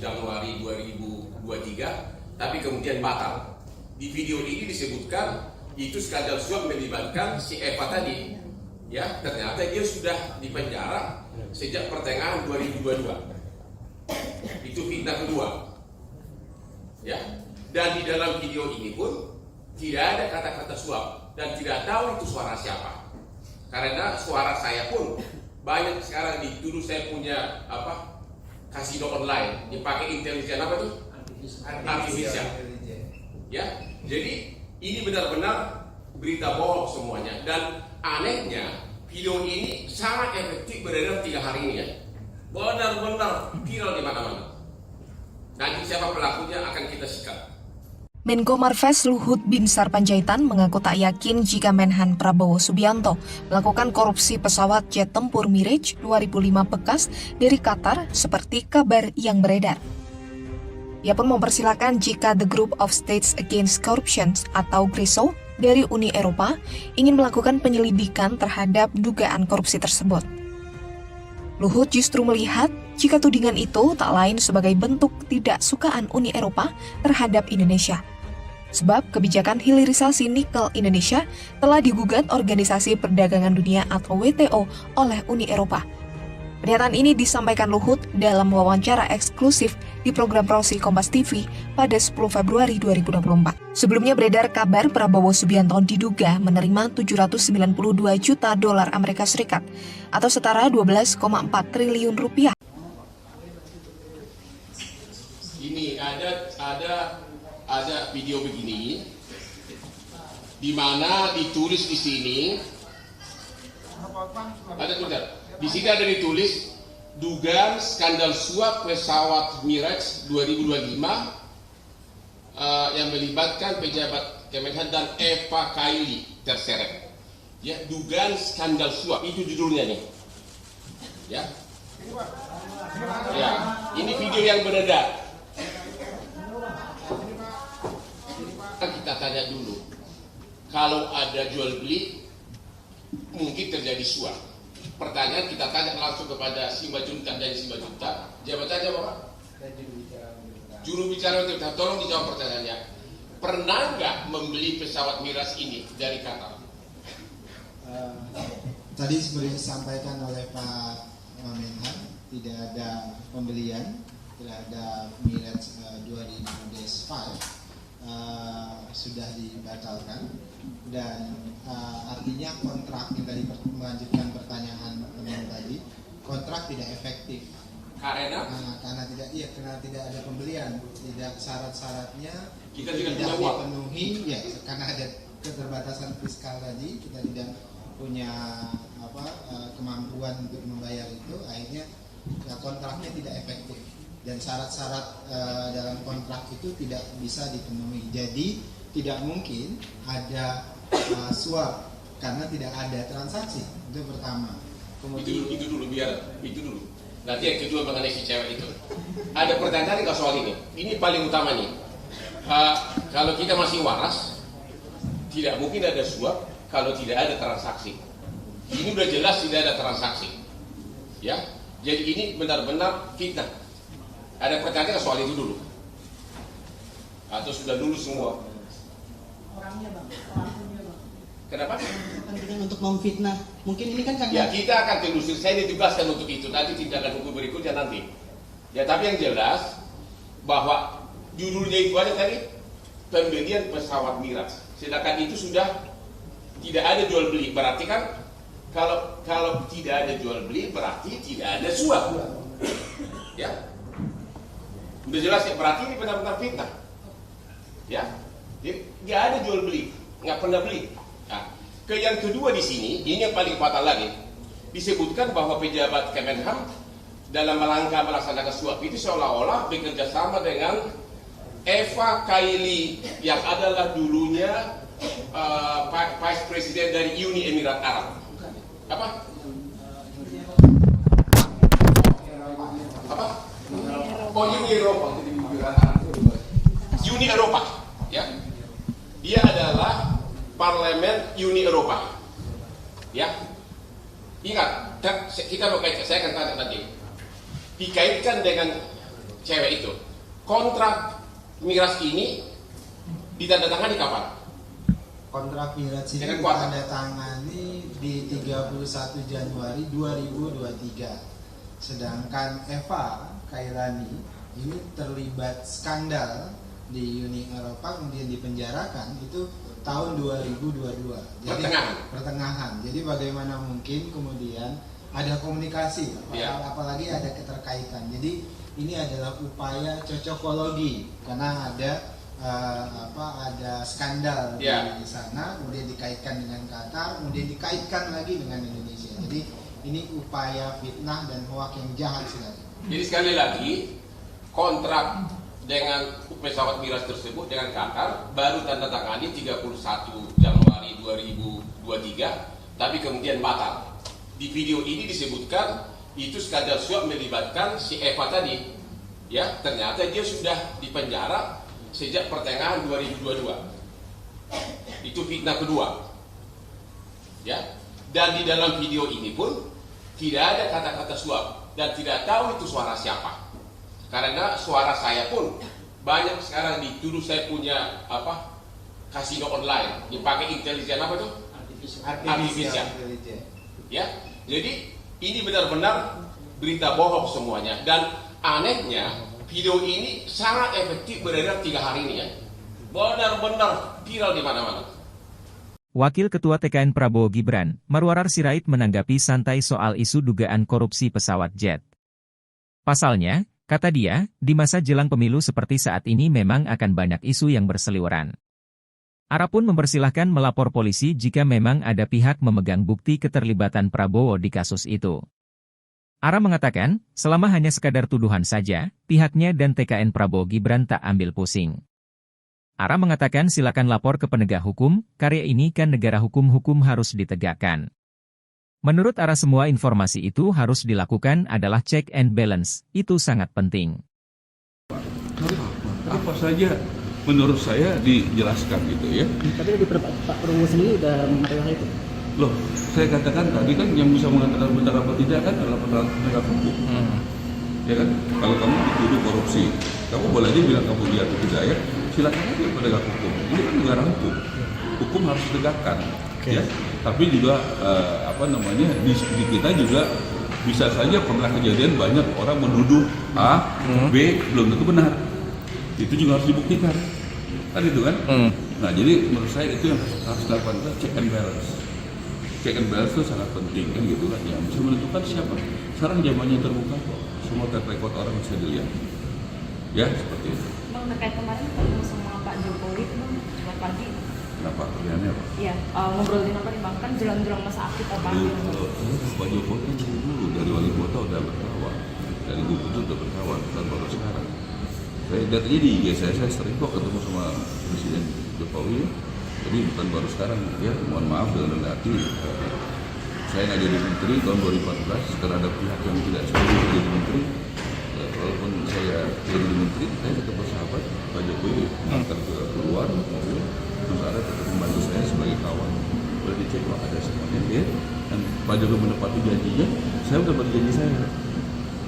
Januari 2023, tapi kemudian batal. Di video ini disebutkan itu skandal suap melibatkan si Eva tadi. Ya, ternyata dia sudah dipenjara sejak pertengahan 2022. Itu fitnah kedua. Ya, dan di dalam video ini pun tidak ada kata-kata suap dan tidak tahu itu suara siapa. Karena suara saya pun banyak sekarang dituduh saya punya kasino online dipakai intelijen apa tuh? Artificial. Ya, jadi ini benar-benar berita bohong semuanya. Dan anehnya video ini sangat efektif beredar 3 hari ini ya. Benar-benar viral di mana-mana. Nanti siapa pelakunya akan kita sikat. Menko Marves Luhut Binsar Panjaitan mengaku tak yakin jika Menhan Prabowo Subianto melakukan korupsi pesawat jet tempur Mirage 2005 bekas dari Qatar seperti kabar yang beredar. Ia pun mempersilahkan jika The Group of States Against Corruption atau GRISO dari Uni Eropa ingin melakukan penyelidikan terhadap dugaan korupsi tersebut. Luhut justru melihat jika tudingan itu tak lain sebagai bentuk tidak sukaan Uni Eropa terhadap Indonesia. Sebab kebijakan hilirisasi nikel Indonesia telah digugat Organisasi Perdagangan Dunia atau WTO oleh Uni Eropa. Pernyataan ini disampaikan Luhut dalam wawancara eksklusif di program Prosi Kompas TV pada 10 Februari 2024. Sebelumnya beredar kabar Prabowo Subianto diduga menerima 792 juta dolar Amerika Serikat atau setara 12,4 triliun rupiah. Ini ada video begini di mana ditulis di sini ada tulisan. Di sini ada ditulis dugaan skandal suap pesawat Mirage 2025 yang melibatkan pejabat Kemenhan dan Eva Kaili terseret. Ya, dugaan skandal suap itu judulnya nih. Ya. Ya, ini video yang beredar. Kita tanya dulu, kalau ada jual beli mungkin terjadi suap. Pertanyaan kita tanya langsung kepada Simanjuntak dan Simanjuntak. Jabatannya Bapak? Juru bicara untuk tolong dijawab pertanyaannya. Pernah nggak membeli pesawat Mirage ini dari Qatar? Tadi seperti disampaikan oleh Pak Menhan, tidak ada pembelian terhadap Mirage 2005 sudah dibatalkan, dan artinya kontrak yang tadi melanjutkan pertanyaan teman tadi, kontrak tidak efektif karena tidak ada pembelian, tidak syarat-syaratnya kita tidak dipenuhi ya, karena ada keterbatasan fiskal tadi, kita tidak punya kemampuan untuk membayar itu, akhirnya kontraknya tidak efektif. Dan syarat-syarat dalam kontrak itu tidak bisa dipenuhi. Jadi tidak mungkin ada suap karena tidak ada transaksi. Itu pertama. Kemudian itu dulu. Nanti yang kedua mengenai si cewek itu. Ada pertanyaan nggak soal ini? Ini paling utama nih. Kalau kita masih waras, tidak mungkin ada suap kalau tidak ada transaksi. Ini udah jelas tidak ada transaksi. Ya, jadi ini benar-benar fitnah. Ada pertanyaan soal itu dulu? Atau sudah dulu semua? Orangnya Bang, pelakunya Bang. Kenapa? Kepentingan untuk memfitnah. Mungkin ini kan karena... Ya, kita akan telusuri. Saya ditugaskan untuk itu. Nanti tindakan hukum berikutnya nanti. Ya, tapi yang jelas bahwa judulnya itu aja tadi, pembelian pesawat Mirage. Sedangkan itu sudah tidak ada jual beli. Berarti kan kalau tidak ada jual beli berarti tidak ada suap. Ya. Udah jelas ya, berarti ini benar-benar fitnah. Ya, nggak ada jual beli, nggak pernah beli. Nah, yang kedua di sini, ini yang paling fatal lagi, disebutkan bahwa pejabat Kemenhan dalam rangka melaksanakan suap itu seolah-olah bekerja sama dengan Eva Kaili yang adalah dulunya Vice President dari Uni Emirat Arab. Apa? Oh, Uni Eropa, ya. Dia adalah parlemen Uni Eropa, ya. Ingat, kita mau kaitkan, saya akan tanya tadi. Dikaitkan dengan cewek itu. Kontrak Mirage ini ditandatangani kapan? Kontrak Mirage ini ditandatangani di 31 Januari 2023. Sedangkan Eva Kailani ini terlibat skandal di Uni Eropa, kemudian dipenjarakan itu tahun 2022. Jadi pertengahan. Jadi bagaimana mungkin kemudian ada komunikasi, Ya. apalagi ada keterkaitan. Jadi ini adalah upaya cocokologi karena ada skandal Ya. di sana, kemudian dikaitkan dengan Qatar, kemudian dikaitkan lagi dengan Indonesia. Jadi ini upaya fitnah dan hoak yang jahat sekali. Jadi sekali lagi, kontrak dengan pesawat Mirage tersebut dengan Qatar baru tanda tangani 31 Januari 2023, tapi kemudian batal. Di video ini disebutkan itu skandal suap melibatkan si Eva tadi. Ya, ternyata dia sudah dipenjara sejak pertengahan 2022. Itu fitnah kedua. Ya, dan di dalam video ini pun tidak ada kata-kata suap dan tidak tahu itu suara siapa. Karena suara saya pun banyak sekarang dituduh saya punya kasino online dipakai intelijen apa tuh? Artificial. Ya, jadi ini benar-benar berita bohong semuanya. Dan anehnya video ini sangat efektif beredar 3 hari ini ya. Benar-benar viral di mana-mana. Wakil Ketua TKN Prabowo Gibran, Marwarar Sirait menanggapi santai soal isu dugaan korupsi pesawat jet. Pasalnya, kata dia, di masa jelang pemilu seperti saat ini memang akan banyak isu yang berseliweran. Ara pun mempersilahkan melapor polisi jika memang ada pihak memegang bukti keterlibatan Prabowo di kasus itu. Ara mengatakan, selama hanya sekadar tuduhan saja, pihaknya dan TKN Prabowo Gibran tak ambil pusing. Ara mengatakan silakan lapor ke penegak hukum, karya ini kan negara hukum harus ditegakkan. Menurut Ara semua informasi itu harus dilakukan adalah check and balance, itu sangat penting. Apa saja menurut saya dijelaskan gitu ya. Tapi lebih Pak Prabowo sendiri udah mengatakan itu. Loh, saya katakan tadi kan yang bisa mengatakan benar apa tidak kan adalah penegak hukum. Ya kan, kalau kamu dituduh korupsi, kamu boleh aja bilang kamu dia atau tidak ya. Silakan aja penegak hukum. Ini kan negara hukum. Hukum harus ditegakkan. Ya. Tapi juga di kita juga bisa saja pernah kejadian banyak orang menuduh A, B belum tentu benar. Itu juga harus dibuktikan. Kan itu kan? Nah, jadi menurut saya itu yang harus dilakukan, check and balance. Check and balance itu sangat penting kan gitu kan. Ya, bisa menentukan siapa. Sekarang zamannya terbuka kok. Semua record orang bisa dilihat. Ya, seperti itu. Bang, terkait kemarin ketemu sama Pak Jokowi, Bang, Jumat pagi. Kenapa? Kerjaannya apa? Iya, ngobrolin apa nih Bang? Kan jelang-jelang masa aktif apa? Pak Jokowi kan dulu dari wali kota udah berkawan, dari gubernur udah berkawan, dan baru sekarang. Saya lihat aja di IG saya sering kok ketemu sama Presiden Jokowi. Jadi bukan baru sekarang ya, mohon maaf dengan rendah hati. Saya nggak jadi menteri tahun 2014 karena ada pihak yang tidak setuju jadi menteri. Walaupun saya jadi menteri, saya tetap bersahabat. Pak Jokowi mengantar ke luar mobil, terus ada tetap membantu saya sebagai kawan. Boleh dicek kok ada semuanya ya. Dan Pak Jokowi menepati janjinya, saya menepati janji saya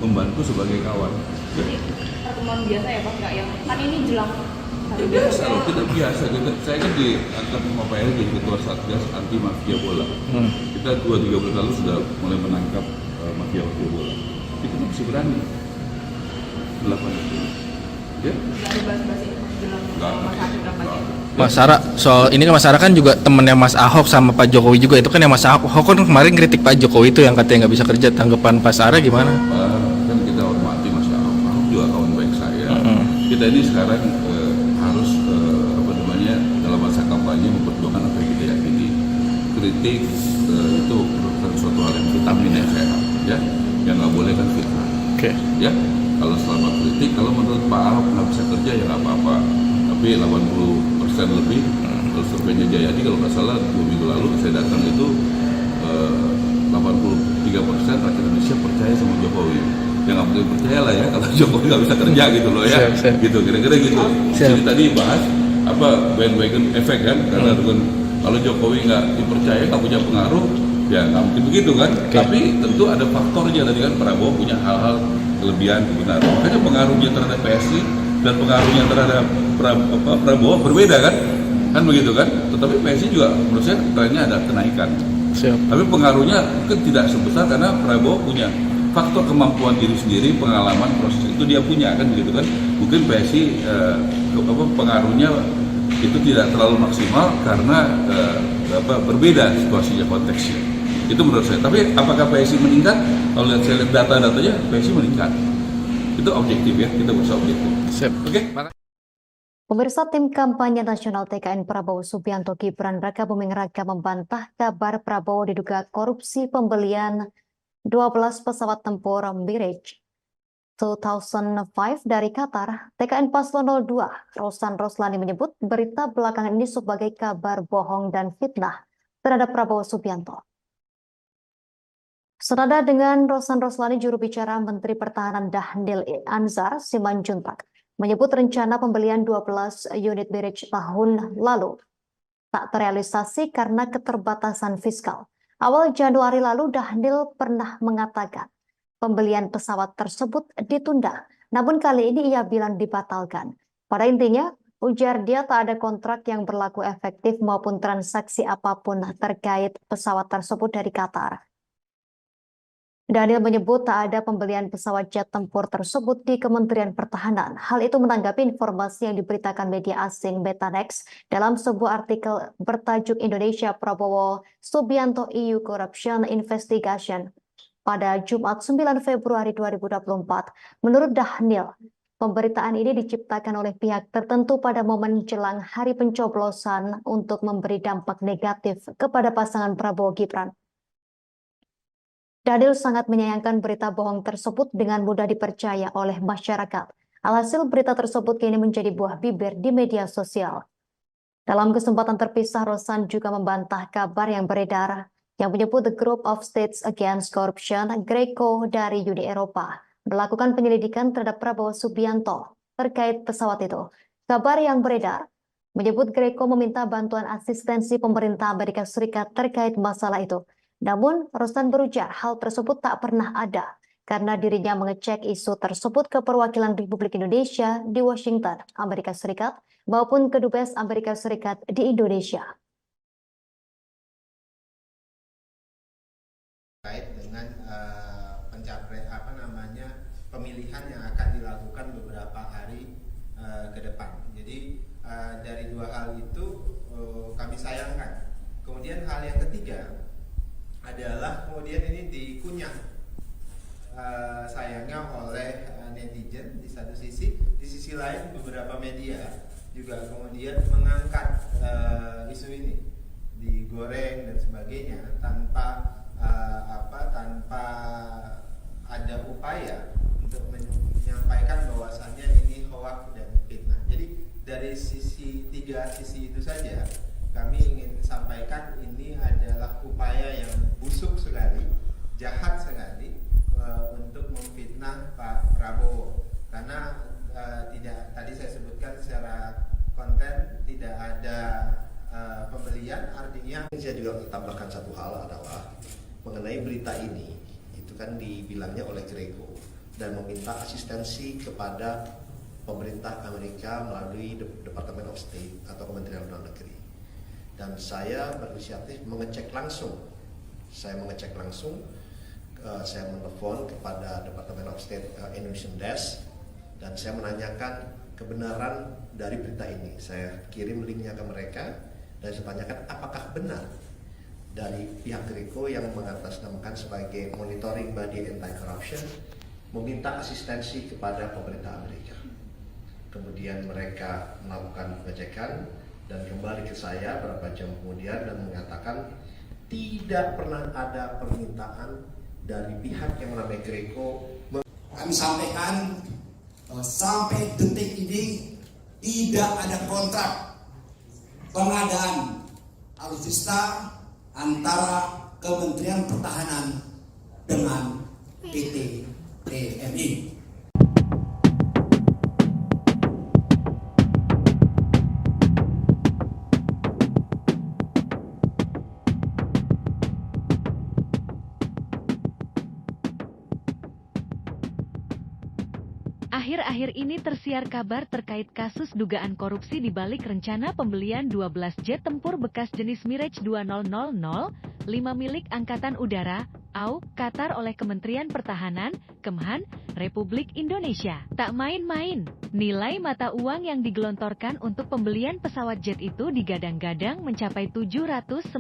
membantu sebagai kawan. Jadi pertemuan biasa ya Pak, nggak yang kan ini jelang hari biasa loh, tidak biasa. Saya kan diangkat sama Pak Erick jadi ketua Satgas anti mafia bola. Kita 2-3 bulan lalu sudah mulai menangkap mafia bola. Kita masih berani melakukan itu. Ya? Nggak ada bahas-bahas ini jelang masa aktif kampanye. Mas Sarah, soal ini kan Mas Sarah kan juga temennya Mas Ahok sama Pak Jokowi juga. Itu kan yang Mas Ahok kan kemarin kritik Pak Jokowi itu yang katanya nggak bisa kerja. Tanggapan Pak Sarah gimana? Kan kita hormati Mas Ahok. Ahok juga kawan baik saya. Kita ini sekarang harus dalam masa kampanye memperjuangkan apa yang kita yakini. Kritik itu bukan suatu hal yang vitamin yang sehat, ya. Yang nggak boleh kan fitnah. Ya. Kalau selama kritik, kalau menurut Pak Ahok nggak bisa kerja ya nggak apa-apa. Tapi 80% lebih, kalau surveinya Jayadi kalau nggak salah 2 minggu lalu saya datang itu 83% rakyat Indonesia percaya sama Jokowi. Ya nggak mungkin percaya lah ya kalau Jokowi nggak bisa kerja gitu loh ya. Gitu kira-kira gitu. Jadi tadi bahas bandwagon efek kan, karena kalau Jokowi nggak dipercaya nggak punya pengaruh, ya nggak mungkin begitu kan. Tapi tentu ada faktornya tadi kan, Prabowo punya hal-hal kelebihan kebenaran. Makanya pengaruhnya terhadap PSI dan pengaruhnya terhadap Prabowo berbeda kan begitu kan. Tetapi PSI juga menurut saya trennya ada kenaikan. Tapi pengaruhnya mungkin tidak sebesar karena Prabowo punya faktor kemampuan diri sendiri, pengalaman proses itu dia punya kan begitu kan. Mungkin PSI pengaruhnya itu tidak terlalu maksimal karena berbeda situasinya, konteksnya. Itu menurut saya. Tapi apakah PSI meningkat? Kalau saya lihat data-datanya, PSI meningkat. Itu objektif ya, kita berusaha objektif. Oke. Pemirsa, tim kampanye nasional TKN Prabowo Subianto Gibran Raka Buming Raka membantah kabar Prabowo diduga korupsi pembelian 12 pesawat tempur Mirage 2005 dari Qatar. TKN Paslon 02 Rosan Roslani menyebut berita belakangan ini sebagai kabar bohong dan fitnah terhadap Prabowo Subianto. Senada dengan Rosan Roslani, juru bicara Menteri Pertahanan Dhanil Anzar Simanjuntak menyebut rencana pembelian 12 unit Mirage tahun lalu tak terrealisasi karena keterbatasan fiskal. Awal Januari lalu Dhanil pernah mengatakan pembelian pesawat tersebut ditunda, namun kali ini ia bilang dibatalkan. Pada intinya, ujar dia tak ada kontrak yang berlaku efektif maupun transaksi apapun terkait pesawat tersebut dari Qatar. Dhanil menyebut tak ada pembelian pesawat jet tempur tersebut di Kementerian Pertahanan. Hal itu menanggapi informasi yang diberitakan media asing Betanex dalam sebuah artikel bertajuk Indonesia Prabowo Subianto EU Corruption Investigation pada Jumat 9 Februari 2024. Menurut Dhanil, pemberitaan ini diciptakan oleh pihak tertentu pada momen jelang hari pencoblosan untuk memberi dampak negatif kepada pasangan Prabowo Gibran. Dhanil sangat menyayangkan berita bohong tersebut dengan mudah dipercaya oleh masyarakat. Alhasil berita tersebut kini menjadi buah bibir di media sosial. Dalam kesempatan terpisah, Rosan juga membantah kabar yang beredar yang menyebut The Group of States Against Corruption, GRECO dari Uni Eropa, melakukan penyelidikan terhadap Prabowo Subianto terkait pesawat itu. Kabar yang beredar menyebut GRECO meminta bantuan asistensi pemerintah Amerika Serikat terkait masalah itu. Namun, Rosan berujar hal tersebut tak pernah ada karena dirinya mengecek isu tersebut ke perwakilan Republik Indonesia di Washington, Amerika Serikat, maupun ke Dubes Amerika Serikat di Indonesia. Terkait dengan pemilihan yang akan dilakukan beberapa hari ke depan. Jadi dari dua hal itu kami sayangkan. Kemudian hal yang ketiga adalah kemudian ini dikunyah sayangnya oleh netizen di satu sisi, di sisi lain beberapa media juga kemudian mengangkat isu ini, digoreng dan sebagainya tanpa tanpa ada upaya untuk menyampaikan bahwasannya ini hoax dan fitnah. Jadi dari tiga sisi itu saja kami ingin sampaikan ini adalah upaya yang busuk sekali, jahat sekali untuk memfitnah Pak Prabowo. Karena tadi saya sebutkan secara konten tidak ada pembelian, artinya. Saya juga tambahkan satu hal adalah mengenai berita ini, itu kan dibilangnya oleh GRECO dan meminta asistensi kepada pemerintah Amerika melalui Department of State atau Kementerian Luar Negeri. Dan saya berinisiatif mengecek langsung. Saya menelpon kepada Department of State Indonesian Desk dan saya menanyakan kebenaran dari berita ini. Saya kirim linknya ke mereka dan saya tanyakan apakah benar dari pihak GRECO yang mengatasnamakan sebagai Monitoring Body Anti-Corruption meminta asistensi kepada pemerintah Amerika. Kemudian mereka melakukan pengecekan dan kembali ke saya beberapa jam kemudian dan mengatakan tidak pernah ada permintaan dari pihak yang namanya GRECO. Kami sampaikan sampai detik ini tidak ada kontrak pengadaan alutsista antara Kementerian Pertahanan dengan PT TNI. Akhir-akhir ini tersiar kabar terkait kasus dugaan korupsi di balik rencana pembelian 12 jet tempur bekas jenis Mirage 2000, 5 milik Angkatan Udara, AU, Qatar oleh Kementerian Pertahanan, Kemhan, Republik Indonesia. Tak main-main, nilai mata uang yang digelontorkan untuk pembelian pesawat jet itu digadang-gadang mencapai 792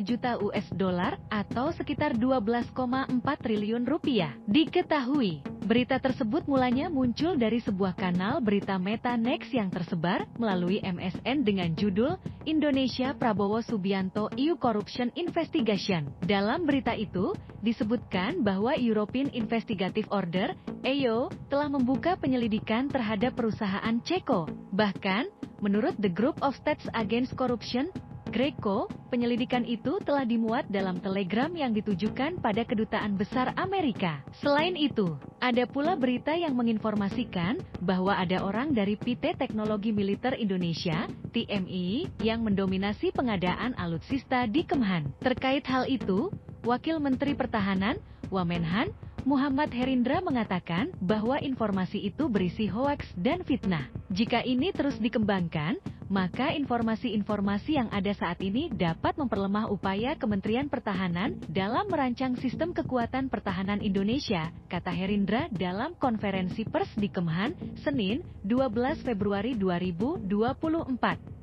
juta US dollar atau sekitar 12,4 triliun rupiah. Diketahui, berita tersebut mulanya muncul dari sebuah kanal berita Meta Next yang tersebar melalui MSN dengan judul Indonesia Prabowo Subianto EU Corruption Investigation. Dalam berita itu, disebutkan bahwa European Investigative Order, EO, telah membuka penyelidikan terhadap perusahaan Ceko. Bahkan, menurut The Group of States Against Corruption, GRECO, penyelidikan itu telah dimuat dalam telegram yang ditujukan pada Kedutaan Besar Amerika. Selain itu, ada pula berita yang menginformasikan bahwa ada orang dari PT Teknologi Militer Indonesia, TMI, yang mendominasi pengadaan alutsista di Kemhan. Terkait hal itu, Wakil Menteri Pertahanan, Wamenhan, Muhammad Herindra mengatakan bahwa informasi itu berisi hoaks dan fitnah. Jika ini terus dikembangkan, maka informasi-informasi yang ada saat ini dapat memperlemah upaya Kementerian Pertahanan dalam merancang sistem kekuatan pertahanan Indonesia, kata Herindra dalam konferensi pers di Kemhan, Senin, 12 Februari 2024.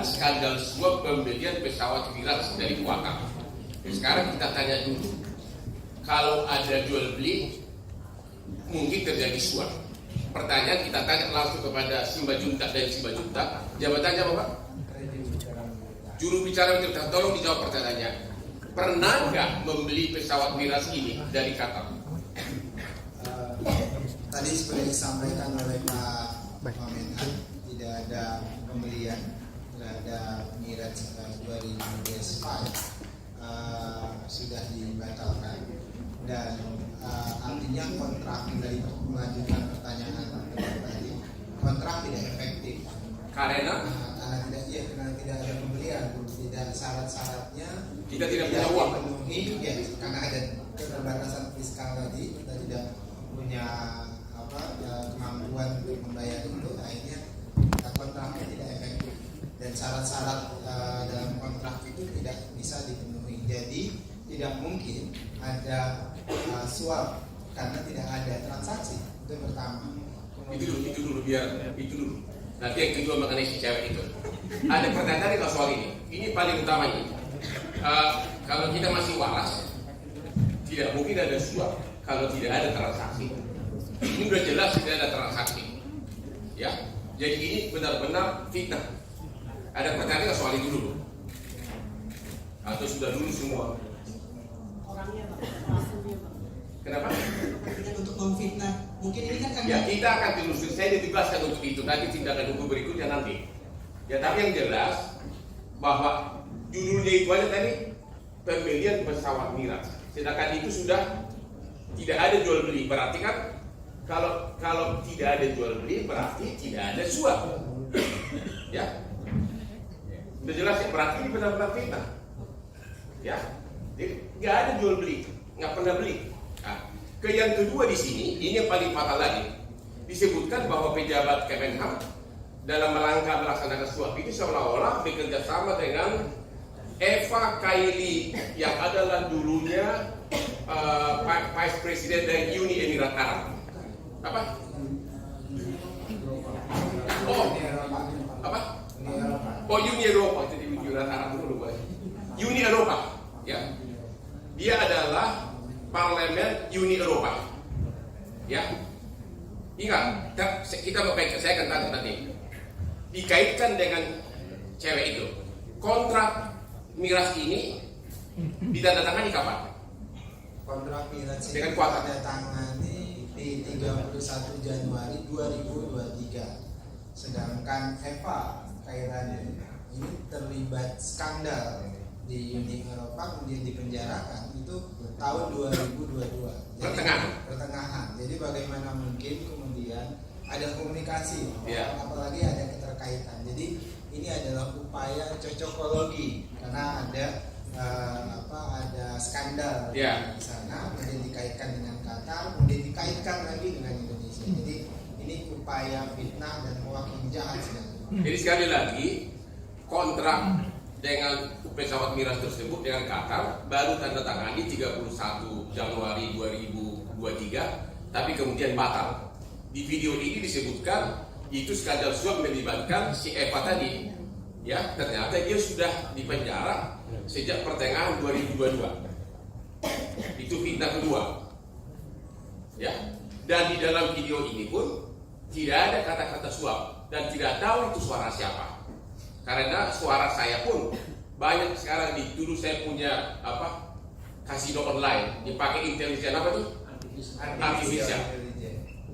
Skandal suap pembelian pesawat Mirage dari Qatar. Sekarang kita tanya dulu, kalau ada jual beli, mungkin terjadi suap. Pertanyaan kita tanya langsung kepada Simbajuntak dan Simbajuntak. Jabatannya apa, Pak? Juru bicara Menteri, tolong dijawab pertanyaannya. Pernah nggak membeli pesawat Mirage ini dari Qatar? Tadi seperti disampaikan oleh Pak Menhan, tidak ada pembelian terhadap Mirage 2005 sudah dibatalkan, dan artinya kontrak dari melanjutkan pertanyaan tadi, kontrak tidak efektif karena karena tidak ada pembelian, tidak syarat-syaratnya kita tidak punya uang dipenuhi, ya, karena ada keterbatasan fiskal tadi, kita tidak punya kemampuan untuk membayar itu, akhirnya kontraknya tidak efektif dan syarat-syarat dalam kontrak itu tidak bisa dipenuhi. Jadi tidak mungkin ada suap karena tidak ada transaksi. Itu pertama. Itu dulu. Nanti yang kedua mengenai si cewek itu. Ada pertanyaan kalau soal ini. Ini paling utamanya. Kalau kita masih waras, tidak mungkin ada suap kalau tidak ada transaksi. Ini sudah jelas tidak ada transaksi. Ya, jadi ini benar-benar fitnah. Ada pertanyaan soal itu dulu? Atau sudah dulu semua? Orangnya, Pak. Kenapa? Untuk memfitnah. Mungkin ini kan ya, kita akan telusuri. Saya ditugaskan untuk itu. Nanti tindakan hukum berikutnya nanti. Ya, tapi yang jelas bahwa judulnya itu aja tadi pembelian pesawat Mirage. Sedangkan itu sudah tidak ada jual beli. Berarti kan kalau tidak ada jual beli berarti tidak ada suap. Ya. Sudah jelas ya, berarti ini benar-benar fitnah. Ya. Jadi nggak ada jual beli, nggak pernah beli. Nah, yang kedua di sini, ini yang paling fatal lagi. Disebutkan bahwa pejabat Kemenhan dalam rangka melaksanakan suap itu seolah-olah bekerja sama dengan Eva Kaili yang adalah dulunya Vice President dari Uni Emirat Arab. Apa? Oh, Uni Eropa. Jadi Emirat Arab dulu. Uni Eropa, ya. Dia adalah Parlemen Uni Eropa. Ya. Ingat, kita mau kaitkan, saya akan tanya nanti. Dikaitkan dengan cewek itu. Kontrak Mirage ini ditandatangani kapan? Kontrak Mirage dengan Qatar. Ditandatangani di 31 Januari 2023. Sedangkan Eva Kairani ini terlibat skandal di Uni Eropa kemudian dipenjarakan itu tahun 2022. Jadi, pertengahan. Jadi bagaimana mungkin kemudian ada komunikasi, apalagi ada keterkaitan. Jadi ini adalah upaya cocokologi karena ada ada skandal di sana, kemudian dikaitkan dengan Qatar, kemudian dikaitkan lagi dengan Indonesia. Jadi ini upaya fitnah dan hoax yang jahat sekali. Jadi sekali lagi kontrak dengan pesawat Mirage tersebut dengan Qatar baru tanda tangani 31 Januari 2023, tapi kemudian batal. Di video ini disebutkan itu skandal suap melibatkan si Eva tadi. Ya, ternyata dia sudah dipenjara sejak pertengahan 2022. Itu fitnah kedua. Ya, dan di dalam video ini pun tidak ada kata-kata suap dan tidak tahu itu suara siapa. Karena suara saya pun banyak sekarang dituduh saya punya kasino online dipakai intelijen artifisial.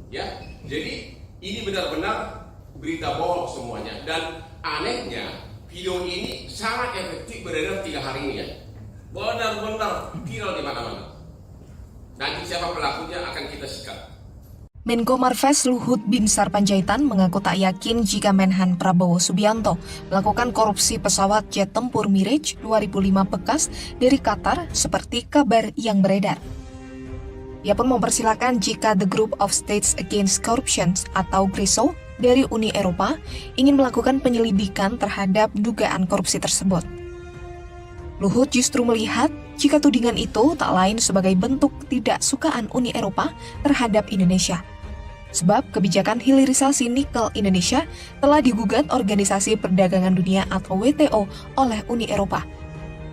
Ya, jadi ini benar-benar berita bohong semuanya dan anehnya video ini sangat efektif beredar 3 hari ini ya. Benar-benar viral di mana-mana. Nanti siapa pelakunya akan kita sikat. Menko Marves Luhut Binsar Panjaitan mengaku tak yakin jika Menhan Prabowo Subianto melakukan korupsi pesawat jet tempur Mirage 2005 bekas dari Qatar seperti kabar yang beredar. Ia pun mempersilahkan jika The Group of States Against Corruption atau GRISO dari Uni Eropa ingin melakukan penyelidikan terhadap dugaan korupsi tersebut. Luhut justru melihat jika tudingan itu tak lain sebagai bentuk ketidaksukaan Uni Eropa terhadap Indonesia. Sebab kebijakan hilirisasi nikel Indonesia telah digugat Organisasi Perdagangan Dunia atau WTO oleh Uni Eropa.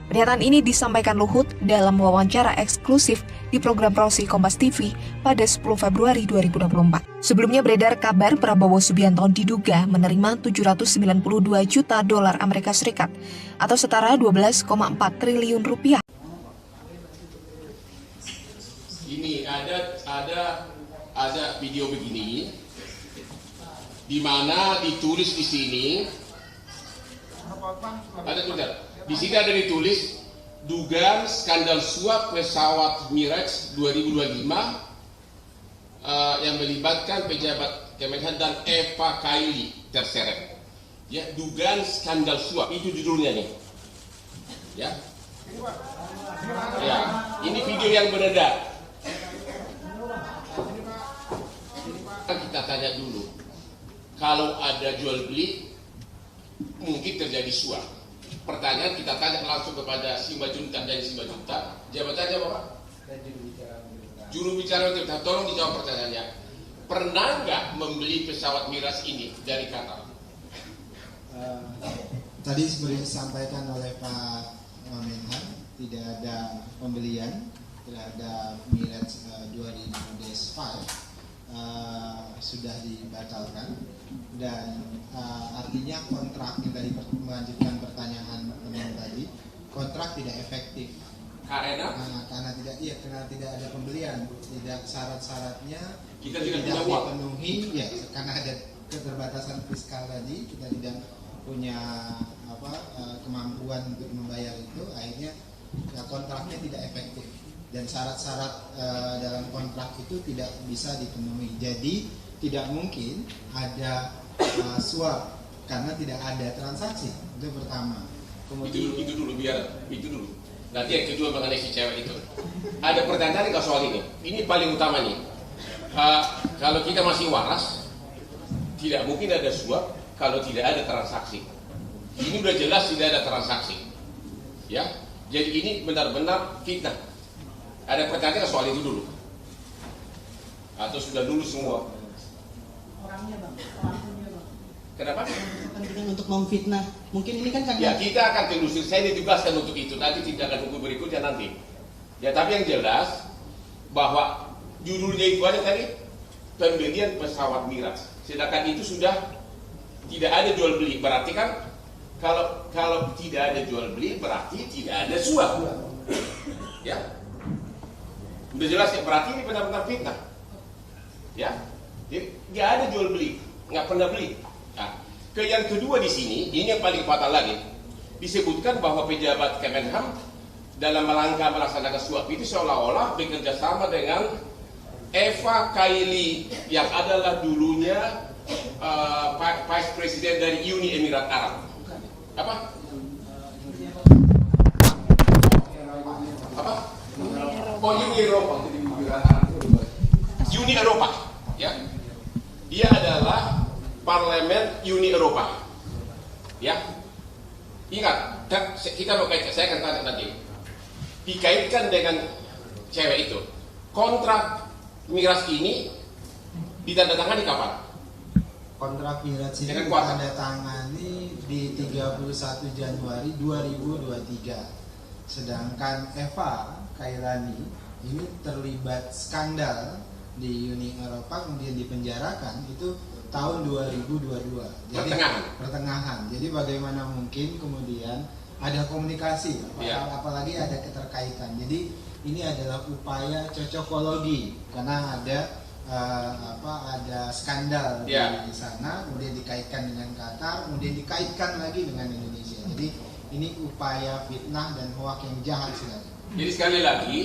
Pernyataan ini disampaikan Luhut dalam wawancara eksklusif di program Prosi Kompas TV pada 10 Februari 2024. Sebelumnya beredar kabar Prabowo Subianto diduga menerima 792 juta dolar Amerika Serikat atau setara 12,4 triliun rupiah. Ini ada video begini di mana ditulis di sini di sini ada ditulis dugaan skandal suap pesawat Mirage 2025 yang melibatkan pejabat Kemenhan dan Eva Kaili terseret. Ya, dugaan skandal suap itu judulnya nih. Ya. Ya, ini video yang beredar. Kita tanya dulu, kalau ada jual beli mungkin terjadi suap. Pertanyaan kita tanya langsung kepada Simbajuntak dan Simbajuntak. Jabatannya Bapak? Juru bicara kita, tolong dijawab pertanyaannya. Pernah nggak membeli pesawat Mirage ini dari Qatar? Tadi seperti disampaikan oleh Pak Menhan, tidak ada pembelian terhadap Mirage 2005 sudah dibatalkan dan artinya kontrak yang tadi melanjutkan pertanyaan teman tadi, kontrak tidak efektif karena tidak ada pembelian, tidak syarat-syaratnya kita tidak dipenuhi ya, karena ada keterbatasan fiskal tadi, kita tidak punya kemampuan untuk membayar itu, akhirnya kontraknya tidak efektif dan syarat-syarat dalam kontrak itu tidak bisa dipenuhi. Jadi tidak mungkin ada suap karena tidak ada transaksi. Itu pertama. Kemudian itu dulu. Nanti yang kedua mengenai si cewek itu. Ada pertanyaan nggak soal ini? Ini paling utama nih. Kalau kita masih waras, tidak mungkin ada suap kalau tidak ada transaksi. Ini udah jelas tidak ada transaksi. Ya, jadi ini benar-benar fitnah. Ada pertanyaan soal itu dulu? Atau sudah lulus semua? Orangnya Bang, pelakunya Bang. Kenapa? Kepentingan untuk memfitnah. Mungkin ini kan karena... Ya, kita akan telusur. Saya ditugaskan untuk itu. Nanti tidak akan tunggu berikutnya nanti. Ya, tapi yang jelas bahwa judulnya itu aja tadi pembelian pesawat Mirage. Sedangkan itu sudah tidak ada jual beli. Berarti kan kalau tidak ada jual beli berarti tidak ada suap. Ya. Udah jelas ya, berarti ini benar-benar fitnah. Ya. Jadi nggak ada jual beli, nggak pernah beli. Nah, yang kedua di sini, ini yang paling fatal lagi. disebutkan bahwa pejabat Kemenham dalam rangka melaksanakan suap itu seolah-olah bekerja sama dengan Eva Kaili yang adalah dulunya Vice President dari Uni Emirat Arab. Apa? Oh, Uni Eropa. Uni Eropa, ya. Dia adalah Parlemen Uni Eropa, ya. Ingat, kita mau kaitkan, saya akan tanya nanti. Dikaitkan dengan cewek itu. Kontrak migrasi ini ditandatangani kapan? Kontrak migrasi ini Dengan kuasa. ditandatangani di 31 Januari 2023. Sedangkan Eva Kailani ini terlibat skandal di Uni Eropa, kemudian dipenjarakan itu tahun 2022. Jadi pertengahan. Jadi bagaimana mungkin kemudian ada komunikasi, apalagi ada keterkaitan. Jadi ini adalah upaya cocokologi karena ada ada skandal di sana, kemudian dikaitkan dengan Qatar, kemudian dikaitkan lagi dengan Indonesia. Jadi ini upaya fitnah dan hoak yang jahat sekali. Jadi sekali lagi,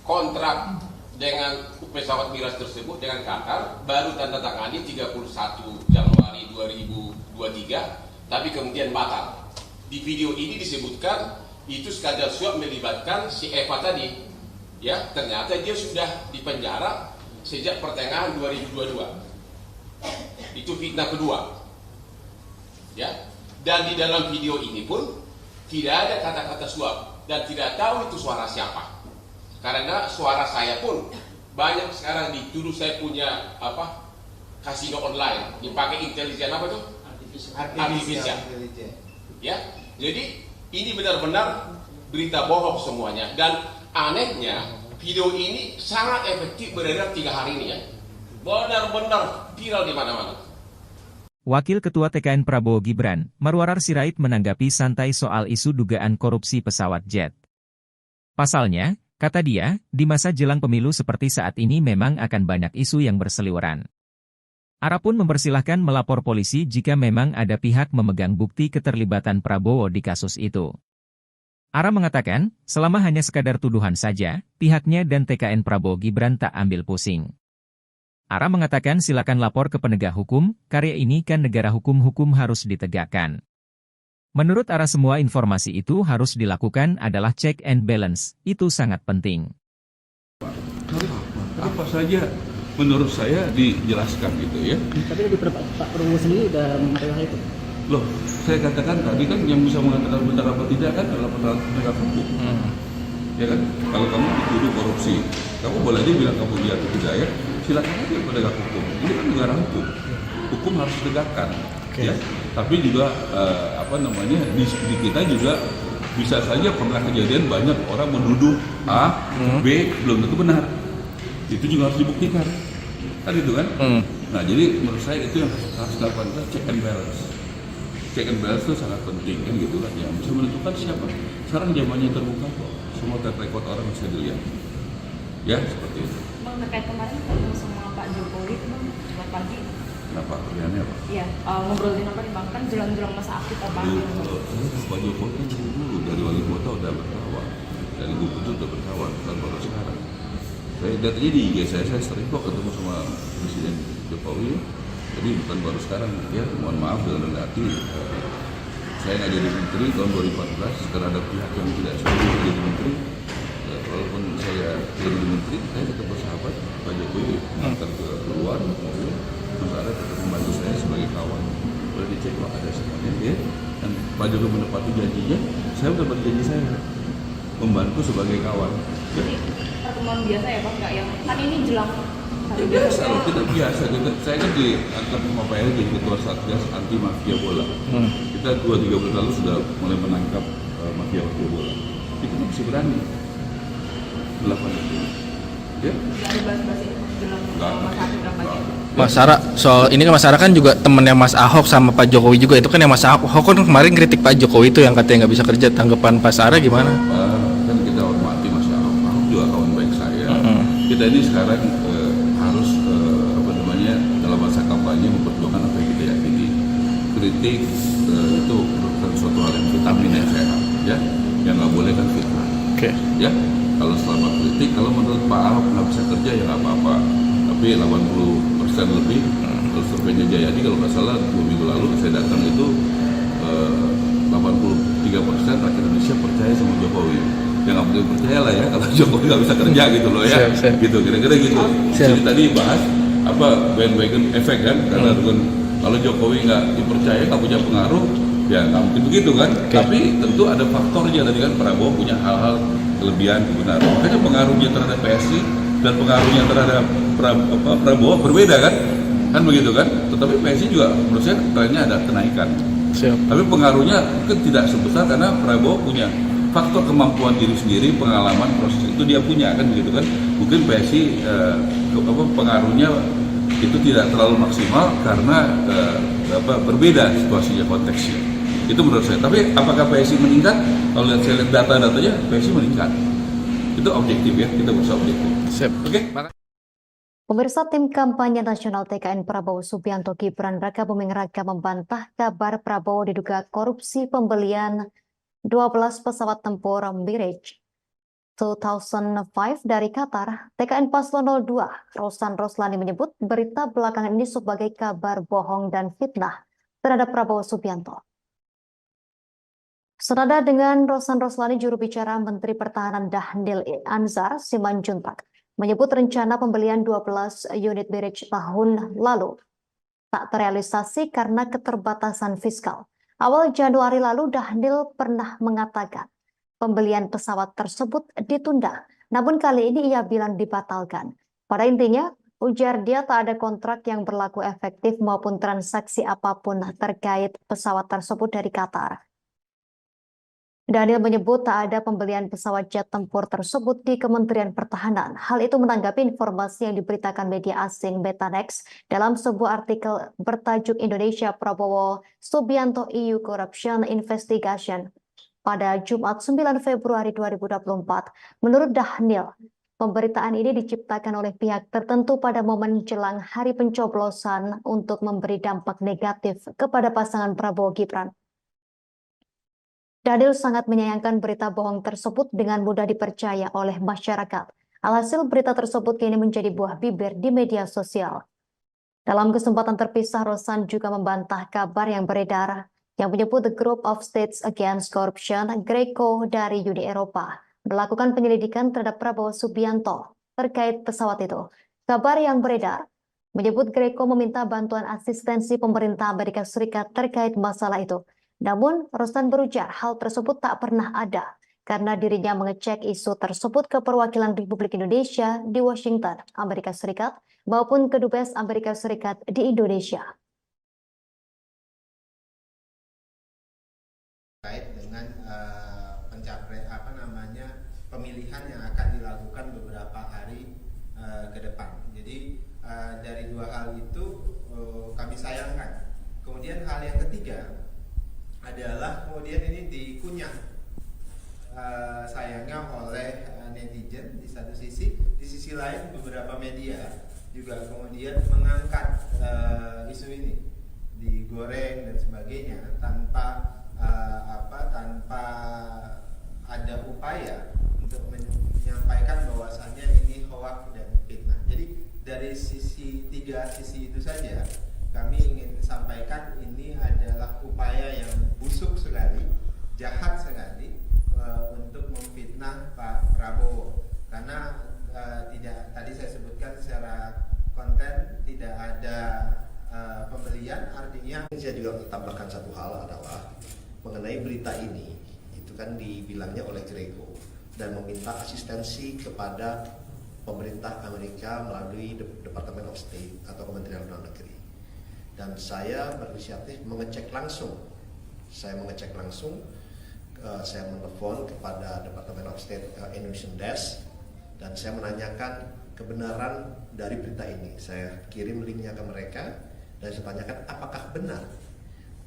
kontrak dengan pesawat miras tersebut dengan Qatar baru tanda tangani 31 Januari 2023, tapi kemudian batal. Di video ini disebutkan itu skandal suap melibatkan si Eva tadi. Ya, ternyata dia sudah dipenjara sejak pertengahan 2022. Itu fitnah kedua. Ya. Dan di dalam video ini pun tidak ada kata-kata suap dan tidak tahu itu suara siapa. Karena suara saya pun banyak sekarang dituduh saya punya kasino online, dipakai intelijen apa tuh? Artificial. Ya. Jadi ini benar-benar berita bohong semuanya, dan anehnya video ini sangat efektif beredar 3 hari ini ya. Benar-benar viral di mana-mana. Wakil Ketua TKN Prabowo Gibran, Marwarar Sirait menanggapi santai soal isu dugaan korupsi pesawat jet. Pasalnya, kata dia, di masa jelang pemilu seperti saat ini memang akan banyak isu yang berseliweran. Ara pun mempersilahkan melapor polisi jika memang ada pihak memegang bukti keterlibatan Prabowo di kasus itu. Ara mengatakan, selama hanya sekadar tuduhan saja, pihaknya dan TKN Prabowo Gibran tak ambil pusing. Ara mengatakan silakan lapor ke penegak hukum, karya ini kan negara hukum harus ditegakkan. Menurut Ara semua informasi itu harus dilakukan adalah check and balance, itu sangat penting. Apa saja menurut saya dijelaskan gitu ya. Tapi lebih Pak Prabowo sendiri udah mengatakan itu. Loh, saya katakan tadi kan yang bisa mengatakan benar apa tidak kan adalah penegak hukum. Ya kan, kalau kamu dituduh korupsi, kamu boleh aja bilang kamu dia atau tidak ya. Silakan aja penegak hukum. Ini kan negara hukum. Hukum harus ditegakkan. Ya. Tapi juga di kita juga bisa saja pernah kejadian banyak orang menuduh A, B belum tentu benar. Itu juga harus dibuktikan. Kan itu kan? Nah, jadi menurut saya itu yang harus dilakukan check and balance. Check and balance itu sangat penting kan gitu kan. Yang bisa menentukan siapa. Sekarang zamannya terbuka kok. Semua record orang bisa dilihat. Ya, seperti itu. Bang, terkait kemarin ketemu sama Pak Jokowi, Bang, selamat pagi. Kenapa? Kerjaannya apa? Iya, ngobrolin apa nih Bang? Kan jelang-jelang masa aktif apa? Pak Jokowi kan dulu dari wali kota udah berkawan, dari gubernur udah berkawan, bukan baru sekarang. Saya lihat aja di IG saya sering kok ketemu sama Presiden Jokowi. Jadi bukan baru sekarang ya, mohon maaf dengan rendah hati. Saya nggak jadi menteri tahun 2014 karena ada pihak yang tidak setuju jadi menteri. Walaupun saya jadi menteri, saya tetap bersahabat Pak Jokowi mengantar ke luar mobil. Sementara tetap membantu saya sebagai kawan. Boleh dicek kok ada semuanya ya. Dan Pak Jokowi menepati janjinya, saya udah berjanji saya membantu sebagai kawan. Jadi pertemuan biasa ya Pak, nggak yang kan ini jelang ya biasa loh, kita biasa. Saya kan diangkat sama Pak Erick jadi ketua Satgas anti mafia bola. Kita 2-3 bulan lalu sudah mulai menangkap mafia bola. Itu masih berani melakukan itu. Ya? Nggak ada bahas-bahas ini jelang masa aktif kampanye. Mas Ara, soal ini kan Mas Ara kan juga temennya Mas Ahok sama Pak Jokowi juga. Itu kan yang Mas Ahok kan kemarin kritik Pak Jokowi itu yang katanya nggak bisa kerja. Tanggapan Pak Ara gimana? Kan kita hormati Mas Ahok. Ahok juga kawan baik saya. Kita ini sekarang harus dalam masa kampanye memperjuangkan apa yang kita yakini. Kritik itu sesuatu hal yang vitamin yang sehat, ya. Yang nggak boleh kan fitnah. Ya, kalau selama kritik, kalau menurut Pak Ahok nggak bisa kerja ya nggak apa-apa. Tapi 80% lebih, kalau surveinya Jayadi kalau nggak salah 2 minggu lalu saya datang itu 83% rakyat Indonesia percaya sama Jokowi. Ya nggak mungkin percaya lah ya kalau Jokowi nggak bisa kerja gitu loh ya. Gitu kira-kira gitu. Jadi tadi bahas bandwagon efek kan, karena kalau Jokowi nggak dipercaya, nggak punya pengaruh, ya nggak mungkin begitu kan. Tapi tentu ada faktornya tadi kan, Prabowo punya hal-hal kelebihan kebenaran. Makanya pengaruhnya terhadap PSI dan pengaruhnya terhadap Prabowo berbeda kan begitu kan. Tetapi PSI juga menurut saya trennya ada kenaikan. Tapi pengaruhnya mungkin tidak sebesar karena Prabowo punya faktor kemampuan diri sendiri, pengalaman proses itu dia punya kan begitu kan. Mungkin PSI pengaruhnya itu tidak terlalu maksimal karena berbeda situasinya, konteksnya. Itu menurut saya. Tapi apakah PSI meningkat? Kalau saya lihat data-datanya, PSI meningkat. Itu objektif ya, kita berusaha objektif. Oke. Pemirsa, tim kampanye nasional TKN Prabowo Subianto Gibran Raka Buming Raka membantah kabar Prabowo diduga korupsi pembelian 12 pesawat tempur Mirage 2005 dari Qatar. TKN Paslon 02 Rosan Roslani menyebut berita belakangan ini sebagai kabar bohong dan fitnah terhadap Prabowo Subianto. Senada dengan Rosan Roslani, juru bicara Menteri Pertahanan Dhanil Anzar Simanjuntak menyebut rencana pembelian 12 unit Mirage tahun lalu tak terrealisasi karena keterbatasan fiskal. Awal Januari lalu Dhanil pernah mengatakan pembelian pesawat tersebut ditunda, namun kali ini ia bilang dibatalkan. Pada intinya, ujar dia tak ada kontrak yang berlaku efektif maupun transaksi apapun terkait pesawat tersebut dari Qatar. Dhanil menyebut tak ada pembelian pesawat jet tempur tersebut di Kementerian Pertahanan. Hal itu menanggapi informasi yang diberitakan media asing Betanex dalam sebuah artikel bertajuk Indonesia Prabowo Subianto EU Corruption Investigation pada Jumat 9 Februari 2024. Menurut Dhanil, pemberitaan ini diciptakan oleh pihak tertentu pada momen jelang hari pencoblosan untuk memberi dampak negatif kepada pasangan Prabowo Gibran. Dhanil sangat menyayangkan berita bohong tersebut dengan mudah dipercaya oleh masyarakat. Alhasil berita tersebut kini menjadi buah bibir di media sosial. Dalam kesempatan terpisah, Rosan juga membantah kabar yang beredar yang menyebut The Group of States Against Corruption, GRECO dari Uni Eropa, melakukan penyelidikan terhadap Prabowo Subianto terkait pesawat itu. Kabar yang beredar menyebut GRECO meminta bantuan asistensi pemerintah Amerika Serikat terkait masalah itu. Namun, Rosan berujar hal tersebut tak pernah ada karena dirinya mengecek isu tersebut ke perwakilan Republik Indonesia di Washington, Amerika Serikat, maupun ke Dubes Amerika Serikat di Indonesia. Terkait dengan pemilihan yang akan dilakukan beberapa hari ke depan. Jadi dari dua hal itu kami sayangkan. Kemudian hal yang ketiga adalah kemudian ini dikunyah sayangnya oleh netizen di satu sisi, di sisi lain beberapa media juga kemudian mengangkat isu ini, digoreng dan sebagainya tanpa tanpa ada upaya untuk menyampaikan bahwasannya ini hoax dan fitnah. Jadi dari tiga sisi itu saja kami ingin sampaikan ini adalah upaya yang busuk sekali, jahat sekali untuk memfitnah Pak Prabowo. Karena tadi saya sebutkan secara konten tidak ada pembelian, artinya. Saya juga tambahkan satu hal adalah mengenai berita ini, itu kan dibilangnya oleh GRECO dan meminta asistensi kepada pemerintah Amerika melalui Department of State atau Kementerian Luar Negeri. Dan saya berinisiatif mengecek langsung. Saya menelpon kepada Department of State Indonesian Desk dan saya menanyakan kebenaran dari berita ini. Saya kirim linknya ke mereka dan saya tanyakan apakah benar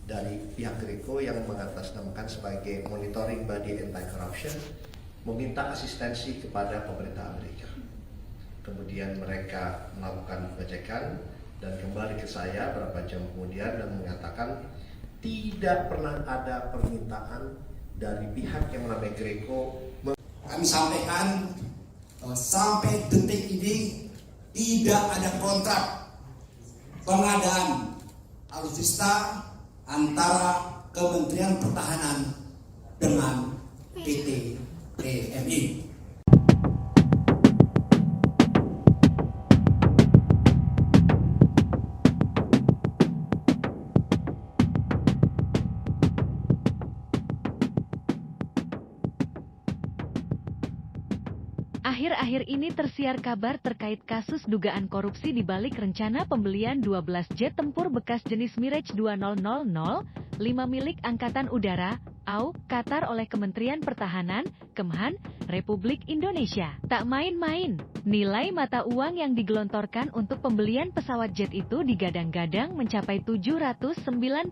dari pihak GRECO yang mengatasnamakan sebagai Monitoring Body Anti-Corruption meminta asistensi kepada pemerintah Amerika. Kemudian mereka melakukan pengecekan dan kembali ke saya beberapa jam kemudian dan mengatakan tidak pernah ada permintaan dari pihak yang namanya Greco. Kami sampaikan sampai detik ini tidak ada kontrak pengadaan alutsista antara Kementerian Pertahanan dengan PT TMI. Akhir-akhir ini tersiar kabar terkait kasus dugaan korupsi di balik rencana pembelian 12 jet tempur bekas jenis Mirage 2000, 5 milik Angkatan Udara, AU, Qatar oleh Kementerian Pertahanan, Kemhan, Republik Indonesia. Tak main-main, nilai mata uang yang digelontorkan untuk pembelian pesawat jet itu digadang-gadang mencapai 792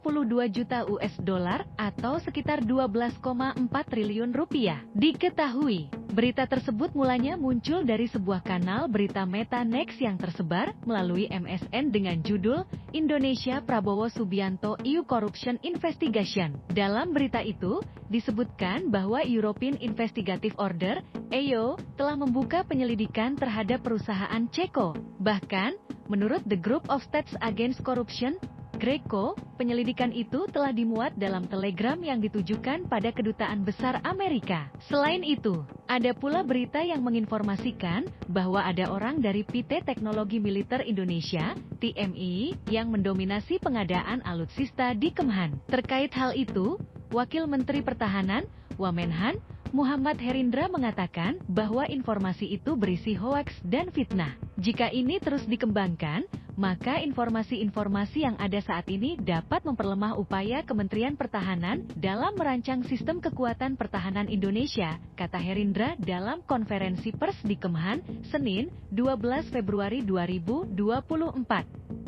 juta US dollar atau sekitar 12,4 triliun rupiah. Diketahui, berita tersebut mulanya muncul dari sebuah kanal berita Meta Next yang tersebar melalui MSN dengan judul Indonesia Prabowo Subianto EU Corruption Investigation. Dalam berita itu, disebutkan bahwa European Investigative Order, EO, telah membuka penyelidikan terhadap perusahaan Ceko. Bahkan, menurut The Group of States Against Corruption, Greco, penyelidikan itu telah dimuat dalam telegram yang ditujukan pada Kedutaan Besar Amerika. Selain itu, ada pula berita yang menginformasikan bahwa ada orang dari PT Teknologi Militer Indonesia, TMI, yang mendominasi pengadaan alutsista di Kemhan. Terkait hal itu, Wakil Menteri Pertahanan, Wamenhan, Muhammad Herindra mengatakan bahwa informasi itu berisi hoaks dan fitnah. Jika ini terus dikembangkan, maka informasi-informasi yang ada saat ini dapat memperlemah upaya Kementerian Pertahanan dalam merancang sistem kekuatan pertahanan Indonesia, kata Herindra dalam konferensi pers di Kemhan, Senin, 12 Februari 2024.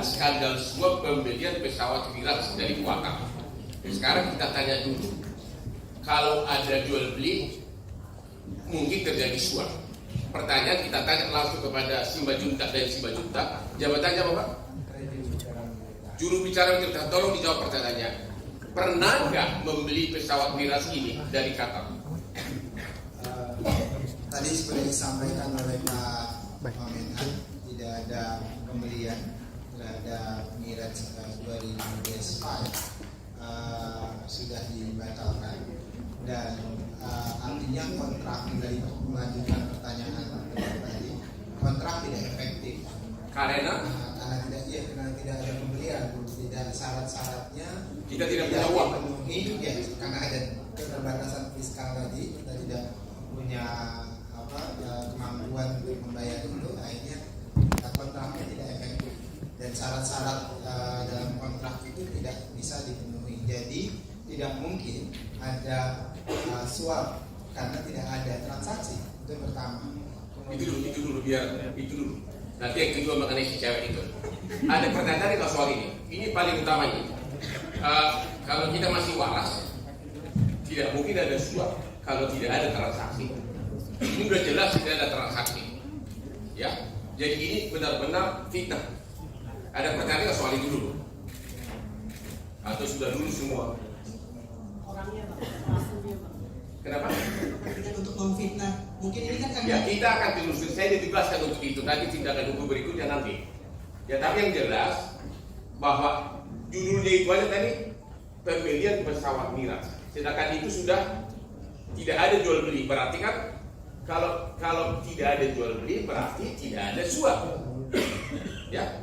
Skandal suap pembelian pesawat Mirage dari Qatar. Sekarang kita tanya dulu, kalau ada jual beli, mungkin terjadi suap. Pertanyaan kita tanya langsung kepada Simbajuntak dan Simbajuntak. Jabatannya apa, Pak? Juru bicara kita, tolong dijawab pertanyaannya. Pernah nggak membeli pesawat Mirage ini dari Qatar? Tadi seperti disampaikan oleh Pak Wamenhan, tidak ada pembelian terhadap Mirage 2005 sudah dibatalkan, dan artinya kontrak dari melanjutkan pertanyaan tadi, kontrak tidak efektif karena tidak ada pembelian, tidak syarat-syaratnya kita tidak punya uang dipenuhi, ya, karena ada keterbatasan fiskal tadi, kita tidak punya kemampuan untuk membayar itu, akhirnya kontraknya tidak efektif. Dan syarat-syarat dalam kontrak itu tidak bisa dipenuhi. Jadi tidak mungkin ada suap karena tidak ada transaksi. Itu pertama. Itu dulu. Nanti yang kedua mengenai si cewek itu. Ada pernyataan kalau soal ini. Ini paling utamanya. Kalau kita masih waras, tidak mungkin ada suap kalau tidak ada transaksi. Ini sudah jelas tidak ada transaksi. Ya, jadi ini benar-benar fitnah. Ada pertanyaan soal itu dulu? Atau sudah dulu semua? Orangnya, Pak. Pelakunya, Pak. Kenapa? Untuk memfitnah. Mungkin ini kan ya, kita akan telusuri. Saya ditugaskan untuk itu. Nanti tindakan hukum berikutnya nanti. Ya, tapi yang jelas bahwa judulnya itu aja tadi pembelian pesawat Mirage. Sedangkan itu sudah tidak ada jual beli. Berarti kan kalau tidak ada jual beli berarti tidak ada suap. Ya.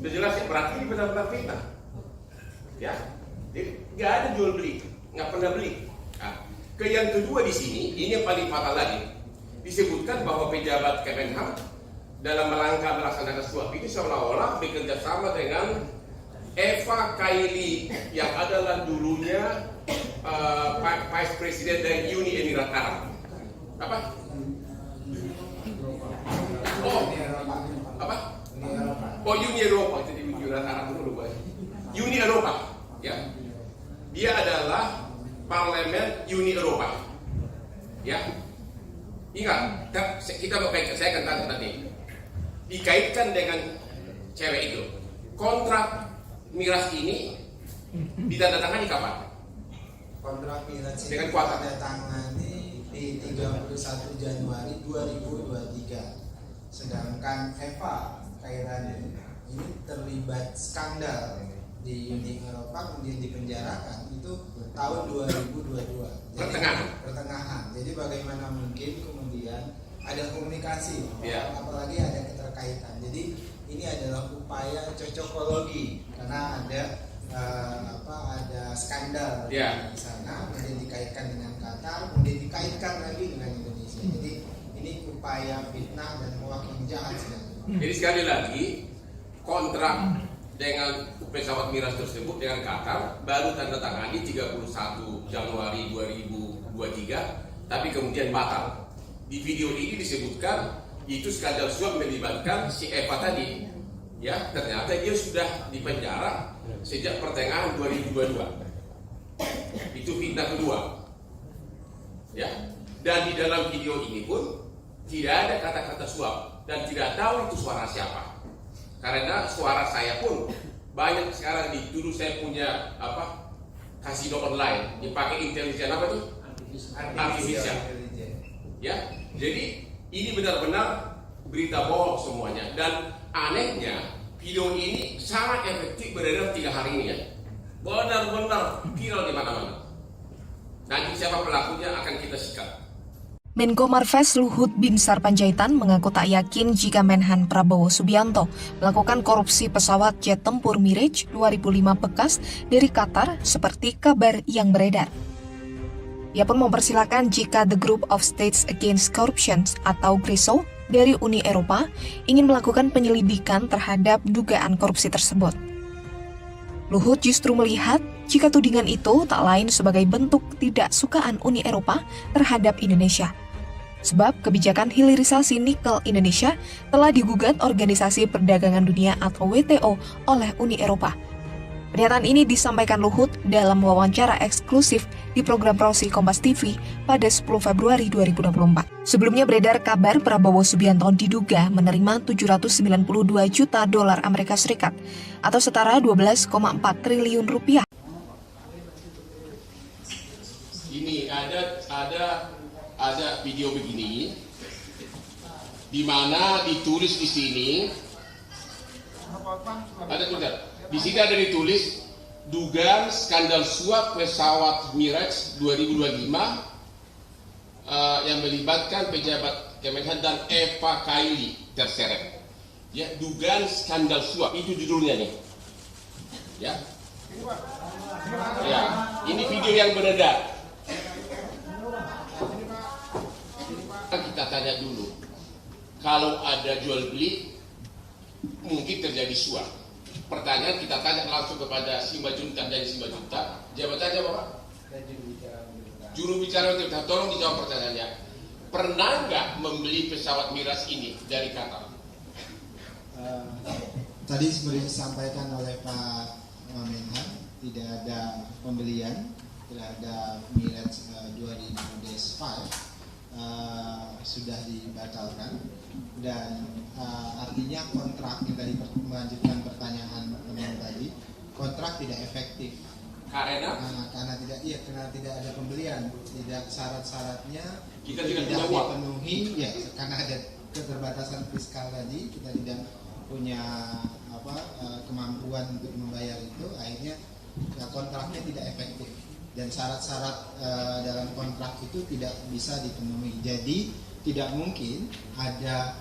Sudah jelas ya, berarti ini benar-benar fitnah. Ya, jadi nggak ada jual beli, nggak pernah beli. Nah, yang kedua di sini, ini yang paling fatal lagi, disebutkan bahwa pejabat Kemenhan dalam rangka melaksanakan suap ini seolah-olah bekerja sama dengan Eva Kaili yang adalah dulunya Vice President dari Uni Emirat Arab. Apa? Oh, apa? Oh, Uni Eropa. Jadi Emirat Arab itu lupa. Uni Eropa, ya. Dia adalah Parlemen Uni Eropa, ya. Ingat, kita mau kaitkan, saya akan tanya nanti. Dikaitkan dengan cewek itu. Kontrak miras ini ditandatangani kapan? Kontrak miras ini dengan kuota ditandatangani di 31 Januari 2023. Sedangkan Eva Kairani ini terlibat skandal di Uni Eropa, kemudian dipenjarakan itu tahun 2022. Jadi, pertengahan. Jadi bagaimana mungkin kemudian ada komunikasi, apalagi ada keterkaitan. Jadi ini adalah upaya cocokologi karena ada ada skandal di sana, kemudian dikaitkan dengan Qatar, kemudian dikaitkan lagi dengan Indonesia. Jadi ini upaya fitnah dan hoax yang jahat sebenarnya. Jadi sekali lagi kontrak dengan pesawat miras tersebut dengan Qatar baru tanda tangani 31 Januari 2023, tapi kemudian batal. Di video ini disebutkan itu skandal suap melibatkan si Eva tadi, ya. Ternyata dia sudah dipenjara sejak pertengahan 2022. Itu fitnah kedua, ya. Dan di dalam video ini pun tidak ada kata-kata suap dan tidak tahu itu suara siapa. Karena suara saya pun banyak sekarang dituduh saya punya kasino online dipakai intelijen apa tuh? Artificial. Ya, jadi ini benar-benar berita bohong semuanya. Dan anehnya video ini sangat efektif beredar 3 hari ini ya. Benar-benar viral di mana-mana. Nanti siapa pelakunya akan kita sikat. Menko Marves Luhut Binsar Panjaitan mengaku tak yakin jika Menhan Prabowo Subianto melakukan korupsi pesawat jet tempur Mirage 2005 bekas dari Qatar seperti kabar yang beredar. Ia pun mempersilahkan jika The Group of States Against Corruption atau GRISO dari Uni Eropa ingin melakukan penyelidikan terhadap dugaan korupsi tersebut. Luhut justru melihat jika tudingan itu tak lain sebagai bentuk ketidaksukaan Uni Eropa terhadap Indonesia. Sebab kebijakan hilirisasi nikel Indonesia telah digugat Organisasi Perdagangan Dunia atau WTO oleh Uni Eropa. Pernyataan ini disampaikan Luhut dalam wawancara eksklusif di program Prosi Kompas TV pada 10 Februari 2024. Sebelumnya beredar kabar Prabowo Subianto diduga menerima 792 juta dolar Amerika Serikat atau setara 12,4 triliun rupiah. Ini ada video begini di mana ditulis di sini di sini ada ditulis dugaan skandal suap pesawat Mirage 2025 yang melibatkan pejabat Kemenhan dan Eva Kaili terseret. Ya, dugaan skandal suap itu judulnya nih. Ya. Ya, ini video yang beredar. Kita tanya dulu, kalau ada jual beli mungkin terjadi suap. Pertanyaan kita tanya langsung kepada Simbajuntak dan Simbajuntak. Jabatannya apa Pak? Juru bicara Otorita. Tolong dijawab pertanyaannya. Pernah nggak membeli pesawat miras ini dari Qatar? Tadi seperti disampaikan oleh Pak Menhan, tidak ada pembelian terhadap Mirage 2005. Sudah dibatalkan dan artinya kontrak yang tadi melanjutkan pertanyaan teman tadi, kontrak tidak efektif karena tidak ada pembelian, tidak syarat-syaratnya kita tidak dipenuhi ya, karena ada keterbatasan fiskal tadi, kita tidak punya kemampuan untuk membayar itu, akhirnya kontraknya tidak efektif. Dan syarat-syarat dalam kontrak itu tidak bisa dipenuhi. Jadi tidak mungkin ada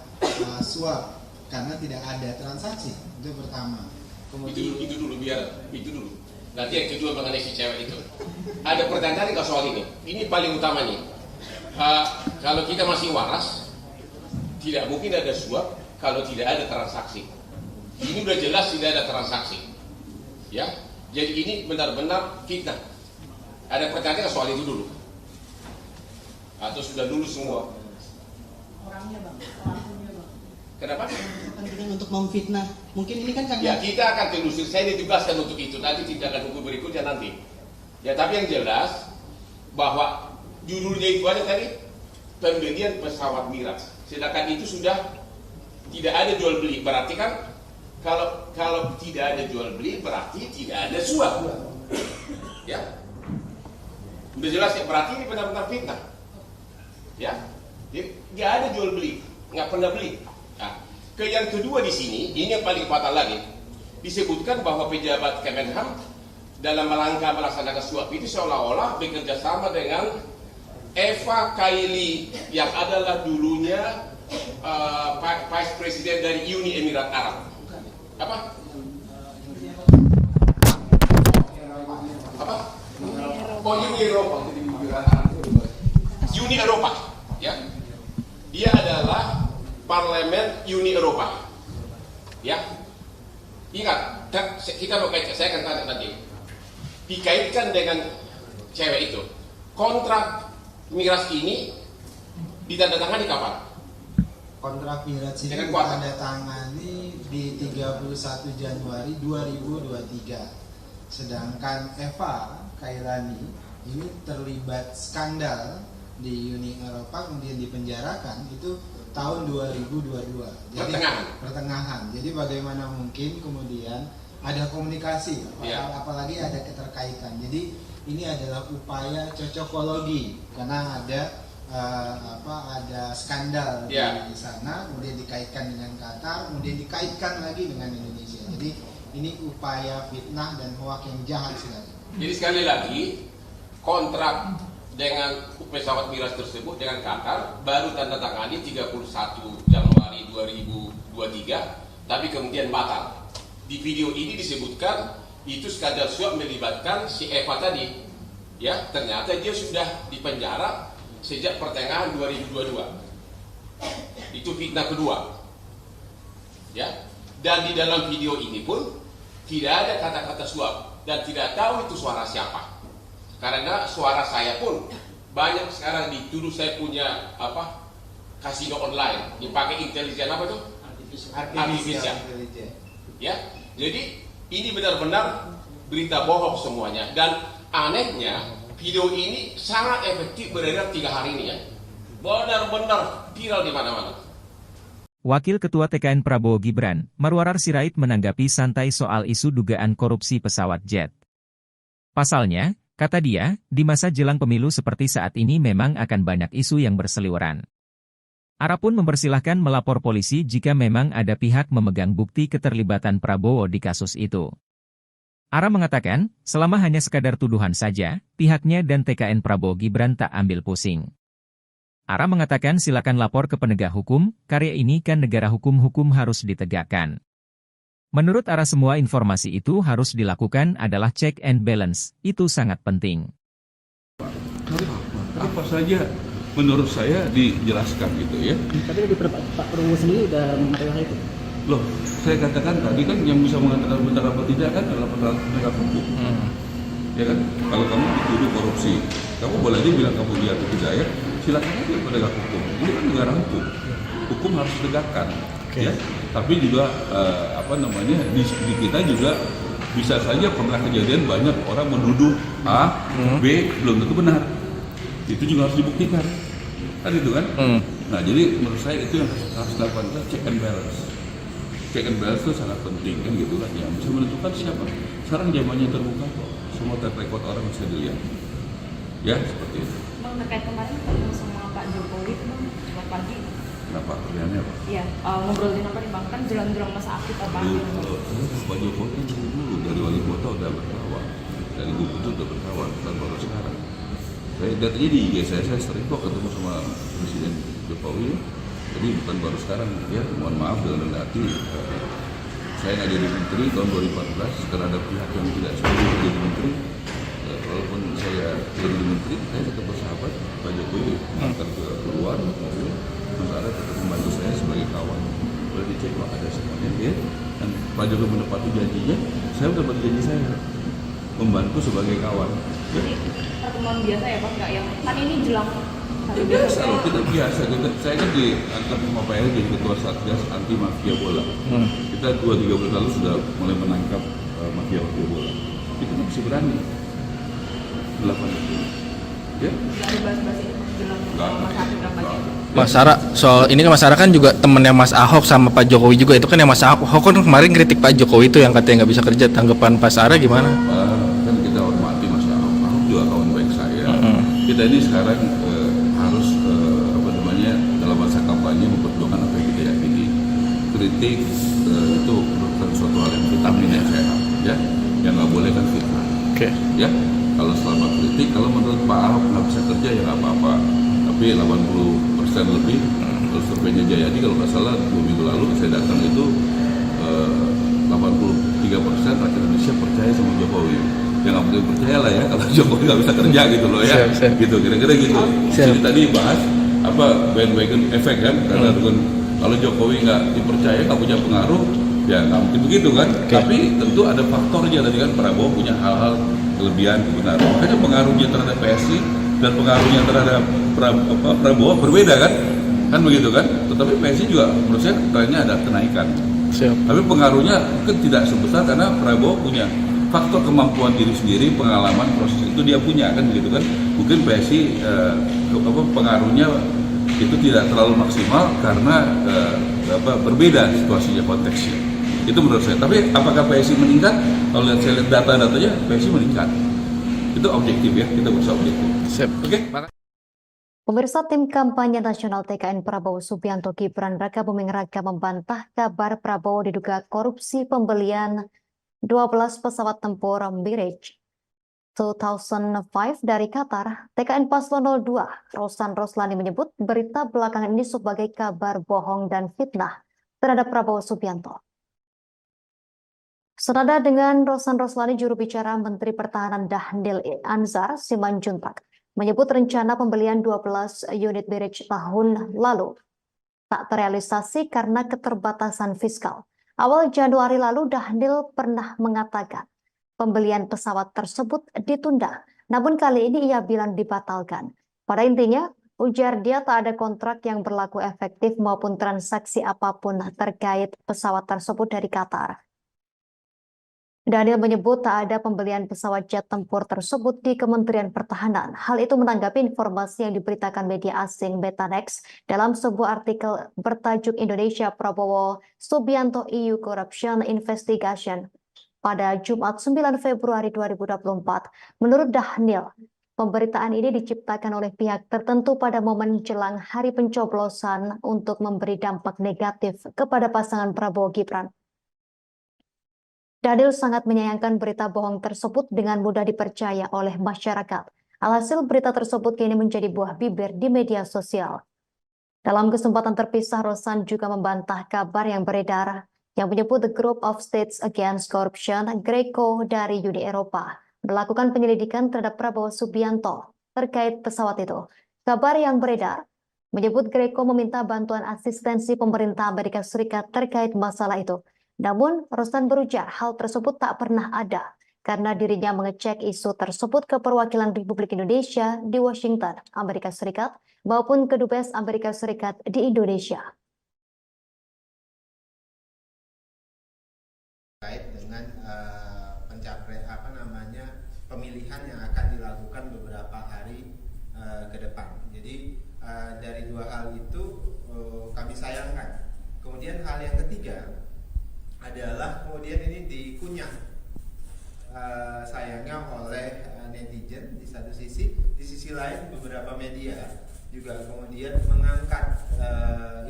suap karena tidak ada transaksi. Itu pertama. Kemudian itu dulu. Nanti yang kedua mengenai si cewek itu. Ada pertanyaan nggak soal ini? Ini paling utama nih. Kalau kita masih waras, tidak mungkin ada suap kalau tidak ada transaksi. Ini udah jelas tidak ada transaksi. Ya, jadi ini benar-benar fitnah. Ada pertanyaan soal itu dulu? Atau sudah lulus semua? Orangnya bang, pelakunya bang. Kenapa? Kepentingan untuk memfitnah. Mungkin ini kan karena. Ya kita akan telusuri. Saya ditugaskan untuk itu. Nanti tindakan hukum berikutnya nanti. Ya tapi yang jelas bahwa judulnya itu aja tadi pembelian pesawat Mirage. Sedangkan itu sudah tidak ada jual beli. Berarti kan kalau tidak ada jual beli berarti tidak ada suap. Ya, udah jelas ya. Berarti ini benar-benar fitnah. Ya, jadi nggak ada jual beli, nggak pernah beli. Nah, yang kedua di sini, ini yang paling fatal lagi, disebutkan bahwa pejabat Kemenham dalam rangka melaksanakan suap itu seolah-olah bekerja sama dengan Eva Kaili yang adalah dulunya Vice President dari Uni Emirat Arab. Apa? Oh, Uni Eropa. Uni Eropa, ya. Dia adalah Parlemen Uni Eropa, ya. Ingat, kita mau kaitkan. Saya akan tanya tadi. Dikaitkan dengan cewek itu. Kontrak Mirage ini ditandatangani kapan? Kontrak Mirage ini ditandatangani di 31 Januari 2023. Sedangkan Eva Kailani ini terlibat skandal di Uni Eropa kemudian dipenjarakan itu tahun 2022. Jadi pertengahan. Jadi bagaimana mungkin kemudian ada komunikasi, apalagi ada keterkaitan. Jadi ini adalah upaya cocokologi karena ada ada skandal di sana, kemudian dikaitkan dengan Qatar, kemudian dikaitkan lagi dengan Indonesia. Jadi ini upaya fitnah dan hoak yang jahat sekali. Jadi sekali lagi kontrak dengan pesawat Mirage tersebut dengan Qatar baru tanda tangani 31 Januari 2023, tapi kemudian batal. Di video ini disebutkan itu skandal suap melibatkan si Eva tadi. Ya, ternyata dia sudah dipenjara sejak pertengahan 2022. Itu fitnah kedua. Ya. Dan di dalam video ini pun tidak ada kata-kata suap dan tidak tahu itu suara siapa. Karena suara saya pun banyak sekarang dituduh saya punya kasino online dipakai intelijen apa tuh? Artificial. Ya. Jadi ini benar-benar berita bohong semuanya dan anehnya video ini sangat efektif beredar 3 hari ini ya. Benar-benar viral di mana-mana. Wakil Ketua TKN Prabowo Gibran, Marwarar Sirait menanggapi santai soal isu dugaan korupsi pesawat jet. Pasalnya, kata dia, di masa jelang pemilu seperti saat ini memang akan banyak isu yang berseliweran. Ara pun mempersilahkan melapor polisi jika memang ada pihak memegang bukti keterlibatan Prabowo di kasus itu. Ara mengatakan, selama hanya sekadar tuduhan saja, pihaknya dan TKN Prabowo Gibran tak ambil pusing. Ara mengatakan silakan lapor ke penegak hukum, karya ini kan negara hukum harus ditegakkan. Menurut Ara semua informasi itu harus dilakukan adalah check and balance, itu sangat penting. Apa saja menurut saya dijelaskan gitu ya. Tapi Pak Prabowo sendiri udah mengatakan hal itu. Loh, saya katakan tadi kan yang bisa mengatakan benar apa tidak kan adalah penegak hukum. Ya kan? Kalau kamu dituduh korupsi, kamu boleh aja bilang kamu lihat tidak ya. Silakan aja penegak hukum. Ini kan negara hukum. Hukum harus ditegakkan. Ya. Tapi juga di kita juga bisa saja pernah kejadian banyak orang menuduh A, B belum tentu benar. Itu juga harus dibuktikan. Kan itu kan? Nah, jadi menurut saya itu yang harus dilakukan, check and balance. Check and balance itu sangat penting kan gitu kan. Yang bisa menentukan siapa. Sekarang zamannya terbuka kok. Semua terrekod orang bisa dilihat. Ya, seperti itu. Bang, terkait kemarin ketemu sama Pak Jokowi Bang, pagi. Kenapa? Pertanyaannya apa? Iya, ngobrolin apa nih Bang? Kan jelang-jelang masa aktif apa? Pak Jokowi kan dulu dari wali kota udah berkawan, dari gubernur udah berkawan, bukan baru sekarang. Saya datanya di IG saya sering kok ketemu sama Presiden Jokowi. Jadi bukan baru sekarang ya. Mohon maaf dengan rendah hati. Saya nggak jadi menteri tahun 2014 karena ada pihak yang tidak setuju jadi menteri. Walaupun saya jadi menteri, saya tetap bersahabat Pak Jokowi antar ke luar mobil. Mas Ara tetap membantu saya sebagai kawan. Boleh dicek Pak ada semuanya ya. Dan Pak Jokowi menepati janjinya, saya mendapat janji saya membantu sebagai kawan. Jadi pertemuan biasa ya Pak, nggak yang kan ini jelang hari Biasa loh, kita biasa. Saya kan diangkat sama Pak Eri jadi ketua Satgas anti mafia bola. Kita 2-3 bulan lalu sudah mulai menangkap mafia bola. Kita masih berani melakukan itu. Ya? nggak ada bahas-bahas itu jelang masa kampanye. Mas Sarah, soal ini kan Mas Sarah kan juga temennya Mas Ahok sama Pak Jokowi juga, itu kan yang Mas Ahok kan kemarin kritik Pak Jokowi itu yang katanya nggak bisa kerja, tanggapan Pak Sarah gimana? Kan kita hormati Mas Ahok, Ahok juga kawan baik saya. Kita ini sekarang harus dalam masa kampanye memperjuangkan apa yang kita yakini. Kritik itu merupakan suatu hal yang vitamin yang sehat, ya, yang nggak boleh kan fitnah. Ya, kalau selama kritik, kalau menurut Pak Ahok nggak bisa kerja ya nggak apa-apa. Tapi 80% lebih, kalau surveinya Jayadi kalau nggak salah 2 minggu lalu saya datang itu 83% rakyat Indonesia percaya sama Jokowi. Ya nggak mungkin percaya lah ya kalau Jokowi nggak bisa kerja gitu loh ya. Gitu kira-kira gitu. Jadi tadi bahas bandwagon efek kan, karena kalau Jokowi nggak dipercaya, nggak punya pengaruh, ya nggak mungkin begitu kan. Tapi tentu ada faktornya tadi kan, Prabowo punya hal-hal kelebihan kebenaran. Makanya pengaruhnya terhadap PSI dan pengaruhnya terhadap Prabowo berbeda kan begitu kan. Tetapi PSI juga menurut saya trennya ada kenaikan. Tapi pengaruhnya mungkin tidak sebesar karena Prabowo punya faktor kemampuan diri sendiri, pengalaman proses itu dia punya kan begitu kan. Mungkin PSI pengaruhnya itu tidak terlalu maksimal karena berbeda situasinya, konteksnya. Itu menurut saya. Tapi apakah PSI meningkat? Kalau saya lihat data-datanya PSI meningkat. Itu objektif ya, kita berusaha objektif. Oke. Pemirsa, tim kampanye nasional TKN Prabowo Subianto Gibran Raka Buming Raka membantah kabar Prabowo diduga korupsi pembelian 12 pesawat tempur Mirage 2005 dari Qatar. TKN Paslon 02 Rosan Roslani menyebut berita belakangan ini sebagai kabar bohong dan fitnah terhadap Prabowo Subianto. Senada dengan Rosan Roslani, juru bicara Menteri Pertahanan Dhanil Anzar Simanjuntak menyebut rencana pembelian 12 unit Mirage tahun lalu tak terrealisasi karena keterbatasan fiskal. Awal Januari lalu Dhanil pernah mengatakan pembelian pesawat tersebut ditunda, namun kali ini ia bilang dibatalkan. Pada intinya, ujar dia tak ada kontrak yang berlaku efektif maupun transaksi apapun terkait pesawat tersebut dari Qatar. Dhanil menyebut tak ada pembelian pesawat jet tempur tersebut di Kementerian Pertahanan. Hal itu menanggapi informasi yang diberitakan media asing Betanex dalam sebuah artikel bertajuk Indonesia Prabowo Subianto EU Corruption Investigation pada Jumat 9 Februari 2024. Menurut Dhanil, pemberitaan ini diciptakan oleh pihak tertentu pada momen jelang hari pencoblosan untuk memberi dampak negatif kepada pasangan Prabowo Gibran. Dhanil sangat menyayangkan berita bohong tersebut dengan mudah dipercaya oleh masyarakat. Alhasil berita tersebut kini menjadi buah bibir di media sosial. Dalam kesempatan terpisah, Rosan juga membantah kabar yang beredar yang menyebut The Group of States Against Corruption, GRECO dari Uni Eropa, melakukan penyelidikan terhadap Prabowo Subianto terkait pesawat itu. Kabar yang beredar menyebut GRECO meminta bantuan asistensi pemerintah Amerika Serikat terkait masalah itu. Namun, Rosan berujar hal tersebut tak pernah ada karena dirinya mengecek isu tersebut ke perwakilan Republik Indonesia di Washington, Amerika Serikat, maupun ke Dubes Amerika Serikat di Indonesia. Terkait dengan pemilihan yang akan dilakukan beberapa hari ke depan. Jadi dari dua hal itu kami sayangkan. Kemudian hal yang ketiga adalah kemudian ini dikunyah sayangnya oleh netizen di satu sisi, di sisi lain beberapa media juga kemudian mengangkat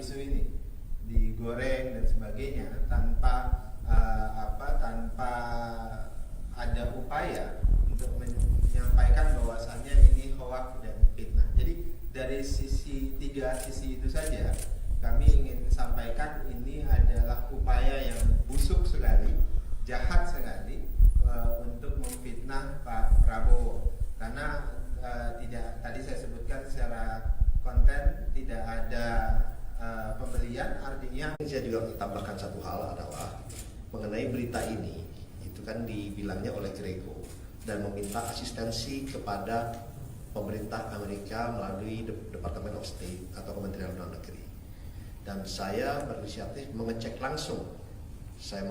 isu ini, digoreng dan sebagainya tanpa tanpa ada upaya untuk menyampaikan bahwasannya ini hoak dan fitnah. Jadi dari tiga sisi itu saja kami ingin sampaikan ini adalah upaya yang busuk sekali, jahat sekali untuk memfitnah Pak Prabowo. Karena tadi saya sebutkan secara konten tidak ada pembelian, artinya saya juga tambahkan satu hal adalah mengenai berita ini itu kan dibilangnya oleh Greco dan meminta asistensi kepada pemerintah Amerika melalui Department of State atau Kementerian Luar Negeri. Dan saya berinisiatif mengecek langsung. Saya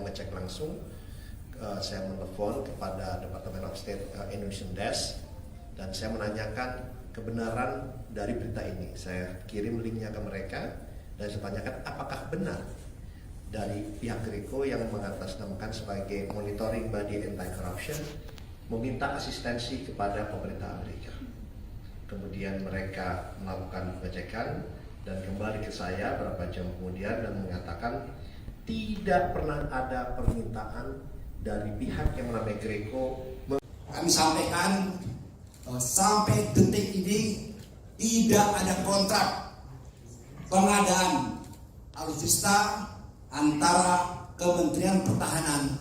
menelpon kepada Department of State Indonesian Desk dan saya menanyakan kebenaran dari berita ini. Saya kirim linknya ke mereka dan saya tanyakan apakah benar dari pihak Greco yang mengatasnamakan sebagai Monitoring Body Anti-Corruption meminta asistensi kepada pemerintah Amerika. Kemudian mereka melakukan pengecekan dan kembali ke saya beberapa jam kemudian dan mengatakan tidak pernah ada permintaan dari pihak yang namanya Greco. Kami sampaikan sampai detik ini tidak ada kontrak pengadaan alutsista antara Kementerian Pertahanan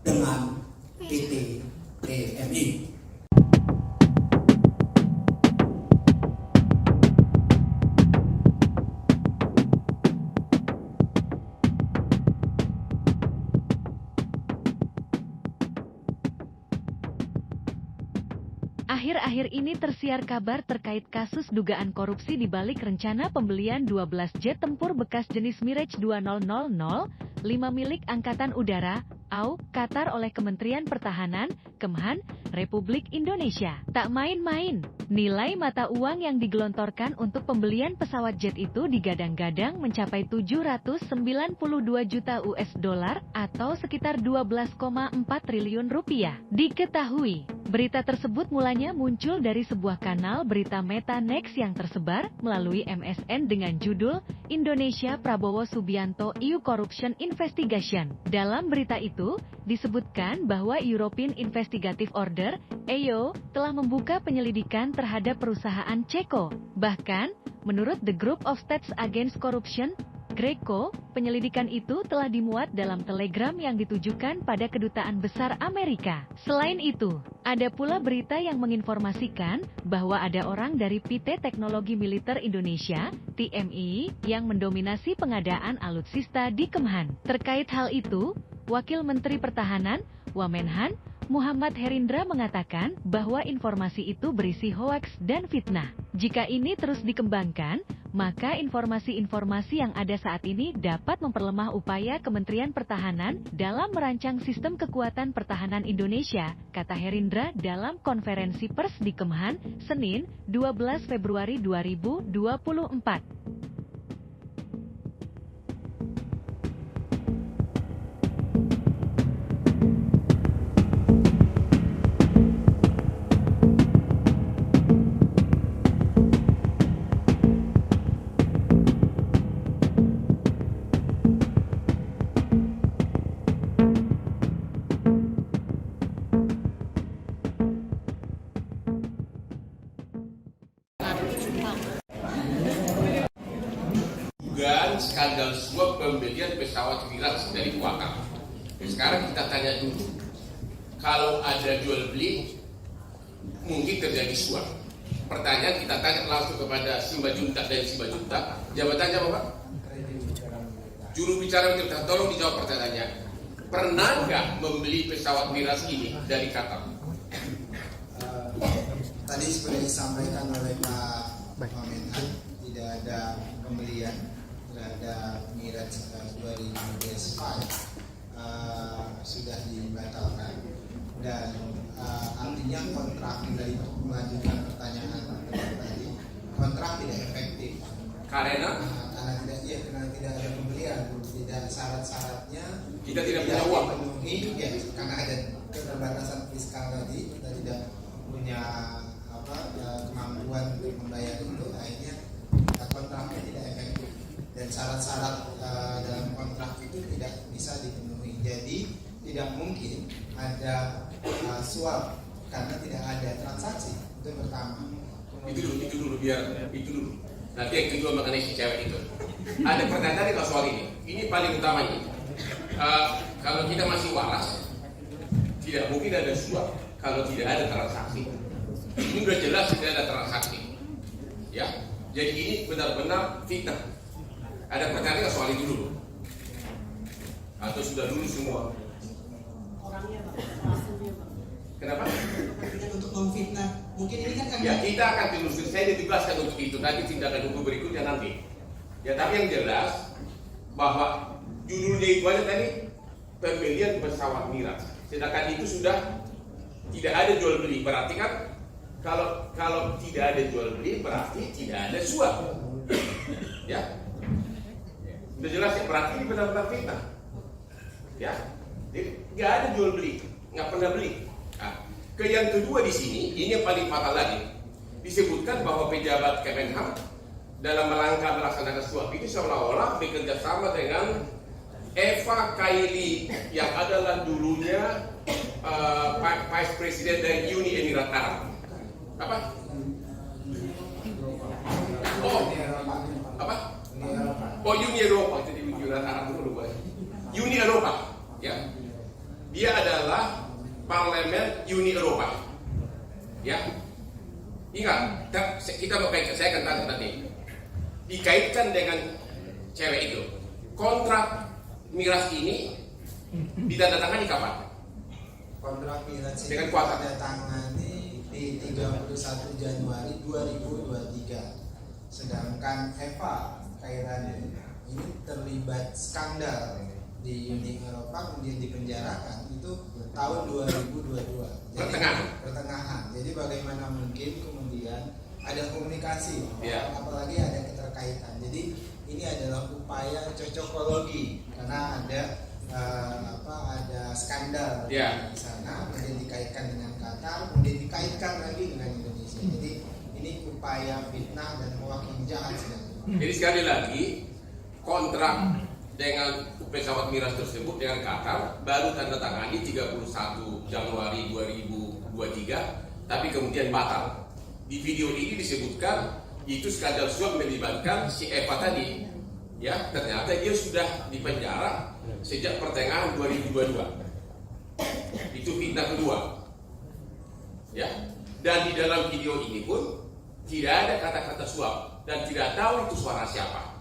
dengan PT TMI. Akhir-akhir ini tersiar kabar terkait kasus dugaan korupsi di balik rencana pembelian 12 jet tempur bekas jenis Mirage 2000, 5 milik Angkatan Udara, AU, Qatar oleh Kementerian Pertahanan, Kemhan, Republik Indonesia. Tak main-main, nilai mata uang yang digelontorkan untuk pembelian pesawat jet itu digadang-gadang mencapai 792 juta US dollar atau sekitar 12,4 triliun rupiah. Diketahui, berita tersebut mulanya muncul dari sebuah kanal berita Meta Next yang tersebar melalui MSN dengan judul Indonesia Prabowo Subianto EU Corruption Investigation. Dalam berita itu, disebutkan bahwa European Investigative Order, EO, telah membuka penyelidikan terhadap perusahaan Ceko. Bahkan, menurut The Group of States Against Corruption, Greco, penyelidikan itu telah dimuat dalam telegram yang ditujukan pada Kedutaan Besar Amerika. Selain itu, ada pula berita yang menginformasikan bahwa ada orang dari PT Teknologi Militer Indonesia, TMI, yang mendominasi pengadaan alutsista di Kemhan. Terkait hal itu, Wakil Menteri Pertahanan, Wamenhan, Muhammad Herindra mengatakan bahwa informasi itu berisi hoaks dan fitnah. Jika ini terus dikembangkan, maka informasi-informasi yang ada saat ini dapat memperlemah upaya Kementerian Pertahanan dalam merancang sistem kekuatan pertahanan Indonesia, kata Herindra dalam konferensi pers di Kemhan, Senin, 12 Februari 2024. Dugaan skandal suap pembelian pesawat Mirage dari Qatar. Sekarang kita tanya dulu, kalau ada jual beli, mungkin terjadi suap. Pertanyaan kita tanya langsung kepada Simbajuntak dan Simbajuntak. Jabatannya apa, Pak? Juru bicara kita tolong dijawab pertanyaannya. Pernah nggak membeli pesawat Mirage ini dari Qatar? Tadi seperti disampaikan oleh Pak Wamenhan, tidak ada pembelian terhadap Mirage 2005 sudah dibatalkan dan artinya kontrak dari melanjutkan pertanyaan tadi, kontrak tidak efektif karena tidak ada pembelian, tidak syarat-syaratnya kita tidak punya uang penuhi, ya, karena ada keterbatasan fiskal tadi, kita tidak punya kemampuan untuk membayar itu, akhirnya kontraknya tidak efektif dan syarat-syarat dalam kontrak itu tidak bisa dipenuhi. Jadi tidak mungkin ada suap karena tidak ada transaksi. Itu pertama. Itu dulu. Nanti yang kedua mengenai si cewek itu. Ada pertanyaan kalau soal ini. Ini paling utamanya. Kalau kita masih waras, tidak mungkin ada suap kalau tidak ada transaksi. Ini sudah jelas tidak ada transaksi. Ya, jadi ini benar-benar fitnah. Ada pertanyaan soal itu dulu. Atau atau sudah lulus semua. Orangnya Bang, pelakunya Bang. Kenapa? Kepentingan untuk memfitnah. Mungkin ini kan Ya, kita akan telusuri. Saya ditugaskan untuk itu. Nanti tindakan hukum berikutnya nanti. Ya, tapi yang jelas bahwa judulnya itu aja tadi pembelian pesawat Miraj. Sedangkan itu sudah tidak ada jual beli. Berarti kan kalau tidak ada jual beli berarti tidak ada suap. Ya, sudah jelas ya. Berarti ini benar-benar fitnah. Ya, jadi nggak ada jual beli, nggak pernah beli. Nah, yang kedua di sini, ini yang paling fatal lagi, disebutkan bahwa pejabat Kemenhan dalam rangka melaksanakan suap itu seolah-olah bekerja sama dengan Eva Kaili yang adalah dulunya Vice President dari Uni Emirat Arab. Apa? Oh, apa? Oh, Uni Eropa. Jadi Uni Emirat Arab dulu, Uni Eropa. Ya, dia adalah Parlemen Uni Eropa. Ya, ingat, kita mau kaitkan, saya akan tanya nanti. Dikaitkan dengan cewek itu. Kontrak Miraj ini ditandatangani kapan? Kontrak Miraj ini dengan kuasa ditandatangani di 31 Januari 2023. Sedangkan Eva Kairani ini terlibat skandal di Uni Eropa, kemudian dipenjarakan itu tahun 2022. Jadi, pertengahan. Jadi bagaimana mungkin kemudian ada komunikasi, apalagi ada keterkaitan. Jadi ini adalah upaya cocokologi karena ada ada skandal di sana, kemudian dikaitkan dengan Qatar, kemudian dikaitkan lagi dengan Indonesia. Jadi ini upaya fitnah dan hoax yang jahat sebenarnya. Jadi sekali lagi kontrak dengan pesawat Miraj tersebut dengan Qatar baru tanda tangani 31 Januari 2023, tapi kemudian batal. Di video ini disebutkan itu skandal suap melibatkan si Eva tadi. Ya, ternyata dia sudah dipenjara sejak pertengahan 2022. Itu fitnah kedua. Ya, dan di dalam video ini pun tidak ada kata-kata suap dan tidak tahu itu suara siapa.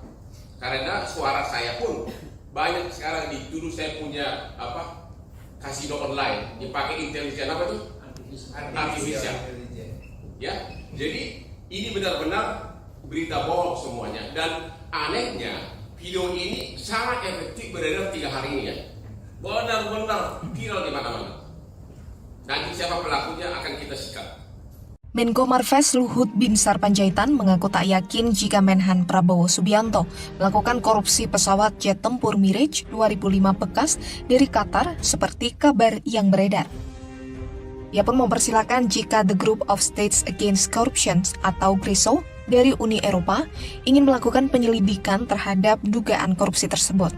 Karena suara saya pun banyak sekarang dituduh saya punya kasino online dipakai intelijen apa tuh? Artificial. Ya, jadi ini benar-benar berita bohong semuanya. Dan anehnya video ini sangat efektif beredar 3 hari ini ya. Benar-benar viral di mana-mana. Nanti siapa pelakunya akan kita sikat. Menko Marves Luhut Binsar Panjaitan mengaku tak yakin jika Menhan Prabowo Subianto melakukan korupsi pesawat jet tempur Miraj 2005 bekas dari Qatar seperti kabar yang beredar. Ia pun mempersilahkan jika The Group of States Against Corruption atau GRISO dari Uni Eropa ingin melakukan penyelidikan terhadap dugaan korupsi tersebut.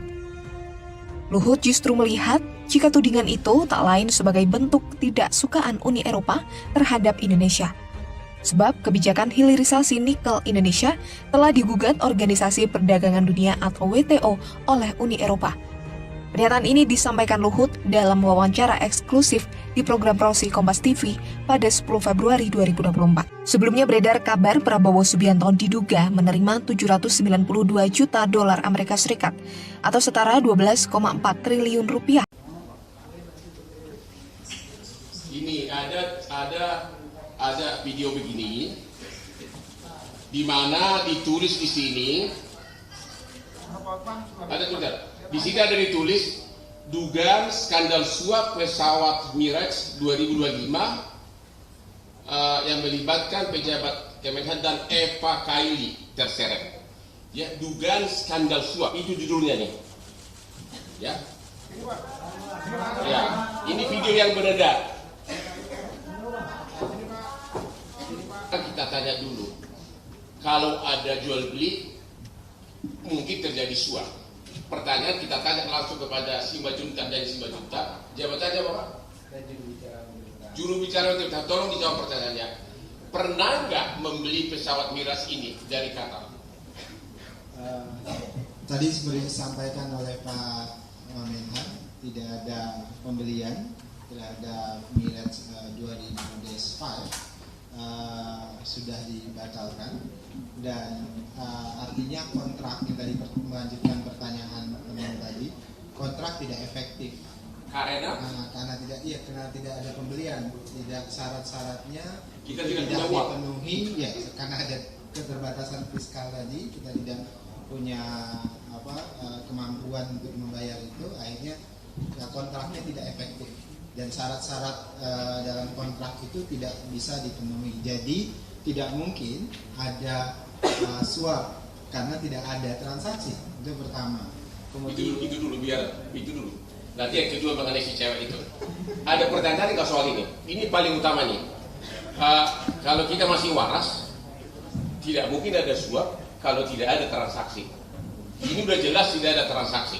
Luhut justru melihat jika tudingan itu tak lain sebagai bentuk ketidaksukaan Uni Eropa terhadap Indonesia. Sebab kebijakan hilirisasi nikel Indonesia telah digugat Organisasi Perdagangan Dunia atau WTO oleh Uni Eropa. Pernyataan ini disampaikan Luhut dalam wawancara eksklusif di program Prosi Kompas TV pada 10 Februari 2024. Sebelumnya beredar kabar Prabowo Subianto diduga menerima 792 juta dolar Amerika Serikat atau setara 12,4 triliun rupiah. Ini ada video begini di mana ditulis di sini di sini ada ditulis dugaan skandal suap pesawat Miraj 2025 yang melibatkan pejabat Kemenhan dan Eva Kaili terseret. Ya, dugaan skandal suap itu judulnya nih. Ya. Ya, ini video yang beredar. Kita tanya dulu, kalau ada jual beli mungkin terjadi suap. Pertanyaan kita tanya langsung kepada Simbajuntak dan Simbajuntak. Jabatannya Bapak? Juru bicara untuk tolong dijawab pertanyaannya. Pernah nggak membeli pesawat Miraj ini dari Qatar? Tadi seperti disampaikan oleh Pak Menhan, tidak ada pembelian terhadap Miraj 2005. Sudah dibatalkan dan artinya kontrak yang tadi melanjutkan pertanyaan teman tadi, kontrak tidak efektif. Karena karena tidak ada pembelian, tidak syarat-syaratnya kita tidak tidak punya uang. dipenuhi, ya karena ada keterbatasan fiskal tadi, kita tidak punya kemampuan untuk membayar itu, akhirnya kontraknya tidak efektif dan syarat-syarat dalam kontrak itu tidak bisa dipenuhi. Jadi tidak mungkin ada suap karena tidak ada transaksi. Itu pertama. Kemudian itu dulu. Nanti yang kedua mengenai si cewek itu. Ada pertanyaan nggak soal ini? Ini paling utama nih. Kalau kita masih waras, tidak mungkin ada suap kalau tidak ada transaksi. Ini udah jelas tidak ada transaksi.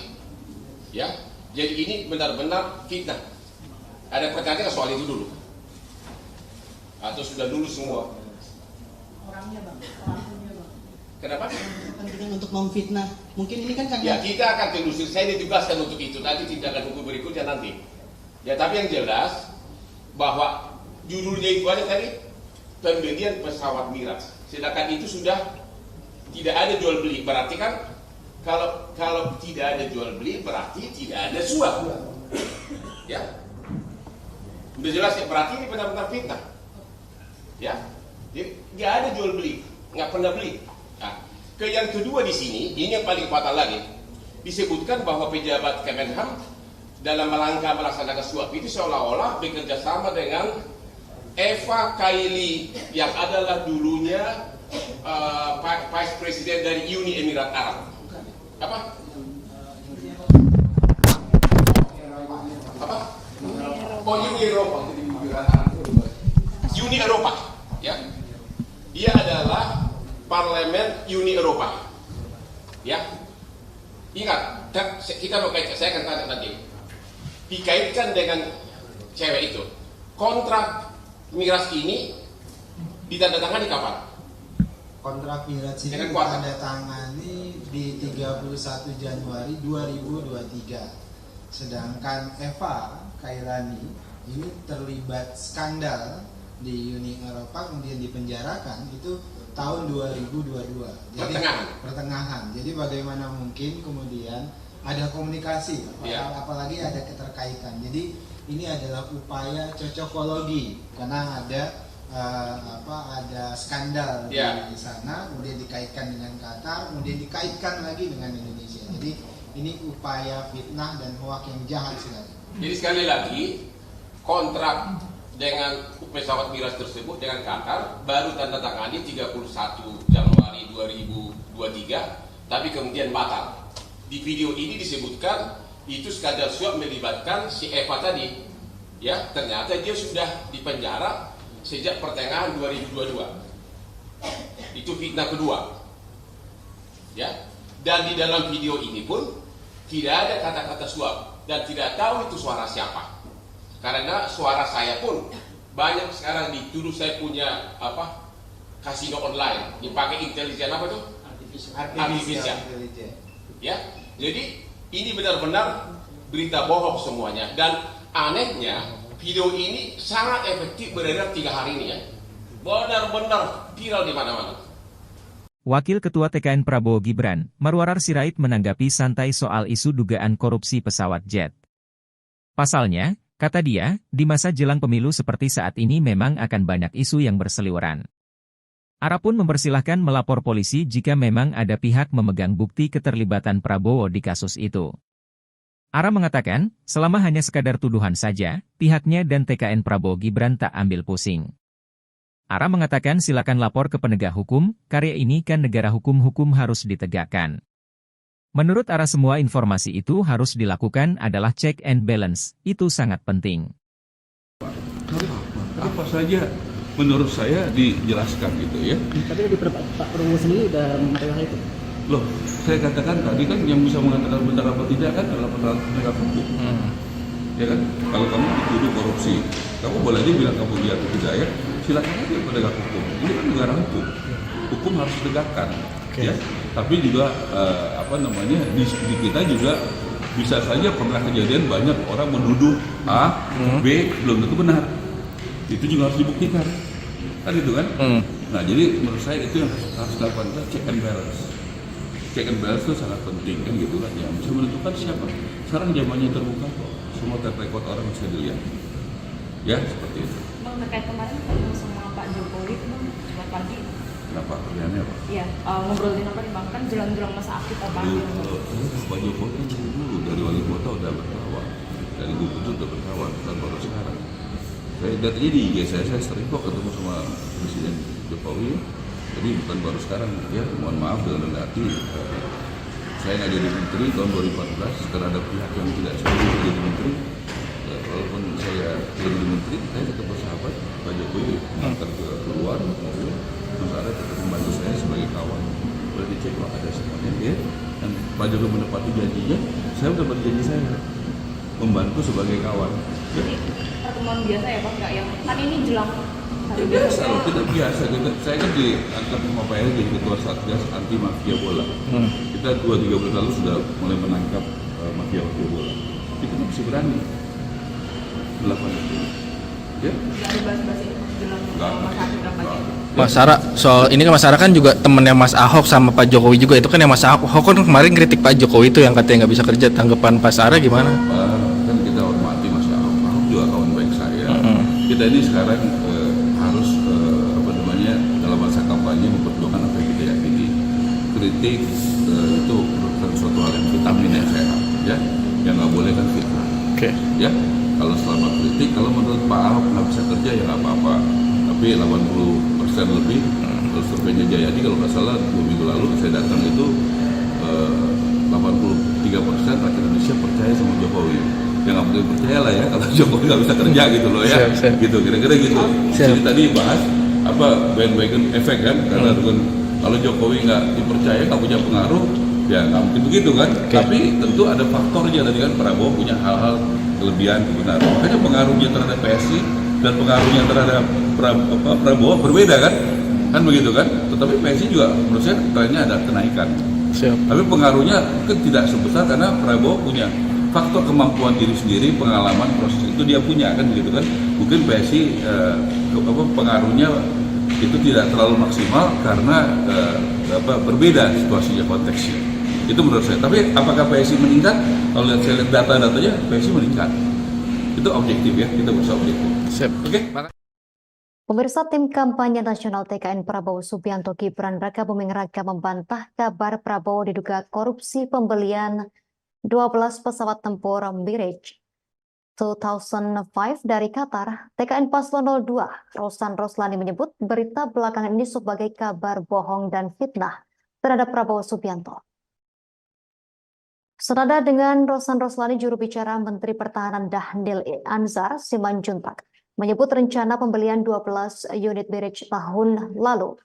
Ya, jadi ini benar-benar fitnah. Ada pertanyaan nggak soal itu dulu? Atau sudah lulus semua? Orangnya bang, pelakunya bang. Kenapa? Kepentingan untuk memfitnah. Mungkin ini kan karena... Ya kita akan telusur. Saya ditugaskan untuk itu. Nanti tindakan hukum berikutnya nanti. Ya tapi yang jelas bahwa judulnya itu aja tadi pembelian pesawat Mirage. Sedangkan itu sudah tidak ada jual beli. Berarti kan kalau tidak ada jual beli berarti tidak ada suap. Ya. Udah jelas ya. Berarti ini benar-benar fitnah. Ya. Jadi nggak ada jual beli, nggak pernah beli. Nah, yang kedua di sini, ini yang paling fatal lagi, disebutkan bahwa pejabat Kemenham dalam rangka melaksanakan suap itu seolah-olah bekerja sama dengan Eva Kaili yang adalah dulunya Vice President dari Uni Emirat Arab. Apa? Oh, Uni Eropa. Uni Eropa, ya. Dia adalah Parlemen Uni Eropa, ya. Ingat, kita mau kaitkan, saya akan tanya nanti. Dikaitkan dengan cewek itu. Kontrak Mirage ini ditandatangani kapan? Kontrak Mirage ini ditandatangani di 31 Januari 2023. Sedangkan Eva Kailani ini terlibat skandal di Uni Eropa, kemudian dipenjarakan itu tahun 2022. Jadi pertengahan. Jadi bagaimana mungkin kemudian ada komunikasi, apalagi ada keterkaitan. Jadi ini adalah upaya cocokologi karena ada ada skandal di sana, kemudian dikaitkan dengan Qatar, kemudian dikaitkan lagi dengan Indonesia. Jadi ini upaya fitnah dan hoak yang jahat sekali. Jadi sekali lagi kontrak dengan pesawat Mirage tersebut dengan Qatar baru tanda tangani 31 Januari 2023, tapi kemudian batal. Di video ini disebutkan itu skandal suap melibatkan si Eva tadi. Ya, ternyata dia sudah dipenjara sejak pertengahan 2022. Itu fitnah kedua. Ya, dan di dalam video ini pun tidak ada kata-kata suap dan tidak tahu itu suara siapa. Karena suara saya pun banyak sekarang dituduh saya punya kasino online dipakai intelijen tuh? Artificial. Ya, jadi ini benar-benar berita bohong semuanya. Dan anehnya video ini sangat efektif beredar 3 hari ini ya. Benar-benar viral di mana-mana. Wakil Ketua TKN Prabowo Gibran, Marwarar Sirait menanggapi santai soal isu dugaan korupsi pesawat jet. Pasalnya, kata dia, di masa jelang pemilu seperti saat ini memang akan banyak isu yang berseliweran. Ara pun mempersilahkan melapor polisi jika memang ada pihak memegang bukti keterlibatan Prabowo di kasus itu. Ara mengatakan, selama hanya sekadar tuduhan saja, pihaknya dan TKN Prabowo Gibran tak ambil pusing. Ara mengatakan silakan lapor ke penegak hukum, karya ini kan negara hukum harus ditegakkan. Menurut Ara semua informasi itu harus dilakukan adalah check and balance, itu sangat penting. Apa saja menurut saya dijelaskan gitu ya. Tapi tadi Pak Prabowo sendiri udah mengatakan hal itu. Loh, saya katakan tadi kan yang bisa mengatakan benar apa tidak kan adalah penegak hukum. Ya kan? Kalau kamu dituduh korupsi, kamu boleh aja bilang kamu iya atau tidak ya. Silakan aja penegak hukum. Ini kan negara hukum. Hukum harus ditegakkan. Ya. Tapi juga di kita juga bisa saja pernah kejadian banyak orang menuduh A, B belum tentu benar. Itu juga harus dibuktikan. Kan itu kan? Nah, jadi menurut saya itu yang harus dilakukan, check and balance. check and balance itu sangat penting kan gitu kan, ya bisa menentukan siapa. Sekarang zamannya terbuka kok, semua terrekod orang bisa dilihat, ya seperti itu. Bang, terkait kemarin ketemu sama Pak Jokowi itu Bang, Jumat pagi. Kenapa pertanyaannya apa? Iya, ngobrolin apa nih Bang? Kan jelang-jelang masa aktif apa? Pak Jokowi kan dulu dari wali kota udah berkawan, dari gubernur udah berkawan, bukan baru sekarang. Saya lihat aja di IG saya sering kok ketemu sama Presiden Jokowi. Jadi bukan baru sekarang, ya mohon maaf dengan rendah hati. Saya nggak jadi menteri tahun 2014 karena ada pihak yang tidak setuju saya jadi menteri. Walaupun saya jadi menteri, saya tetap bersahabat. Pak Jokowi antar ke luar mobil, sementara tetap membantu saya sebagai kawan. Boleh dicek kalau ada semuanya, ya. Dan Pak Jokowi menepati janjinya, saya sudah berjanji saya membantu sebagai kawan. Jadi pertemuan biasa ya Pak, nggak yang kan ini jelang hari biasa loh, tidak biasa. Saya kan diangkat sama Pak Erick jadi ketua Satgas anti mafia bola. Kita 2-3 bulan lalu sudah mulai menangkap mafia bola. Kita masih berani melakukan itu. Ya? Nggak ada bahas-bahas itu jelang masa aktif kampanye. Mas Sarah, soal ini kan Mas Sarah kan juga temennya Mas Ahok sama Pak Jokowi juga, itu kan yang Mas Ahok kan kemarin kritik Pak Jokowi itu yang katanya nggak bisa kerja. Tanggapan Pak Sarah gimana? Kan kita hormati Mas Ahok. Ahok juga kawan baik saya. Kita ini sekarang harus dalam masa kampanye memperjuangkan apa yang kita yakini. Kritik itu merupakan suatu hal yang vitamin yang sehat, ya. Yang nggak boleh kan fitnah. Ya. Kalau selama kritik, kalau menurut Pak Ahok nggak bisa kerja ya nggak apa-apa. Tapi 80% lebih, surveinya Jayadi kalau nggak salah 2 minggu lalu saya datang itu 83% rakyat Indonesia percaya sama Jokowi. Ya nggak mungkin percaya lah ya kalau Jokowi nggak bisa kerja gitu loh ya. Gitu kira-kira gitu. Jadi tadi bahas apa bandwagon efek kan, karena kalau Jokowi nggak dipercaya nggak punya pengaruh, ya nggak mungkin begitu kan. Tapi tentu ada faktornya tadi kan, Prabowo punya hal-hal kelebihan kebenaran. Makanya pengaruhnya terhadap PSI dan pengaruhnya terhadap Prabowo berbeda kan begitu kan. Tetapi PSI juga menurut saya trennya ada kenaikan. Tapi pengaruhnya mungkin tidak sebesar karena Prabowo punya faktor kemampuan diri sendiri, pengalaman proses itu dia punya kan begitu kan. Mungkin PSI pengaruhnya itu tidak terlalu maksimal karena berbeda situasinya, konteksnya. Itu menurut saya. Tapi apakah PSI meningkat? Kalau saya lihat data-datanya, PSI meningkat. Itu objektif ya, kita bisa objektif. Oke. Pemirsa, tim kampanye nasional TKN Prabowo Subianto Gibran Raka Buming Raka membantah kabar Prabowo diduga korupsi pembelian 12 pesawat tempur Mirage 2005 dari Qatar. TKN Paslon 02 Rosan Roslani menyebut berita belakangan ini sebagai kabar bohong dan fitnah terhadap Prabowo Subianto. Senada dengan Rosan Roslani, juru bicara Menteri Pertahanan Dhanil Anzar Simanjuntak menyebut rencana pembelian 12 unit Mirage tahun lalu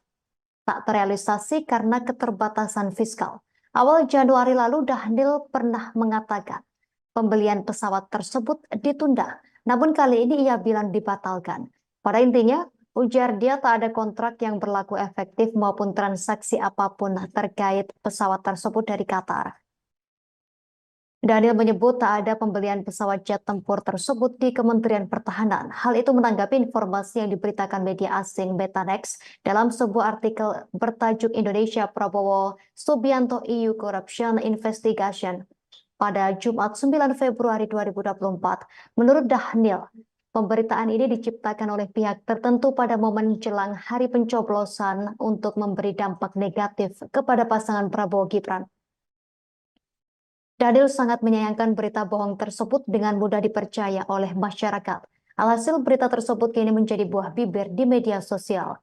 tak terrealisasi karena keterbatasan fiskal. Awal Januari lalu Dhanil pernah mengatakan pembelian pesawat tersebut ditunda, namun kali ini ia bilang dibatalkan. Pada intinya, ujar dia tak ada kontrak yang berlaku efektif maupun transaksi apapun terkait pesawat tersebut dari Qatar. Dhanil menyebut tak ada pembelian pesawat jet tempur tersebut di Kementerian Pertahanan. Hal itu menanggapi informasi yang diberitakan media asing Betanex dalam sebuah artikel bertajuk Indonesia Prabowo Subianto EU Corruption Investigation pada Jumat 9 Februari 2024. Menurut Dhanil, pemberitaan ini diciptakan oleh pihak tertentu pada momen jelang hari pencoblosan untuk memberi dampak negatif kepada pasangan Prabowo Gibran. Dhanil sangat menyayangkan berita bohong tersebut dengan mudah dipercaya oleh masyarakat. Alhasil berita tersebut kini menjadi buah bibir di media sosial.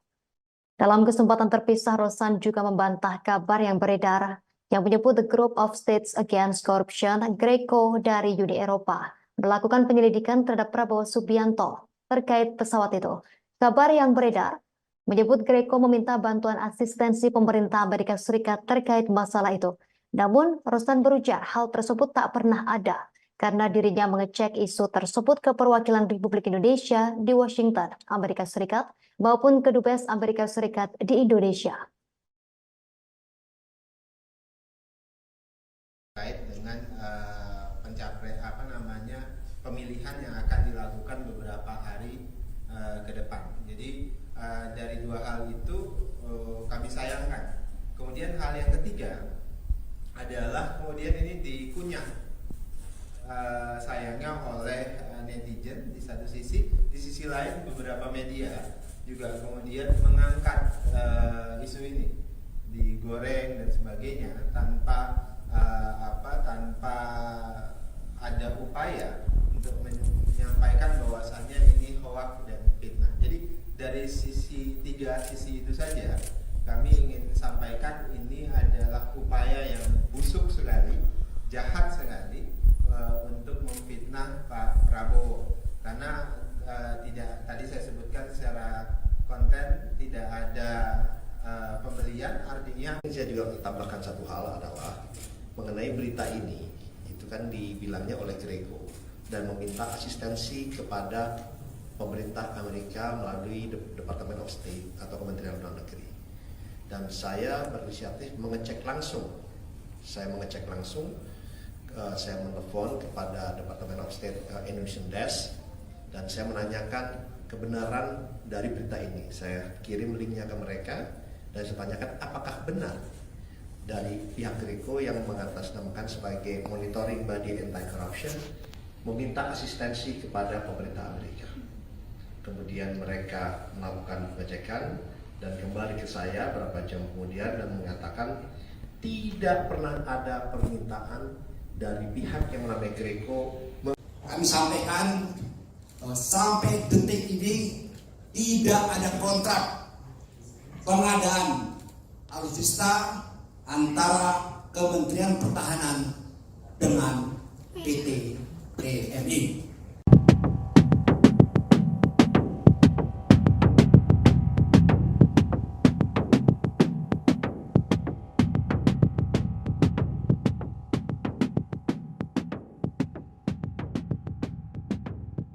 Dalam kesempatan terpisah, Rosan juga membantah kabar yang beredar yang menyebut The Group of States Against Corruption, GRECO dari Uni Eropa, melakukan penyelidikan terhadap Prabowo Subianto terkait pesawat itu. Kabar yang beredar menyebut GRECO meminta bantuan asistensi pemerintah Amerika Serikat terkait masalah itu. Namun, Rosan berujar hal tersebut tak pernah ada karena dirinya mengecek isu tersebut ke perwakilan Republik Indonesia di Washington, Amerika Serikat, maupun ke Dubes Amerika Serikat di Indonesia. Terkait dengan pemilihan yang akan dilakukan beberapa hari ke depan. Jadi dari dua hal itu kami sayangkan. Kemudian hal yang ketiga, adalah kemudian ini dikunyah sayangnya oleh netizen di satu sisi. Di sisi lain beberapa media juga kemudian mengangkat isu ini, digoreng dan sebagainya tanpa tanpa ada upaya untuk menyampaikan bahwasannya ini hoax dan fitnah. Jadi dari tiga sisi itu saja kami ingin sampaikan ini adalah upaya yang busuk sekali, jahat sekali untuk memfitnah Pak Prabowo. Karena tadi saya sebutkan secara konten tidak ada pembelian, artinya saya juga tambahkan satu hal adalah mengenai berita ini, itu kan dibilangnya oleh Greco dan meminta asistensi kepada pemerintah Amerika melalui Department of State atau Kementerian Luar Negeri. Dan saya berinisiatif mengecek langsung. Saya menelpon kepada Department of State Indonesian Desk dan saya menanyakan kebenaran dari berita ini. Saya kirim linknya ke mereka dan saya tanyakan apakah benar dari pihak Greco yang mengatasnamakan sebagai Monitoring Body Anti-Corruption meminta asistensi kepada pemerintah Amerika. Kemudian mereka melakukan pengecekan dan kembali ke saya beberapa jam kemudian dan mengatakan tidak pernah ada permintaan dari pihak yang namanya Greco. Kami sampaikan sampai detik ini tidak ada kontrak pengadaan alutsista antara Kementerian Pertahanan dengan PT PMI.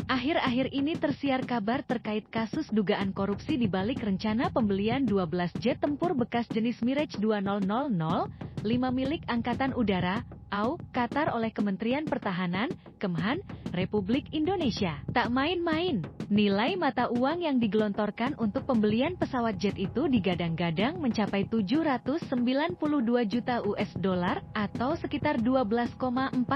Akhir-akhir ini tersiar kabar terkait kasus dugaan korupsi di balik rencana pembelian 12 jet tempur bekas jenis Mirage 2000, 5 milik Angkatan Udara, AU, Qatar oleh Kementerian Pertahanan, Kemhan, Republik Indonesia. Tak main-main, nilai mata uang yang digelontorkan untuk pembelian pesawat jet itu digadang-gadang mencapai 792 juta US dollar atau sekitar 12,4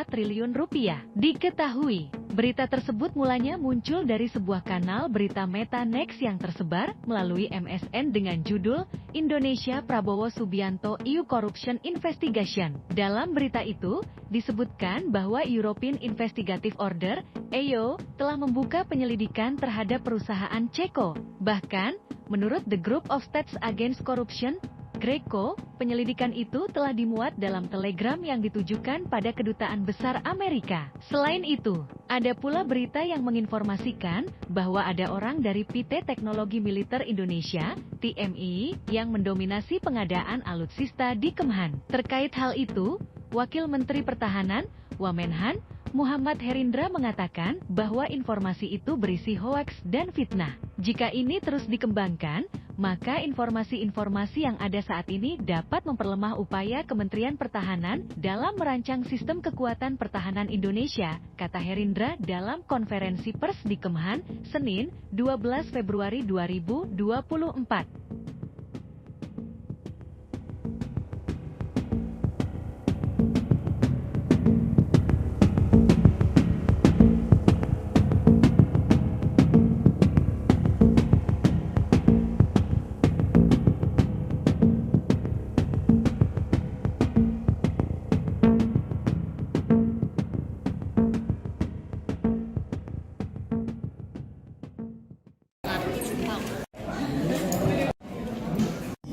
triliun rupiah. Diketahui, berita tersebut mulanya muncul dari sebuah kanal berita Meta Next yang tersebar melalui MSN dengan judul Indonesia Prabowo Subianto EU Corruption Investigation. Dalam berita itu, disebutkan bahwa European Investigative Order, EO, telah membuka penyelidikan terhadap perusahaan Ceko. Bahkan, menurut The Group of States Against Corruption, Greco, penyelidikan itu telah dimuat dalam telegram yang ditujukan pada Kedutaan Besar Amerika. Selain itu, ada pula berita yang menginformasikan bahwa ada orang dari PT Teknologi Militer Indonesia, TMI, yang mendominasi pengadaan alutsista di Kemhan. Terkait hal itu, Wakil Menteri Pertahanan, Wamenhan, Muhammad Herindra mengatakan bahwa informasi itu berisi hoaks dan fitnah. Jika ini terus dikembangkan, maka informasi-informasi yang ada saat ini dapat memperlemah upaya Kementerian Pertahanan dalam merancang sistem kekuatan pertahanan Indonesia, kata Herindra dalam konferensi pers di Kemhan, Senin, 12 Februari 2024.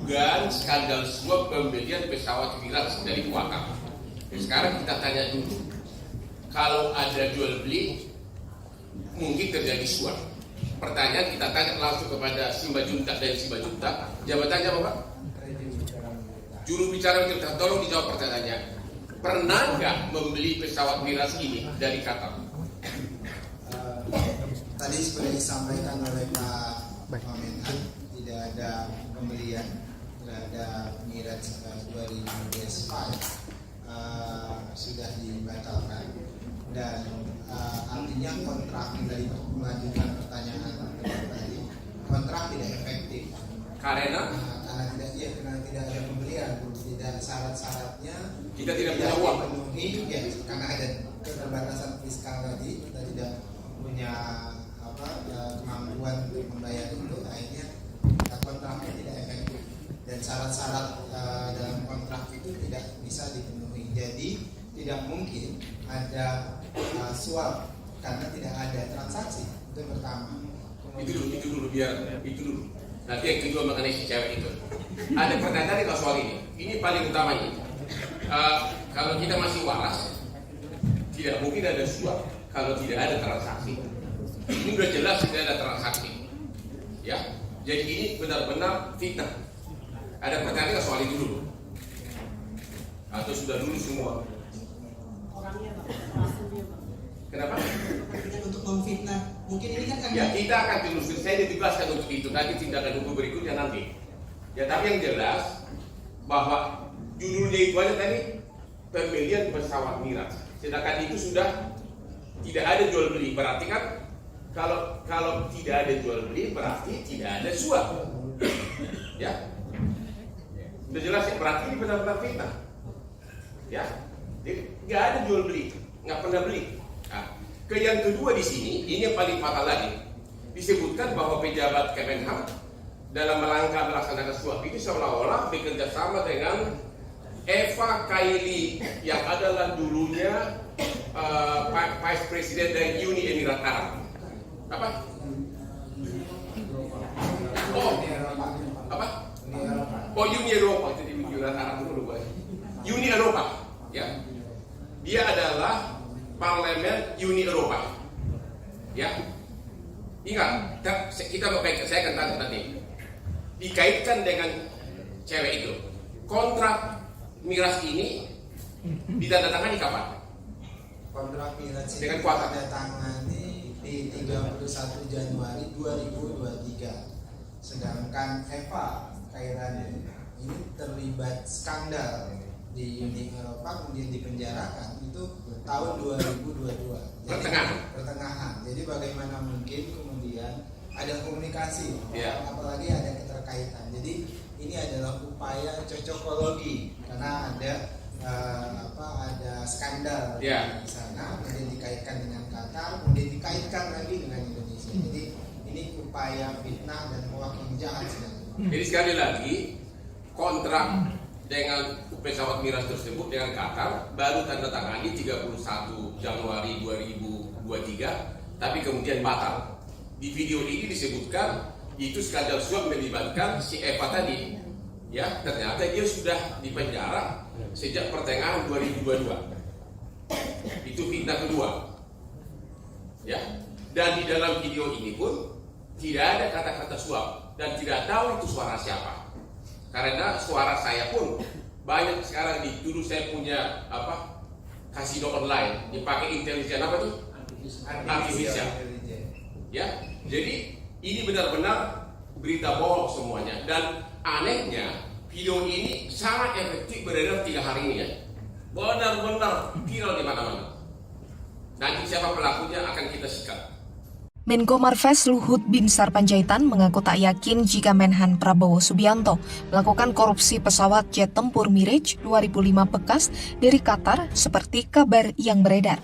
Dugaan skandal suap pembelian pesawat Mirage dari Qatar. Sekarang kita tanya dulu, kalau ada jual beli, mungkin terjadi suap. Pertanyaan kita tanya langsung kepada Simbajuntak dan Simbajuntak. Jabatannya apa Pak? Juru bicara kita, tolong dijawab pertanyaannya. Pernah nggak membeli pesawat Mirage ini dari Qatar? Tadi sudah disampaikan oleh Pak Wamenhan, tidak ada pembelian terhadap Mirage 2000 DS5, sudah dibatalkan dan artinya kontrak dari melanjutkan pertanyaan tadi, kontrak tidak efektif karena tidak ya karena tidak ada pembelian, tidak syarat-syaratnya kita tidak punya uang penuhi, ya karena ada keterbatasan fiskal tadi, kita tidak punya kemampuan untuk membayar itu, akhirnya kontraknya tidak efektif dan syarat-syarat dalam kontrak itu tidak bisa dipenuhi. Jadi tidak mungkin ada suap karena tidak ada transaksi. Itu yang pertama. Itu dulu. Nanti yang kedua mengenai si cewek itu. Ada pertanyaan kalau soal ini. Ini paling utama ini. Kalau kita masih waras, tidak mungkin ada suap kalau tidak ada transaksi. Ini sudah jelas tidak ada transaksi. Ya, jadi ini benar-benar fitnah. Ada pertanyaan soal itu dulu. Atau sudah dulu semua? Orangnya Bang. Kenapa? Untuk memfitnah. Mungkin ini kan ya kita akan telusuri, saya ditugaskan untuk itu, nanti tindakan hukum berikutnya nanti. Ya tapi yang jelas bahwa judulnya itu aja tadi pembelian pesawat Mirage. Sedangkan itu sudah tidak ada jual beli, berarti kan kalau tidak ada jual beli berarti tidak ada suap. Ya, sudah jelas ya, berarti ini benar-benar fitnah. Ya, jadi nggak ada jual beli, nggak pernah beli. Nah, yang kedua di sini, ini yang paling fatal lagi, disebutkan bahwa pejabat Kemenham dalam rangka melaksanakan suap itu seolah-olah bekerja sama dengan Eva Kaili yang adalah dulunya Vice President dari Uni Emirat Arab. Apa? Uni Eropa itu di Emirat Arab dulu, Uni Eropa, ya. Dia adalah Parlemen Uni Eropa, ya. Ingat, kita mau kaitkan, saya akan tanya nanti. Dikaitkan dengan cewek itu. Kontrak Mirage ini ditandatangani kapan? Kontrak Mirage dengan kuasa ditandatangani di 31 Januari 2023. Sedangkan Eva Kairani ini terlibat skandal di Uni Eropa, kemudian dipenjarakan itu tahun 2022. Pertengahan. Jadi bagaimana mungkin kemudian ada komunikasi, apalagi ada keterkaitan. Jadi ini adalah upaya cocokologi karena ada ada skandal di sana, kemudian dikaitkan dengan Qatar, kemudian dikaitkan lagi dengan Indonesia. Jadi ini upaya fitnah dan hoax yang jahat sekali. Jadi sekali lagi kontrak dengan pesawat Mirage tersebut dengan Qatar baru tanda tangani 31 Januari 2023, tapi kemudian batal. Di video ini disebutkan itu skandal suap melibatkan si Eva tadi. Ya, ternyata dia sudah dipenjara sejak pertengahan 2022. Itu fitnah kedua. Ya, dan di dalam video ini pun tidak ada kata-kata suap dan tidak tahu itu suara siapa. Karena suara saya pun banyak sekarang dituduh saya punya kasino online dipakai intelijen artifisial. Ya, jadi ini benar-benar berita bohong semuanya. Dan anehnya video ini sangat efektif beredar 3 hari ini ya. Benar-benar viral di mana-mana. Nanti siapa pelakunya akan kita sikat. Menko Marves Luhut Binsar Panjaitan mengaku tak yakin jika Menhan Prabowo Subianto melakukan korupsi pesawat jet tempur Mirage 2005 bekas dari Qatar seperti kabar yang beredar.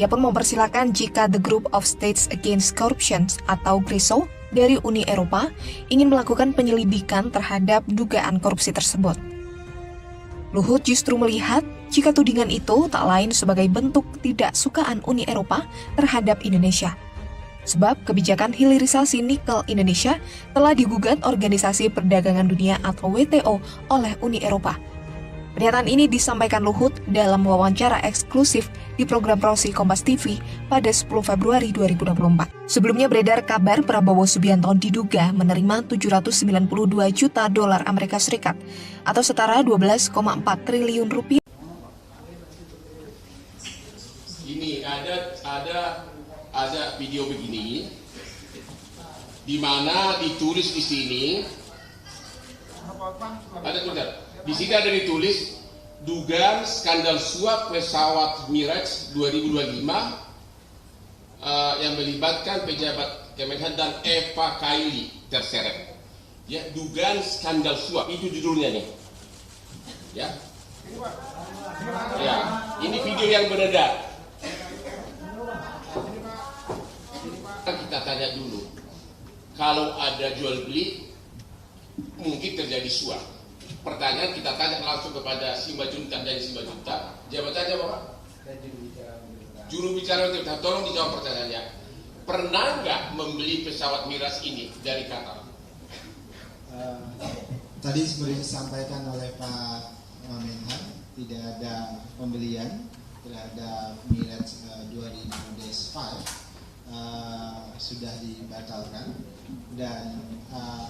Ia pun mempersilahkan jika The Group of States Against Corruption atau GRISO dari Uni Eropa ingin melakukan penyelidikan terhadap dugaan korupsi tersebut. Luhut justru melihat jika tudingan itu tak lain sebagai bentuk tidak sukaan Uni Eropa terhadap Indonesia. Sebab kebijakan hilirisasi nikel Indonesia telah digugat Organisasi Perdagangan Dunia atau WTO oleh Uni Eropa. Pernyataan ini disampaikan Luhut dalam wawancara eksklusif di program Prosi Kompas TV pada 10 Februari 2024. Sebelumnya beredar kabar Prabowo Subianto diduga menerima 792 juta dolar Amerika Serikat atau setara 12,4 triliun rupiah. Ini ada video begini di mana ditulis di sini ada tulisan. Di sini ada ditulis dugaan skandal suap pesawat Mirage 2025 yang melibatkan pejabat Kemenhan dan Eva Kaili terseret. Ya, dugaan skandal suap itu judulnya nih. Ya. Ya, ini video yang beredar. Kita tanya dulu. Kalau ada jual beli, mungkin terjadi suap. Pertanyaan kita tanya langsung kepada Simanjuntak dari Simanjuntak. Jabatannya apa, Pak? Juru bicara untuk tolong dijawab pertanyaannya. Pernah nggak membeli pesawat Miras ini dari Qatar? Tadi seperti disampaikan oleh Pak Menhan, tidak ada pembelian terhadap Mirage 2000-5 sudah dibatalkan, dan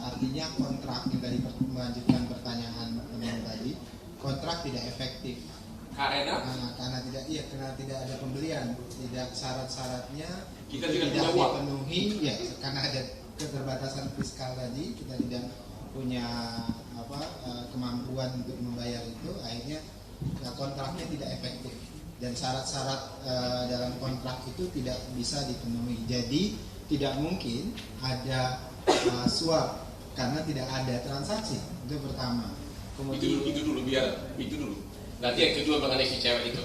artinya kontrak yang tadi melanjutkan pertanyaan teman tadi, kontrak tidak efektif karena tidak ada pembelian, tidak syarat-syaratnya kita tidak dipenuhi, ya karena ada keterbatasan fiskal tadi, kita tidak punya kemampuan untuk membayar itu, akhirnya kontraknya tidak efektif dan syarat-syarat dalam kontrak itu tidak bisa dipenuhi. Jadi tidak mungkin ada suap karena tidak ada transaksi. Itu pertama. Kemudian itu dulu. Nanti yang kedua mengenai si cewek itu.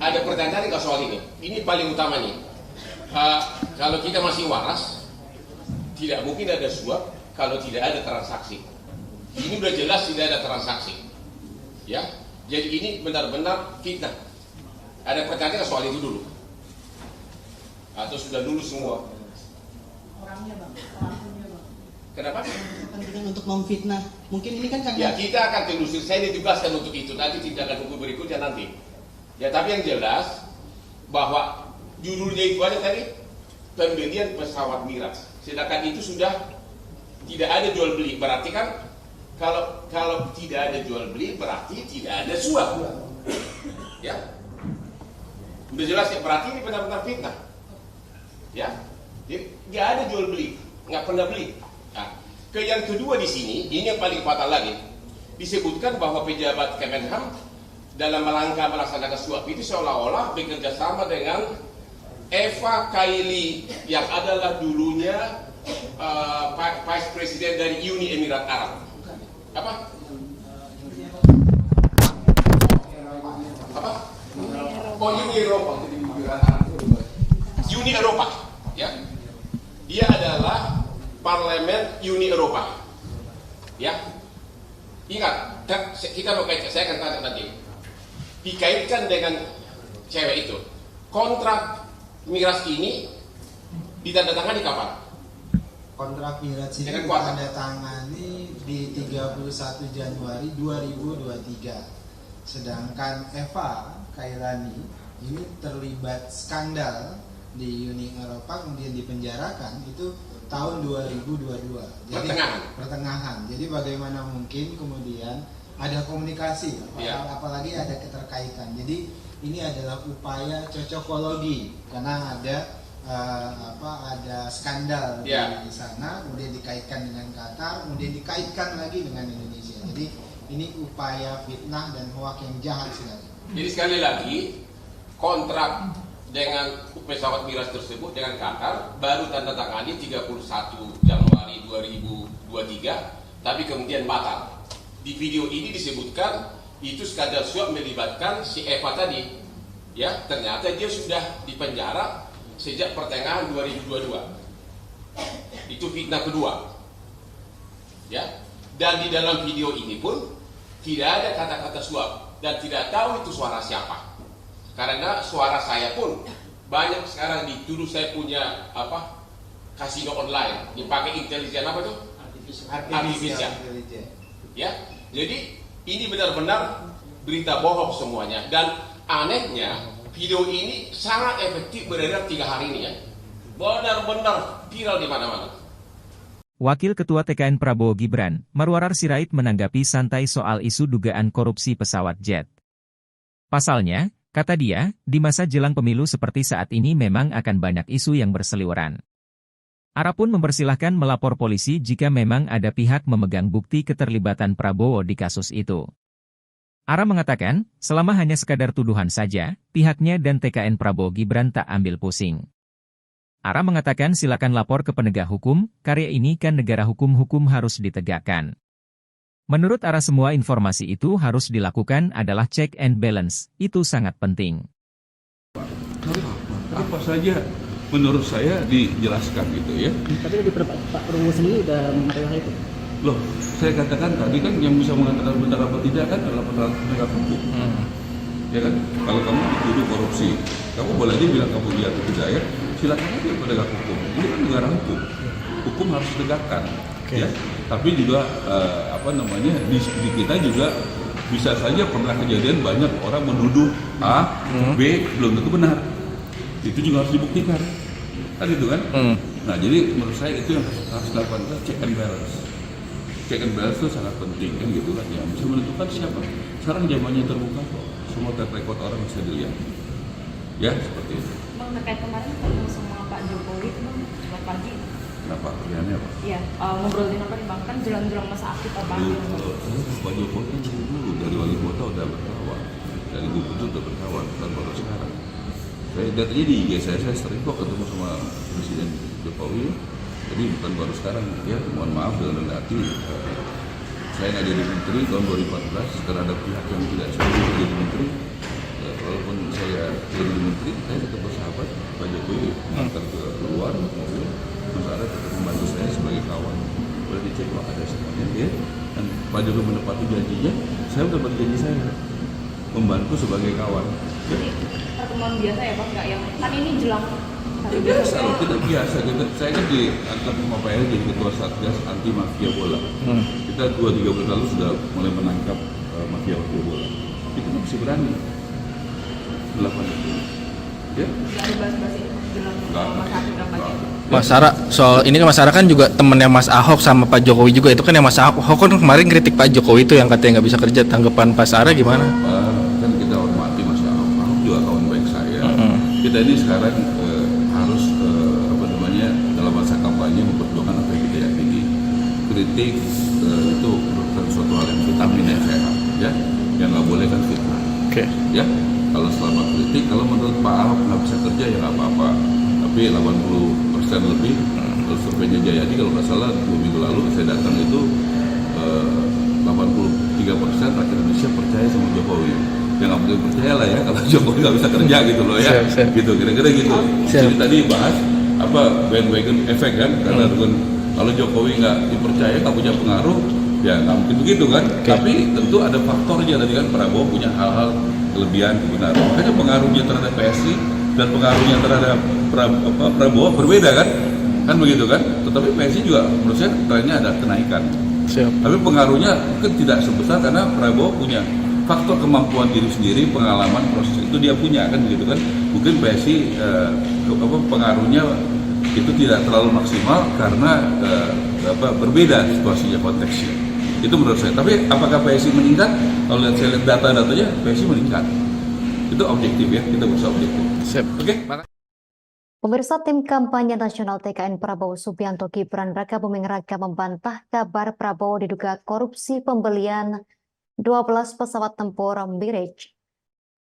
Ada pertanyaan nggak soal ini? Ini paling utama nih. Kalau kita masih waras, tidak mungkin ada suap kalau tidak ada transaksi. Ini udah jelas tidak ada transaksi. Ya, jadi ini benar-benar fitnah. Ada pertanyaan soal itu dulu? Atau sudah dulu semua? Orangnya bang, pelakunya bang. Kenapa? Kepentingan untuk memfitnah. Mungkin ini kan Ya kita akan telusur. Saya ditugaskan untuk itu. Nanti tindakan hukum berikutnya nanti. Ya tapi yang jelas bahwa judulnya itu aja tadi pembelian pesawat Mirage. Sedangkan itu sudah tidak ada jual beli. Berarti kan kalau tidak ada jual beli berarti tidak ada suap. Ya. Udah jelas ya, berarti ini benar-benar fitnah. Ya. Jadi nggak ada jual beli, nggak pernah beli. Nah, yang kedua di sini, ini yang paling fatal lagi. Disebutkan bahwa pejabat Kemenham dalam rangka melaksanakan suap itu seolah-olah bekerja sama dengan Eva Kaili yang adalah dulunya Vice President dari Uni Emirat Arab. Apa? Oh, Uni Eropa. Uni Eropa, ya. Dia adalah Parlemen Uni Eropa. Ya. Ingat, kita mau kaitkan, saya akan tanya nanti. Dikaitkan dengan cewek itu. Kontrak Miras ini ditandatangani kapan? Kontrak Mirage ini ditandatangani di 31 Januari 2023. Sedangkan Eva Kailani ini terlibat skandal di Uni Eropa, kemudian dipenjarakan itu tahun 2022. Jadi pertengahan. Jadi bagaimana mungkin kemudian ada komunikasi, apalagi ada keterkaitan. Jadi ini adalah upaya cocokologi karena ada skandal di sana, kemudian dikaitkan dengan Qatar, kemudian dikaitkan lagi dengan Indonesia. Jadi ini upaya fitnah dan hoak yang jahat sekali. Jadi sekali lagi kontrak dengan pesawat Miras tersebut dengan Qatar baru tanda tangani 31 Januari 2023, tapi kemudian batal. Di video ini disebutkan itu skandal suap melibatkan si Eva tadi. Ya, ternyata dia sudah dipenjara sejak pertengahan 2022. Itu fitnah kedua. Ya. Dan di dalam video ini pun tidak ada kata-kata suap dan tidak tahu itu suara siapa. Karena suara saya pun banyak sekarang dituduh saya punya kasino online, dipakai intelijen apa tuh? Artificial. Ya. Jadi ini benar-benar berita bohong semuanya, dan anehnya video ini sangat efektif beredar 3 hari ini ya. Benar-benar viral di mana-mana. Wakil Ketua TKN Prabowo Gibran, Marwarar Sirait menanggapi santai soal isu dugaan korupsi pesawat jet. Pasalnya, kata dia, di masa jelang pemilu seperti saat ini memang akan banyak isu yang berseliweran. Ara pun mempersilahkan melapor polisi jika memang ada pihak memegang bukti keterlibatan Prabowo di kasus itu. Ara mengatakan, selama hanya sekadar tuduhan saja, pihaknya dan TKN Prabowo Gibran tak ambil pusing. Ara mengatakan silakan lapor ke penegak hukum, karya ini kan negara hukum harus ditegakkan. Menurut Ara semua informasi itu harus dilakukan adalah check and balance, itu sangat penting. Apa saja menurut saya dijelaskan gitu ya. Tapi lebih Pak Prabowo sendiri udah mengetahui hal itu. Loh, saya katakan tadi kan yang bisa mengatakan benar apa tidak kan adalah penegak hukum. Ya kan? Kalau kamu dituduh korupsi, kamu boleh aja bilang kamu dia atau tidak ya. Silakan aja penegak hukum. Ini kan negara hukum. Hukum harus ditegakkan. Ya. Tapi juga di kita juga bisa saja pernah kejadian banyak orang menuduh A, B belum tentu benar. Itu juga harus dibuktikan. Kan itu kan? Nah, jadi menurut saya itu yang harus dilakukan, check and balance. Check and balance itu sangat penting kan gitu kan ya. Bisa menentukan siapa. Sekarang zamannya terbuka kok. Semua record orang bisa dilihat. Ya, seperti itu. Bang, terkait kemarin ketemu sama Pak Jokowi itu Bang, selamat pagi. Kenapa? Kerjaannya apa? Iya, ngobrolin apa nih Bang? Kan jelang-jelang masa aktif apa? Pak Jokowi kan dulu dari wali kota udah berkawan, dari gubernur udah berkawan, dan baru sekarang. Saya lihat aja di IG saya sering kok ketemu sama Presiden Jokowi. Jadi bukan baru sekarang ya, mohon maaf dengan rendah hati. Saya nggak jadi menteri tahun 2014 karena ada pihak yang tidak setuju jadi menteri. Walaupun saya jadi menteri, saya tetap bersahabat. Pak Jokowi mengantar ke luar mobil, Mas Ara tetap membantu saya sebagai kawan. Boleh dicek kalau ada semuanya ya. Dan Pak Jokowi menepati janjinya, saya udah berjanji saya membantu sebagai kawan. Jadi pertemuan biasa ya Bang, nggak yang kan ini jelang hari biasa loh, kita biasa gitu. Saya kan diangkat sama Pak Eri jadi ketua Satgas anti mafia bola. Kita 2-3 bulan lalu sudah mulai menangkap mafia bola. Itu masih berani melakukan itu. Ya? Nggak bahas-bahas ini jelang masa aktif kampanye. Mas Ara, soal ini kan Mas Ara kan juga temennya Mas Ahok sama Pak Jokowi juga. Itu kan yang Mas Ahok kan kemarin kritik Pak Jokowi itu yang katanya nggak bisa kerja. Tanggapan Pak Ara gimana? Kan kita hormati Mas Ahok. Ahok juga kawan baik saya. Kita ini sekarang harus dalam masa kampanye memperjuangkan apa yang kita yakini. Kritik itu bukan suatu hal yang vitamin yang sehat, ya. Yang nggak boleh kan fitnah. Ya. Kalau selama kritik, kalau menurut Pak Ahok nggak bisa kerja ya nggak apa-apa. Tapi 80% lebih, kalau surveinya Jayadi kalau nggak salah 2 minggu lalu saya datang itu 83% rakyat Indonesia percaya sama Jokowi. Ya nggak mungkin percaya lah ya kalau Jokowi nggak bisa kerja gitu loh ya. Gitu kira-kira gitu. Jadi tadi bahas bandwagon efek kan, karena kalau Jokowi nggak dipercaya nggak punya pengaruh, ya nggak mungkin begitu kan. Tapi tentu ada faktornya tadi kan, Prabowo punya hal-hal kelebihan kebenaran. Makanya pengaruhnya terhadap PSI dan pengaruhnya terhadap Prabowo berbeda kan begitu kan. Tetapi PSI juga menurut saya trennya ada kenaikan. Tapi pengaruhnya mungkin tidak sebesar karena Prabowo punya faktor kemampuan diri sendiri, pengalaman proses itu dia punya kan begitu kan. Mungkin PSI pengaruhnya itu tidak terlalu maksimal karena berbeda situasinya, konteksnya. Itu menurut saya. Tapi apakah PSI meningkat? Kalau saya lihat data-datanya, PSI meningkat. Itu objektif ya, kita berusaha objektif. Oke. Pemirsa, tim kampanye nasional TKN Prabowo Subianto Gibran Raka Buming Raka membantah kabar Prabowo diduga korupsi pembelian 12 pesawat tempur Mirage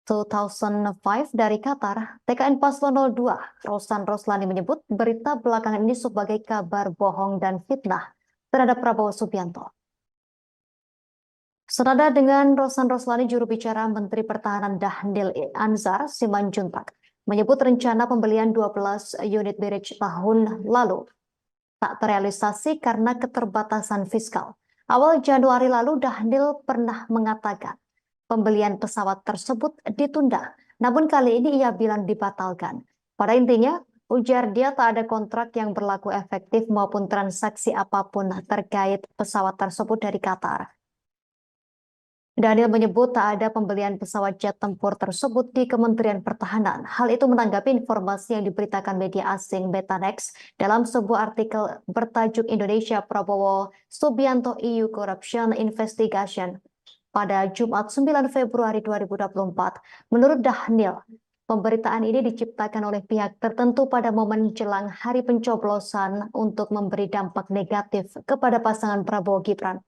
2005 dari Qatar. TKN Paslon 02 Rosan Roslani menyebut berita belakangan ini sebagai kabar bohong dan fitnah terhadap Prabowo Subianto. Senada dengan Rosan Roslani, juru bicara Menteri Pertahanan Dhanil Anzar Simanjuntak menyebut rencana pembelian 12 unit Mirage tahun lalu tak terrealisasi karena keterbatasan fiskal. Awal Januari lalu Dhanil pernah mengatakan pembelian pesawat tersebut ditunda, namun kali ini ia bilang dibatalkan. Pada intinya, ujar dia tak ada kontrak yang berlaku efektif maupun transaksi apapun terkait pesawat tersebut dari Qatar. Dhanil menyebut tak ada pembelian pesawat jet tempur tersebut di Kementerian Pertahanan. Hal itu menanggapi informasi yang diberitakan media asing Betanex dalam sebuah artikel bertajuk Indonesia Prabowo Subianto EU Corruption Investigation pada Jumat 9 Februari 2024. Menurut Dhanil, pemberitaan ini diciptakan oleh pihak tertentu pada momen jelang hari pencoblosan untuk memberi dampak negatif kepada pasangan Prabowo Gibran.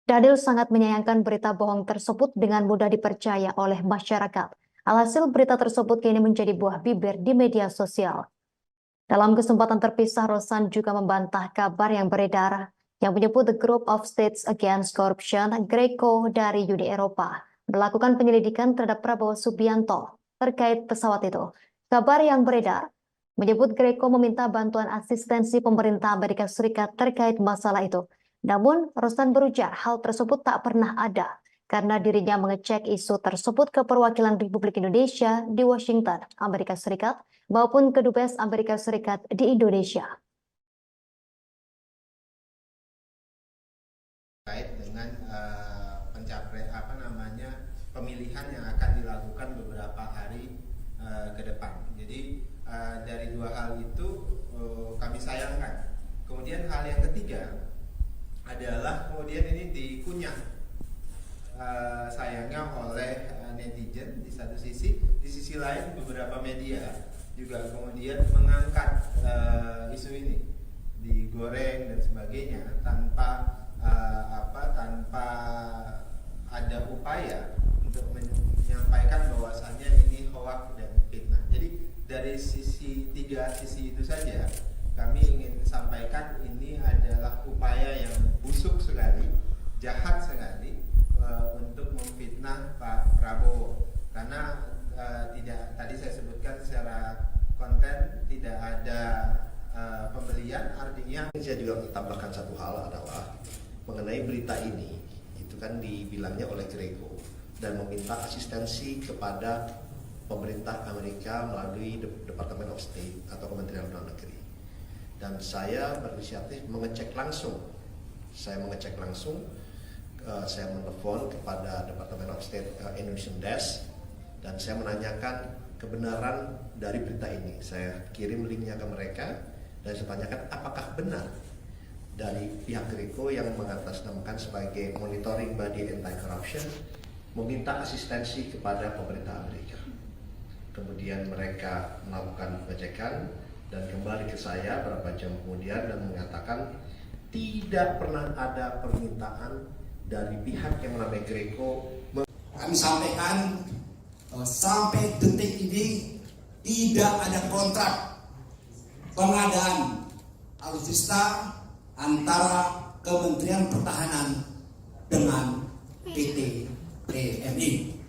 Dhanil sangat menyayangkan berita bohong tersebut dengan mudah dipercaya oleh masyarakat. Alhasil berita tersebut kini menjadi buah bibir di media sosial. Dalam kesempatan terpisah, Rosan juga membantah kabar yang beredar yang menyebut The Group of States Against Corruption, GRECO dari Uni Eropa, melakukan penyelidikan terhadap Prabowo Subianto terkait pesawat itu. Kabar yang beredar menyebut GRECO meminta bantuan asistensi pemerintah Amerika Serikat terkait masalah itu. Namun, Rosan berujar hal tersebut tak pernah ada karena dirinya mengecek isu tersebut ke perwakilan Republik Indonesia di Washington, Amerika Serikat, maupun ke Dubes Amerika Serikat di Indonesia. Terkait dengan pemilihan yang akan dilakukan beberapa hari ke depan. Jadi dari dua hal itu kami sayangkan. Kemudian hal yang ketiga adalah kemudian ini dikunyah sayangnya oleh netizen di satu sisi, di sisi lain beberapa media juga kemudian mengangkat isu ini, digoreng dan sebagainya tanpa tanpa ada upaya untuk menyampaikan bahwasannya ini hoax dan fitnah. Jadi dari tiga sisi itu saja kami ingin sampaikan ini adalah upaya yang busuk sekali, jahat sekali untuk memfitnah Pak Prabowo, karena tadi saya sebutkan secara konten tidak ada pembelian, artinya saya juga tambahkan satu hal adalah mengenai berita ini itu kan dibilangnya oleh GRECO dan meminta asistensi kepada pemerintah Amerika melalui Department of State atau Kementerian Luar Negeri, dan saya berinisiatif mengecek langsung. Saya menelpon kepada Department of State Indonesian Desk dan saya menanyakan kebenaran dari berita ini. Saya kirim linknya ke mereka dan saya tanyakan apakah benar dari pihak GRECO yang mengatasnamakan sebagai Monitoring Body Anti-Corruption meminta asistensi kepada pemerintah Amerika. Kemudian mereka melakukan pengecekan dan kembali ke saya beberapa jam kemudian dan mengatakan tidak pernah ada permintaan dari pihak yang namanya GRECO. Kami sampaikan sampai detik ini tidak ada kontrak pengadaan alutsista antara Kementerian Pertahanan dengan PT PMI.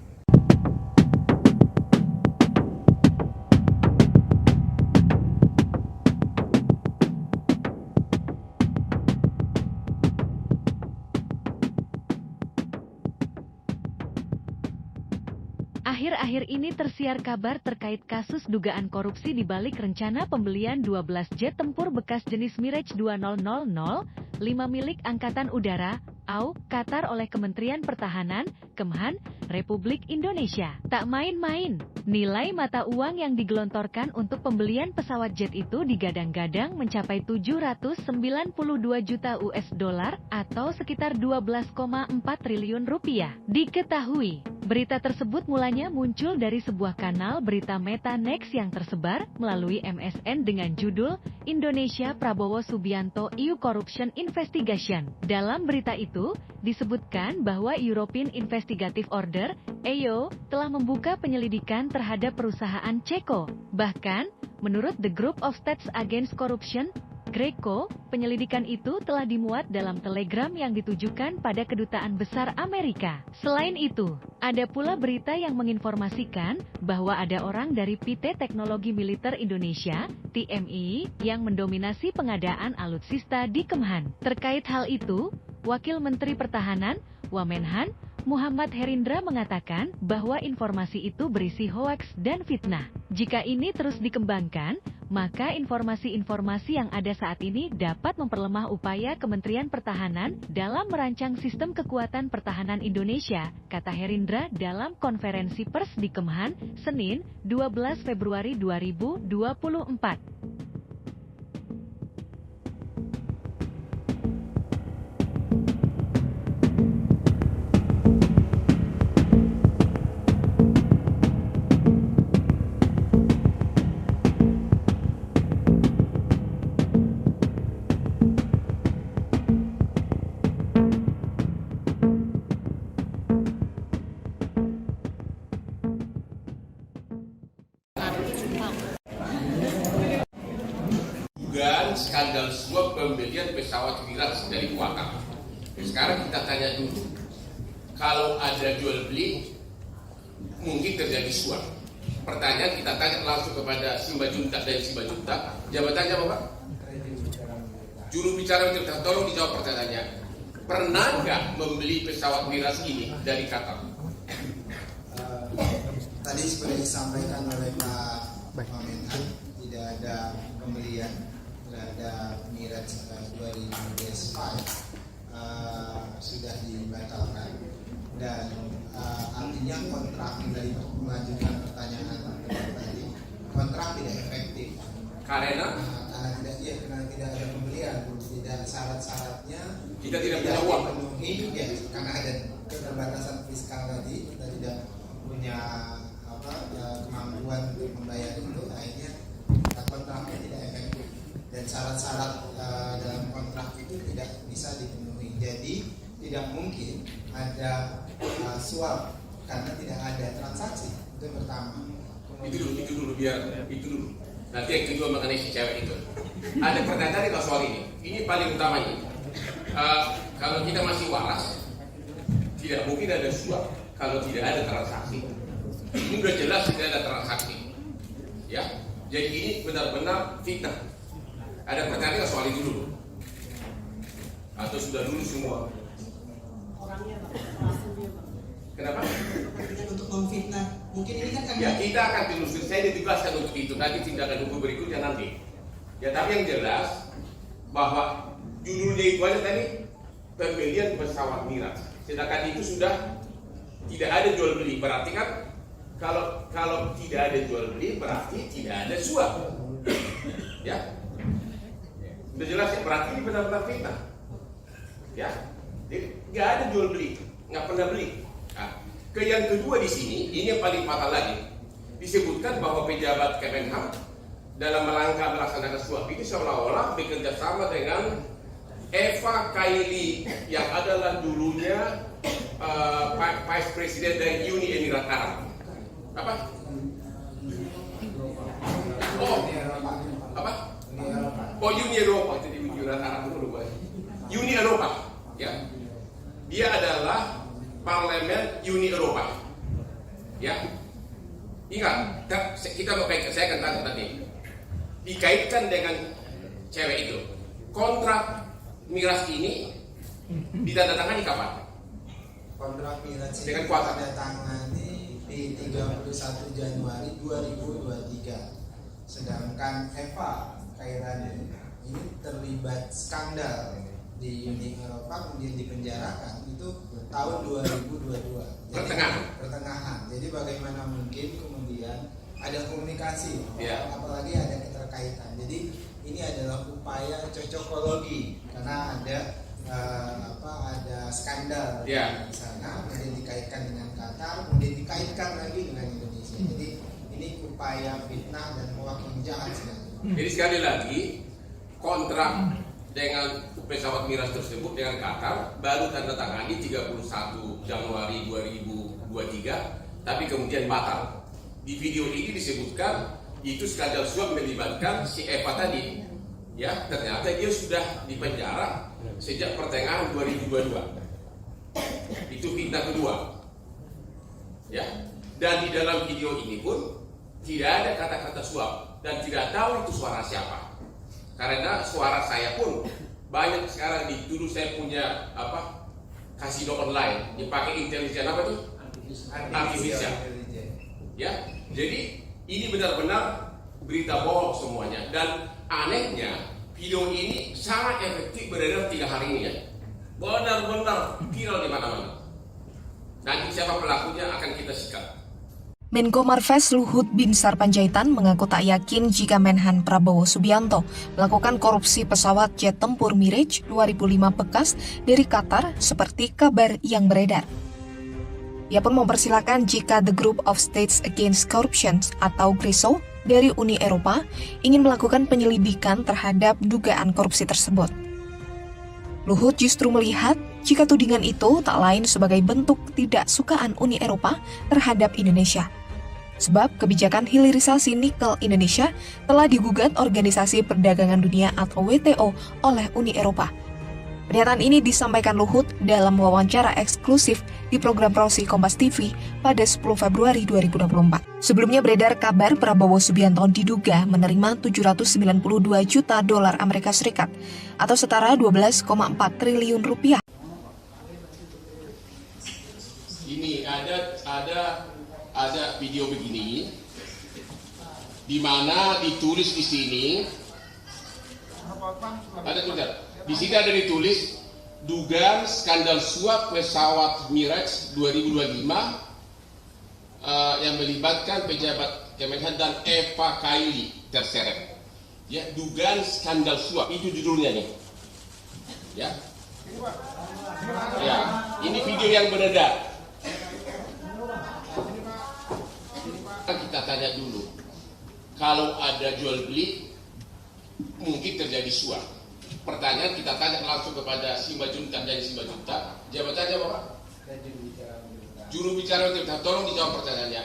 Akhir-akhir ini tersiar kabar terkait kasus dugaan korupsi di balik rencana pembelian 12 jet tempur bekas jenis Mirage 2000, 5 milik Angkatan Udara, AU, Qatar oleh Kementerian Pertahanan, Kemhan, Republik Indonesia. Tak main-main, nilai mata uang yang digelontorkan untuk pembelian pesawat jet itu digadang-gadang mencapai 792 juta US dollar atau sekitar 12,4 triliun rupiah. Diketahui, berita tersebut mulanya muncul dari sebuah kanal berita Meta Next yang tersebar melalui MSN dengan judul Indonesia Prabowo Subianto EU Corruption Investigation. Dalam berita itu, disebutkan bahwa European Investigative Order, EO, telah membuka penyelidikan terhadap perusahaan Ceko. Bahkan, menurut The Group of States Against Corruption, GRECO, penyelidikan itu telah dimuat dalam telegram yang ditujukan pada Kedutaan Besar Amerika. Selain itu, ada pula berita yang menginformasikan bahwa ada orang dari PT Teknologi Militer Indonesia, TMI, yang mendominasi pengadaan alutsista di Kemhan. Terkait hal itu, Wakil Menteri Pertahanan, Wamenhan, Muhammad Herindra mengatakan bahwa informasi itu berisi hoaks dan fitnah. Jika ini terus dikembangkan, maka informasi-informasi yang ada saat ini dapat memperlemah upaya Kementerian Pertahanan dalam merancang sistem kekuatan pertahanan Indonesia, kata Herindra dalam konferensi pers di Kemhan, Senin, 12 Februari 2024. dan skandal suap pembelian pesawat Miras dari Qatar. Sekarang kita tanya dulu, kalau ada jual beli, mungkin terjadi suap. Pertanyaan kita tanya langsung kepada Simanjuntak dan Simanjuntak. Jabatannya apa, Pak? Juru bicara Menterian, tolong dijawab pertanyaannya. Pernah nggak membeli pesawat Miras ini dari Qatar? Tadi seperti disampaikan oleh Pak Menhan, tidak ada pembelian terhadap Miraj 2005 sudah dibatalkan, dan artinya kontrak dari melanjutkan pertanyaan tadi, kontrak tidak efektif karena tidak ada pembelian, tidak syarat-syaratnya kita tidak punya uang dipenuhi, ya, karena ada keterbatasan fiskal tadi, kita tidak punya kemampuan untuk membayar itu, akhirnya kontraknya tidak efektif dan syarat-syarat dalam kontrak itu tidak bisa dipenuhi. Jadi tidak mungkin ada suap karena tidak ada transaksi. Itu yang pertama. Itu dulu biar itu dulu. Nanti yang kedua mengenai si cewek itu. Ada pertanyaan tadi soal ini. Ini paling utamanya. Kalau kita masih waras, tidak mungkin ada suap kalau tidak ada transaksi. Ini sudah jelas tidak ada transaksi, ya. Jadi ini benar-benar fitnah. Ada pertanyaan soal itu dulu, atau sudah dulu semua? Orangnya, Pak. Kenapa? Untuk memfitnah. Mungkin ini kan Ya, kita akan telusuri. Saya ditugaskan untuk itu. Nanti tindakan hukum berikutnya nanti. Ya, tapi yang jelas bahwa judulnya itu aja tadi pembelian pesawat Miras. Sedangkan itu sudah tidak ada jual beli. Berarti kan kalau tidak ada jual beli berarti tidak ada suap. Ya. Sudah jelas ya, berarti ini benar-benar fitnah. Ya. Jadi nggak ada jual beli, nggak pernah beli. Nah, yang kedua di sini, ini yang paling fatal lagi. Disebutkan bahwa pejabat Kemenhan dalam rangka melaksanakan suap ini seolah-olah bekerja sama dengan Eva Kaili yang adalah dulunya Vice President dari Uni Emirat Arab. Apa? Uni Eropa itu di Emirat Arab dulu, Uni Eropa, ya. Dia adalah Parlemen Uni Eropa, ya. Ingat, kita mau kaitkan, saya akan tanya tadi, dikaitkan dengan cewek itu. Kontrak Miras ini ditandatangani kapan? Kontrak Miras ini dengan Qatar. ditandatangani di 31 Januari 2023. Sedangkan Eva Kairani ini terlibat skandal di Uni Eropa, kemudian dipenjarakan itu tahun 2022. Pertengahan. Jadi bagaimana mungkin kemudian ada komunikasi, apalagi ada keterkaitan. Jadi ini adalah upaya cocokologi karena ada ada skandal di sana, kemudian dikaitkan dengan Qatar, kemudian dikaitkan lagi dengan Indonesia. Jadi ini upaya fitnah dan hoax yang jahat sekali. Jadi sekali lagi kontrak dengan pesawat Miras tersebut dengan Qatar baru tanda tangani 31 Januari 2023, tapi kemudian batal. Di video ini disebutkan itu skandal suap melibatkan si Eva tadi. Ya, ternyata dia sudah dipenjara sejak pertengahan 2022. Itu fitnah kedua. Ya. Dan di dalam video ini pun tidak ada kata-kata suap dan tidak tahu itu suara siapa. Karena suara saya pun banyak sekarang dituduh saya punya kasino online dipakai intelijen tuh? Artifisial. Ya. Jadi ini benar-benar berita bohong semuanya, dan anehnya video ini sangat efektif beredar 3 hari ini ya. Benar-benar viral di mana-mana. Nanti siapa pelakunya akan kita sikat. Menko Marves Luhut Binsar Panjaitan mengaku tak yakin jika Menhan Prabowo Subianto melakukan korupsi pesawat jet tempur Mirage 2005 bekas dari Qatar seperti kabar yang beredar. Ia pun mempersilahkan jika The Group of States Against Corruption atau GRISO dari Uni Eropa ingin melakukan penyelidikan terhadap dugaan korupsi tersebut. Luhut justru melihat jika tudingan itu tak lain sebagai bentuk tidak sukaan Uni Eropa terhadap Indonesia. Sebab kebijakan hilirisasi nikel Indonesia telah digugat Organisasi Perdagangan Dunia atau WTO oleh Uni Eropa. Pernyataan ini disampaikan Luhut dalam wawancara eksklusif di program Prosi Kompas TV pada 10 Februari 2024. Sebelumnya beredar kabar Prabowo Subianto diduga menerima 792 juta dolar Amerika Serikat atau setara 12,4 triliun rupiah. Ini ada video begini, di mana ditulis di sini, ada tulisan. Di sini ada ditulis dugaan skandal suap pesawat Mirage 2025 yang melibatkan pejabat Kemenhan dan Eva Kaili terseret. Ya, dugaan skandal suap itu judulnya nih. Ya. Ya, ini video yang beredar. Kita tanya dulu, kalau ada jual beli mungkin terjadi suap. Pertanyaan kita tanya langsung kepada Simanjuntak dan Simanjuntak. Jabatannya apa? Juru bicara Tirta. Tolong dijawab pertanyaannya.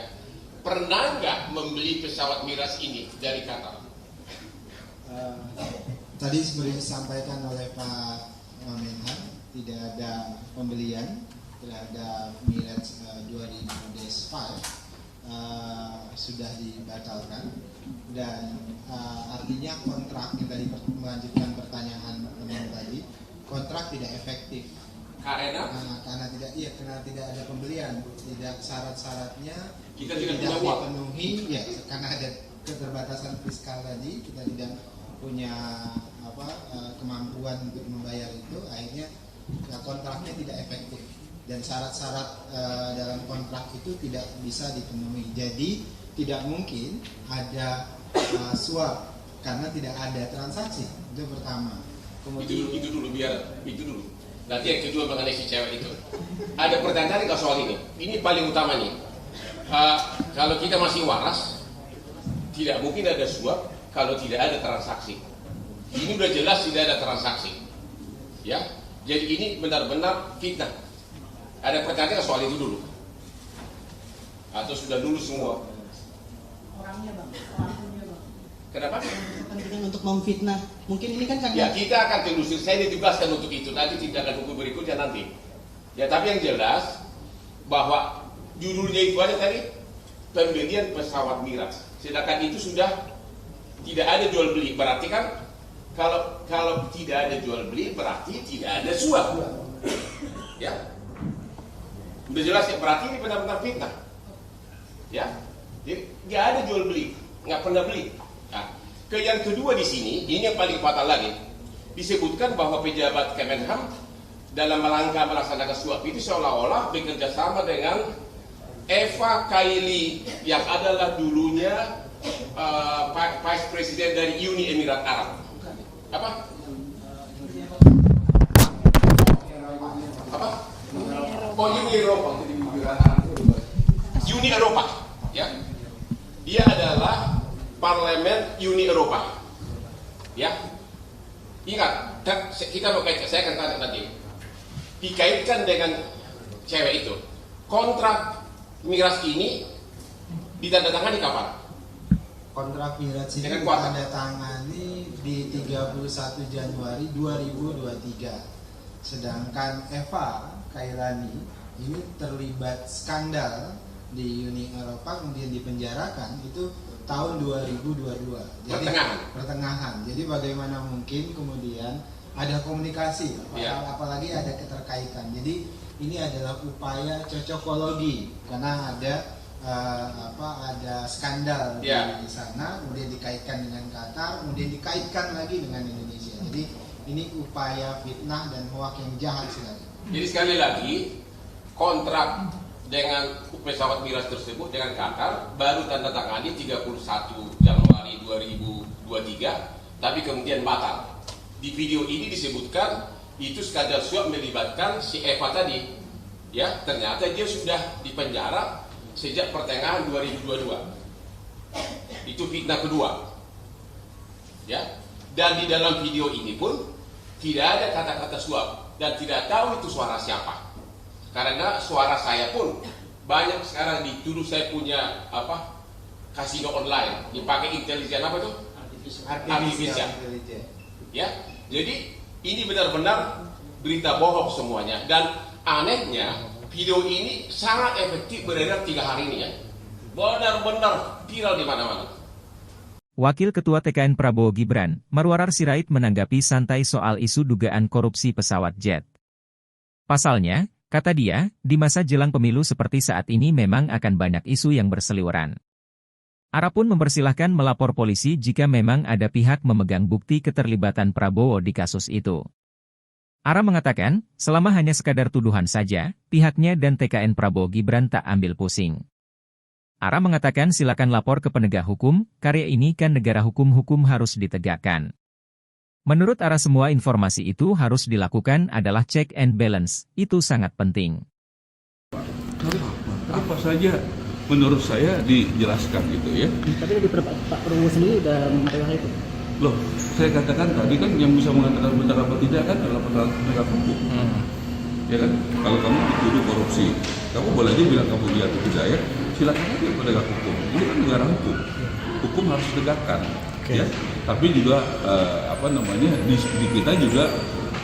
Pernah nggak membeli pesawat Mirage ini dari Qatar? Tadi seperti disampaikan oleh Pak Menhan, tidak ada pembelian terhadap Mirage 2000-5 sudah dibatalkan, dan artinya kontrak yang tadi melanjutkan pertanyaan teman tadi, kontrak tidak efektif karena tidak ada pembelian, tidak syarat-syaratnya kita tidak dipenuhi ya, karena ada keterbatasan fiskal tadi, kita tidak punya kemampuan untuk membayar itu, akhirnya kontraknya tidak efektif. Dan syarat-syarat dalam kontrak itu tidak bisa dipenuhi. Jadi tidak mungkin ada suap karena tidak ada transaksi. Itu pertama. Kemudian itu dulu. Nanti yang kedua mengenai si cewek itu. Ada pertanyaan nggak soal ini? Ini paling utama nih. Kalau kita masih waras, tidak mungkin ada suap kalau tidak ada transaksi. Ini udah jelas tidak ada transaksi. Ya, jadi ini benar-benar fitnah. Ada pertanyaan soal itu dulu? Atau sudah dulu semua? Orangnya bang, orangnya bang. Kenapa? Kepentingan untuk memfitnah. Mungkin ini kan karena... Ya, kita akan telusur. Saya ditugaskan untuk itu. Nanti tindakan hukum berikutnya nanti. Ya, tapi yang jelas bahwa judulnya itu aja tadi, pembelian pesawat Mirage. Sedangkan itu sudah tidak ada jual beli. Berarti kan kalau tidak ada jual beli berarti tidak ada suap. Ya. Udah jelas ya, berarti ini benar-benar fitnah. Ya, jadi nggak ada jual beli, nggak pernah beli. Nah, yang kedua di sini, ini yang paling fatal lagi, disebutkan bahwa pejabat Kemenhan dalam rangka melaksanakan suap itu seolah-olah bekerja sama dengan Eva Kaili yang adalah dulunya Vice President dari Uni Emirat Arab. Apa? Oh, Uni Eropa, ya. Dia adalah parlemen Uni Eropa, ya. Ingat, kita mau kaitkan, saya akan tanya nanti. Dikaitkan dengan cewek itu. Kontrak Mirage ini ditandatangani kapan? Kontrak Mirage ini ditandatangani di 31 Januari 2023. Sedangkan Eva Kailani ini terlibat skandal di Uni Eropa, kemudian dipenjarakan itu tahun 2022. Jadi pertengahan. Jadi bagaimana mungkin kemudian ada komunikasi, apalagi ada keterkaitan. Jadi ini adalah upaya cocokologi karena ada skandal di sana, kemudian dikaitkan dengan Qatar, kemudian dikaitkan lagi dengan Indonesia. Jadi ini upaya fitnah dan hoak yang jahat sekali. Jadi sekali lagi, kontrak dengan pesawat Mirage tersebut dengan Qatar baru tanda tangani 31 Januari 2023, tapi kemudian batal. Di video ini disebutkan itu skandal suap melibatkan si Eva tadi. Ya, ternyata dia sudah dipenjara sejak pertengahan 2022. Itu fitnah kedua. Ya, dan di dalam video ini pun tidak ada kata-kata suap dan tidak tahu itu suara siapa. Karena suara saya pun banyak sekarang dituduh saya punya kasino online dipakai intelijen apa tuh? Artificial. Ya, jadi ini benar-benar berita bohong semuanya. Dan anehnya video ini sangat efektif beredar 3 hari ini ya. Benar-benar viral di mana-mana. Wakil Ketua TKN Prabowo Gibran, Marwarar Sirait menanggapi santai soal isu dugaan korupsi pesawat jet. Pasalnya, kata dia, di masa jelang pemilu seperti saat ini memang akan banyak isu yang berseliweran. Ara pun mempersilahkan melapor polisi jika memang ada pihak memegang bukti keterlibatan Prabowo di kasus itu. Ara mengatakan, selama hanya sekadar tuduhan saja, pihaknya dan TKN Prabowo Gibran tak ambil pusing. Ara mengatakan silakan lapor ke penegak hukum, karya ini kan negara hukum harus ditegakkan. Menurut Ara semua informasi itu harus dilakukan adalah check and balance, itu sangat penting. Apa saja menurut saya dijelaskan gitu ya. Tapi tadi Pak Prabowo sendiri udah mengatakan hal itu. Loh, saya katakan tadi kan yang bisa mengatakan benar apa tidak kan adalah penegak hukum. Ya kan, kalau kamu dituduh korupsi, kamu boleh aja bilang kamu iya atau tidak ya. Silakan aja penegak hukum. Ini kan negara hukum. Hukum harus ditegakkan. Ya. Tapi juga di kita juga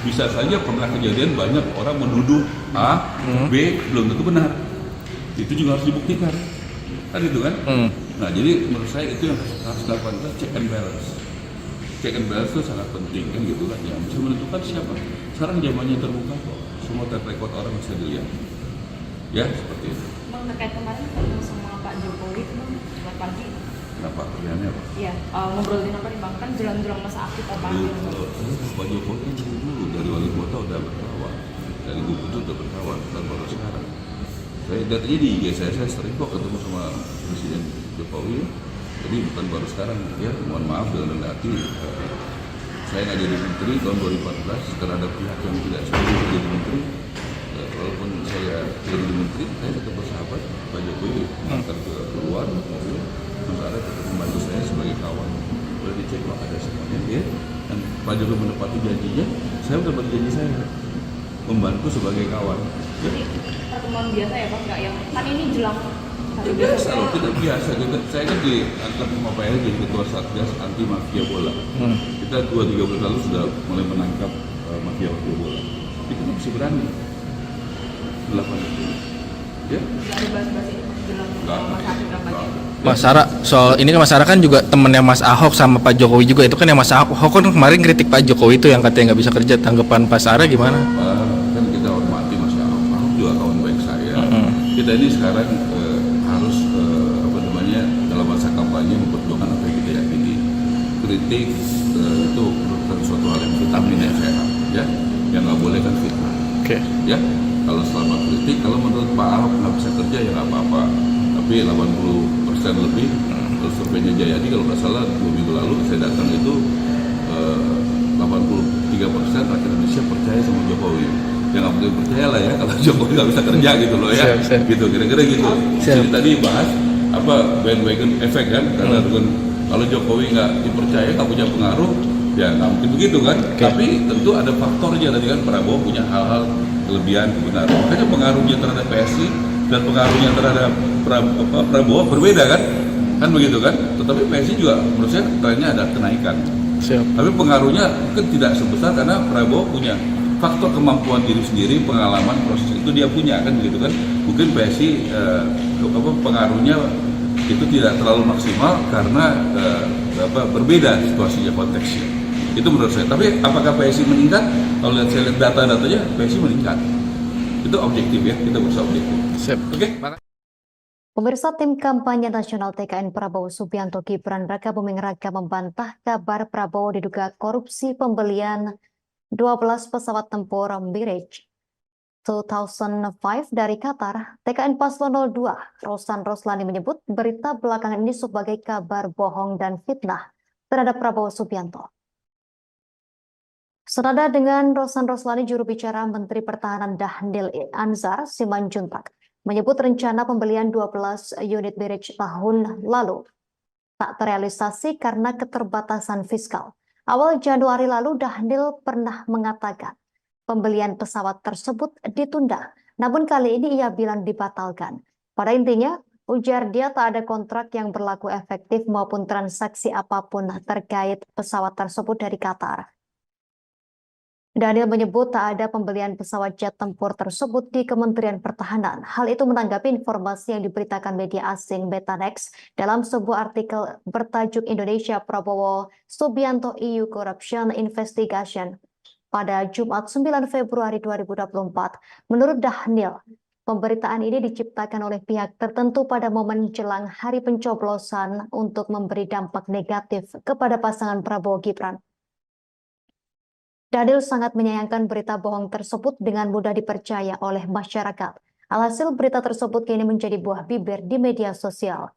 bisa saja pernah kejadian banyak orang menuduh A, B belum tentu benar. Itu juga harus dibuktikan. Kan itu kan? Nah, jadi menurut saya itu yang harus dilakukan check and balance. Check and balance itu sangat penting kan gitu kan. Ya, bisa menentukan siapa. Sekarang zamannya terbuka kok. Semua terrekod orang bisa dilihat. Ya, seperti itu. Bang, terkait kemarin ketemu sama Pak Jokowi itu Bang, selamat pagi. Kenapa? Kerjaannya apa? Iya, ngobrolin apa nih Bang? Kan jelang-jelang masa aktif apa? Pak Jokowi kan dulu dari wali kota udah berkawan, dari gubernur udah berkawan, dan baru sekarang. Saya datanya di IG saya sering kok ketemu sama Presiden Jokowi. Jadi bukan baru sekarang ya. Mohon maaf dengan rendah hati. Saya nggak jadi menteri tahun 2014 terhadap pihak yang tidak setuju jadi menteri. Walaupun saya jadi menteri, saya tetap bersahabat. Pak Jokowi antar ke luar mobil, sementara tetap membantu saya sebagai kawan. Boleh dicek Pak, ada semuanya ya. Dan Pak Jokowi menepati janjinya, saya udah berjanji saya membantu sebagai kawan. Ya. Jadi pertemuan biasa ya Pak, nggak yang kan ini jelang hari biasa loh, tidak biasa. Saya kan diangkat sama Pak Eri jadi ketua Satgas anti mafia bola. Kita 2-3 bulan lalu sudah mulai menangkap mafia bola. Itu masih berani melakukan itu. Ya. Nggak ada bahas-bahas ini jelang masa aktif kampanye. Mas Sarah, soal ini kan Mas Sarah kan juga temennya Mas Ahok sama Pak Jokowi juga. Itu kan yang Mas Ahok kan kemarin kritik Pak Jokowi itu yang katanya nggak bisa kerja. Tanggapan Pak Sarah gimana? Kan kita hormati Mas Ahok. Ahok juga kawan baik saya. Kita ini sekarang harus dalam masa kampanye memperjuangkan apa yang kita yakini. Kritik itu merupakan suatu hal yang vitamin yang sehat, ya. Yang nggak boleh kan fitnah. Ya. Kalau selama kritik, kalau menurut Pak Ahok nggak bisa kerja ya nggak apa-apa. Tapi 80% lebih, terus surveinya Jayadi kalau nggak salah 2 minggu lalu saya datang itu 83% rakyat Indonesia percaya sama Jokowi. Ya nggak mungkin percaya lah ya kalau Jokowi nggak bisa kerja gitu loh ya. Gitu kira-kira gitu. Jadi tadi bahas bandwagon efek kan, karena kalau Jokowi nggak dipercaya nggak punya pengaruh, ya nggak mungkin begitu kan. Tapi tentu ada faktornya tadi kan, Prabowo punya hal-hal kelebihan kebenaran. Makanya pengaruhnya terhadap PSI dan pengaruhnya terhadap Prabowo berbeda kan begitu kan. Tetapi PSI juga menurut saya trennya ada kenaikan. Tapi pengaruhnya mungkin tidak sebesar karena Prabowo punya faktor kemampuan diri sendiri, pengalaman proses itu dia punya kan begitu kan. Mungkin PSI pengaruhnya itu tidak terlalu maksimal karena berbeda situasinya, konteksnya. Itu menurut saya. Tapi apakah PSI meningkat? Kalau saya lihat data-datanya, PSI meningkat. Itu objektif ya, kita berusaha objektif. Oke. Pemirsa, tim kampanye nasional TKN Prabowo Subianto Gibran Raka Buming Raka membantah kabar Prabowo diduga korupsi pembelian 12 pesawat tempur Mirage 2005 dari Qatar. TKN Paslon 02 Rosan Roslani menyebut berita belakangan ini sebagai kabar bohong dan fitnah terhadap Prabowo Subianto. Senada dengan Rosan Roslani, juru bicara Menteri Pertahanan Dhanil Anzar Simanjuntak menyebut rencana pembelian 12 unit Mirage tahun lalu tak terrealisasi karena keterbatasan fiskal. Awal Januari lalu Dhanil pernah mengatakan pembelian pesawat tersebut ditunda, namun kali ini ia bilang dibatalkan. Pada intinya, Ujar dia tak ada kontrak yang berlaku efektif maupun transaksi apapun terkait pesawat tersebut dari Qatar. Daniel menyebut tak ada pembelian pesawat jet tempur tersebut di Kementerian Pertahanan. Hal itu menanggapi informasi yang diberitakan media asing Betanex dalam sebuah artikel bertajuk Indonesia Prabowo Subianto EU Corruption Investigation pada Jumat 9 Februari 2024. Menurut Daniel, pemberitaan ini diciptakan oleh pihak tertentu pada momen jelang hari pencoblosan untuk memberi dampak negatif kepada pasangan Prabowo-Gibran. Daniel sangat menyayangkan berita bohong tersebut dengan mudah dipercaya oleh masyarakat. Alhasil berita tersebut kini menjadi buah bibir di media sosial.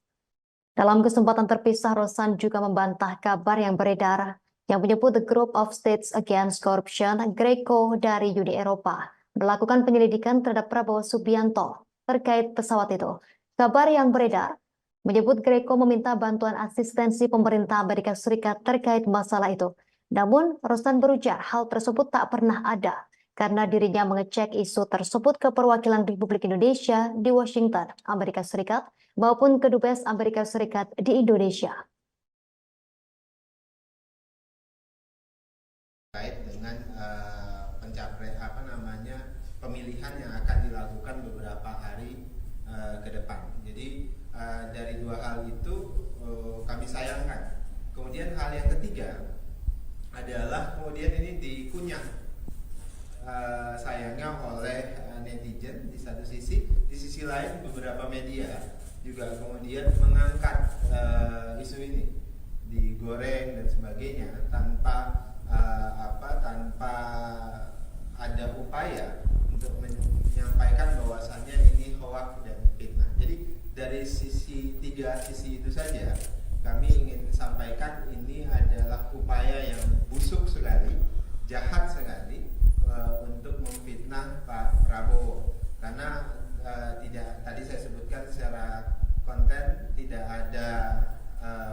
Dalam kesempatan terpisah, Rosan juga membantah kabar yang beredar yang menyebut The Group of States Against Corruption, GRECO dari Uni Eropa, melakukan penyelidikan terhadap Prabowo Subianto terkait pesawat itu. Kabar yang beredar menyebut GRECO meminta bantuan asistensi pemerintah Amerika Serikat terkait masalah itu. Namun, Rosan berujar hal tersebut tak pernah ada karena dirinya mengecek isu tersebut ke perwakilan Republik Indonesia di Washington, Amerika Serikat, maupun ke Dubes Amerika Serikat di Indonesia. Terkait dengan pemilihan yang akan dilakukan beberapa hari ke depan. Jadi dari dua hal itu kami sayangkan. Kemudian hal yang ketiga adalah kemudian ini dikunyah sayangnya oleh netizen di satu sisi, di sisi lain beberapa media juga kemudian mengangkat isu ini, digoreng dan sebagainya tanpa ada upaya untuk menyampaikan bahwasannya ini hoax dan fitnah. Jadi dari tiga sisi itu saja kami ingin sampaikan ini adalah upaya yang busuk sekali, jahat sekali untuk memfitnah Pak Prabowo. Karena tadi saya sebutkan secara konten tidak ada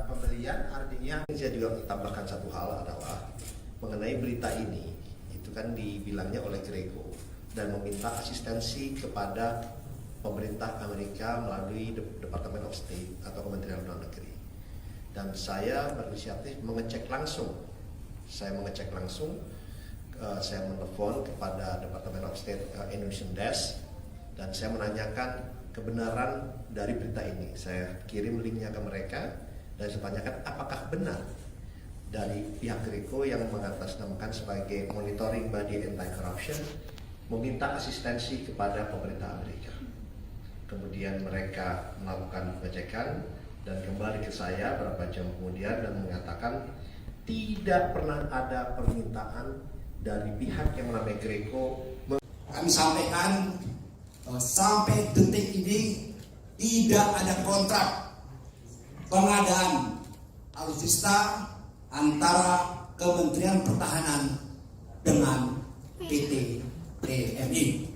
pembelian, artinya saya juga tambahkan satu hal adalah mengenai berita ini, itu kan dibilangnya oleh GRECO dan meminta asistensi kepada pemerintah Amerika melalui Department of State atau Kementerian Luar Negeri. Dan saya berinisiatif mengecek langsung. Saya menelpon kepada Department of State Indonesian Desk dan saya menanyakan kebenaran dari berita ini. Saya kirim linknya ke mereka dan saya tanyakan apakah benar dari pihak GRECO yang mengatasnamakan sebagai Monitoring Body Anti-Corruption meminta asistensi kepada pemerintah Amerika. Kemudian mereka melakukan pengecekan dan kembali ke saya beberapa jam kemudian dan mengatakan tidak pernah ada permintaan dari pihak yang namanya GRECO. Kami sampaikan sampai detik ini tidak ada kontrak pengadaan alutsista antara Kementerian Pertahanan dengan PT PMI.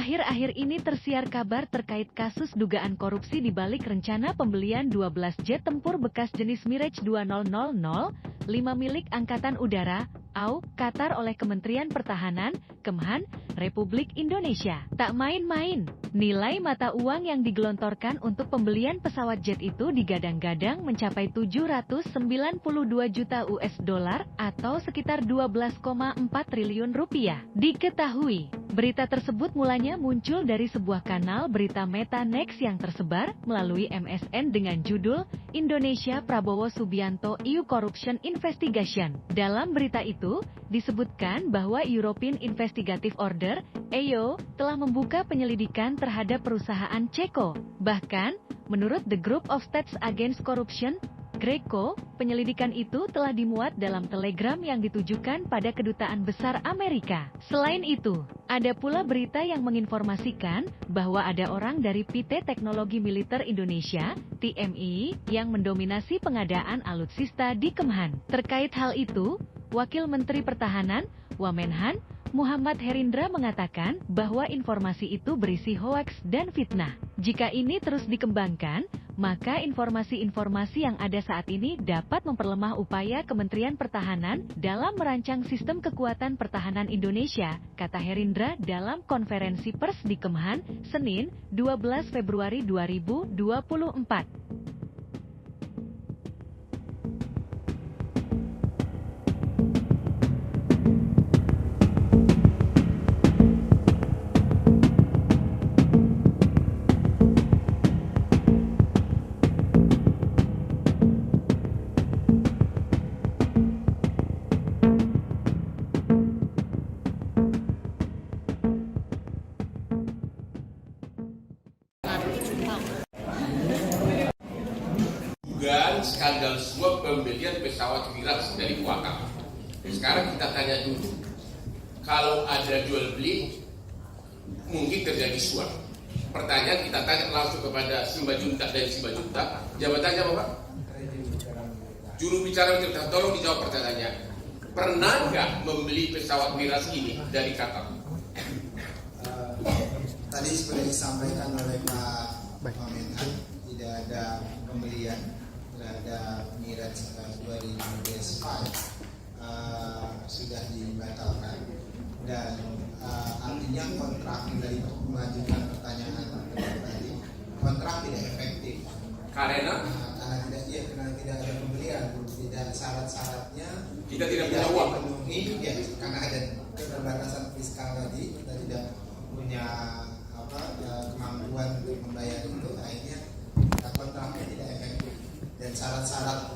Akhir-akhir ini tersiar kabar terkait kasus dugaan korupsi di balik rencana pembelian 12 jet tempur bekas jenis Mirage 2000, 5 milik Angkatan Udara, AU, Qatar oleh Kementerian Pertahanan, Kemhan, Republik Indonesia. Tak main-main, nilai mata uang yang digelontorkan untuk pembelian pesawat jet itu digadang-gadang mencapai 792 juta US dollar atau sekitar 12,4 triliun rupiah. Diketahui, berita tersebut mulanya muncul dari sebuah kanal berita Metanex yang tersebar melalui MSN dengan judul Indonesia Prabowo Subianto EU Corruption Investigation. Dalam berita itu, disebutkan bahwa European Investigative Order, EO, telah membuka penyelidikan terhadap perusahaan Ceko. Bahkan, menurut The Group of States Against Corruption, GRECO, penyelidikan itu telah dimuat dalam telegram yang ditujukan pada Kedutaan Besar Amerika. Selain itu, ada pula berita yang menginformasikan bahwa ada orang dari PT Teknologi Militer Indonesia, TMI, yang mendominasi pengadaan alutsista di Kemhan. Terkait hal itu, Wakil Menteri Pertahanan, Wamenhan, Muhammad Herindra mengatakan bahwa informasi itu berisi hoaks dan fitnah. Jika ini terus dikembangkan, maka informasi-informasi yang ada saat ini dapat memperlemah upaya Kementerian Pertahanan dalam merancang sistem kekuatan pertahanan Indonesia, kata Herindra dalam konferensi pers di Kemhan, Senin, 12 Februari 2024. Dugaan skandal suap pembelian pesawat Mirage dari Qatar. Sekarang kita tanya dulu, kalau ada jual beli, mungkin terjadi suap. Pertanyaan kita tanya langsung kepada Simanjuntak dan Simanjuntak. Jabatannya apa, Pak? Juru bicara Militer, tolong dijawab pertanyaannya. Pernah nggak membeli pesawat Mirage ini dari Qatar? Tadi seperti disampaikan oleh Pak Menhan, tidak ada pembelian terhadap Mirage 2005 sudah dibatalkan, dan artinya kontrak dari mengajukan pertanyaan tadi, kontrak tidak efektif karena tidak ada pembelian, tidak syarat-syaratnya kita tidak punya uang dipenuhi, ya, karena ada keterbatasan fiskal tadi, kita tidak punya kemampuan untuk membayar itu, akhirnya kontraknya tidak efektif dan syarat-syarat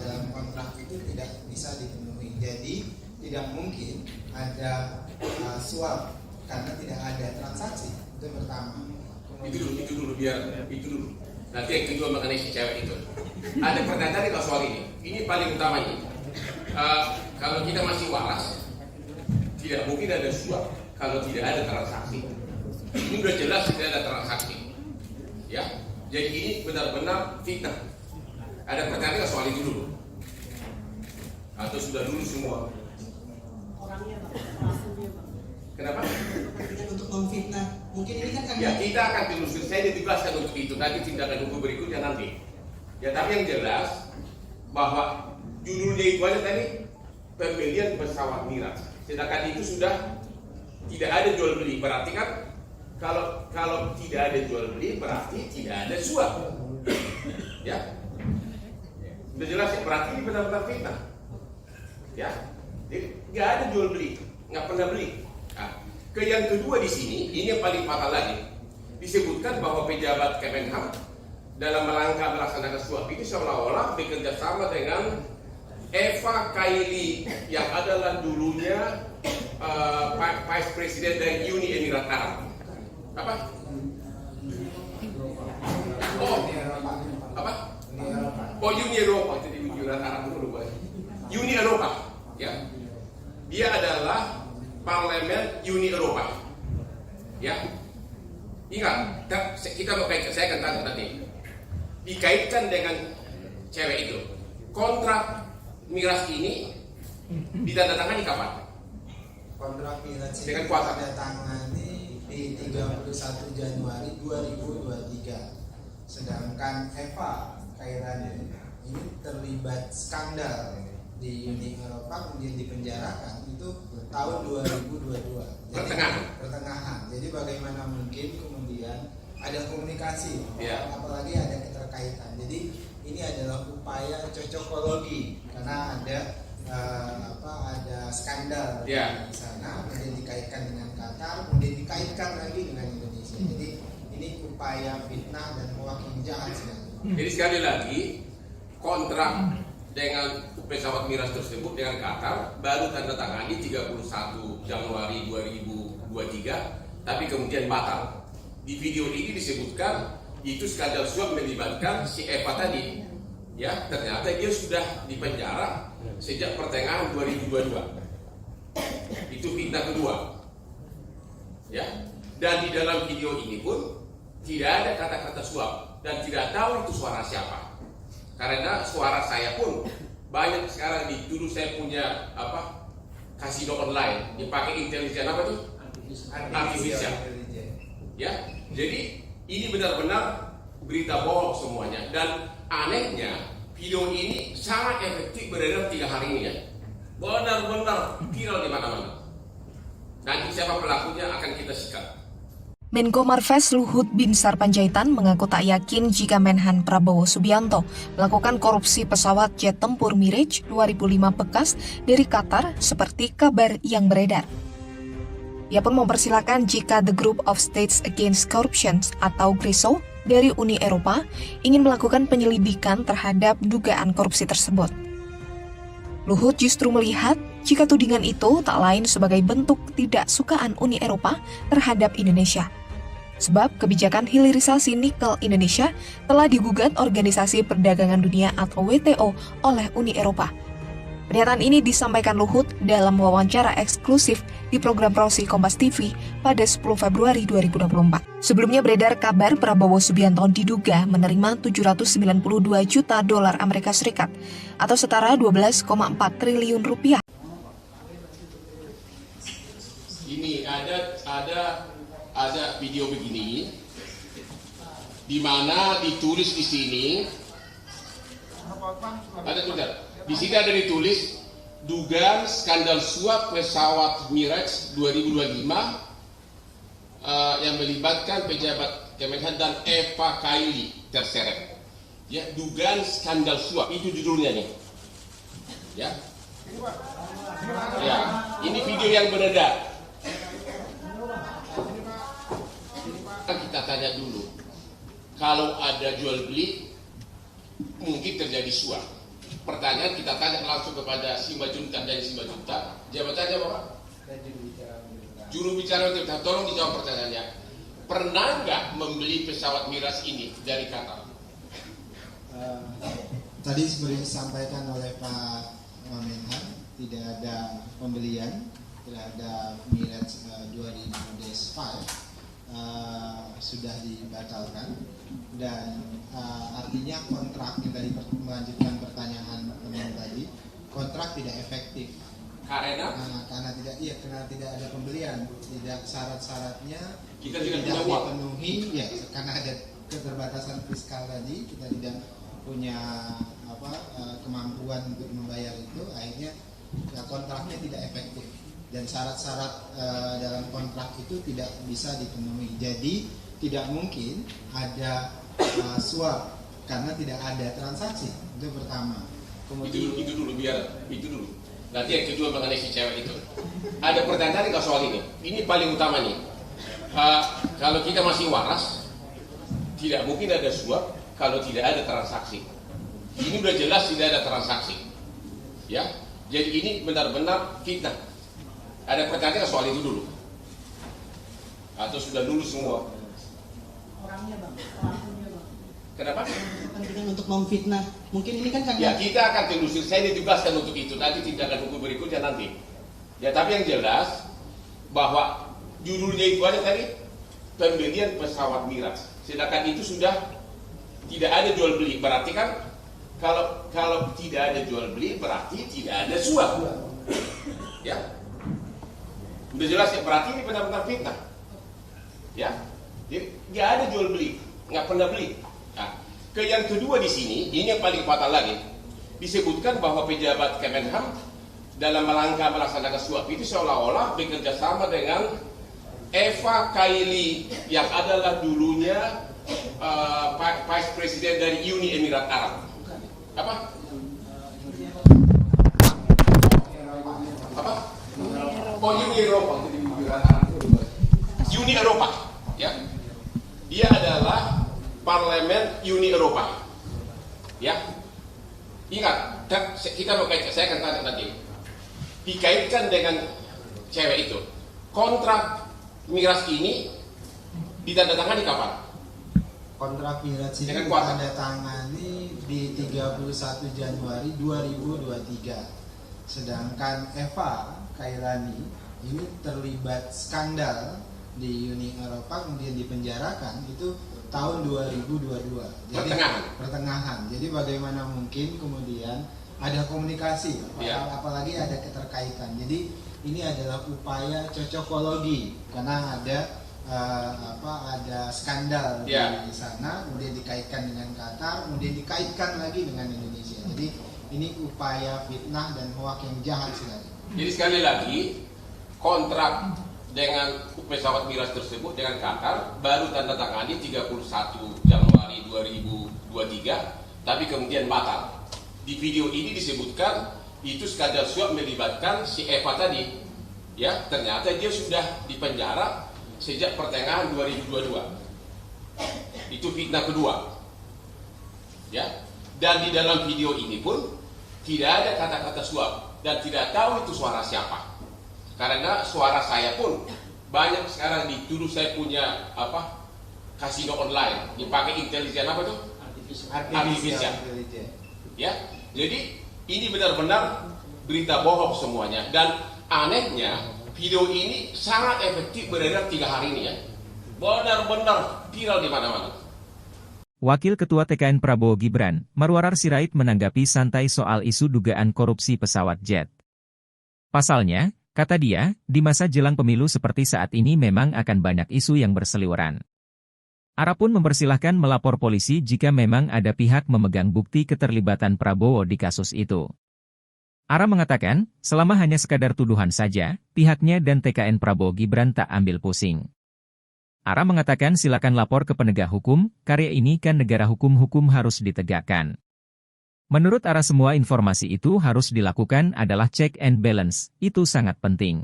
dalam kontrak itu tidak bisa dipenuhi. Jadi tidak mungkin ada suap karena tidak ada transaksi. Itu pertama. Itu dulu biar itu dulu. Nanti yang kedua mengenai si cewek itu. Ada pertanyaan di soal ini. Ini paling utamanya. Kalau kita masih waras, tidak mungkin ada suap kalau tidak ada transaksi. Ini sudah jelas tidak ada transaksi. Ya, jadi ini benar-benar fitnah. Ada pertanyaan soal itu dulu? Atau sudah dulu semua? Orangnya, Pak. Kenapa? Untuk memfitnah. Mungkin ini kan Ya, kita akan telusuri. Saya dijelaskan untuk itu. Nanti tindakan hukum berikutnya nanti. Ya, tapi yang jelas bahwa judulnya itu aja tadi pembelian pesawat Mirage. Sedangkan itu sudah tidak ada jual beli. Berarti kan kalau tidak ada jual beli berarti tidak ada suap. Ya. Sudah jelas ya, berarti ini benar-benar fitnah. Ya. Jadi nggak ada jual beli, nggak pernah beli. Nah, yang kedua di sini, ini yang paling fatal lagi. Disebutkan bahwa pejabat Kemenhan dalam rangka melaksanakan suap ini seolah-olah bekerja sama dengan Eva Kaili yang adalah dulunya Vice President dari Uni Emirat Arab. Apa? Oh, Uni Eropa, itu di Emirat Arab dulu, Uni Eropa, ya. Dia adalah Parlemen Uni Eropa, ya. Ingat, kita mau kaitkan, saya akan tanya nanti. Dikaitkan dengan cewek itu. Kontrak Mirage ini ditandatangani kapan? Kontrak Mirage dengan kuasa ditandatangani di 31 Januari 2023. Sedangkan Eva Kairani ini terlibat skandal di Uni Eropa, kemudian dipenjarakan itu tahun 2022. Jadi, pertengahan. Jadi bagaimana mungkin kemudian ada komunikasi, apalagi ada keterkaitan. Jadi ini adalah upaya cocokologi karena ada ada skandal di sana, kemudian dikaitkan dengan Qatar, kemudian dikaitkan lagi dengan Indonesia. Jadi ini upaya fitnah dan mewakili jahat sekali. Jadi sekali lagi kontrak dengan pesawat Mirage tersebut dengan Qatar baru tanda tangani 31 Januari 2023, tapi kemudian batal. Di video ini disebutkan itu skandal suap melibatkan si Eva tadi. Ya, ternyata dia sudah dipenjara sejak pertengahan 2022. Itu fitnah kedua. Ya, dan di dalam video ini pun tidak ada kata-kata suap dan tidak tahu itu suara siapa. Karena suara saya pun banyak sekarang dituduh saya punya kasino online dipakai intelijen apa tuh? Artificial. Ya, jadi Ini benar-benar berita bohong semuanya. Dan anehnya, video ini sangat efektif beredar 3 hari ini ya. Benar-benar viral di mana-mana. Nanti siapa pelakunya akan kita sikat. Menko Marves Luhut Binsar Panjaitan mengaku tak yakin jika Menhan Prabowo Subianto melakukan korupsi pesawat jet tempur Mirage 2005 bekas dari Qatar seperti kabar yang beredar. Ia pun mempersilahkan jika The Group of States Against Corruption atau GRISO dari Uni Eropa ingin melakukan penyelidikan terhadap dugaan korupsi tersebut. Luhut justru melihat jika tudingan itu tak lain sebagai bentuk tidak sukaan Uni Eropa terhadap Indonesia. Sebab kebijakan hilirisasi nikel Indonesia telah digugat Organisasi Perdagangan Dunia atau WTO oleh Uni Eropa. Pernyataan ini disampaikan Luhut dalam wawancara eksklusif di program Prosi Kompas TV pada 10 Februari 2024. Sebelumnya beredar kabar Prabowo Subianto diduga menerima 792 juta dolar Amerika Serikat atau setara 12,4 triliun rupiah. Ini ada video begini di mana ditulis di sini ada tulisan. Di sini ada ditulis dugaan skandal suap pesawat Mirage 2025 yang melibatkan pejabat Kemenhan dan Eva Kaili terseret. Ya, dugaan skandal suap itu judulnya nih. Ya. Ya, ini video yang beredar. Kita tanya dulu. Kalau ada jual beli mungkin terjadi suap. Pertanyaan kita tanya langsung kepada Simanjuntak dan Simanjuntak. Jabatannya Bapak? Juru bicara Tirta. Tolong dijawab pertanyaannya. Pernah nggak membeli pesawat Mirage ini dari Qatar? Tadi seperti disampaikan oleh Pak Menhan, tidak ada pembelian terhadap Mirage 2005 sudah dibatalkan, dan artinya kontrak yang tadi melanjutkan pertanyaan teman tadi, kontrak tidak efektif karena tidak ada pembelian, tidak syarat-syaratnya kita tidak dipenuhi ya, karena ada keterbatasan fiskal tadi, kita tidak punya kemampuan untuk membayar itu, akhirnya kontraknya tidak efektif. Dan syarat-syarat dalam kontrak itu tidak bisa dipenuhi. Jadi tidak mungkin ada suap karena tidak ada transaksi. Itu pertama. Kemudian itu dulu. Nanti yang kedua mengenai si cewek itu. Ada pertanyaan nggak soal ini? Ini paling utama nih. Kalau kita masih waras, tidak mungkin ada suap kalau tidak ada transaksi. Ini udah jelas tidak ada transaksi. Ya, jadi ini benar-benar fitnah. Ada pertanyaan soal itu dulu? Atau sudah dulu semua? Orangnya Bang, pelakunya Bang. Kenapa? Kepentingan untuk memfitnah. Mungkin ini kan karena... Ya, kita akan telusur. Saya ditugaskan untuk itu. Nanti tindakan hukum berikutnya nanti. Ya, tapi yang jelas bahwa judulnya itu aja tadi, pembelian pesawat Mirage. Sedangkan itu sudah tidak ada jual beli. Berarti kan kalau tidak ada jual beli berarti tidak ada suap. Ya. Udah jelas ya, berarti ini benar-benar fitnah. Ya, jadi nggak ada jual beli, nggak pernah beli. Nah, yang kedua di sini, ini yang paling fatal lagi, disebutkan bahwa pejabat Kemenhan dalam rangka melaksanakan suap itu seolah-olah bekerja sama dengan Eva Kaili yang adalah dulunya Vice President dari Uni Emirat Arab. Apa? Oh, Uni Eropa, ya. Dia adalah parlemen Uni Eropa, ya. Ingat, kita mau kaitkan, saya akan tanya nanti. Dikaitkan dengan cewek itu, kontrak Mirage ini ditandatangani kapan? Kontrak Mirage ini ditandatangani di 31 Januari 2023. Sedangkan Eva Kailani ini terlibat skandal di Uni Eropa, kemudian dipenjarakan itu tahun 2022. Jadi pertengahan. Jadi bagaimana mungkin kemudian ada komunikasi, apalagi ada keterkaitan. Jadi ini adalah upaya cocokologi karena ada ada skandal di sana, kemudian dikaitkan dengan Qatar, kemudian dikaitkan lagi dengan Indonesia. Jadi ini upaya fitnah dan hoak yang jahat sekali. Jadi sekali lagi, kontrak dengan pesawat Mirage tersebut dengan Qatar baru tanda tangani 31 Januari 2023, tapi kemudian batal. Di video ini disebutkan itu skandal suap melibatkan si Eva tadi. Ya, ternyata dia sudah dipenjara sejak pertengahan 2022. Itu fitnah kedua. Ya, dan di dalam video ini pun tidak ada kata-kata suap dan tidak tahu itu suara siapa. Karena suara saya pun banyak sekarang dituduh saya punya kasino online, dipakai intelijen apa tuh? Artificial. Ya, jadi ini benar-benar berita bohong semuanya. Dan anehnya video ini sangat efektif beredar 3 hari ini ya. Benar-benar viral di mana-mana. Wakil Ketua TKN Prabowo Gibran, Marwarar Sirait menanggapi santai soal isu dugaan korupsi pesawat jet. Pasalnya, kata dia, di masa jelang pemilu seperti saat ini memang akan banyak isu yang berseliweran. Ara pun mempersilahkan melapor polisi jika memang ada pihak memegang bukti keterlibatan Prabowo di kasus itu. Ara mengatakan, selama hanya sekadar tuduhan saja, pihaknya dan TKN Prabowo Gibran tak ambil pusing. Ara mengatakan silakan lapor ke penegak hukum, karya ini kan negara hukum harus ditegakkan. Menurut Ara semua informasi itu harus dilakukan adalah check and balance, itu sangat penting.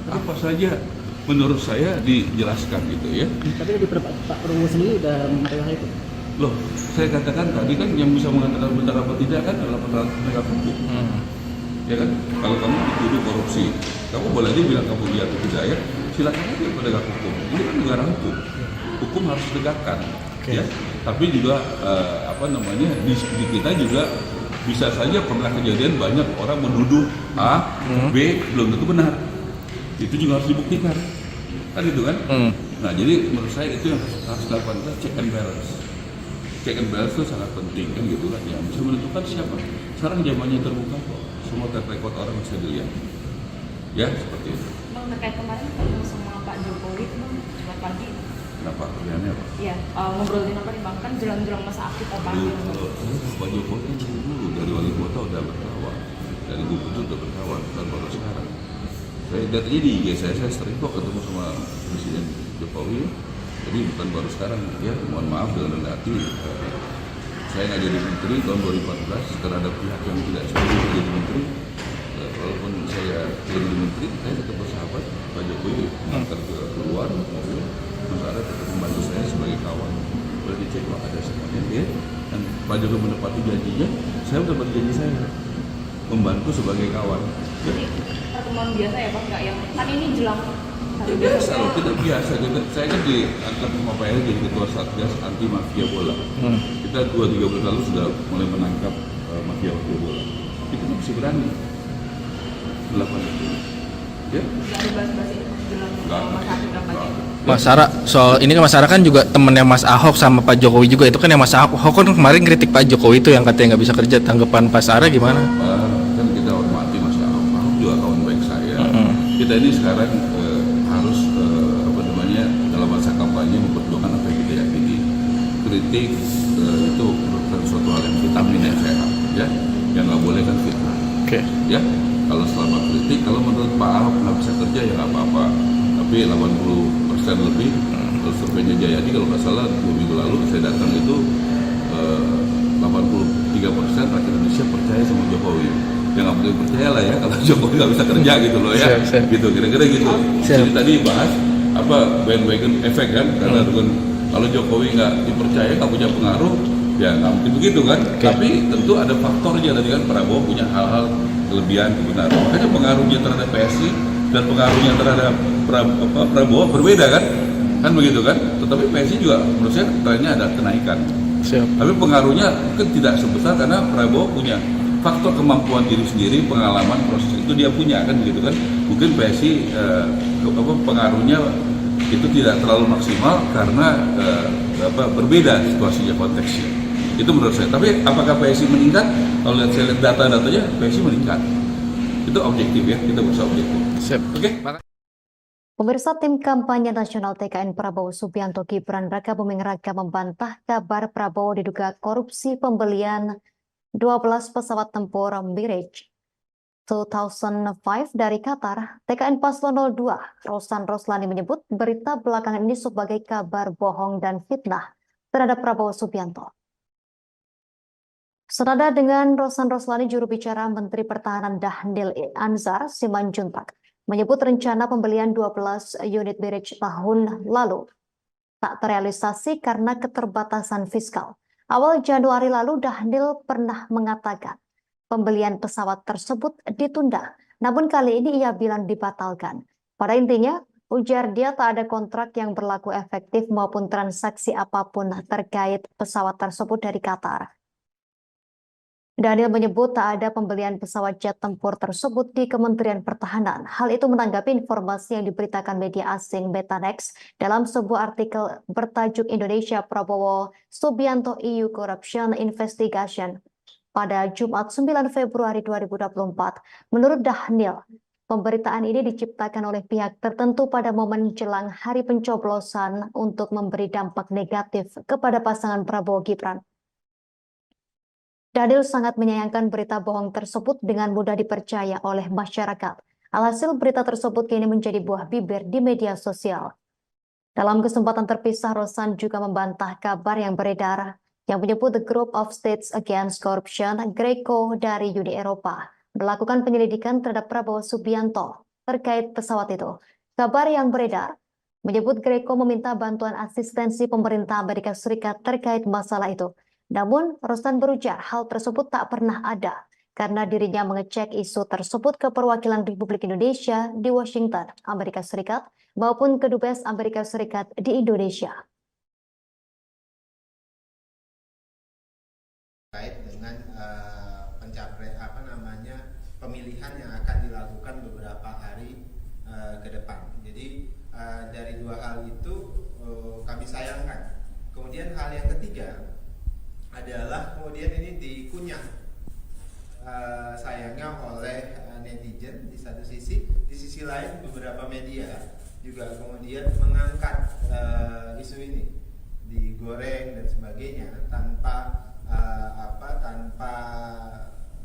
Apa saja menurut saya dijelaskan gitu ya. Tapi lebih Pak Prabowo sendiri udah mengatakan itu. Loh, saya katakan tadi kan yang bisa mengatakan benar apa tidak kan adalah penegak hukum. Ya kan, kalau kamu dituduh korupsi, kamu boleh aja bilang kamu iya atau tidak ya. Silakan aja penegak hukum. Ini kan negara hukum. Hukum harus ditegakkan. Ya. Tapi juga di kita juga bisa saja pernah kejadian banyak orang menuduh A, B belum tentu benar. Itu juga harus dibuktikan. Kan gitu kan? Nah, jadi menurut saya itu yang harus dilakukan, check and balance. Check and balance itu sangat penting kan gitu kan. Ya, bisa menentukan siapa. Sekarang zamannya terbuka kok. Semua record orang bisa dilihat. Ya, seperti itu. Bang, terkait kemarin ketemu sama Pak Jokowi, Bang, Jumat pagi. Kenapa? Kerjaannya apa? Iya, ngobrolin apa nih Bang? Kan jelang-jelang masa aktif apa? Pak Jokowi kan dulu dari wali kota udah berkawan, dari gubernur udah berkawan, baru sekarang. Saya datanya di IG saya sering kok ketemu sama Presiden Jokowi. Jadi bukan baru sekarang ya, mohon maaf dengan rendah hati. Saya nggak jadi menteri tahun 2014 karena ada pihak yang tidak setuju jadi menteri. Walaupun saya jadi menteri, saya tetap bersahabat. Pak Jokowi mengantar ke luar mobil, Mas Ara tetap membantu saya sebagai kawan. Boleh dicek Pak, ada semuanya ya. Dan Pak Jokowi menepati janjinya, saya menepati janji saya membantu sebagai kawan. Jadi pertemuan biasa ya Pak, nggak yang kan ini jelang hari biasa loh, tidak biasa. Saya kan diangkat sama Pak Eri jadi ketua Satgas anti mafia bola. Kita 2-3 bulan lalu sudah mulai menangkap mafia bola. Itu masih berani melakukan itu. Ya? Nggak ada bahas-bahas itu jelang masa aktif kampanye. Mas Ara, soal ini kan Mas Ara kan juga temennya Mas Ahok sama Pak Jokowi juga. Itu kan yang Mas Ahok kan kemarin kritik Pak Jokowi itu yang katanya nggak bisa kerja. Tanggapan Mas Ara gimana? Kan kita hormati Mas Ahok. Ahok juga kawan baik saya. Kita ini sekarang harus dalam masa kampanye memperjuangkan apa yang kita yakini. Kritik itu bukan suatu hal yang vitamin yang sehat, ya. Yang nggak boleh kan fitnah. Ya. Kalau selama kritik, kalau menurut Pak Ahok nggak bisa kerja ya nggak apa-apa. Tapi 80% lebih, kalau surveinya Jayadi kalau nggak salah 2 minggu lalu saya datang itu 83% rakyat Indonesia percaya sama Jokowi. Ya nggak mungkin percaya lah ya kalau Jokowi nggak bisa kerja gitu loh ya. Gitu kira-kira gitu. Jadi tadi bahas bandwagon efek kan, karena kalau Jokowi nggak dipercaya nggak punya pengaruh, ya nggak mungkin begitu kan. Tapi tentu ada faktornya tadi kan, Prabowo punya hal-hal kelebihan kebenaran. Makanya pengaruhnya terhadap PSI dan pengaruhnya terhadap Prabowo berbeda kan begitu kan. Tetapi PSI juga menurut saya trennya ada kenaikan. Tapi pengaruhnya mungkin tidak sebesar karena Prabowo punya faktor kemampuan diri sendiri, pengalaman proses itu dia punya kan begitu kan. Mungkin PSI pengaruhnya itu tidak terlalu maksimal karena berbeda situasinya, konteksnya. Itu menurut saya. Tapi apakah PSI meningkat? Kalau saya lihat data-datanya, PSI meningkat. Itu objektif ya, kita berusaha objektif. Oke. Pemirsa, tim kampanye nasional TKN Prabowo Subianto Gibran Raka Buming Raka membantah kabar Prabowo diduga korupsi pembelian 12 pesawat tempur Mirage 2005 dari Qatar. TKN Paslon 02 Rosan Roslani menyebut berita belakangan ini sebagai kabar bohong dan fitnah terhadap Prabowo Subianto. Senada dengan Rosan Roslani, juru bicara Menteri Pertahanan Dhanil Anzar Simanjuntak menyebut rencana pembelian 12 unit Mirage tahun lalu tak terrealisasi karena keterbatasan fiskal. Awal Januari lalu Dhanil pernah mengatakan pembelian pesawat tersebut ditunda, namun kali ini ia bilang dibatalkan. Pada intinya, ujar dia tak ada kontrak yang berlaku efektif maupun transaksi apapun terkait pesawat tersebut dari Qatar. Dhanil menyebut tak ada pembelian pesawat jet tempur tersebut di Kementerian Pertahanan. Hal itu menanggapi informasi yang diberitakan media asing Betanex dalam sebuah artikel bertajuk Indonesia Prabowo Subianto EU Corruption Investigation pada Jumat 9 Februari 2024. Menurut Dhanil, pemberitaan ini diciptakan oleh pihak tertentu pada momen jelang hari pencoblosan untuk memberi dampak negatif kepada pasangan Prabowo Gibran. Dhanil sangat menyayangkan berita bohong tersebut dengan mudah dipercaya oleh masyarakat. Alhasil berita tersebut kini menjadi buah bibir di media sosial. Dalam kesempatan terpisah, Rosan juga membantah kabar yang beredar yang menyebut The Group of States Against Corruption, GRECO dari Uni Eropa, melakukan penyelidikan terhadap Prabowo Subianto terkait pesawat itu. Kabar yang beredar menyebut GRECO meminta bantuan asistensi pemerintah Amerika Serikat terkait masalah itu. Namun, Rosan berujar hal tersebut tak pernah ada karena dirinya mengecek isu tersebut ke perwakilan Republik Indonesia di Washington, Amerika Serikat, maupun ke Dubes Amerika Serikat di Indonesia. Terkait dengan pemilihan yang akan dilakukan beberapa hari ke depan. Jadi dari dua hal itu kami sayangkan. Kemudian hal yang ketiga adalah kemudian ini dikunyah sayangnya oleh netizen di satu sisi, di sisi lain beberapa media juga kemudian mengangkat isu ini, digoreng dan sebagainya tanpa tanpa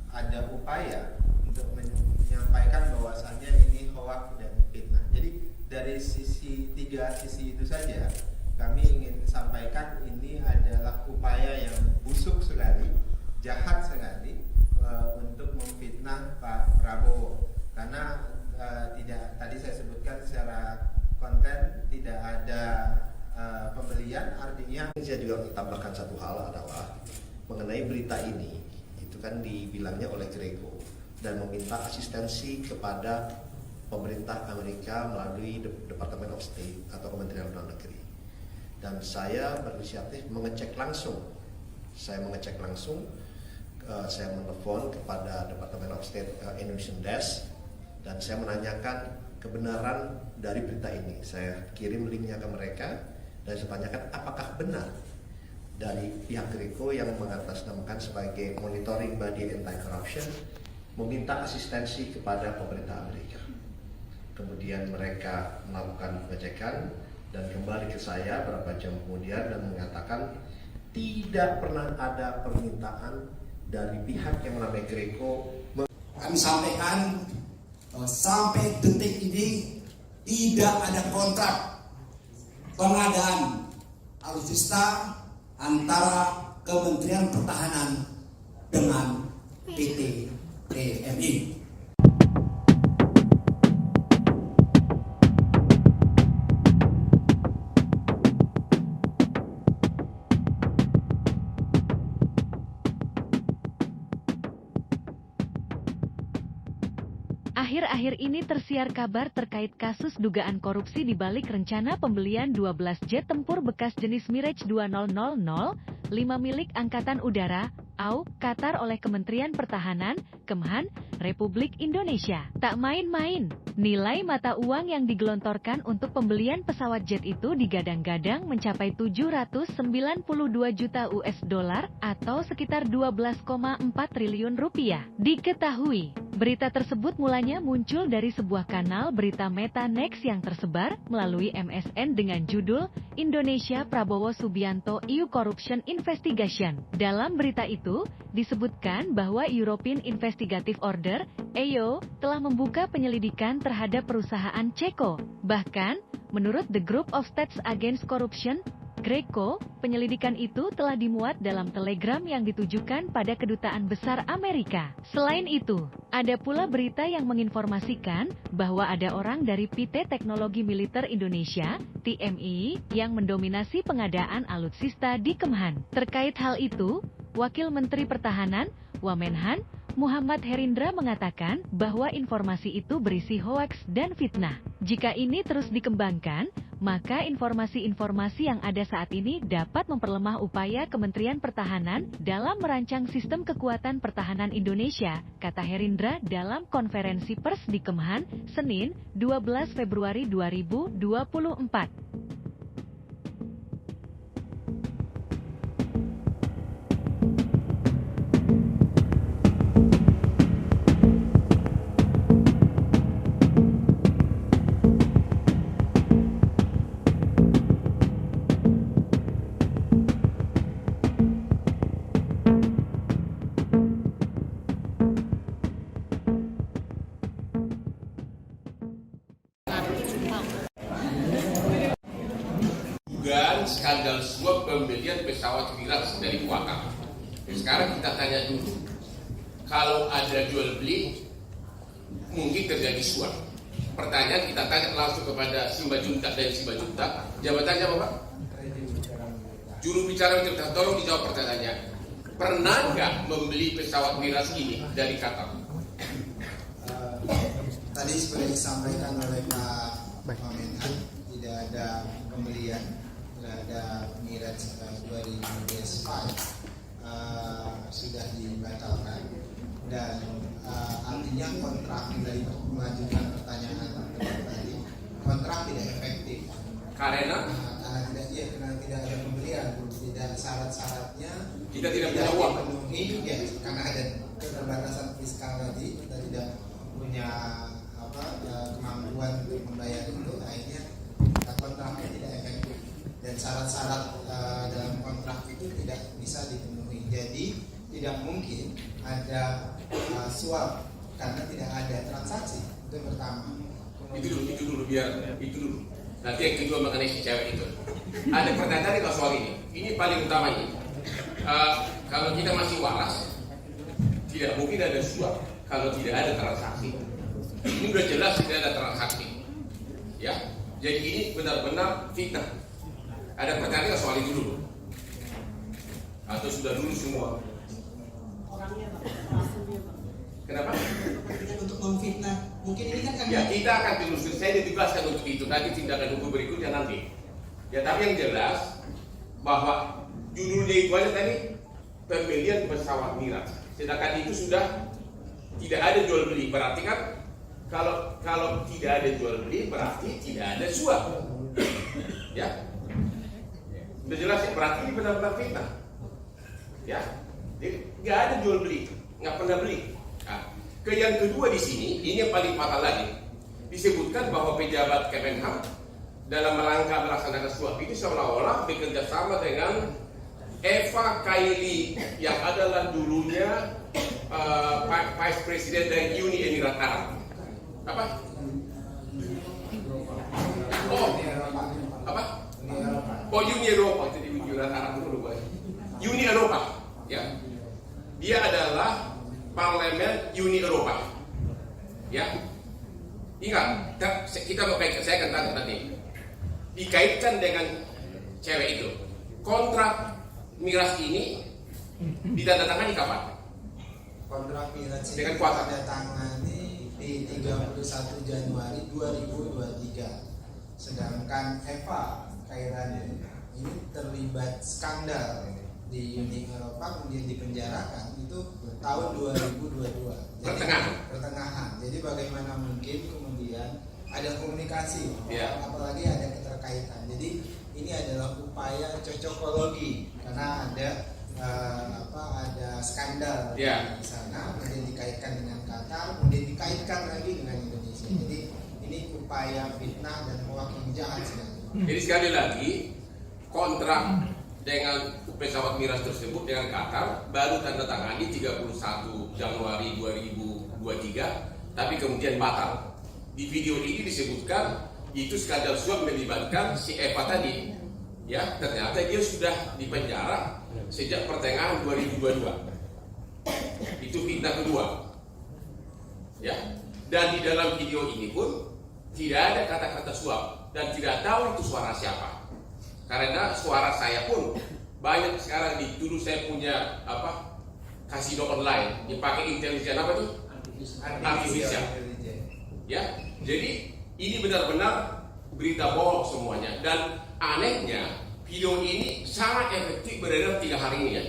ada upaya untuk menyampaikan bahwasannya ini hoax dan fitnah. Jadi dari tiga sisi itu saja kami ingin sampaikan ini adalah upaya yang busuk sekali, jahat sekali untuk memfitnah Pak Prabowo. Karena tadi saya sebutkan secara konten tidak ada pembelian, artinya saya juga tambahkan satu hal adalah mengenai berita ini, itu kan dibilangnya oleh GRECO dan meminta asistensi kepada pemerintah Amerika melalui Department of State atau Kementerian Luar Negeri. Dan saya berinisiatif mengecek langsung. Saya menelpon kepada Department of State Indonesian Desk dan saya menanyakan kebenaran dari berita ini. Saya kirim linknya ke mereka dan saya tanyakan apakah benar dari pihak GRECO yang mengatasnamakan sebagai Monitoring Body Anti-Corruption meminta asistensi kepada pemerintah Amerika. Kemudian mereka melakukan pengecekan dan kembali ke saya beberapa jam kemudian dan mengatakan tidak pernah ada permintaan dari pihak yang namanya GRECO. Kami sampaikan sampai detik ini tidak ada kontrak pengadaan alutsista antara Kementerian Pertahanan dengan PT TMI. Akhir-akhir ini tersiar kabar terkait kasus dugaan korupsi di balik rencana pembelian 12 jet tempur bekas jenis Mirage 2000, 5 milik Angkatan Udara, AU, Qatar oleh Kementerian Pertahanan, Kemhan, Republik Indonesia. Tak main-main, nilai mata uang yang digelontorkan untuk pembelian pesawat jet itu digadang-gadang mencapai 792 juta US dollar atau sekitar 12,4 triliun rupiah. Diketahui, Berita tersebut mulanya muncul dari sebuah kanal berita Meta Next yang tersebar melalui MSN dengan judul Indonesia Prabowo Subianto EU Corruption Investigation. Dalam berita itu, disebutkan bahwa European Investigative Order, EO, telah membuka penyelidikan terhadap perusahaan Ceko. Bahkan, menurut The Group of States Against Corruption, Greco, penyelidikan itu telah dimuat dalam telegram yang ditujukan pada Kedutaan Besar Amerika. Selain itu, ada pula berita yang menginformasikan bahwa ada orang dari PT Teknologi Militer Indonesia, TMI, yang mendominasi pengadaan alutsista di Kemhan. Terkait hal itu, Wakil Menteri Pertahanan, Wamenhan, Muhammad Herindra mengatakan bahwa informasi itu berisi hoaks dan fitnah. Jika ini terus dikembangkan, maka informasi-informasi yang ada saat ini dapat memperlemah upaya Kementerian Pertahanan dalam merancang sistem kekuatan pertahanan Indonesia, kata Herindra dalam konferensi pers di Kemhan, Senin, 12 Februari 2024. Skandal suap pembelian pesawat Mirage dari Qatar. Sekarang kita tanya dulu, kalau ada jual beli, mungkin terjadi suap. Pertanyaan kita tanya langsung kepada Simbajuntak dan Simbajuntak. Jabatannya apa, Pak? Juru bicara Menteri, tolong dijawab pertanyaannya. Pernah nggak membeli pesawat Mirage ini dari Qatar? Tadi seperti disampaikan oleh Pak Wamenhan, tidak ada pembelian terhadap Mirage 2005 sudah dibatalkan, dan artinya kontrak dari melanjutkan pertanyaan tadi, kontrak tidak efektif karena tidak ada pembelian, tidak syarat-syaratnya kita tidak punya uang dipenuhi, ya, karena ada keterbatasan fiskal tadi, kita tidak punya kemampuan untuk membayar itu, akhirnya kontraknya tidak efektif dan syarat-syarat dalam kontrak itu tidak bisa dipenuhi. Jadi tidak mungkin ada suap karena tidak ada transaksi. Itu yang pertama. Itu dulu. Nanti yang kedua mengenai si cewek itu. Ada pertanyaan kalau soal ini. Ini paling utamanya. Kalau kita masih waras, tidak mungkin ada suap kalau tidak ada transaksi. Ini sudah jelas tidak ada transaksi. Ya, jadi ini benar-benar fitnah. Ada pertanyaan soal itu dulu? Atau sudah dulu semua? Kenapa? Untuk memfitnah. Mungkin ini kan ya, kita akan telusuri. Saya ditugaskan untuk itu. Nanti tindakan hukum berikutnya nanti. Ya, tapi yang jelas bahwa judulnya itu aja tadi pembelian pesawat Mirage. Sedangkan itu sudah tidak ada jual beli. Berarti kan kalau tidak ada jual beli berarti tidak ada suap. Ya. Sudah jelas ya, berarti ini benar-benar fitnah. Ya. Jadi nggak ada jual beli, nggak pernah beli. Nah, yang kedua di sini, ini yang paling fatal lagi. Disebutkan bahwa pejabat Kemenhan dalam rangka melaksanakan suap itu seolah-olah bekerja sama dengan Eva Kaili yang adalah dulunya Vice President dari Uni Emirat Arab. Apa? Oh, Uni Eropa. Itu di Emirat Arab dulu, Uni Eropa. Ya, dia adalah Parlemen Uni Eropa. Ya, ingat, kita mau kaitkan, saya akan tanya nanti. Dikaitkan dengan cewek itu. Kontrak Mirage ini ditandatangani kapan? Kontrak Mirage dengan kuasa ditandatangani di 31 Januari 2023. Sedangkan Eva Kairani ini terlibat skandal di Uni Eropa, kemudian dipenjarakan itu tahun 2022. Jadi, pertengahan. Jadi bagaimana mungkin kemudian ada komunikasi, apalagi ada keterkaitan. Jadi ini adalah upaya cocokologi karena ada ada skandal di sana, kemudian dikaitkan dikaitkan dengan Qatar, kemudian dikaitkan lagi dengan Indonesia. Jadi ini upaya fitnah dan hoax yang jahat sekali. Jadi sekali lagi, kontrak dengan pesawat Mirage tersebut dengan Qatar baru tanda tangani 31 Januari 2023, tapi kemudian batal. Di video ini disebutkan itu skandal suap melibatkan si Eva tadi, ya ternyata dia sudah dipenjara sejak pertengahan 2022. Itu fitnah kedua, ya. Dan di dalam video ini pun tidak ada kata-kata suap dan tidak tahu itu suara siapa. Karena suara saya pun banyak sekarang dituduh saya punya kasino online dipakai intelijen artifisial. Ya, jadi ini benar-benar berita bohong semuanya. Dan anehnya video ini sangat efektif beredar 3 hari ini ya.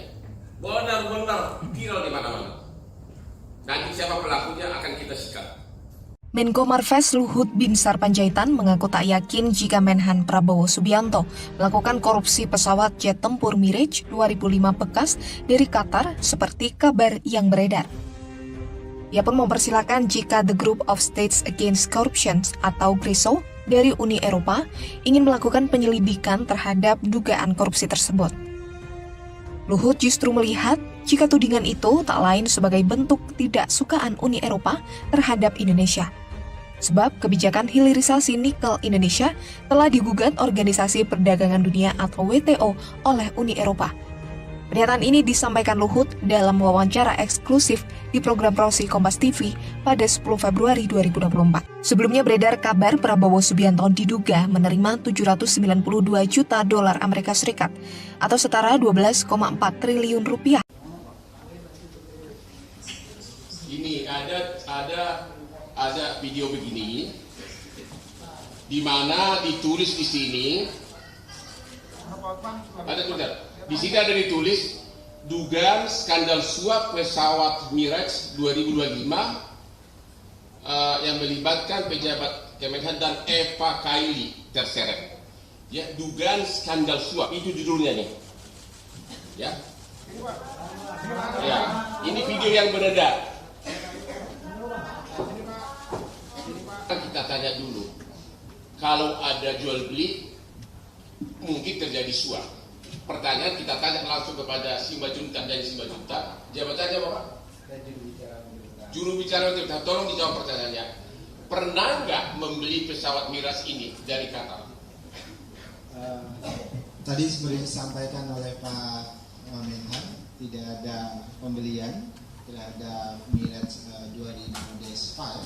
Benar-benar viral di mana-mana. Nanti siapa pelakunya akan kita sikat. Menko Marves Luhut Binsar Panjaitan mengaku tak yakin jika Menhan Prabowo Subianto melakukan korupsi pesawat jet tempur Mirage 2005 bekas dari Qatar seperti kabar yang beredar. Ia pun mempersilahkan jika The Group of States Against Corruption atau GRISO dari Uni Eropa ingin melakukan penyelidikan terhadap dugaan korupsi tersebut. Luhut justru melihat jika tudingan itu tak lain sebagai bentuk ketidaksukaan Uni Eropa terhadap Indonesia. Sebab kebijakan hilirisasi nikel Indonesia telah digugat Organisasi Perdagangan Dunia atau WTO oleh Uni Eropa. Pernyataan ini disampaikan Luhut dalam wawancara eksklusif di program Prosi Kompas TV pada 10 Februari 2024. Sebelumnya beredar kabar Prabowo Subianto diduga menerima 792 juta dolar Amerika Serikat atau setara 12,4 triliun rupiah. Ini ada video begini di mana ditulis di sini di sini ada ditulis dugaan skandal suap pesawat Mirage 2025 yang melibatkan pejabat Kemenhan dan Eva Kaili terseret. Ya, dugaan skandal suap itu judulnya nih. Ya. Ya, ini video yang beredar. Kita tanya dulu, kalau ada jual beli mungkin terjadi suap. Pertanyaan kita tanya langsung kepada Simbajuntak dan Simbajuntak. Jabatannya Bapak? Juru bicara untuk tolong dijawab pertanyaannya. Pernah nggak membeli pesawat Mirage ini dari Qatar? Tadi seperti disampaikan oleh Pak Menhan, tidak ada pembelian terhadap Mirage 2005.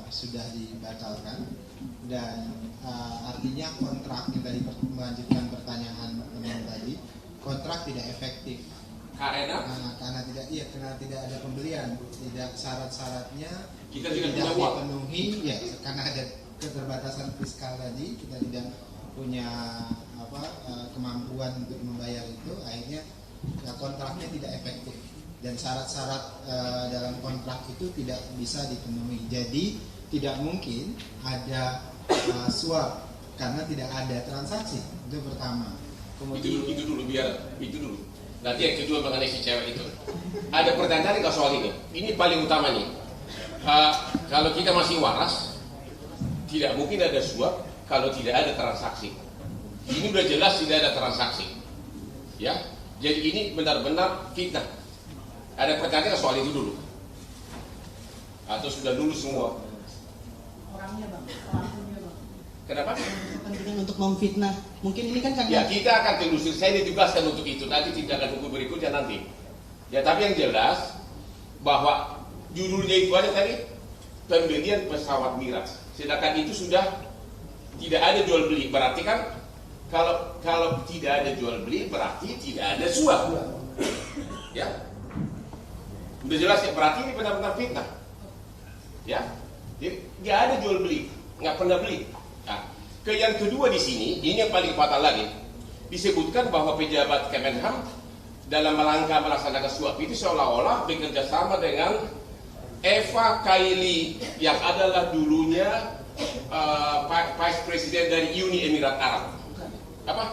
Sudah dibatalkan dan artinya kontrak yang tadi melanjutkan pertanyaan teman tadi, kontrak tidak efektif karena tidak ada pembelian, tidak syarat-syaratnya kita tidak dipenuhi ya, karena ada keterbatasan fiskal tadi, kita tidak punya kemampuan untuk membayar itu, akhirnya kontraknya tidak efektif. Dan syarat-syarat dalam kontrak itu tidak bisa dipenuhi. Jadi tidak mungkin ada suap karena tidak ada transaksi. Itu pertama. Kemudian itu dulu. Nanti yang kedua mengenai si cewek itu. Ada pertanyaan nggak soal ini? Ini paling utama nih. Kalau kita masih waras, tidak mungkin ada suap kalau tidak ada transaksi. Ini udah jelas tidak ada transaksi. Ya, jadi ini benar-benar fitnah. Ada pertanyaan soal itu dulu? Atau sudah lulus semua? Orangnya Bang, pelakunya Bang. Kenapa? Kepentingan untuk memfitnah. Mungkin ini kan karena... Ya kita akan telusuri, saya ditugaskan untuk itu. Nanti tindakan hukum berikutnya nanti. Ya tapi yang jelas bahwa judulnya itu aja tadi, pembelian pesawat Mirage. Sedangkan itu sudah tidak ada jual beli. Berarti kan kalau tidak ada jual beli berarti tidak ada suap. Ya. Udah jelas ya, berarti ini benar-benar fitnah. Ya, jadi nggak ada jual beli, nggak pernah beli. Nah, yang kedua di sini, ini yang paling fatal lagi, disebutkan bahwa pejabat Kemenhan dalam rangka melaksanakan suap itu seolah-olah bekerja sama dengan Eva Kaili yang adalah dulunya Vice President dari Uni Emirat Arab. Apa?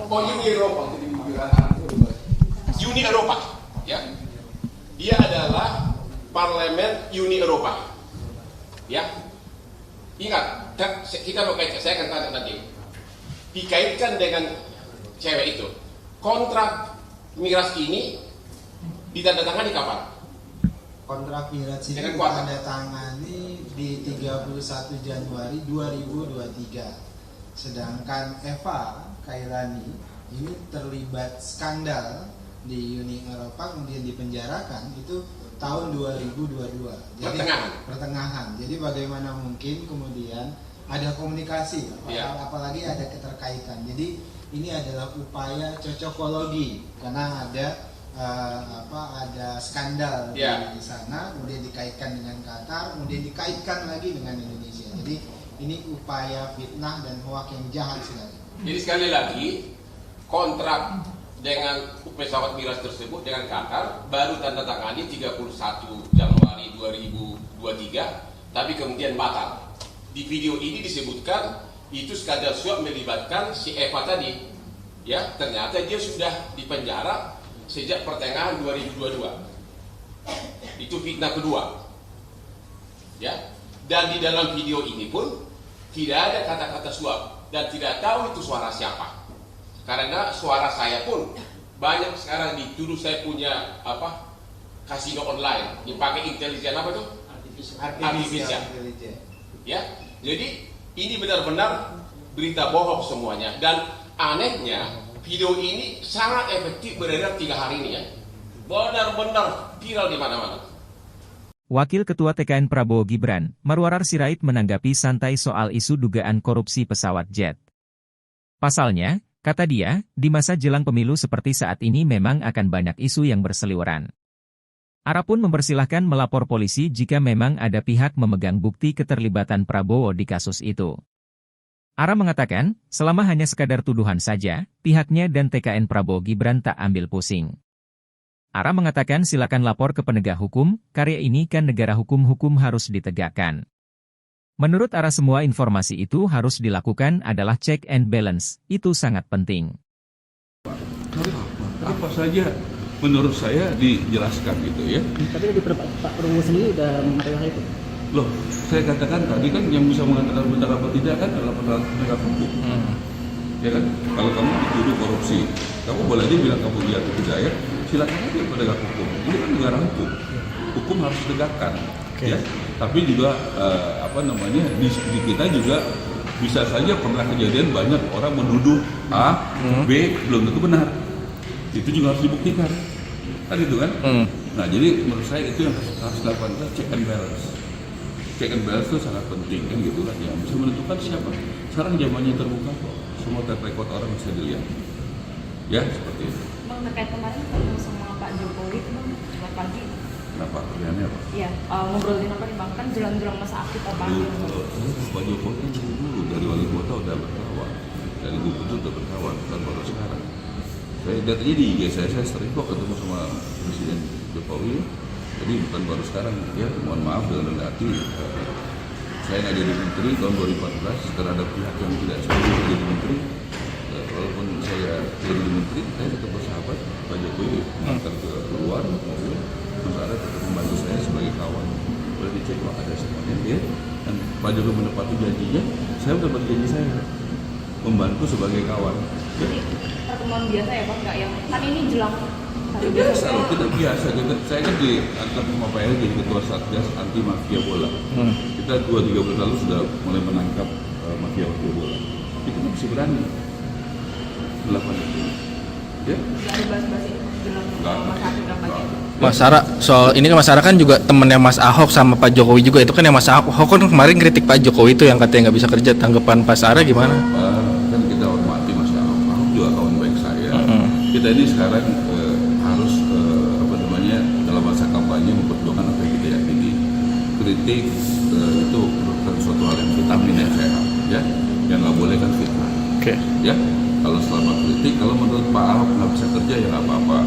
Oh, Uni Eropa. Uni Eropa, ya. Dia adalah parlemen Uni Eropa, ya. Ingat, kita mau kaitkan, saya akan tanya nanti. Dikaitkan dengan cewek itu, kontrak migrasi ini ditandatangani kapan? Kontrak migrasi ini Dengan kuota. ditandatangani di 31 Januari 2023. Sedangkan Eva Kailani ini terlibat skandal di Uni Eropa, kemudian dipenjarakan itu tahun 2022. Jadi pertengahan. Jadi bagaimana mungkin kemudian ada komunikasi, apalagi ada keterkaitan. Jadi ini adalah upaya cocokologi karena ada ada skandal di sana, kemudian dikaitkan dengan Qatar, kemudian dikaitkan lagi dengan Indonesia. Jadi ini upaya fitnah dan hoak yang jahat sekali. Jadi sekali lagi, kontrak dengan pesawat miras tersebut dengan Qatar baru tanda tangani 31 Januari 2023, tapi kemudian batal. Di video ini disebutkan itu skandal suap melibatkan si Eva tadi. Ya, ternyata dia sudah dipenjara sejak pertengahan 2022. Itu fitnah kedua. Ya. Dan di dalam video ini pun tidak ada kata-kata suap dan tidak tahu itu suara siapa. Karena suara saya pun banyak sekarang dituduh saya punya kasino online, dipakai intelijen apa tuh? Artificial. Ya. Jadi ini benar-benar berita bohong semuanya, dan anehnya video ini sangat efektif beredar 3 hari ini ya. Benar-benar viral di mana-mana. Wakil Ketua TKN Prabowo Gibran, Marwarar Sirait menanggapi santai soal isu dugaan korupsi pesawat jet. Pasalnya, kata dia, di masa jelang pemilu seperti saat ini memang akan banyak isu yang berseliweran. Ara pun mempersilahkan melapor polisi jika memang ada pihak memegang bukti keterlibatan Prabowo di kasus itu. Ara mengatakan, selama hanya sekadar tuduhan saja, pihaknya dan TKN Prabowo Gibran tak ambil pusing. Ara mengatakan silakan lapor ke penegak hukum, karya ini kan negara hukum harus ditegakkan. Menurut Ara semua informasi itu harus dilakukan adalah check and balance, itu sangat penting. Apa saja menurut saya dijelaskan gitu ya. Tapi dari Pak Prabowo sendiri udah mengatakan itu. Loh, saya katakan tadi kan yang bisa mengatakan benar apa tidak kan adalah penegak hukum. Ya kan, kalau kamu dituduh korupsi, kamu boleh aja bilang kamu iya atau tidak ya. Silakan aja penegak hukum. Ini kan negara hukum. Hukum harus ditegakkan. Ya. Tapi juga di kita juga bisa saja pernah kejadian banyak orang menuduh A, B belum tentu benar. Itu juga harus dibuktikan. Kan itu kan? Nah, jadi menurut saya itu yang harus dilakukan, check and balance. Check and balance itu sangat penting kan gitu kan, ya bisa menentukan siapa. Sekarang zamannya terbuka kok, semua record orang bisa dilihat. Ya seperti itu. Bang, terkait kemarin ketemu sama Pak Jokowi itu Bang, jumat pagi. Kenapa? Kerjaannya apa? Iya, ngobrolin apa nih Bang? Kan jelang-jelang masa aktif Pak Pak Jokowi kan dulu dari wali kota udah berkawan, dari gubernur udah berkawan, bukan baru sekarang. Saya lihat aja di IG saya sering kok ketemu sama Presiden Jokowi. Jadi bukan baru sekarang ya, mohon maaf dengan rendah hati. Saya nggak jadi menteri tahun 2014 karena ada pihak yang tidak setuju jadi menteri. Walaupun saya jadi menteri, saya tetap bersahabat. Pak Jokowi mengantar ke luar mobil, Mas Ara tetap membantu saya sebagai kawan. Boleh dicek kok ada semuanya ya. Dan Pak Jokowi menepati janjinya, saya udah berjanji saya membantu sebagai kawan. Jadi pertemuan biasa ya Pak, nggak yang kan ini jelang hari biasa loh, kita biasa. Saya kan diantar sama Pak Eri jadi ketua Satgas anti mafia bola. Kita 2-3 bulan lalu sudah mulai menangkap mafia bola. Itu kan masih berani melakukan itu. Ya? Nggak ada bahas-bahas ini jelang masa aktif kampanye. Mas Ara, soal ini kan Mas Ara kan juga temennya Mas Ahok sama Pak Jokowi juga, itu kan yang Mas Ahok kan kemarin kritik Pak Jokowi itu yang katanya nggak bisa kerja, tanggapan Pak Ara gimana? Kan kita hormati Mas Ahok, Ahok juga kawan baik saya. Kita ini sekarang harus dalam masa kampanye memperjuangkan apa yang kita yakini. Kritik itu bukan suatu hal yang vitamin yang sehat, ya, yang nggak boleh kan fitnah. Ya, kalau selama kritik, kalau menurut Pak Ahok nggak bisa kerja ya nggak apa-apa.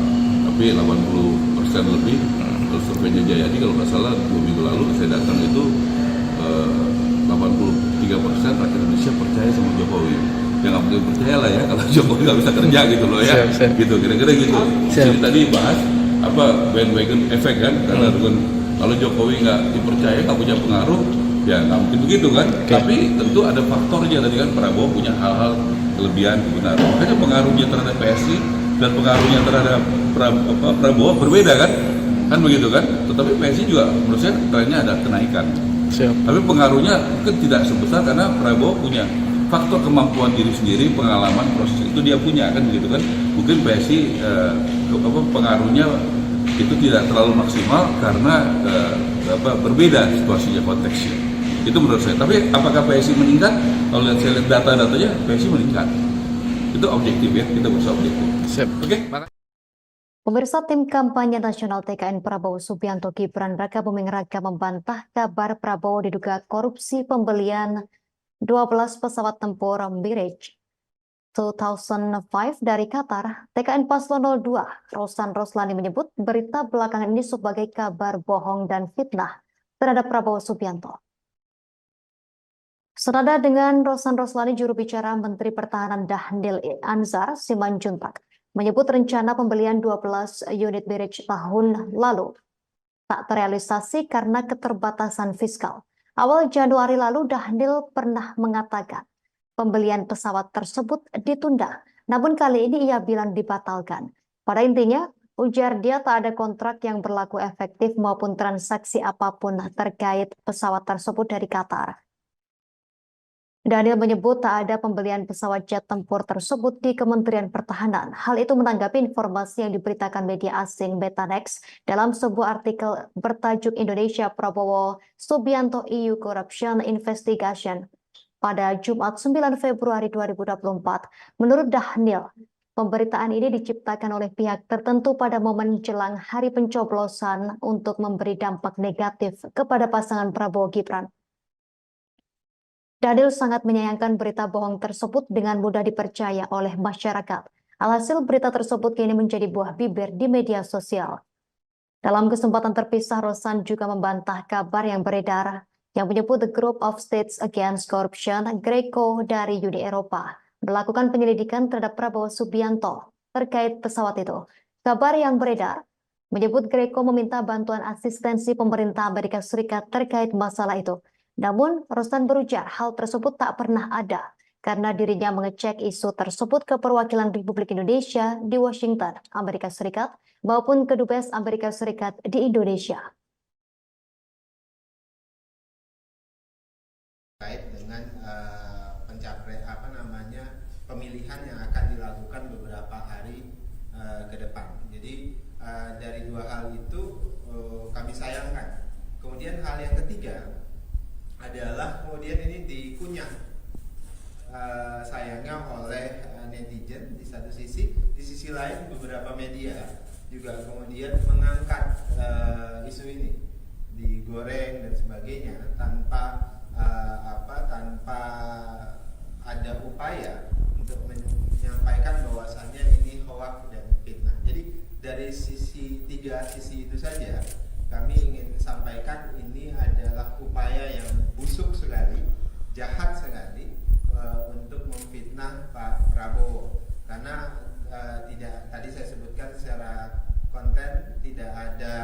Tapi 80% lebih, kalau surveinya Jayadi kalau nggak salah 2 minggu lalu saya datang itu 83% rakyat Indonesia percaya sama Jokowi. ya nggak mungkin percaya lah ya kalau Jokowi nggak bisa kerja gitu loh ya. Gitu kira-kira gitu. Jadi tadi bahas bandwagon efek kan, karena kalau Jokowi nggak dipercaya, nggak punya pengaruh, ya nggak mungkin begitu kan. Tapi tentu ada faktornya tadi kan, Prabowo punya hal-hal kelebihan kebenaran. Makanya pengaruhnya terhadap PSI dan pengaruhnya terhadap Prabowo berbeda kan begitu kan. Tetapi PSI juga menurut saya trennya ada kenaikan. Tapi pengaruhnya mungkin tidak sebesar karena Prabowo punya faktor kemampuan diri sendiri, pengalaman proses itu dia punya kan begitu kan. Mungkin PSI pengaruhnya itu tidak terlalu maksimal karena berbeda situasinya, konteksnya. Itu menurut saya. Tapi apakah PSI meningkat? Kalau saya lihat data-datanya, PSI meningkat. Itu objektif ya, kita berusaha objektif. Oke. Pemirsa, tim kampanye nasional TKN Prabowo Subianto Gibran Raka Buming Raka membantah kabar Prabowo diduga korupsi pembelian 12 pesawat tempur Mirage 2005 dari Qatar. TKN Paslon 02 Rosan Roslani menyebut berita belakangan ini sebagai kabar bohong dan fitnah terhadap Prabowo Subianto. Senada dengan Rosan Roslani, juru bicara Menteri Pertahanan Dhanil Anzar Simanjuntak menyebut rencana pembelian 12 unit Mirage tahun lalu tak terrealisasi karena keterbatasan fiskal. Awal Januari lalu Dhanil pernah mengatakan pembelian pesawat tersebut ditunda, namun kali ini ia bilang dibatalkan. Pada intinya, ujar dia tak ada kontrak yang berlaku efektif maupun transaksi apapun terkait pesawat tersebut dari Qatar. Dhanil menyebut tak ada pembelian pesawat jet tempur tersebut di Kementerian Pertahanan. Hal itu menanggapi informasi yang diberitakan media asing Betanex dalam sebuah artikel bertajuk Indonesia Prabowo Subianto EU Corruption Investigation pada Jumat 9 Februari 2024. Menurut Dhanil, pemberitaan ini diciptakan oleh pihak tertentu pada momen jelang hari pencoblosan untuk memberi dampak negatif kepada pasangan Prabowo Gibran. Dhanil sangat menyayangkan berita bohong tersebut dengan mudah dipercaya oleh masyarakat. Alhasil berita tersebut kini menjadi buah bibir di media sosial. Dalam kesempatan terpisah, Rosan juga membantah kabar yang beredar yang menyebut The Group of States Against Corruption, GRECO dari Uni Eropa, melakukan penyelidikan terhadap Prabowo Subianto terkait pesawat itu. Kabar yang beredar menyebut GRECO meminta bantuan asistensi pemerintah Amerika Serikat terkait masalah itu. Namun, Rosan berujar hal tersebut tak pernah ada karena dirinya mengecek isu tersebut ke perwakilan Republik Indonesia di Washington, Amerika Serikat, maupun ke Dubes Amerika Serikat di Indonesia. Terkait dengan pemilihan yang akan dilakukan beberapa hari ke depan. Jadi dari dua hal itu kami sayangkan. Kemudian hal yang ketiga adalah kemudian ini dikunyah sayangnya oleh netizen di satu sisi, di sisi lain beberapa media juga kemudian mengangkat isu ini, digoreng dan sebagainya tanpa tanpa ada upaya untuk menyampaikan bahwasannya ini hoax dan fitnah. Jadi dari tiga sisi itu saja kami ingin sampaikan ini adalah upaya yang busuk sekali, jahat sekali untuk memfitnah Pak Prabowo. Karena tadi saya sebutkan secara konten tidak ada